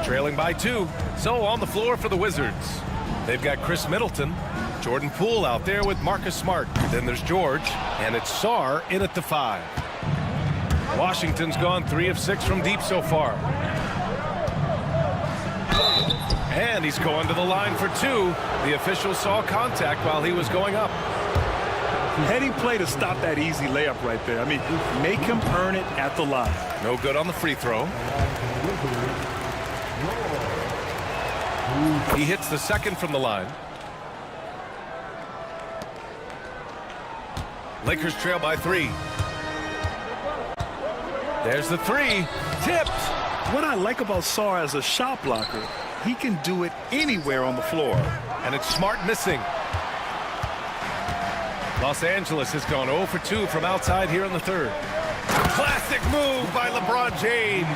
Trailing by 2. So on the floor for the Wizards. They've got Chris Middleton. Jordan Poole out there with Marcus Smart. Then there's George. And it's Sarr in at the 5. Washington's gone 3 of 6 from deep so far. And he's going to the line for 2. The official saw contact while he was going up. Heady play to stop that easy layup right there. I mean, make him earn it at the line. No good on the free throw. He hits the second from the line. Lakers trail by 3. There's the 3. Tipped. What I like about Sarr as a shot blocker, he can do it anywhere on the floor. And it's Smart missing. Los Angeles has gone 0 for 2 from outside here in the third. Classic move by LeBron James.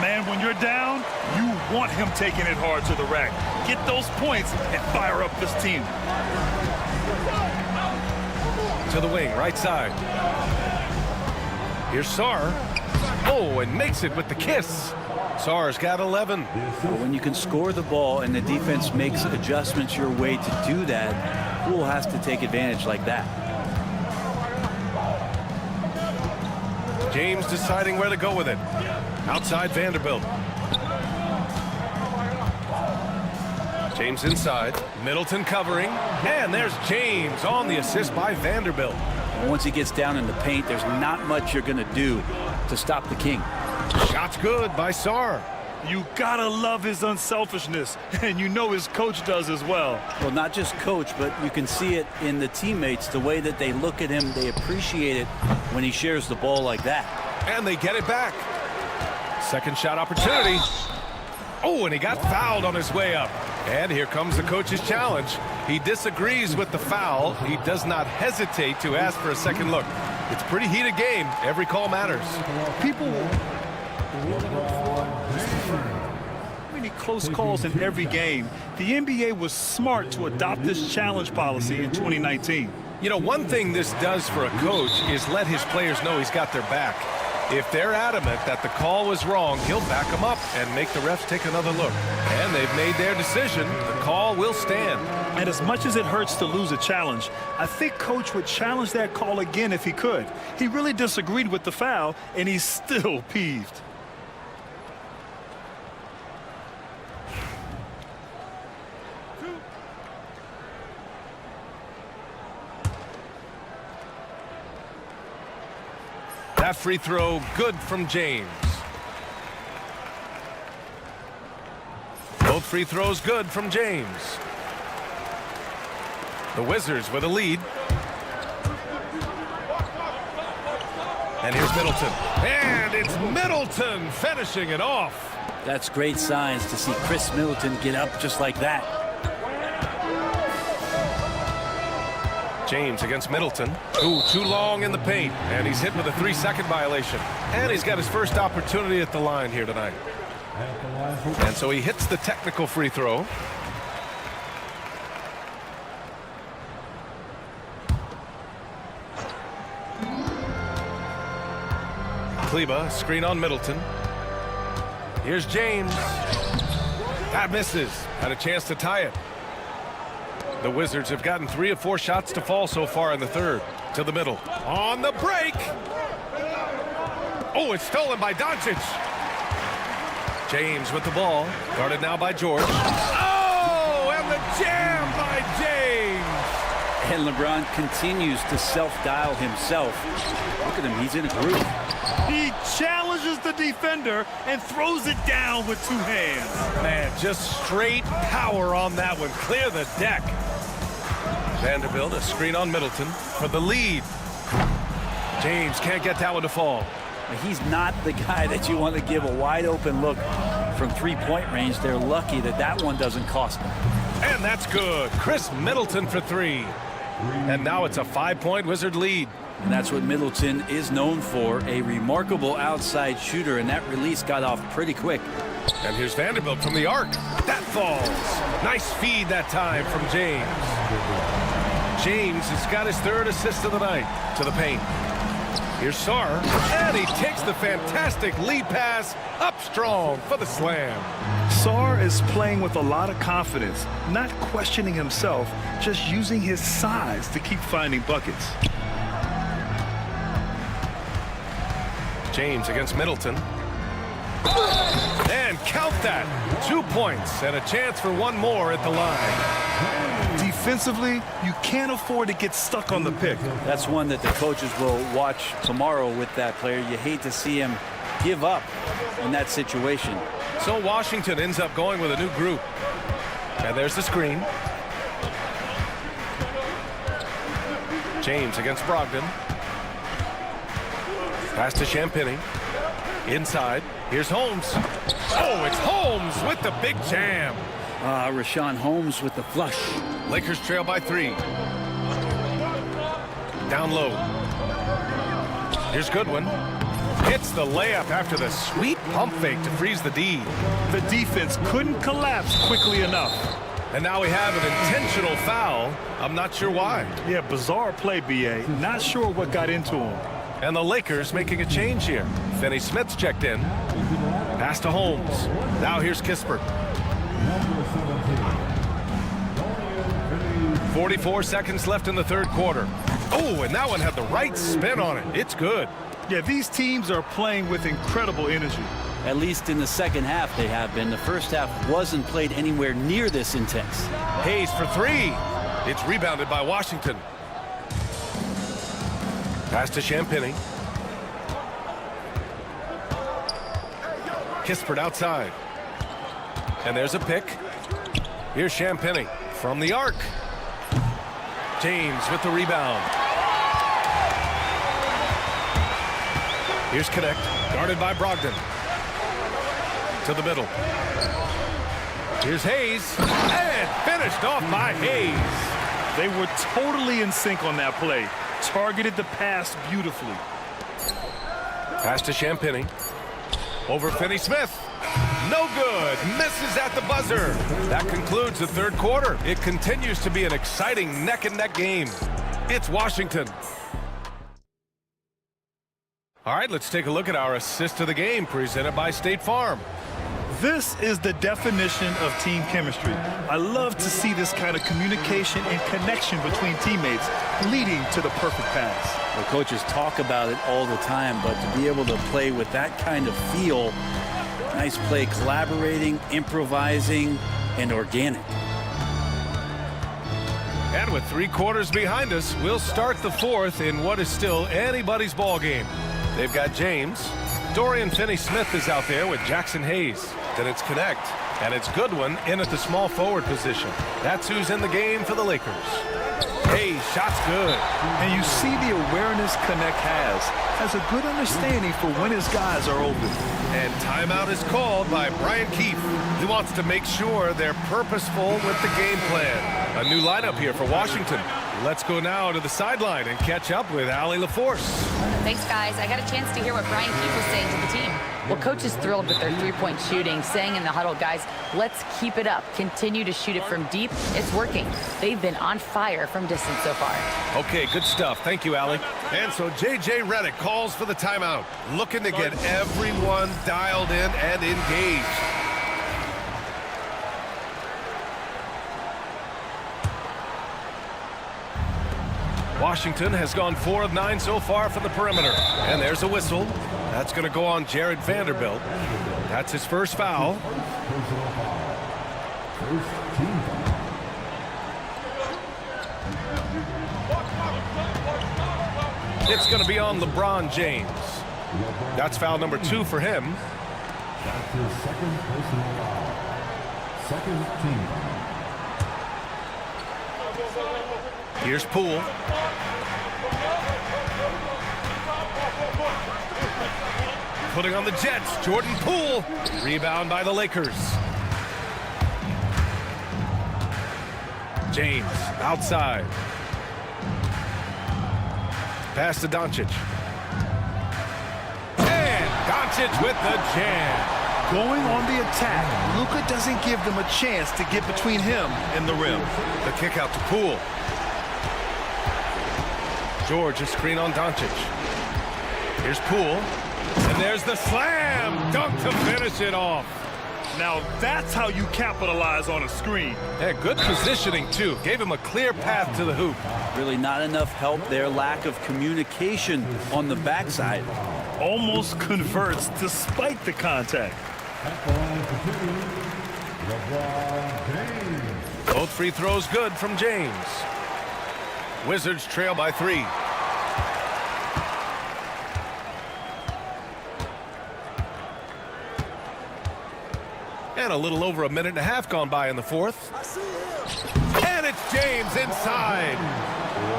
Man, when you're down, you want him taking it hard to the rack. Get those points and fire up this team. To the wing, right side. Here's Sarr. Oh, and makes it with the kiss. Sarr's got 11. When you can score the ball and the defense makes adjustments your way to do that, Poole has to take advantage like that. James deciding where to go with it. Outside Vanderbilt. James inside. Middleton covering. And there's James on the assist by Vanderbilt. Once he gets down in the paint, there's not much you're going to do to stop the King. Shot's good by Sarr. You gotta love his unselfishness, and you know his coach does as well. Well, not just coach, but you can see it in the teammates, the way that they look at him. They appreciate it when he shares the ball like that. And they get it back. Second shot opportunity. Oh, and he got fouled on his way up. And here comes the coach's challenge. He disagrees with the foul. He does not hesitate to ask for a second look. It's a pretty heated game. Every call matters. Many close calls in every game. The NBA was smart to adopt this challenge policy in 2019. You know, one thing this does for a coach is let his players know he's got their back. If they're adamant that the call was wrong, he'll back them up and make the refs take another look. And they've made their decision. The call will stand. And as much as it hurts to lose a challenge, I think Coach would challenge that call again if he could. He really disagreed with the foul, and he's still peeved. That free throw, good from James. Both free throws good from James. The Wizards with a lead. And here's Middleton. And it's Middleton finishing it off. That's great signs to see Chris Middleton get up just like that. James against Middleton. Ooh, too long in the paint. And he's hit with a 3-second violation. And he's got his first opportunity at the line here tonight. And so he hits the technical free throw. Kleba, screen on Middleton. Here's James. That misses. Had a chance to tie it. The Wizards have gotten 3 of 4 shots to fall so far in the third. To the middle. On the break. Oh, it's stolen by Doncic. James with the ball. Guarded now by George. Oh, and the jam by James. And LeBron continues to self-dial himself. Look at him. He's in a groove. He challenges the defender and throws it down with 2 hands. Man, just straight power on that one. Clear the deck. Vanderbilt, a screen on Middleton for the lead. James can't get that one to fall. He's not the guy that you want to give a wide open look from 3-point range. They're lucky that that one doesn't cost them. And that's good. Chris Middleton for 3. And now it's a 5-point Wizard lead. And that's what Middleton is known for, a remarkable outside shooter, and that release got off pretty quick. And here's Vanderbilt from the arc. That falls. Nice feed that time from James. James has got his 3rd assist of the night to the paint. Here's Sarr, and he takes the fantastic lead pass up strong for the slam. Sarr is playing with a lot of confidence, not questioning himself, just using his size to keep finding buckets. James against Middleton. And count that. 2 points and a chance for one more at the line. Defensively, you can't afford to get stuck on the pick. That's one that the coaches will watch tomorrow with that player. You hate to see him give up in that situation. So Washington ends up going with a new group. And there's the screen. James against Brogdon. Pass to Champagny. Inside. Here's Holmes. Oh, it's Holmes with the big jam. Rashawn Holmes with the flush. Lakers trail by 3. Down low. Here's Goodwin. Hits the layup after the sweet pump fake to freeze the D. The defense couldn't collapse quickly enough. And now we have an intentional foul. I'm not sure why. Yeah, bizarre play, B.A. Not sure what got into him. And the Lakers making a change here. Finney Smith's checked in. Pass to Holmes. Now here's Kispert. 44 seconds left in the third quarter. Oh, and that one had the right spin on it. It's good. Yeah, these teams are playing with incredible energy. At least in the second half they have been. The first half wasn't played anywhere near this intense. Hayes for 3. It's rebounded by Washington. Pass to Champagny. Kispert outside. And there's a pick. Here's Champagny from the arc. James with the rebound. Here's Connect, guarded by Brogdon. To the middle. Here's Hayes, and finished off by Hayes. They were totally in sync on that play. Targeted the pass beautifully. Pass to Champagny. Over Finney-Smith. No good. Misses at the buzzer. That concludes the third quarter. It continues to be an exciting neck-and-neck game. It's Washington. All right, let's take a look at our assist of the game presented by State Farm. This is the definition of team chemistry. I love to see this kind of communication and connection between teammates leading to the perfect pass. Well, coaches talk about it all the time, but to be able to play with that kind of feel, nice play, collaborating, improvising, and organic. And with 3 quarters behind us, we'll start the fourth in what is still anybody's ball game. They've got James. Dorian Finney-Smith is out there with Jackson Hayes. Then it's Connect, and it's Goodwin in at the small forward position. That's who's in the game for the Lakers. Hayes, shot's good. And you see the awareness Connect has a good understanding for when his guys are open. And timeout is called by Brian Keefe. He wants to make sure they're purposeful with the game plan. A new lineup here for Washington. Let's go now to the sideline and catch up with Allie LaForce. Thanks, guys. I got a chance to hear what Brian Keefe was saying to the team. Well, coach is thrilled with their three-point shooting, saying in the huddle, guys, let's keep it up. Continue to shoot it from deep. It's working. They've been on fire from distance so far. Okay, good stuff. Thank you, Allie. And so J.J. Redick calls for the timeout, looking to get everyone dialed in and engaged. Washington has gone 4 of 9 so far from the perimeter. And there's a whistle. That's going to go on Jared Vanderbilt. That's his first foul. It's going to be on LeBron James. That's foul number 2 for him. That's his second personal foul. Second team foul. Here's Poole. Putting on the Jets, Jordan Poole. Rebound by the Lakers. James outside. Pass to Doncic. And Doncic with the jam. Going on the attack, Luka doesn't give them a chance to get between him and the rim. The kick out to Poole. George, a screen on Doncic. Here's Poole. And there's the slam dunk to finish it off. Now that's how you capitalize on a screen. Yeah, good positioning, too. Gave him a clear path to the hoop. Really not enough help there. Lack of communication on the backside. Almost converts despite the contact. Both free throws good from James. Wizards trail by 3. And a little over a minute and a half gone by in the fourth. And it's James inside.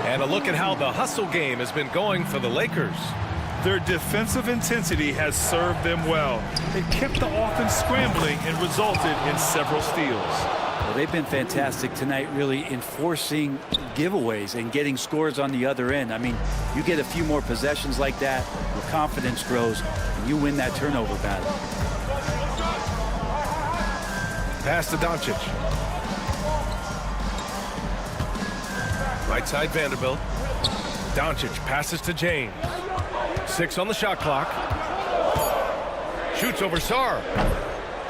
And a look at how the hustle game has been going for the Lakers. Their defensive intensity has served them well. It kept the offense scrambling and resulted in several steals. Well, they've been fantastic tonight, really enforcing giveaways and getting scores on the other end. I mean, you get a few more possessions like that, your confidence grows, and you win that turnover battle. Pass to Doncic. Right side Vanderbilt. Doncic passes to James. 6 on the shot clock. Shoots over Sarr.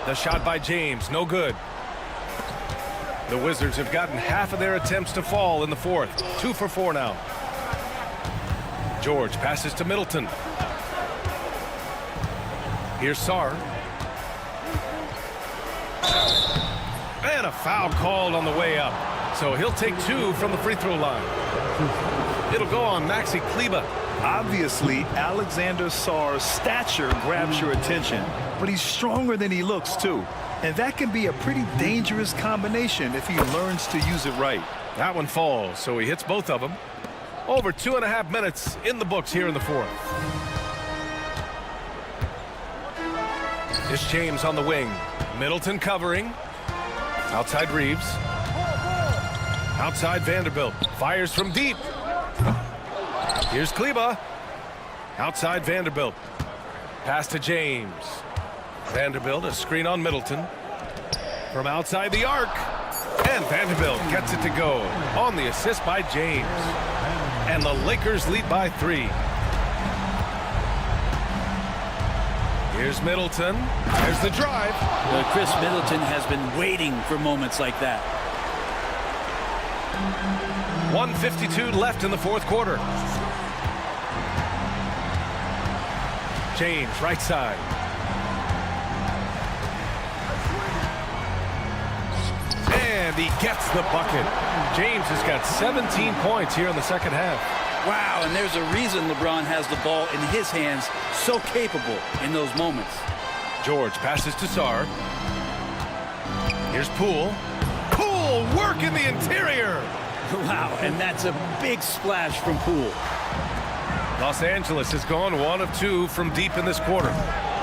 The shot by James, no good. The Wizards have gotten half of their attempts to fall in the fourth. 2 for 4 now. George passes to Middleton. Here's Sarr. And a foul called on the way up. So he'll take 2 from the free throw line. It'll go on Maxi Kleber. Obviously, Alexander Sarr's stature grabs your attention, but he's stronger than he looks, too. And that can be a pretty dangerous combination if he learns to use it right. That one falls, so he hits both of them. Over 2.5 minutes in the books here in the fourth. It's James on the wing. Middleton covering. Outside Reeves. Outside Vanderbilt. Fires from deep. Here's Kleba. Outside Vanderbilt. Pass to James. Vanderbilt, a screen on Middleton. From outside the arc. And Vanderbilt gets it to go on the assist by James. And the Lakers lead by 3. Here's Middleton. There's the drive. Chris Middleton has been waiting for moments like that. 1:52 left in the fourth quarter. James, right side. And he gets the bucket. James has got 17 points here in the second half. Wow, and there's a reason LeBron has the ball in his hands, so capable in those moments. George passes to Sarr. Here's Poole. Poole work in the interior. Wow, and that's a big splash from Poole. Los Angeles has gone 1 of 2 from deep in this quarter.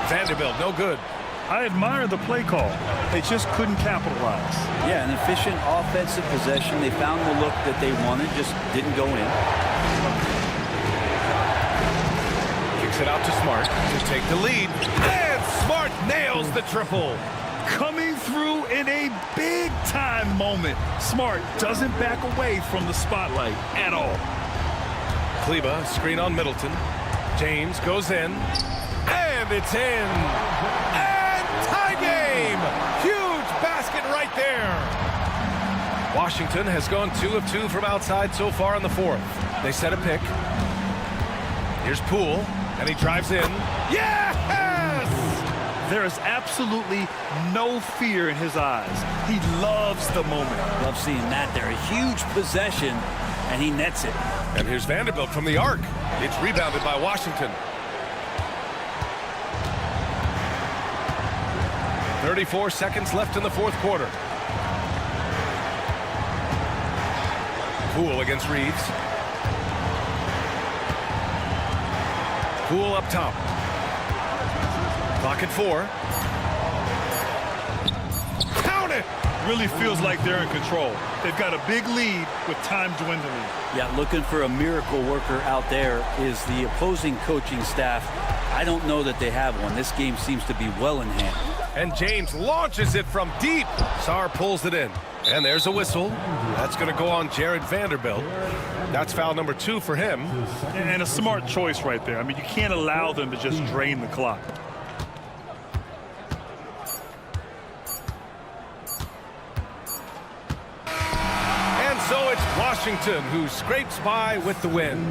Vanderbilt, no good. I admire the play call. They just couldn't capitalize. Yeah, an efficient offensive possession. They found the look that they wanted, just didn't go in. Kicks it out to Smart to take the lead. And Smart nails the triple. Coming through in a big-time moment. Smart doesn't back away from the spotlight at all. Kleba, screen on Middleton. James goes in. And it's in. And tie game. Huge basket right there. Washington has gone 2 of 2 from outside so far in the fourth. They set a pick. Here's Poole. And he drives in. Yes! There is absolutely no fear in his eyes. He loves the moment. Love seeing that there. A huge possession, and he nets it. And here's Vanderbilt from the arc. It's rebounded by Washington. 34 seconds left in the fourth quarter. Poole against Reeves. Poole up top. Clock at 4. Count it! Really feels like they're in control. They've got a big lead with time dwindling. Yeah, looking for a miracle worker out there is the opposing coaching staff. I don't know that they have one. This game seems to be well in hand. And James launches it from deep. Sarr pulls it in. And there's a whistle. That's going to go on Jared Vanderbilt. That's foul number 2 for him. And a smart choice right there. I mean, you can't allow them to just drain the clock. So it's Washington who scrapes by with the win.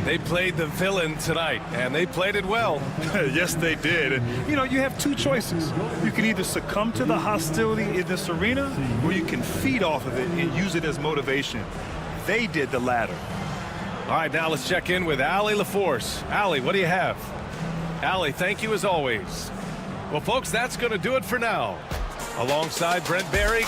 They played the villain tonight, and they played it well. Yes, they did. And, you know, you have 2 choices. You can either succumb to the hostility in this arena, or you can feed off of it and use it as motivation. They did the latter. All right, now let's check in with Allie LaForce. Allie, what do you have? Allie, thank you as always. Well, folks, that's going to do it for now. Alongside Brent Berry.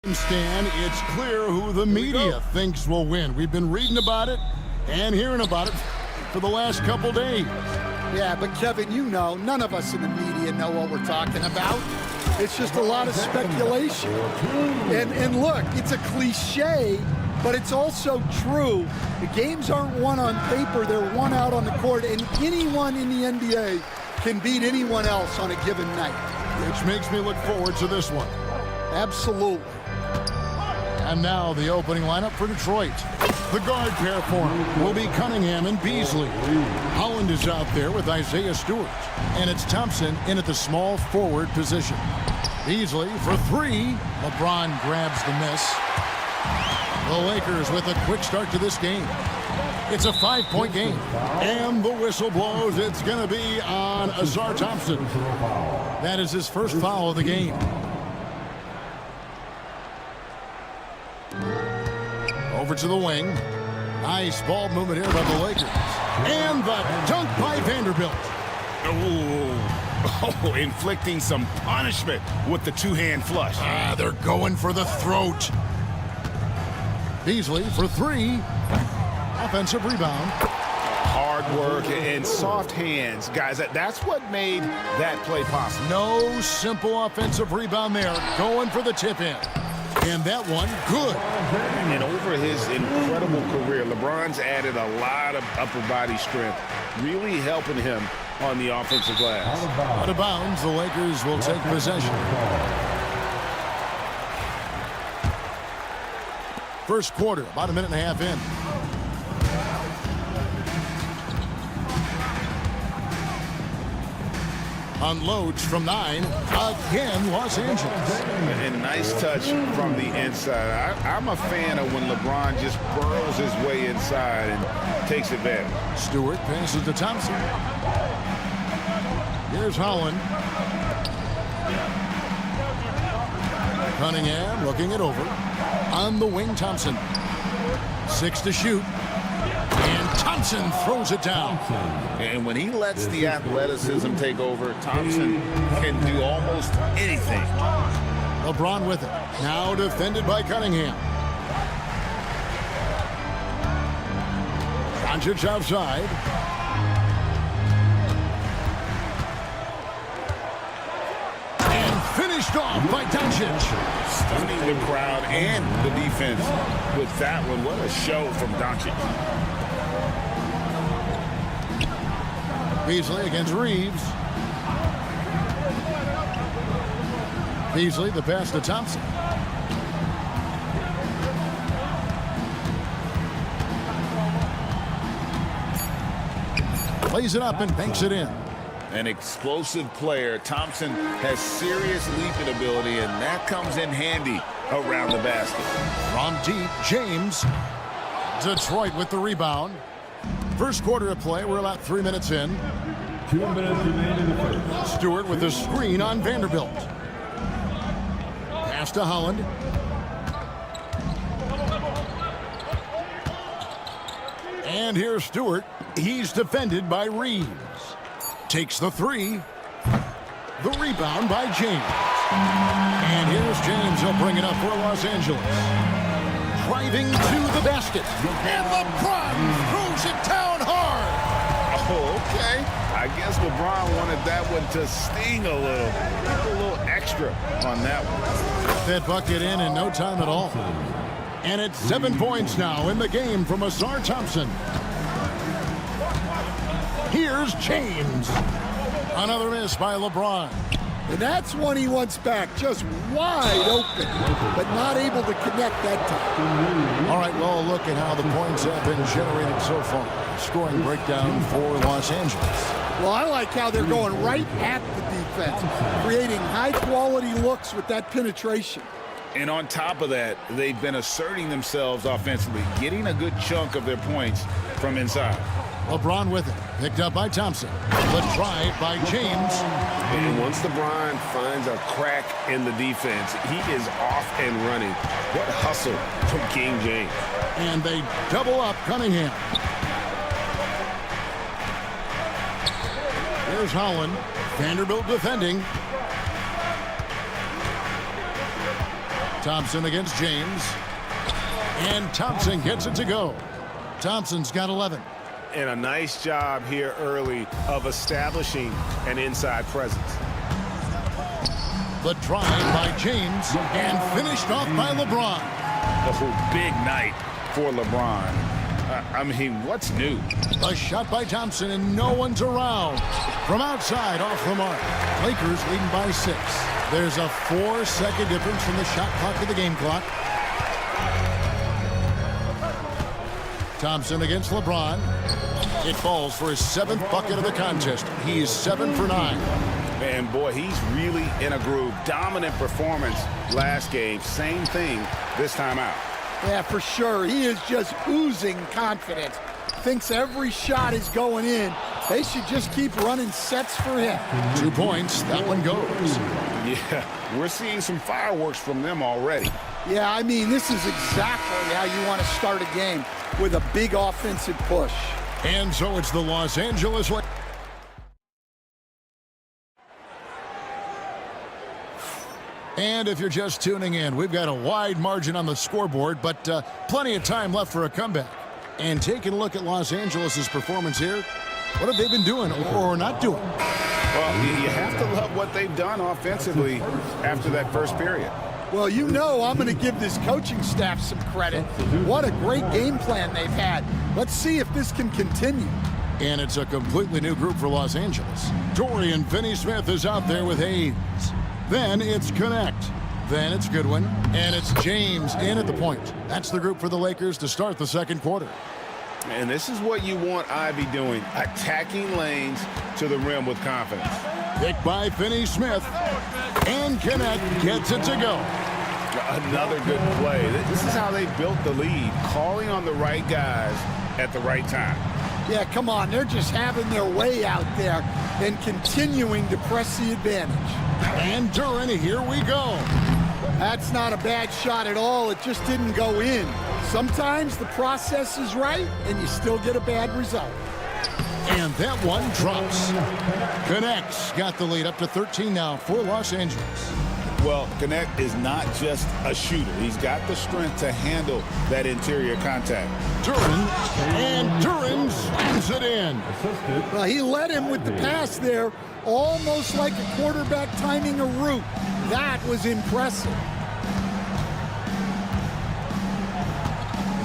Stan, it's clear who the media thinks will win. We've been reading about it and hearing about it for the last couple days. Yeah, but Kevin, you know, none of us in the media know what we're talking about. It's just a lot of speculation. And look, it's a cliche, but it's also true. The games aren't won on paper, they're won out on the court, and anyone in the NBA can beat anyone else on a given night. Which makes me look forward to this one. Absolutely. And now the opening lineup for Detroit. The guard pair for him will be Cunningham and Beasley. Holland is out there with Isaiah Stewart. And it's Thompson in at the small forward position. Beasley for three. LeBron grabs the miss. The Lakers with a quick start to this game. It's a 5-point game. And the whistle blows. It's going to be on Azar Thompson. That is his first foul of the game. Over to the wing. Nice ball movement here by the Lakers. And the dunk by Vanderbilt. Oh, inflicting some punishment with the two-hand flush. They're going for the throat. Beasley for three. Offensive rebound. Hard work and soft hands. Guys, that's what made that play possible. No simple offensive rebound there. Going for the tip-in. And that one, good. And over his incredible career, LeBron's added a lot of upper body strength, really helping him on the offensive glass. Out of bounds, the Lakers will take possession. First quarter, about a minute and a half in. Unloads from 9. Again, Los Angeles. And nice touch from the inside. I'm a fan of when LeBron just burrows his way inside and takes advantage. Stewart passes to Thompson. Here's Holland. Cunningham looking it over. On the wing, Thompson. 6 to shoot. And Thompson throws it down. And when he lets the athleticism take over, Thompson can do almost anything. LeBron with it. Now defended by Cunningham. Doncic outside. And finished off by Doncic. Stunning the crowd and the defense with that one. What a show from Doncic. Beasley against Reeves. Beasley, the pass to Thompson. Plays it up and banks it in. An explosive player. Thompson has serious leaping ability, and that comes in handy around the basket. From deep, James. Detroit with the rebound. First quarter of play, we're about 3 minutes in. 2 minutes remain in the first. Stewart with the screen on Vanderbilt. Pass to Holland. And here's Stewart. He's defended by Reeves. Takes the three. The rebound by James. And here's James. He'll bring it up for Los Angeles. Driving to the basket. And LeBron throws it down hard. Oh, okay. I guess LeBron wanted that one to sting a little. Get a little extra on that one. That bucket in no time at all. And it's 7 points now in the game from Azar Thompson. Here's James. Another miss by LeBron. And that's one he wants back, just wide open, but not able to connect that time. All right, well, look at how the points have been generated so far. Scoring breakdown for Los Angeles. Well, I like how they're going right at the defense, creating high-quality looks with that penetration. And on top of that, they've been asserting themselves offensively, getting a good chunk of their points from inside. LeBron with it. Picked up by Thompson. The drive by James. And once LeBron finds a crack in the defense, he is off and running. What hustle from King James. And they double up Cunningham. Here's Holland. Vanderbilt defending. Thompson against James. And Thompson gets it to go. Thompson's got 11. And a nice job here early of establishing an inside presence. The drive by James and finished off by LeBron. Oh, big night for LeBron. I mean, what's new? A shot by Thompson, and no one's around. From outside, off the mark. Lakers leading by 6. There's a 4-second difference from the shot clock to the game clock. Thompson against LeBron. It falls for his 7th bucket of the contest. He is 7 for 9. And boy, he's really in a groove. Dominant performance last game. Same thing this time out. Yeah, for sure. He is just oozing confidence. Thinks every shot is going in. They should just keep running sets for him. 2 points. That one goes. Yeah, we're seeing some fireworks from them already. Yeah, I mean, this is exactly how you want to start a game, with a big offensive push. And so it's the Los Angeles Lakers. And if you're just tuning in, we've got a wide margin on the scoreboard, but plenty of time left for a comeback. And taking a look at Los Angeles' performance here, what have they been doing or not doing? Well, you have to love what they've done offensively after that first period. Well, you know I'm going to give this coaching staff some credit. What a great game plan they've had. Let's see if this can continue. And it's a completely new group for Los Angeles. Dorian Finney-Smith is out there with Hayes. Then it's Connect. Then it's Goodwin. And it's James in at the point. That's the group for the Lakers to start the second quarter. And this is what you want Ivy doing, attacking lanes to the rim with confidence. Picked by Finney-Smith. And Connect gets it to go. Another good play. This is how they built the lead, calling on the right guys at the right time. Yeah, come on. They're just having their way out there and continuing to press the advantage. And Duran, here we go. That's not a bad shot at all. It just didn't go in. Sometimes the process is right, and you still get a bad result. And that one drops. Connect's got the lead up to 13 now for Los Angeles. Well, Connect is not just a shooter. He's got the strength to handle that interior contact. Duran, and Duran slams it in. Well, he led him with the pass there, almost like a quarterback timing a route. That was impressive.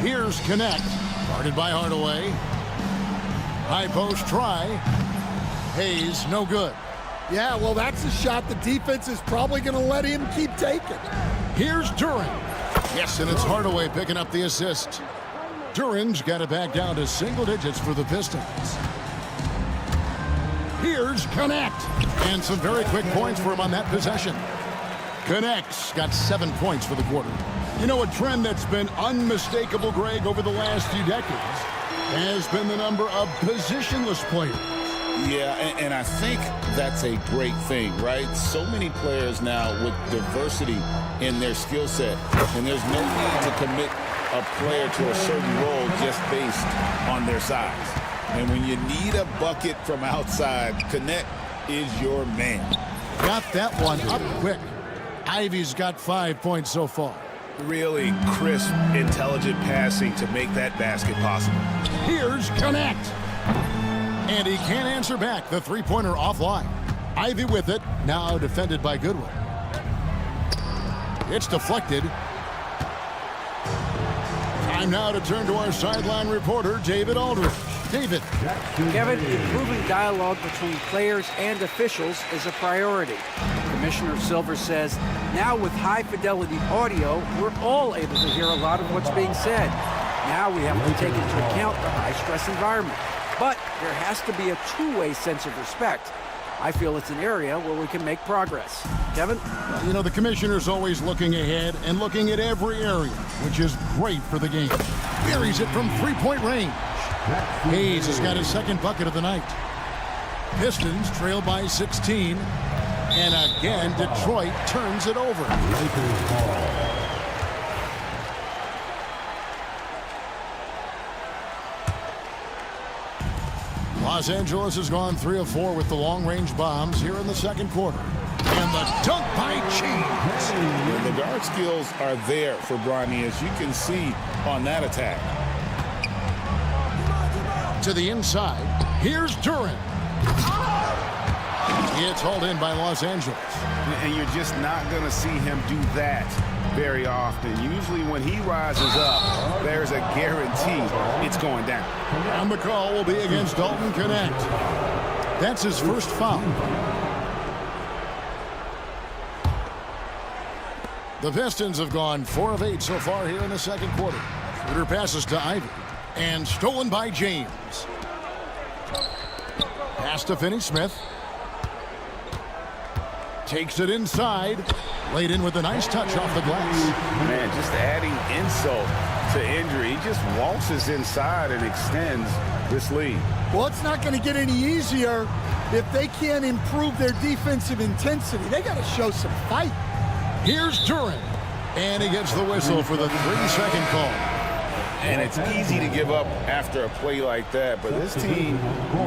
Here's Connect, guarded by Hardaway. High post try. Hayes, no good. Yeah, well, that's a shot the defense is probably going to let him keep taking. Here's Duran. Yes, and it's Hardaway picking up the assist. Duran's got it back down to single digits for the Pistons. Here's Connect. And some very quick points for him on that possession. Connect's got 7 points for the quarter. You know, a trend that's been unmistakable, Greg, over the last few decades has been the number of positionless players. Yeah, and I think that's a great thing, right? So many players now with diversity in their skill set, and there's no need to commit a player to a certain role just based on their size. And when you need a bucket from outside, Connect is your man. Got that one up quick. Ivy's got 5 points so far. Really crisp, intelligent passing to make that basket possible. Here's Connect. And he can't answer back. The three-pointer offline. Ivy with it. Now defended by Goodwin. It's deflected. Time now to turn to our sideline reporter, David Aldridge. David. Kevin, improving dialogue between players and officials is a priority. Commissioner Silver says, now with high-fidelity audio, we're all able to hear a lot of what's being said. Now we have to take into account the high-stress environment. But there has to be a two-way sense of respect. I feel it's an area where we can make progress. Kevin? You know, the commissioner's always looking ahead and looking at every area, which is great for the game. Buries it from three-point range. Hayes has got his second bucket of the night. Pistons trail by 16. And again, Detroit turns it over. Los Angeles has gone 3 of 4 with the long-range bombs here in the second quarter. And the dunk by James. And the guard skills are there for Bronny, as you can see on that attack. To the inside. Here's Duran. It's hauled in by Los Angeles. And you're just not going to see him do that very often. Usually when he rises up, there's a guarantee it's going down. And the call will be against Dalton Connect. That's his first foul. The Pistons have gone 4 of 8 so far here in the second quarter. Shooter passes to Ivy. And stolen by James. Pass to Finney-Smith. Takes it inside. Laid in with a nice touch off the glass. Man, just adding insult to injury. He just waltzes inside and extends this lead. Well, it's not going to get any easier if they can't improve their defensive intensity. They got to show some fight. Here's Duran. And he gets the whistle for the 3-second call. And it's easy to give up after a play like that, but this team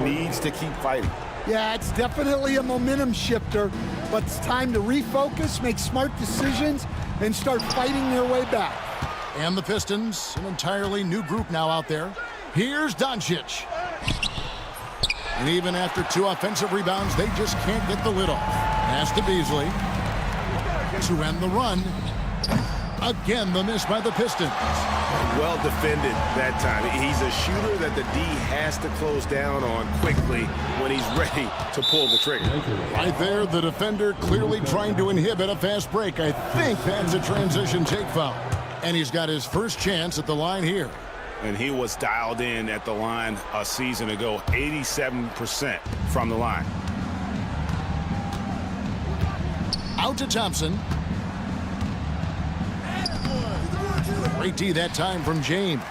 needs to keep fighting. Yeah, it's definitely a momentum shifter, but it's time to refocus, make smart decisions, and start fighting their way back. And the Pistons, an entirely new group now out there. Here's Doncic. And even after 2 offensive rebounds, they just can't get the lid off. Pass to Beasley. To end the run. Again, the miss by the Pistons. Well defended that time. He's a shooter that the D has to close down on quickly when he's ready to pull the trigger. Right there, the defender clearly trying to inhibit a fast break. I think that's a transition take foul. And he's got his first chance at the line here. And he was dialed in at the line a season ago, 87% from the line. Out to Thompson. Great D that time from James.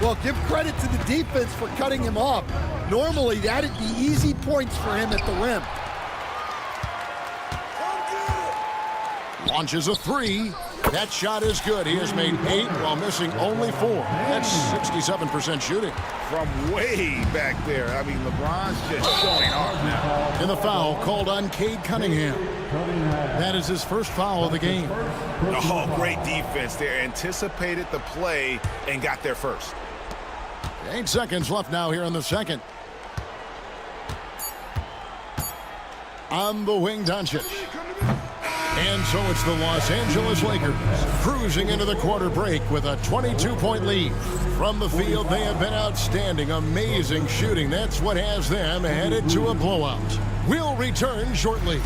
Well, give credit to the defense for cutting him off. Normally, that'd be easy points for him at the rim. Launches a 3. That shot is good. He has made 8 while missing only 4. That's 67% shooting. From way back there. I mean, LeBron's just showing off now. And the foul called on Cade Cunningham. That is his first foul of the game. Oh, great defense there. Anticipated the play and got there first. 8 seconds left now here in the second. On the wing, Doncic. And so it's the Los Angeles Lakers cruising into the quarter break with a 22-point lead. From the field, they have been outstanding, amazing shooting. That's what has them headed to a blowout. We'll return shortly.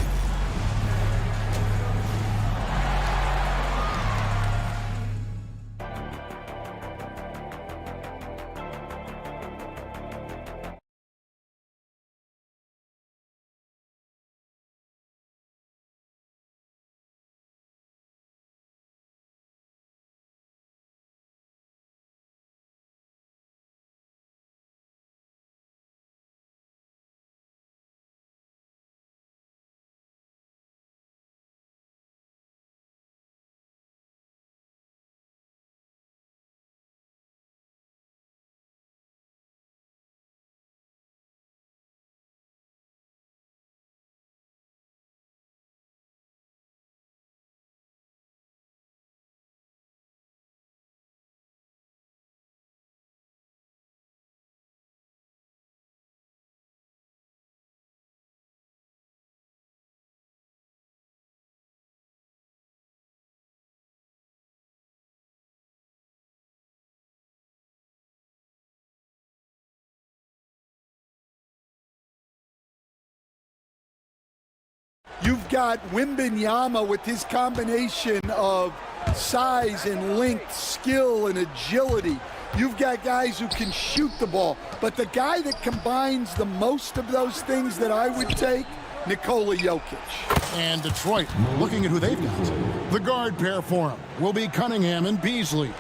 You've got Wembanyama with his combination of size and length, skill and agility. You've got guys who can shoot the ball. But the guy that combines the most of those things that I would take, Nikola Jokic. And Detroit, looking at who they've got. The guard pair for him will be Cunningham and Beasley.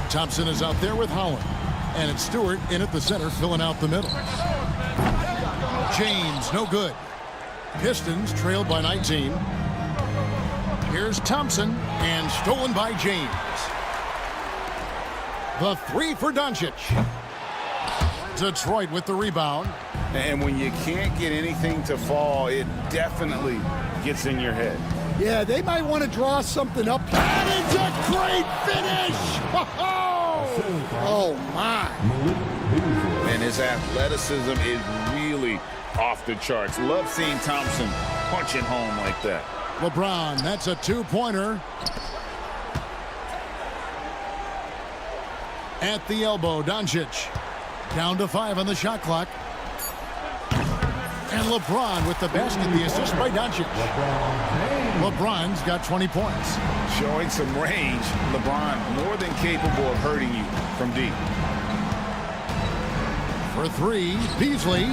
Thompson is out there with Howard. And it's Stewart in at the center, filling out the middle. James, no good. Pistons trailed by 19. Here's Thompson, and stolen by James. The 3 for Doncic. Detroit with the rebound. And when you can't get anything to fall, it definitely gets in your head. Yeah, they might want to draw something up. That is a great finish! Oh, my. And his athleticism is really off the charts. Love seeing Thompson punching home like that. LeBron, that's a two-pointer. At the elbow, Doncic. Down to 5 on the shot clock. And LeBron with the basket, the assist by Doncic. LeBron's got 20 points. Showing some range, LeBron more than capable of hurting you from deep. For 3, Beasley.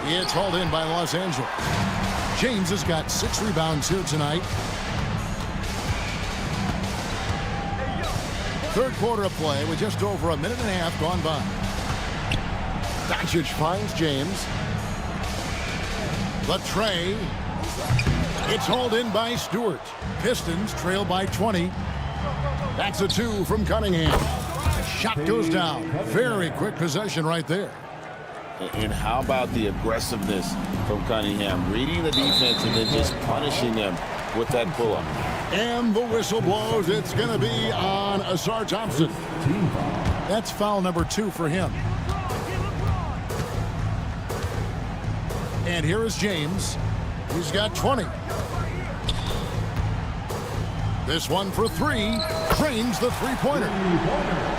It's hauled in by Los Angeles. James has got 6 rebounds here tonight. Third quarter of play with just over a minute and a half gone by. Doncic finds James. The tray. It's hauled in by Stewart. Pistons trail by 20. That's a 2 from Cunningham. The shot goes down. Very quick possession right there. And how about the aggressiveness from Cunningham? Reading the defense and then just punishing them with that pull-up. And the whistle blows. It's going to be on Asar Thompson. That's foul number 2 for him. And here is James. He's got 20. This one for 3. Drains the three-pointer.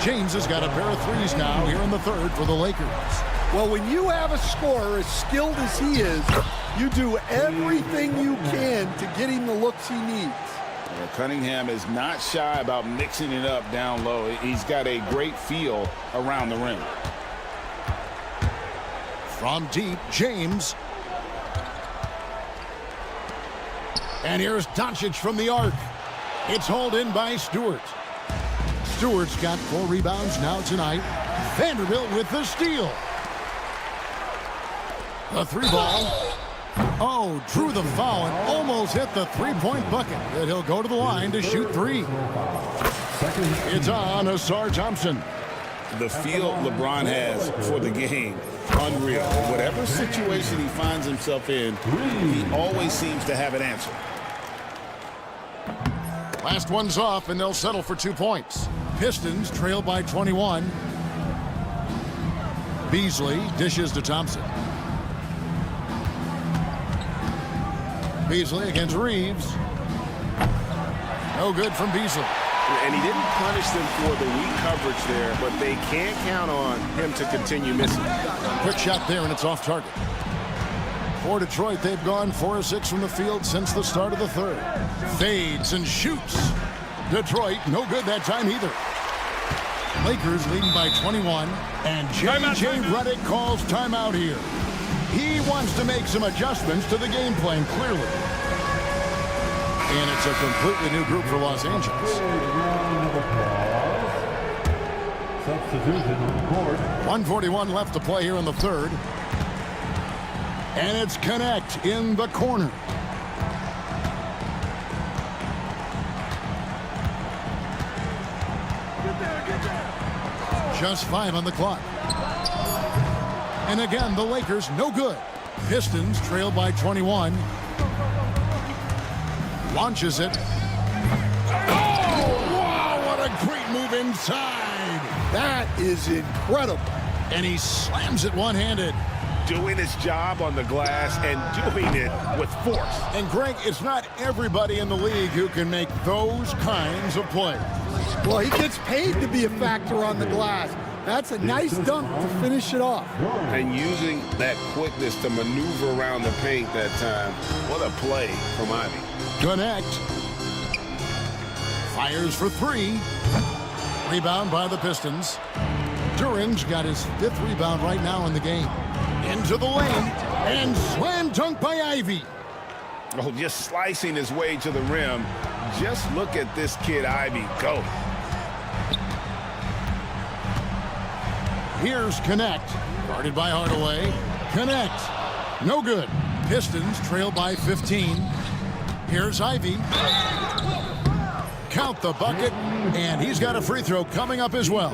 James has got a pair of threes now here in the third for the Lakers. Well, when you have a scorer as skilled as he is, you do everything you can to get him the looks he needs. Well, Cunningham is not shy about mixing it up down low. He's got a great feel around the rim. From deep, James. And here's Doncic from the arc. It's hauled in by Stewart. Stewart's got 4 rebounds now tonight. Vanderbilt with the steal. The 3-ball. Oh, drew the foul and almost hit the three-point bucket. And he'll go to the line to shoot 3. It's on Asar Thompson. The feel LeBron has for the game, unreal. Whatever situation he finds himself in, he always seems to have an answer. Last one's off, and they'll settle for 2 points. Pistons trail by 21. Beasley dishes to Thompson. Beasley against Reeves. No good from Beasley. And he didn't punish them for the weak coverage there, but they can't count on him to continue missing. Quick shot there, and it's off target. For Detroit, they've gone 4 of 6 from the field since the start of the third. Fades and shoots. Detroit, no good that time either. Lakers leading by 21, and J.J. Redick calls timeout here. He wants to make some adjustments to the game plan, clearly. And it's a completely new group for Los Angeles. 1:41 left to play here in the third. And it's Connect in the corner. Just 5 on the clock. And again, the Lakers no good. Pistons trail by 21. Launches it. Oh, wow, what a great move inside. That is incredible. And he slams it one-handed. Doing his job on the glass and doing it with force. And Greg, it's not everybody in the league who can make those kinds of plays. Well, he gets paid to be a factor on the glass. That's a nice dunk to finish it off. And using that quickness to maneuver around the paint that time. What a play from Ivy. Connect. Fires for 3. Rebound by the Pistons. Duran's got his 5th rebound right now in the game. Into the lane. And slam dunk by Ivy. Oh, just slicing his way to the rim. Just look at this kid, Ivy, go. Here's Connect. Guarded by Hardaway. Connect. No good. Pistons trail by 15. Here's Ivy. Count the bucket. And he's got a free throw coming up as well.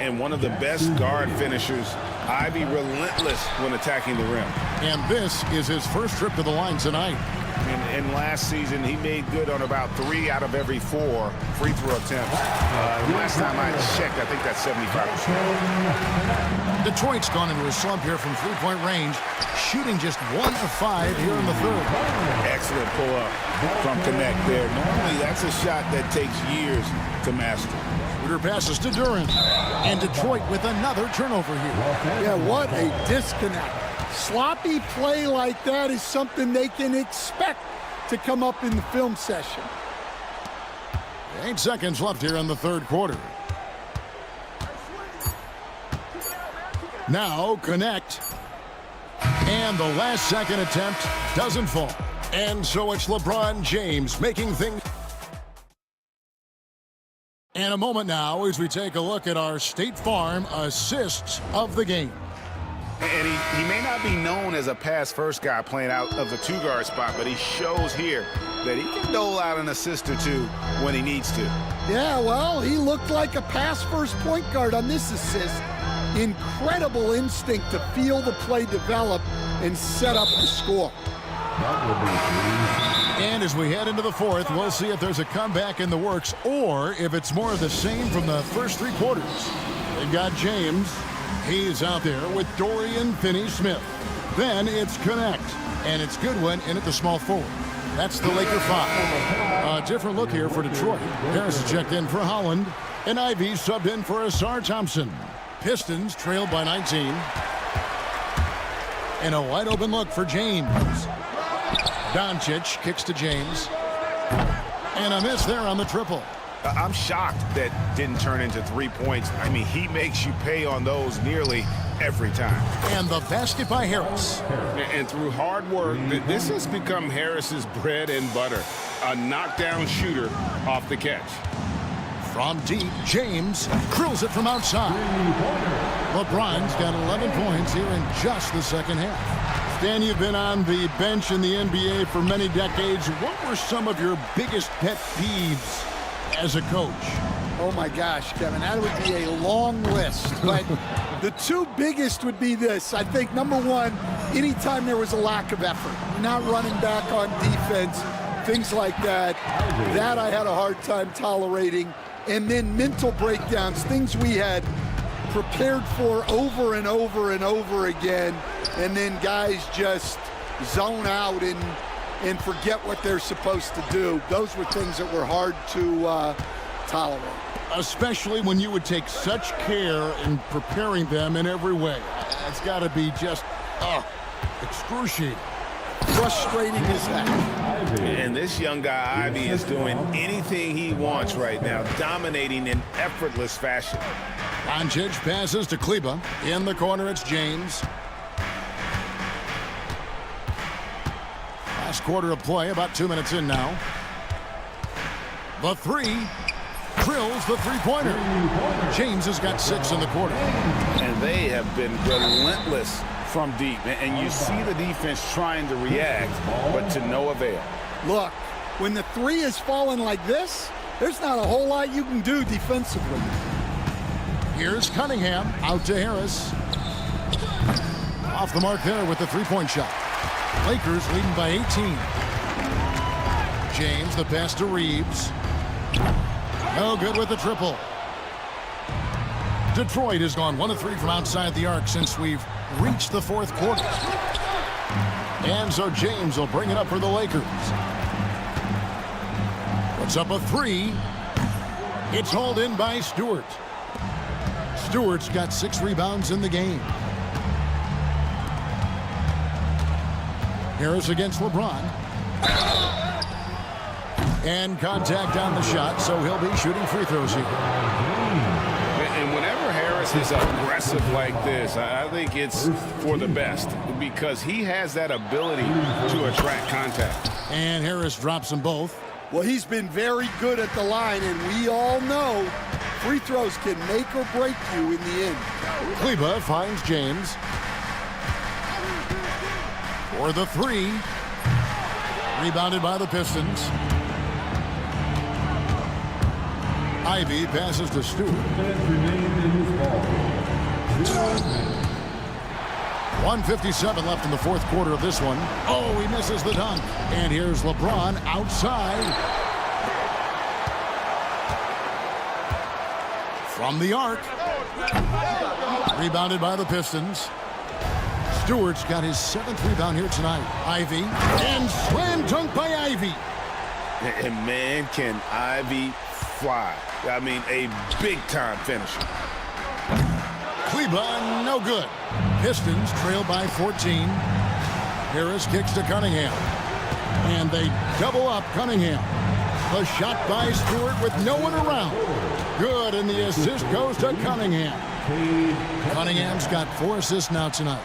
and one of the best guard finishers. Ivy relentless when attacking the rim. And this is his first trip to the line tonight. And last season, he made good on about 3 out of every 4 free throw attempts. Last time I checked, I think that's 75%. Detroit's gone into a slump here from three-point range, shooting just 1 of 5 here in the third. Excellent pull-up from Connect there. Normally, that's a shot that takes years to master. Shooter passes to Duran, and Detroit with another turnover here. Yeah, what a disconnect. Sloppy play like that is something they can expect to come up in the film session. 8 seconds left here in the third quarter. Now Connect. And the last second attempt doesn't fall. And so it's LeBron James making things. And a moment now as we take a look at our State Farm assists of the game. And he may not be known as a pass-first guy playing out of the 2-guard spot, but he shows here that he can dole out an assist or 2 when he needs to. Yeah, well, he looked like a pass-first point guard on this assist. Incredible instinct to feel the play develop and set up the score. And as we head into the fourth, we'll see if there's a comeback in the works or if it's more of the same from the first 3 quarters. They've got James. He's out there with Dorian Finney-Smith. Then it's Connect, and it's Goodwin in at the small forward. That's the Laker 5. A different look here for Detroit. Harris checked in for Holland, and Ivy subbed in for Asar Thompson. Pistons trailed by 19. And a wide open look for James. Doncic kicks to James. And a miss there on the triple. I'm shocked that didn't turn into 3 points. I mean, he makes you pay on those nearly every time. And the basket by Harris. And through hard work, this has become Harris's bread and butter. A knockdown shooter off the catch. From deep, James drills it from outside. LeBron's got 11 points here in just the second half. Stan, you've been on the bench in the NBA for many decades. What were some of your biggest pet peeves as a coach? Oh my gosh, Kevin, that would be a long list. But the 2 biggest would be this. I think number 1, anytime there was a lack of effort, not running back on defense, things like that, that I had a hard time tolerating. And then mental breakdowns, things we had prepared for over and over and over again, and then guys just zone out and forget what they're supposed to do. Those were things that were hard to tolerate. Especially when you would take such care in preparing them in every way. It's got to be just excruciating. Frustrating as heck. And this young guy, Ivy, is doing anything he wants right now, dominating in effortless fashion. Doncic passes to Kleba. In the corner, it's James. Last quarter of play, about 2 minutes in now. The 3 drills the 3-pointer. James has got 6 in the quarter. And they have been relentless from deep. And you see the defense trying to react, but to no avail. Look, when the 3 is falling like this, there's not a whole lot you can do defensively. Here's Cunningham out to Harris. Off the mark there with the 3-point shot. Lakers leading by 18. James, the pass to Reeves. No good with the triple. Detroit has gone 1 of 3 from outside the arc since we've reached the fourth quarter. And so James will bring it up for the Lakers. Puts up a 3. It's hauled in by Stewart. Stewart's got 6 rebounds in the game. Harris against LeBron. And contact on the shot, so he'll be shooting free throws here. And whenever Harris is aggressive like this, I think it's for the best because he has that ability to attract contact. And Harris drops them both. Well, he's been very good at the line, and we all know free throws can make or break you in the end. Kleba finds James. For the 3. Rebounded by the Pistons. Ivy passes to Stewart. 1:57 left in the fourth quarter of this one. Oh, he misses the dunk. And here's LeBron outside. From the arc. Rebounded by the Pistons. Stewart's got his 7th rebound here tonight. Ivy. And slam dunk by Ivy. And man, can Ivy fly. I mean, a big-time finisher. Kleba, no good. Pistons trail by 14. Harris kicks to Cunningham. And they double up Cunningham. A shot by Stewart with no one around. Good, and the assist goes to Cunningham. Cunningham's got 4 assists now tonight.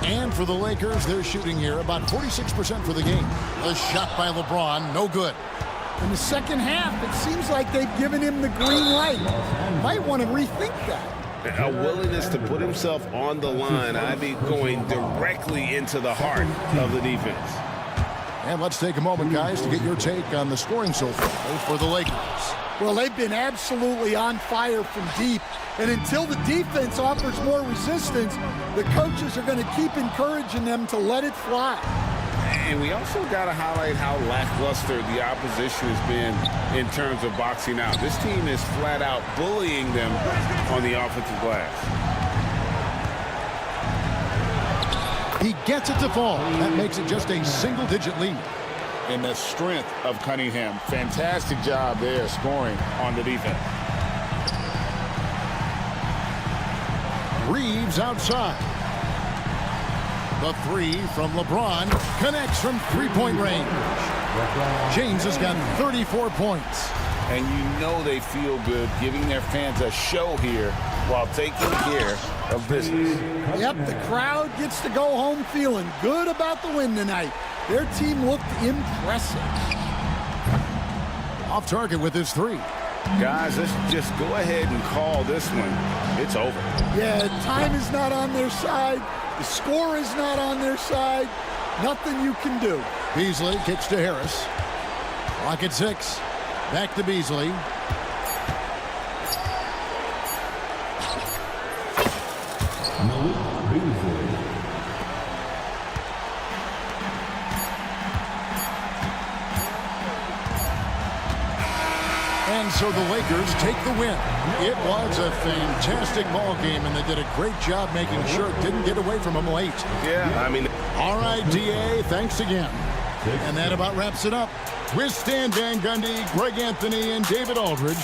And for the Lakers, they're shooting here about 46% for the game. A shot by LeBron, no good. In the second half, it seems like they've given him the green light. Might want to rethink that. A willingness to put himself on the line. Ivy going directly into the heart of the defense. And let's take a moment, guys, to get your take on the scoring so far for the Lakers. Well, they've been absolutely on fire from deep. And until the defense offers more resistance, the coaches are going to keep encouraging them to let it fly. And we also got to highlight how lackluster the opposition has been in terms of boxing out. This team is flat out bullying them on the offensive glass. He gets it to fall. That makes it just a single-digit lead. And the strength of Cunningham. Fantastic job there scoring on the defense. Reeves outside. The 3 from LeBron connects from three-point range. James has got 34 points. And you know they feel good giving their fans a show here while taking care of business. Yep, the crowd gets to go home feeling good about the win tonight. Their team looked impressive. Off target with his 3. Guys, let's just go ahead and call this one. It's over. Yeah, time is not on their side. The score is not on their side. Nothing you can do. Beasley kicks to Harris. Clock at 6. Back to Beasley. And so the Lakers take the win. It was a fantastic ball game, and they did a great job making sure it didn't get away from them late. Yeah, I mean... All right, DA, thanks again. And that about wraps it up. With Stan Van Gundy, Greg Anthony, and David Aldridge,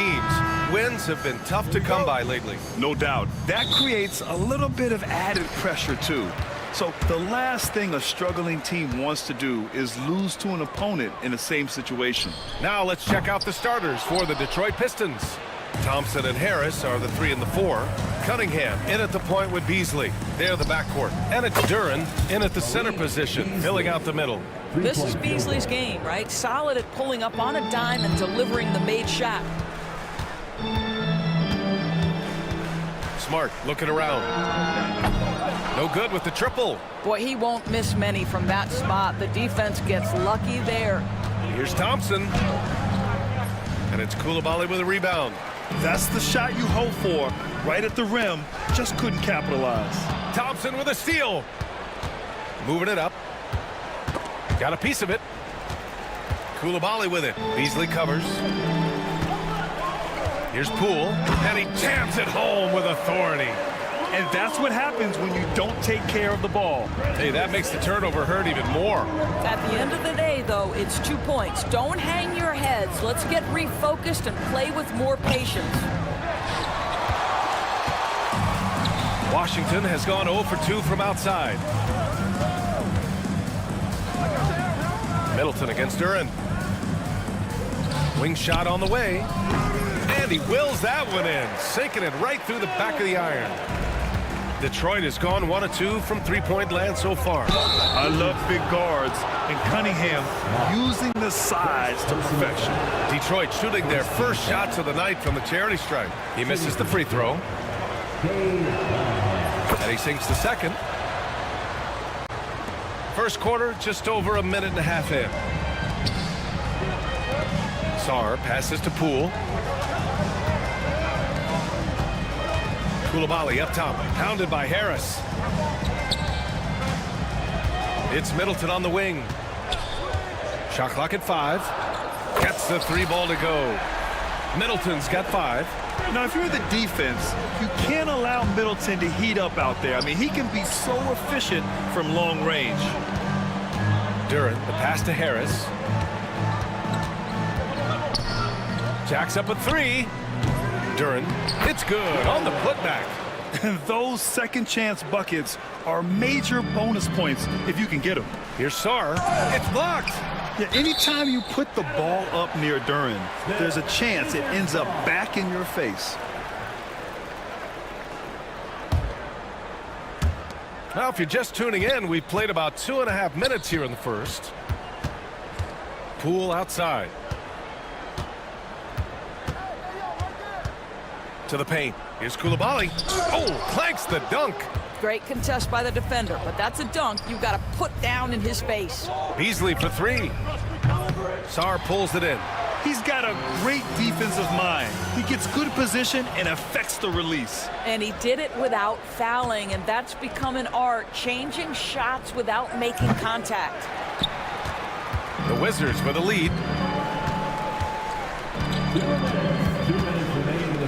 teams. Wins have been tough to come by lately. No doubt. That creates a little bit of added pressure, too. So the last thing a struggling team wants to do is lose to an opponent in the same situation. Now let's check out the starters for the Detroit Pistons. Thompson and Harris are the 3 and the 4. Cunningham in at the point with Beasley. They're the backcourt. And it's Duren in at the center position, filling out the middle. This is Beasley's game, right? Solid at pulling up on a dime and delivering the made shot. Smart looking around. No good with the triple. Boy, he won't miss many from that spot. The defense gets lucky there. Here's Thompson. And it's Coulibaly with a rebound. That's the shot you hope for. Right at the rim. Just couldn't capitalize. Thompson with a steal. Moving it up. Got a piece of it. Coulibaly with it. Beasley covers. Here's Poole. And he jams it home with authority. And that's what happens when you don't take care of the ball. Hey, that makes the turnover hurt even more. At the end of the day, though, it's 2 points. Don't hang your heads. Let's get refocused and play with more patience. Washington has gone 0 for 2 from outside. Middleton against Duren. Wing shot on the way. And he wills that one in, sinking it right through the back of the iron. Detroit has gone 1 of 2 from three-point land so far. I love big guards, and Cunningham using the sides to perfection. Detroit shooting their first shots of the night from the charity stripe. He misses the free throw. And he sinks the second. First quarter, just over a minute and a half in. Sarr passes to Poole. Coulibaly up top, pounded by Harris. It's Middleton on the wing. Shot clock at 5. Gets the 3 ball to go. Middleton's got 5. Now, if you're the defense, you can't allow Middleton to heat up out there. I mean, he can be so efficient from long range. Duren, the pass to Harris. Jacks up at 3. Duren, it's good on the putback. And those second chance buckets are major bonus points if you can get them. Here's Sarr. It's blocked. Yeah, anytime you put the ball up near Duren, there's a chance it ends up back in your face. Well, if you're just tuning in, we've played about 2.5 minutes here in the first. Poole outside. To the paint. Here's Coulibaly. Oh, clanks the dunk. Great contest by the defender, but that's a dunk you've got to put down in his face. Beasley for 3. Sarr pulls it in. He's got a great defensive mind. He gets good position and affects the release. And he did it without fouling, and that's become an art, changing shots without making contact. The Wizards with a lead.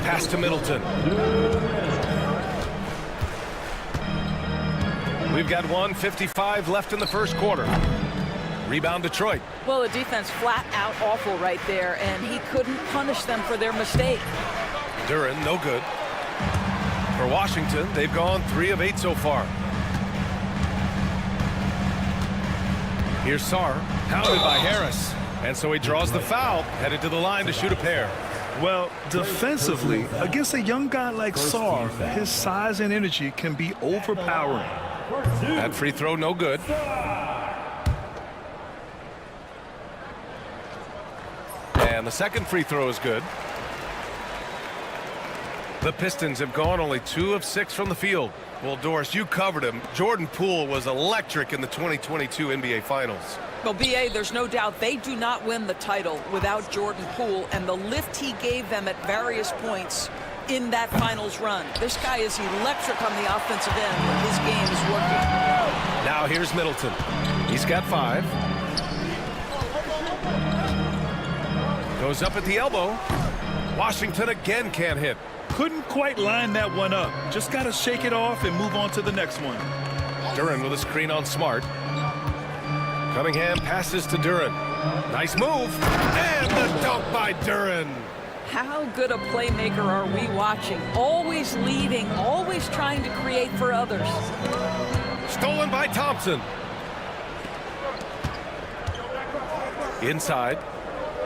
Pass to Middleton. We've got 1:55 left in the first quarter. Rebound Detroit. Well, the defense flat out awful right there, and he couldn't punish them for their mistake. Duren, no good. For Washington, they've gone 3 of 8 so far. Here's Sarr, pounded by Harris. And so he draws the foul, headed to the line to shoot a pair. Well, defensively, against a young guy like Sarr, his size and energy can be overpowering. That free throw, no good. And the second free throw is good. The Pistons have gone only 2 of 6 from the field. Well, Doris, you covered him. Jordan Poole was electric in the 2022 NBA Finals. Well, B.A., there's no doubt they do not win the title without Jordan Poole and the lift he gave them at various points in that finals run. This guy is electric on the offensive end when his game is working. Now here's Middleton. He's got 5. Goes up at the elbow. Washington again can't hit. Couldn't quite line that one up. Just got to shake it off and move on to the next one. Duren with a screen on Smart. Cunningham passes to Duren. Nice move. And the dunk by Duren. How good a playmaker are we watching? Always leading, always trying to create for others. Stolen by Thompson. Inside.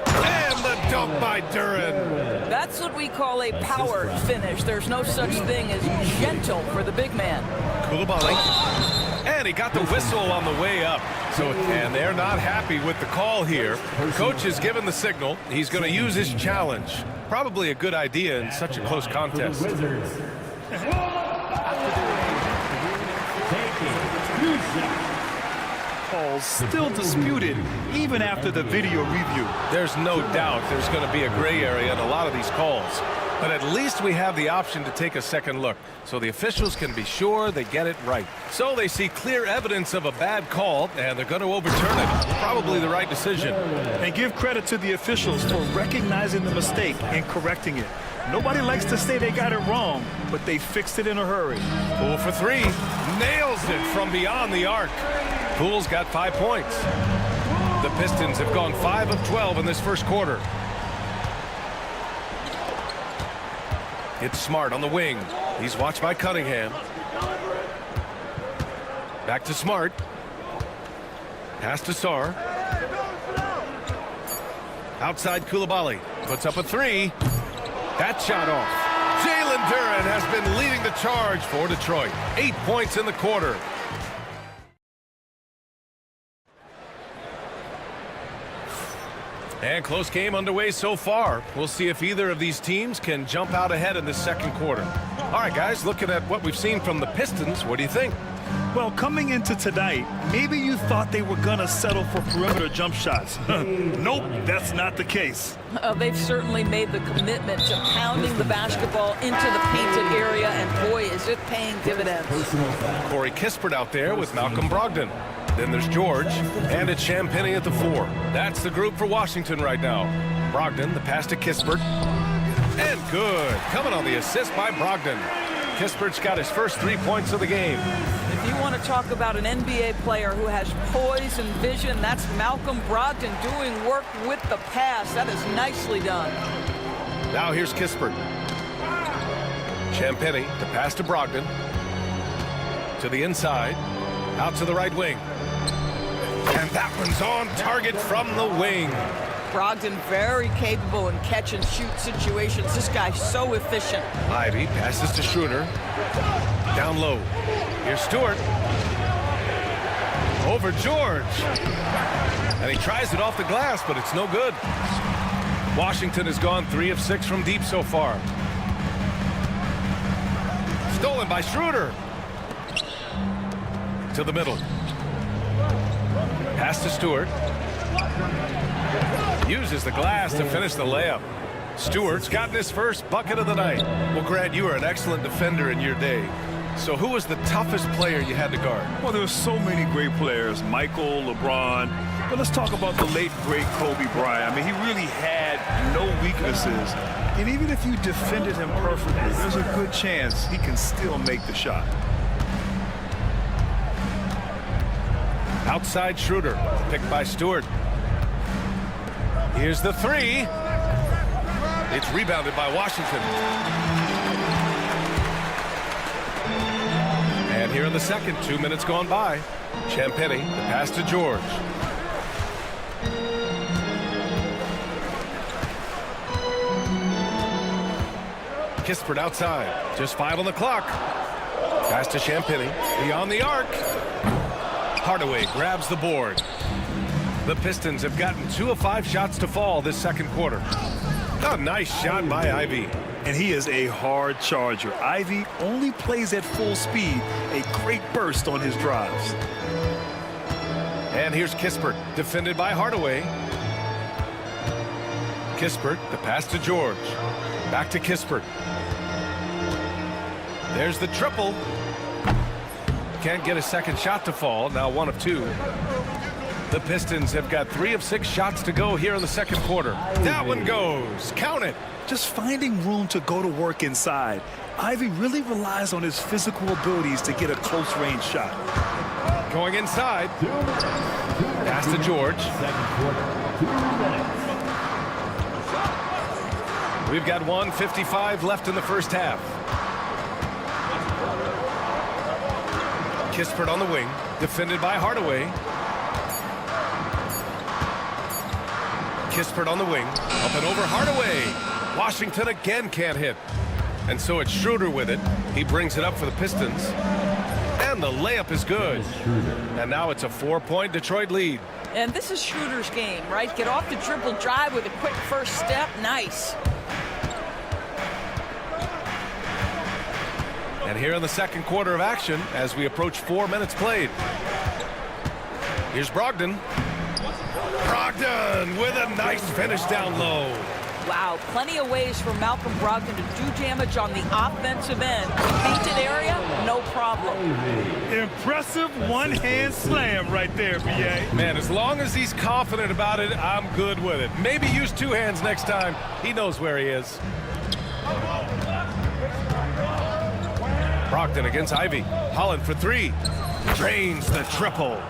And the dunk by Duran. That's what we call a power finish. There's no such thing as gentle for the big man. Koulibaly. And he got the whistle on the way up. And they're not happy with the call here. Coach has given the signal. He's going to use his challenge. Probably a good idea in such a close contest. Calls still disputed even after the video review. There's no doubt there's going to be a gray area in a lot of these calls. But at least we have the option to take a second look, so the officials can be sure they get it right. So they see clear evidence of a bad call, and they're going to overturn it. Probably the right decision. And give credit to the officials for recognizing the mistake and correcting it. Nobody likes to say they got it wrong, but they fixed it in a hurry. Poole for three. Nails it from beyond the arc. Poole's got 5 points. The Pistons have gone 5 of 12 in this first quarter. It's Smart on the wing. He's watched by Cunningham. Back to Smart. Pass to Sarr. Outside Koulibaly. Puts up a three. That shot off. Jalen Duran has been leading the charge for Detroit. 8 points in the quarter. And close game underway so far. We'll see if either of these teams can jump out ahead in the second quarter. All right, guys, looking at what we've seen from the Pistons, what do you think? Well, coming into tonight, maybe you thought they were going to settle for perimeter jump shots. Nope, that's not the case. They've certainly made the commitment to pounding the basketball into the painted area, and boy, is it paying dividends. Corey Kispert out there with Malcolm Brogdon. Then there's George, and it's Champagnie at the 4. That's the group for Washington right now. Brogdon, the pass to Kispert. And good. Coming on the assist by Brogdon. Kispert's got his first 3 points of the game. If you want to talk about an NBA player who has poise and vision, that's Malcolm Brogdon doing work with the pass. That is nicely done. Now here's Kispert. Champagnie, the pass to Brogdon. To the inside. Out to the right wing. And that one's on target from the wing. Brogdon very capable in catch and shoot situations. This guy's so efficient. Ivy passes to Schroeder. Down low. Here's Stewart. Over George. And he tries it off the glass, but it's no good. Washington has gone 3 of 6 from deep so far. Stolen by Schroeder. To the middle. Pass to Stewart. Uses the glass to finish the layup. Stewart's gotten his first bucket of the night. Well, Grant, you were an excellent defender in your day. So who was the toughest player you had to guard? Well, there were so many great players. Michael, LeBron. But let's talk about the late, great Kobe Bryant. I mean, he really had no weaknesses. And even if you defended him perfectly, there's a good chance he can still make the shot. Outside Schroeder, picked by Stewart. Here's the three. It's rebounded by Washington. And here in the second, 2 minutes gone by. Champagnie, the pass to George. Kispert outside. Just 5 on the clock. Pass to Champagnie. Beyond the arc. Hardaway grabs the board. The Pistons have gotten 2 of 5 shots to fall this second quarter. A nice shot by Ivy. And he is a hard charger. Ivy only plays at full speed, a great burst on his drives. And here's Kispert, defended by Hardaway. Kispert, the pass to George. Back to Kispert. There's the triple. Can't get a second shot to fall. Now 1 of 2. The Pistons have got 3 of 6 shots to go here in the second quarter. That one goes. Count it. Just finding room to go to work inside. Ivy really relies on his physical abilities to get a close-range shot. Going inside. Pass to George. We've got 1:55 left in the first half. Kispert on the wing, defended by Hardaway. Kispert on the wing, up and over Hardaway. Washington again can't hit. And so it's Schroeder with it. He brings it up for the Pistons. And the layup is good. And now it's a 4-point Detroit lead. And this is Schroeder's game, right? Get off the dribble drive with a quick first step. Nice. And here in the second quarter of action, as we approach 4 minutes played. Here's Brogdon. Brogdon with a nice finish down low. Wow, plenty of ways for Malcolm Brogdon to do damage on the offensive end. Painted area, no problem. Impressive one-hand slam right there, B.A. Man, as long as he's confident about it, I'm good with it. Maybe use two hands next time. He knows where he is. Brogdon against Ivy. Holland for three. Drains the triple.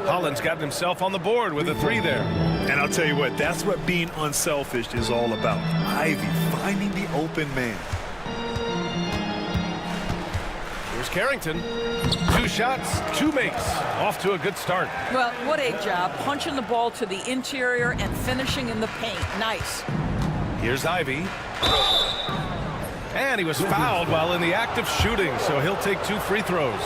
Holland's gotten himself on the board with a three there. And I'll tell you what, that's what being unselfish is all about. Ivy finding the open man. Here's Carrington. 2 shots, 2 makes. Off to a good start. Well, what a job. Punching the ball to the interior and finishing in the paint. Nice. Here's Ivy. And he was fouled while in the act of shooting, so he'll take 2 free throws.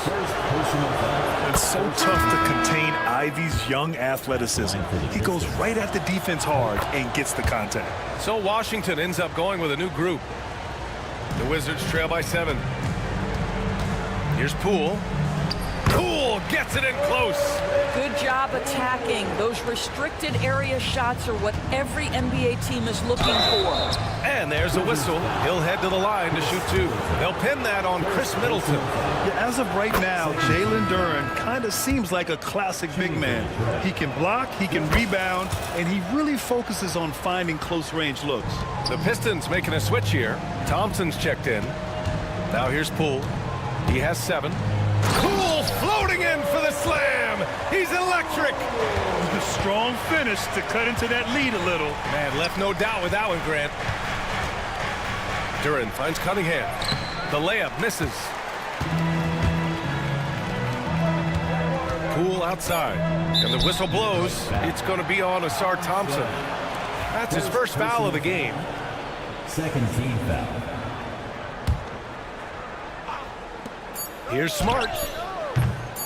It's so tough to contain Ivy's young athleticism. He goes right at the defense hard and gets the contact. So Washington ends up going with a new group. The Wizards trail by 7. Here's Poole. Poole gets it in close. Good job attacking. Those restricted area shots are what every NBA team is looking for. And there's a whistle. He'll head to the line to shoot 2. They'll pin that on Chris Middleton. Yeah, as of right now, Jalen Duren kind of seems like a classic big man. He can block, he can rebound, and he really focuses on finding close-range looks. The Pistons making a switch here. Thompson's checked in. Now here's Poole. He has 7. Poole floating in for the slam. He's electric. A strong finish to cut into that lead a little. Man, left no doubt with that one, Grant. Duren finds Cunningham. The layup misses. Poole outside. And the whistle blows. It's going to be on Asar Thompson. That's his first foul of the game. Second team foul. Here's Smart.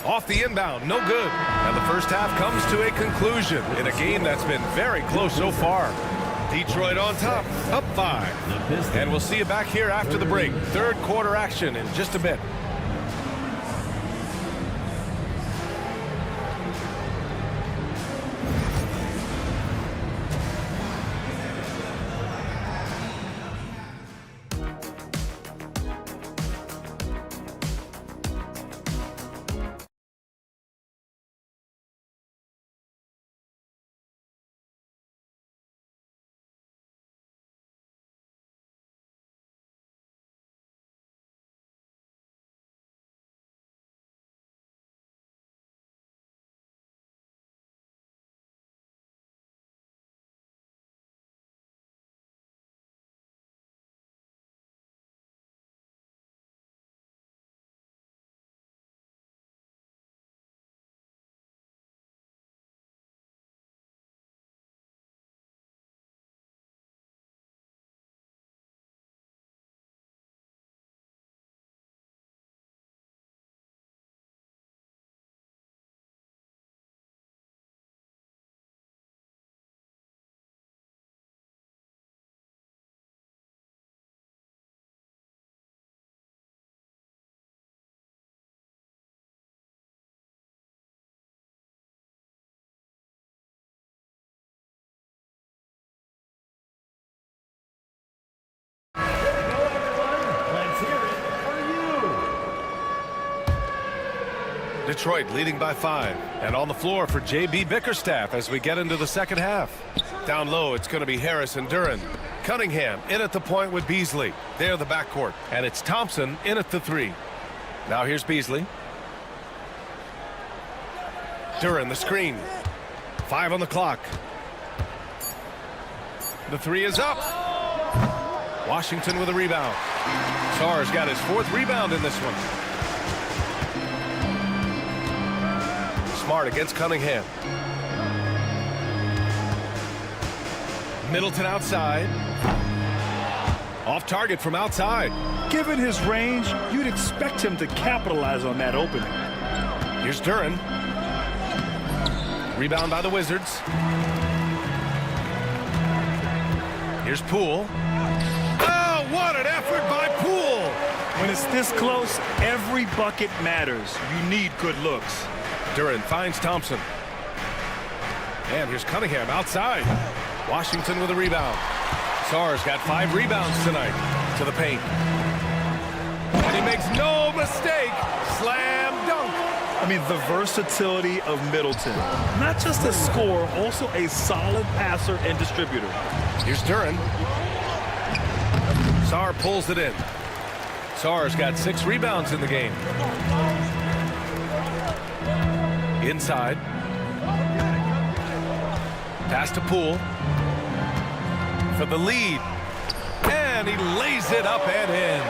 Off the inbound, no good. And the first half comes to a conclusion in a game that's been very close so far. Detroit on top, up 5. And we'll see you back here after the break. Third quarter action in just a bit. Detroit leading by 5. And on the floor for J.B. Bickerstaff as we get into the second half. Down low, it's going to be Harris and Duren. Cunningham in at the point with Beasley. They're the backcourt. And it's Thompson in at the 3. Now here's Beasley. Duren, the screen. 5 on the clock. The 3 is up. Washington with a rebound. Sarr's got his 4th rebound in this one. Smart against Cunningham. Middleton outside. Off target from outside. Given his range, you'd expect him to capitalize on that opening. Here's Duren. Rebound by the Wizards. Here's Poole. Oh, what an effort by Poole! When it's this close, every bucket matters. You need good looks. Duren finds Thompson. And here's Cunningham outside. Washington with a rebound. Sarr's got 5 rebounds tonight to the paint. And he makes no mistake. Slam dunk. I mean, the versatility of Middleton. Not just a scorer, also a solid passer and distributor. Here's Duren. Sarr pulls it in. Sarr's got 6 rebounds in the game. Inside. Pass to Poole. For the lead. And he lays it up and in.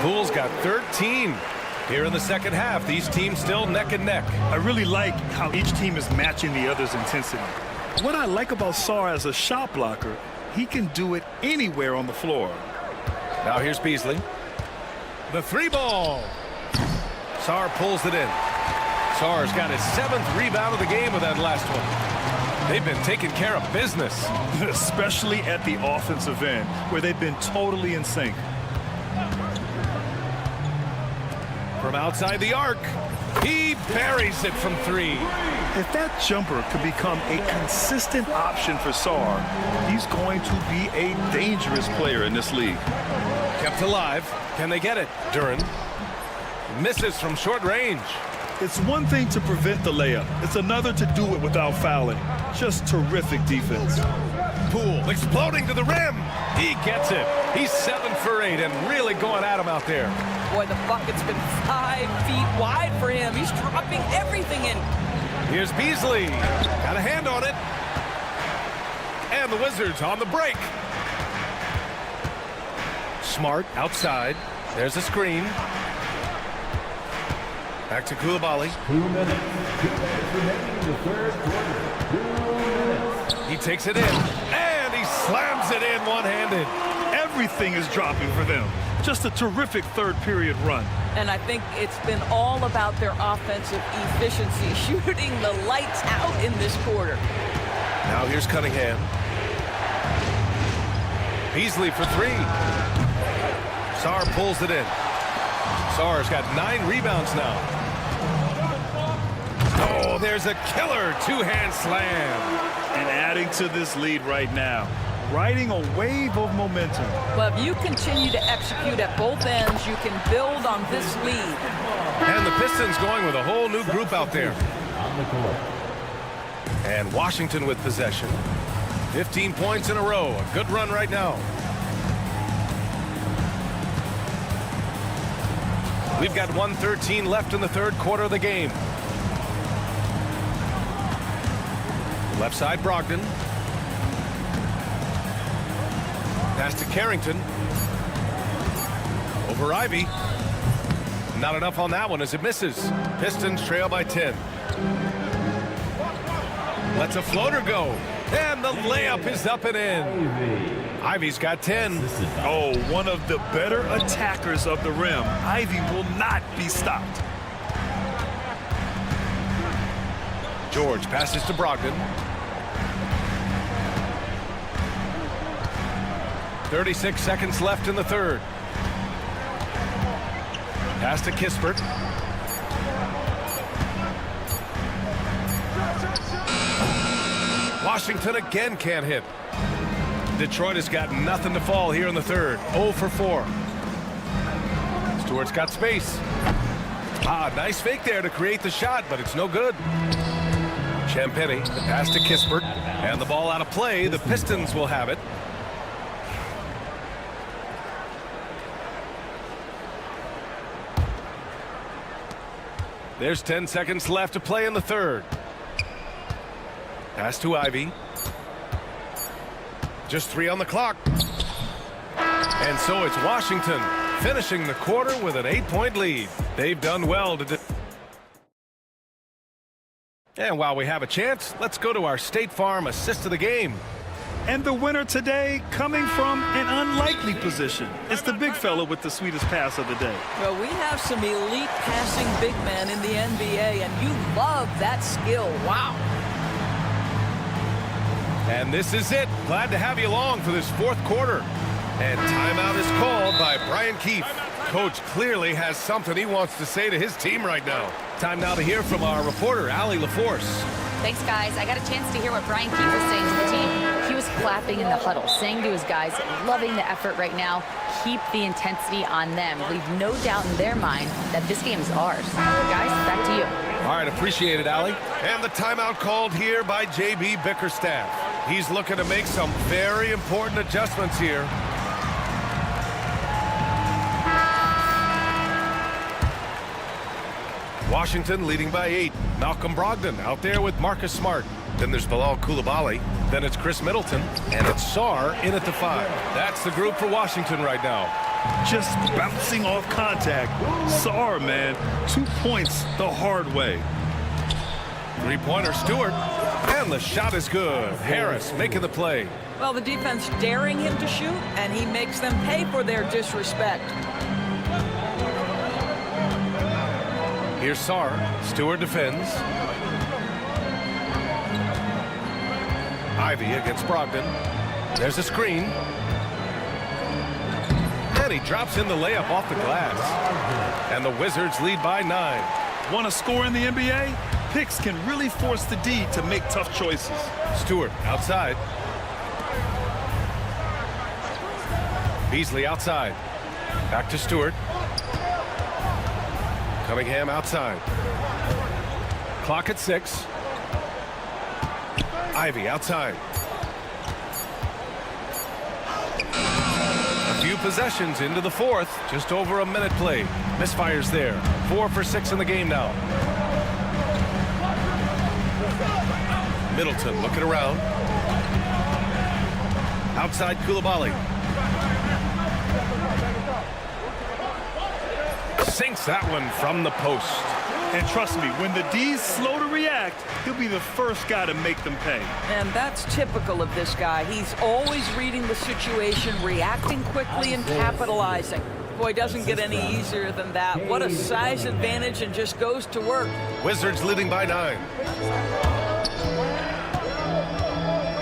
Poole's got 13. Here in the second half, these teams still neck and neck. I really like how each team is matching the other's intensity. What I like about Sarr as a shot blocker, he can do it anywhere on the floor. Now here's Beasley. The 3-ball. Sarr pulls it in. Sarr's got his 7th rebound of the game with that last one. They've been taking care of business. Especially at the offensive end, where they've been totally in sync. From outside the arc, he buries it from 3. If that jumper could become a consistent option for Sarr, he's going to be a dangerous player in this league. Kept alive. Can they get it? Duren misses from short range. It's one thing to prevent the layup. It's another to do it without fouling. Just terrific defense. Poole exploding to the rim. He gets it. He's 7 for 8 and really going at him out there. Boy, the bucket's been 5 feet wide for him. He's dropping everything in. Here's Beasley. Got a hand on it. And the Wizards on the break. Smart outside. There's a screen. Back to Koulibaly. 2 minutes. 2 minutes remaining in the third quarter. 2 minutes. He takes it in. And he slams it in one-handed. Everything is dropping for them. Just a terrific third period run. And I think it's been all about their offensive efficiency, shooting the lights out in this quarter. Now here's Cunningham. Beasley for 3. Sarr pulls it in. Sarr's got 9 rebounds now. Oh, there's a killer 2-hand slam. And adding to this lead right now, riding a wave of momentum. Well, if you continue to execute at both ends, you can build on this lead. And the Pistons going with a whole new group out there. And Washington with possession. 15 points in a row. A good run right now. We've got 1:13 left in the third quarter of the game. Left side, Brogdon. Pass to Carrington. Over Ivy. Not enough on that one as it misses. Pistons trail by 10. Lets a floater go. And the layup is up and in. Ivy's got 10. Oh, one of the better attackers of the rim. Ivy will not be stopped. George passes to Brogdon. 36 seconds left in the third. Pass to Kispert. Washington again can't hit. Detroit has got nothing to fall here in the third. 0 for 4. Stewart's got space. Nice fake there to create the shot, but it's no good. Champagny, the pass to Kispert, and the ball out of play. The Pistons will have it. There's 10 seconds left to play in the third. Pass to Ivy. Just 3 on the clock. And so it's Washington finishing the quarter with an 8-point lead. They've done well to... And while we have a chance, let's go to our State Farm assist of the game. And the winner today coming from an unlikely position. It's the big fella with the sweetest pass of the day. Well, we have some elite passing big men in the NBA, and you love that skill. Wow. And this is it. Glad to have you along for this fourth quarter. And timeout is called by Brian Keefe. Coach clearly has something he wants to say to his team right now. Time now to hear from our reporter, Allie LaForce. Thanks, guys. I got a chance to hear what Brian Keefe was saying to the team. He was clapping in the huddle, saying to his guys, loving the effort right now. Keep the intensity on them. Leave no doubt in their mind that this game is ours. Guys, back to you. All right, appreciate it, Allie. And the timeout called here by JB Bickerstaff. He's looking to make some very important adjustments here. Washington leading by 8. Malcolm Brogdon out there with Marcus Smart. Then there's Bilal Coulibaly. Then it's Chris Middleton. And it's Sarr in at the 5. That's the group for Washington right now. Just bouncing off contact. Sarr, man. 2 points the hard way. Three-pointer Stewart. And the shot is good. Harris making the play. Well, the defense daring him to shoot, and he makes them pay for their disrespect. Here's Sarr. Stewart defends. Ivy against Brogdon. There's a screen. And he drops in the layup off the glass. And the Wizards lead by 9. Want to score in the NBA? Picks can really force the D to make tough choices. Stewart outside. Beasley outside. Back to Stewart. Cunningham outside. Clock at 6. Ivy outside. A few possessions into the fourth. Just over a minute played. Misfires there. 4 for 6 in the game now. Middleton looking around. Outside Coulibaly. Sinks that one from the post. And trust me, when the D's slow to react, he'll be the first guy to make them pay. And that's typical of this guy. He's always reading the situation, reacting quickly and capitalizing. Boy, doesn't get any easier than that. What a size advantage, and just goes to work. Wizards leading by 9.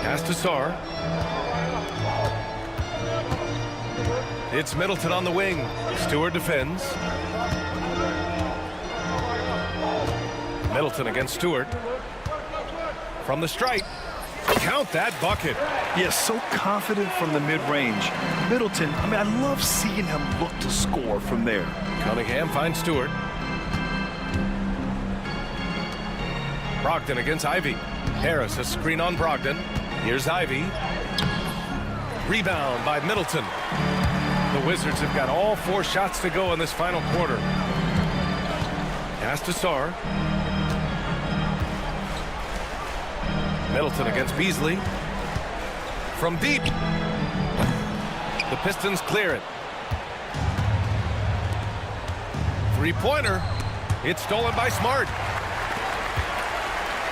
Pass to Sarr. It's Middleton on the wing. Stewart defends. Middleton against Stewart. From the stripe. Count that bucket. Yeah, so confident from the mid-range. Middleton, I mean, I love seeing him look to score from there. Cunningham finds Stewart. Brogdon against Ivy. Harris, a screen on Brogdon. Here's Ivy. Rebound by Middleton. The Wizards have got all 4 shots to go in this final quarter. Pass to Sarr. Middleton against Beasley. From deep. The Pistons clear it. Three-pointer. It's stolen by Smart.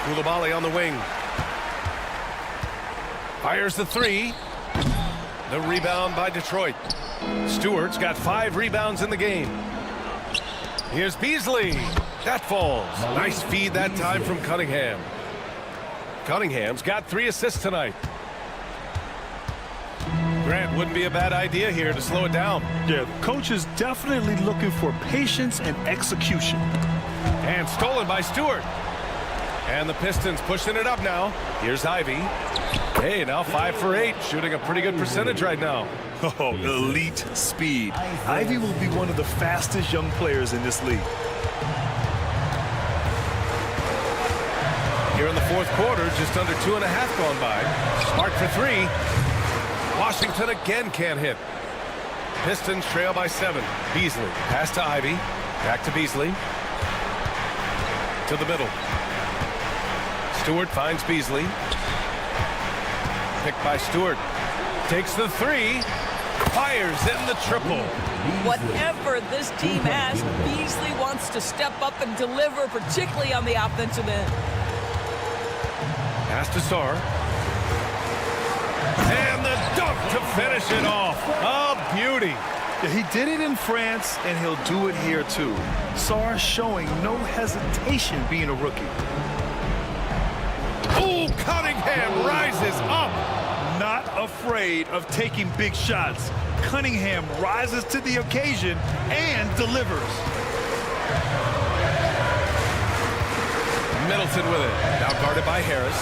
Coulibaly on the wing. Fires the 3. The rebound by Detroit. Stewart's got 5 rebounds in the game. Here's Beasley. That falls. Nice feed that time from Cunningham. Cunningham's got 3 assists tonight. Grant, wouldn't be a bad idea here to slow it down. Yeah, the coach is definitely looking for patience and execution. And stolen by Stewart. And the Pistons pushing it up now. Here's Ivy. Hey, now 5 for 8, shooting a pretty good percentage right now. Oh, elite speed. Ivy will be one of the fastest young players in this league. Here in the fourth quarter, just under 2.5 gone by. Smart for 3. Washington again can't hit. Pistons trail by 7. Beasley, pass to Ivy. Back to Beasley. To the middle. Stewart finds Beasley. Picked by Stewart. Takes the 3. fires in the triple. Whatever this team has, Beasley wants to step up and deliver, particularly on the offensive end. Pass to Sarr. And the dunk to finish it off. A beauty. He did it in France, and he'll do it here too. Sarr showing no hesitation being a rookie. Oh, Cunningham rises up. Not afraid of taking big shots. Cunningham rises to the occasion and delivers. Middleton with it. Now guarded by Harris.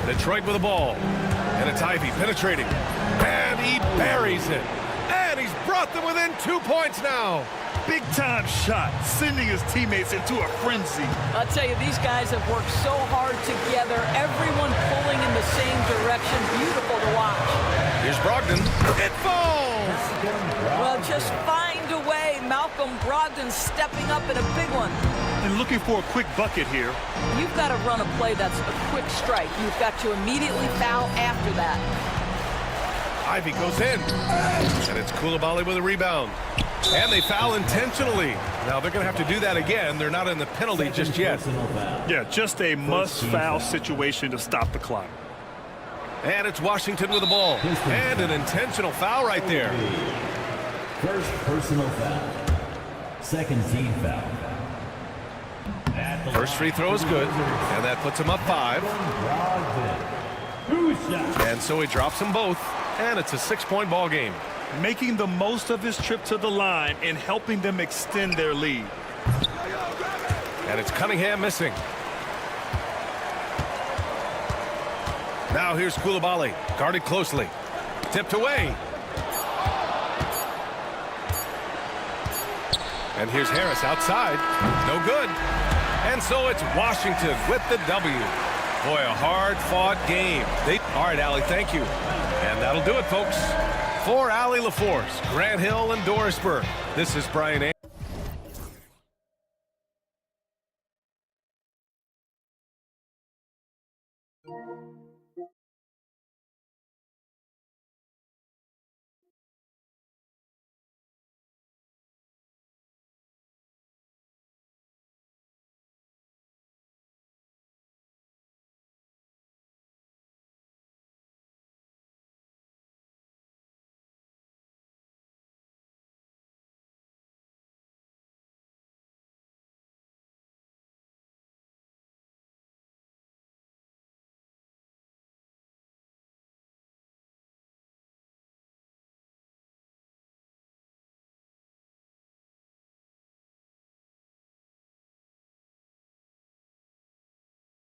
Detroit with the ball. And it's Ivy penetrating. And he buries it. And he's brought them within 2 points now. Big-time shot, sending his teammates into a frenzy. I'll tell you, these guys have worked so hard together. Everyone pulling in the same direction. Beautiful to watch. Here's Brogdon. It falls! Well, just find a way. Malcolm Brogdon stepping up in a big one. And looking for a quick bucket here. You've got to run a play that's a quick strike. You've got to immediately foul after that. Ivy goes in. And it's Koulibaly with a rebound. And they foul intentionally. Now they're going to have to do that again. They're not in the penalty just yet. Yeah, just a must-foul situation to stop the clock. And it's Washington with the ball. And an intentional foul right there. First personal foul. Second team foul. First free throw is good. And that puts him up 5. And so he drops them both. And it's a 6-point ball game. Making the most of his trip to the line and helping them extend their lead. And it's Cunningham missing. Now here's Koulibaly, guarded closely. Tipped away. And here's Harris outside. No good. And so it's Washington with the W. Boy, a hard-fought game. All right, Allie, thank you. And that'll do it, folks. For Allie LaForce, Grant Hill, and Dorisburg, this is Brian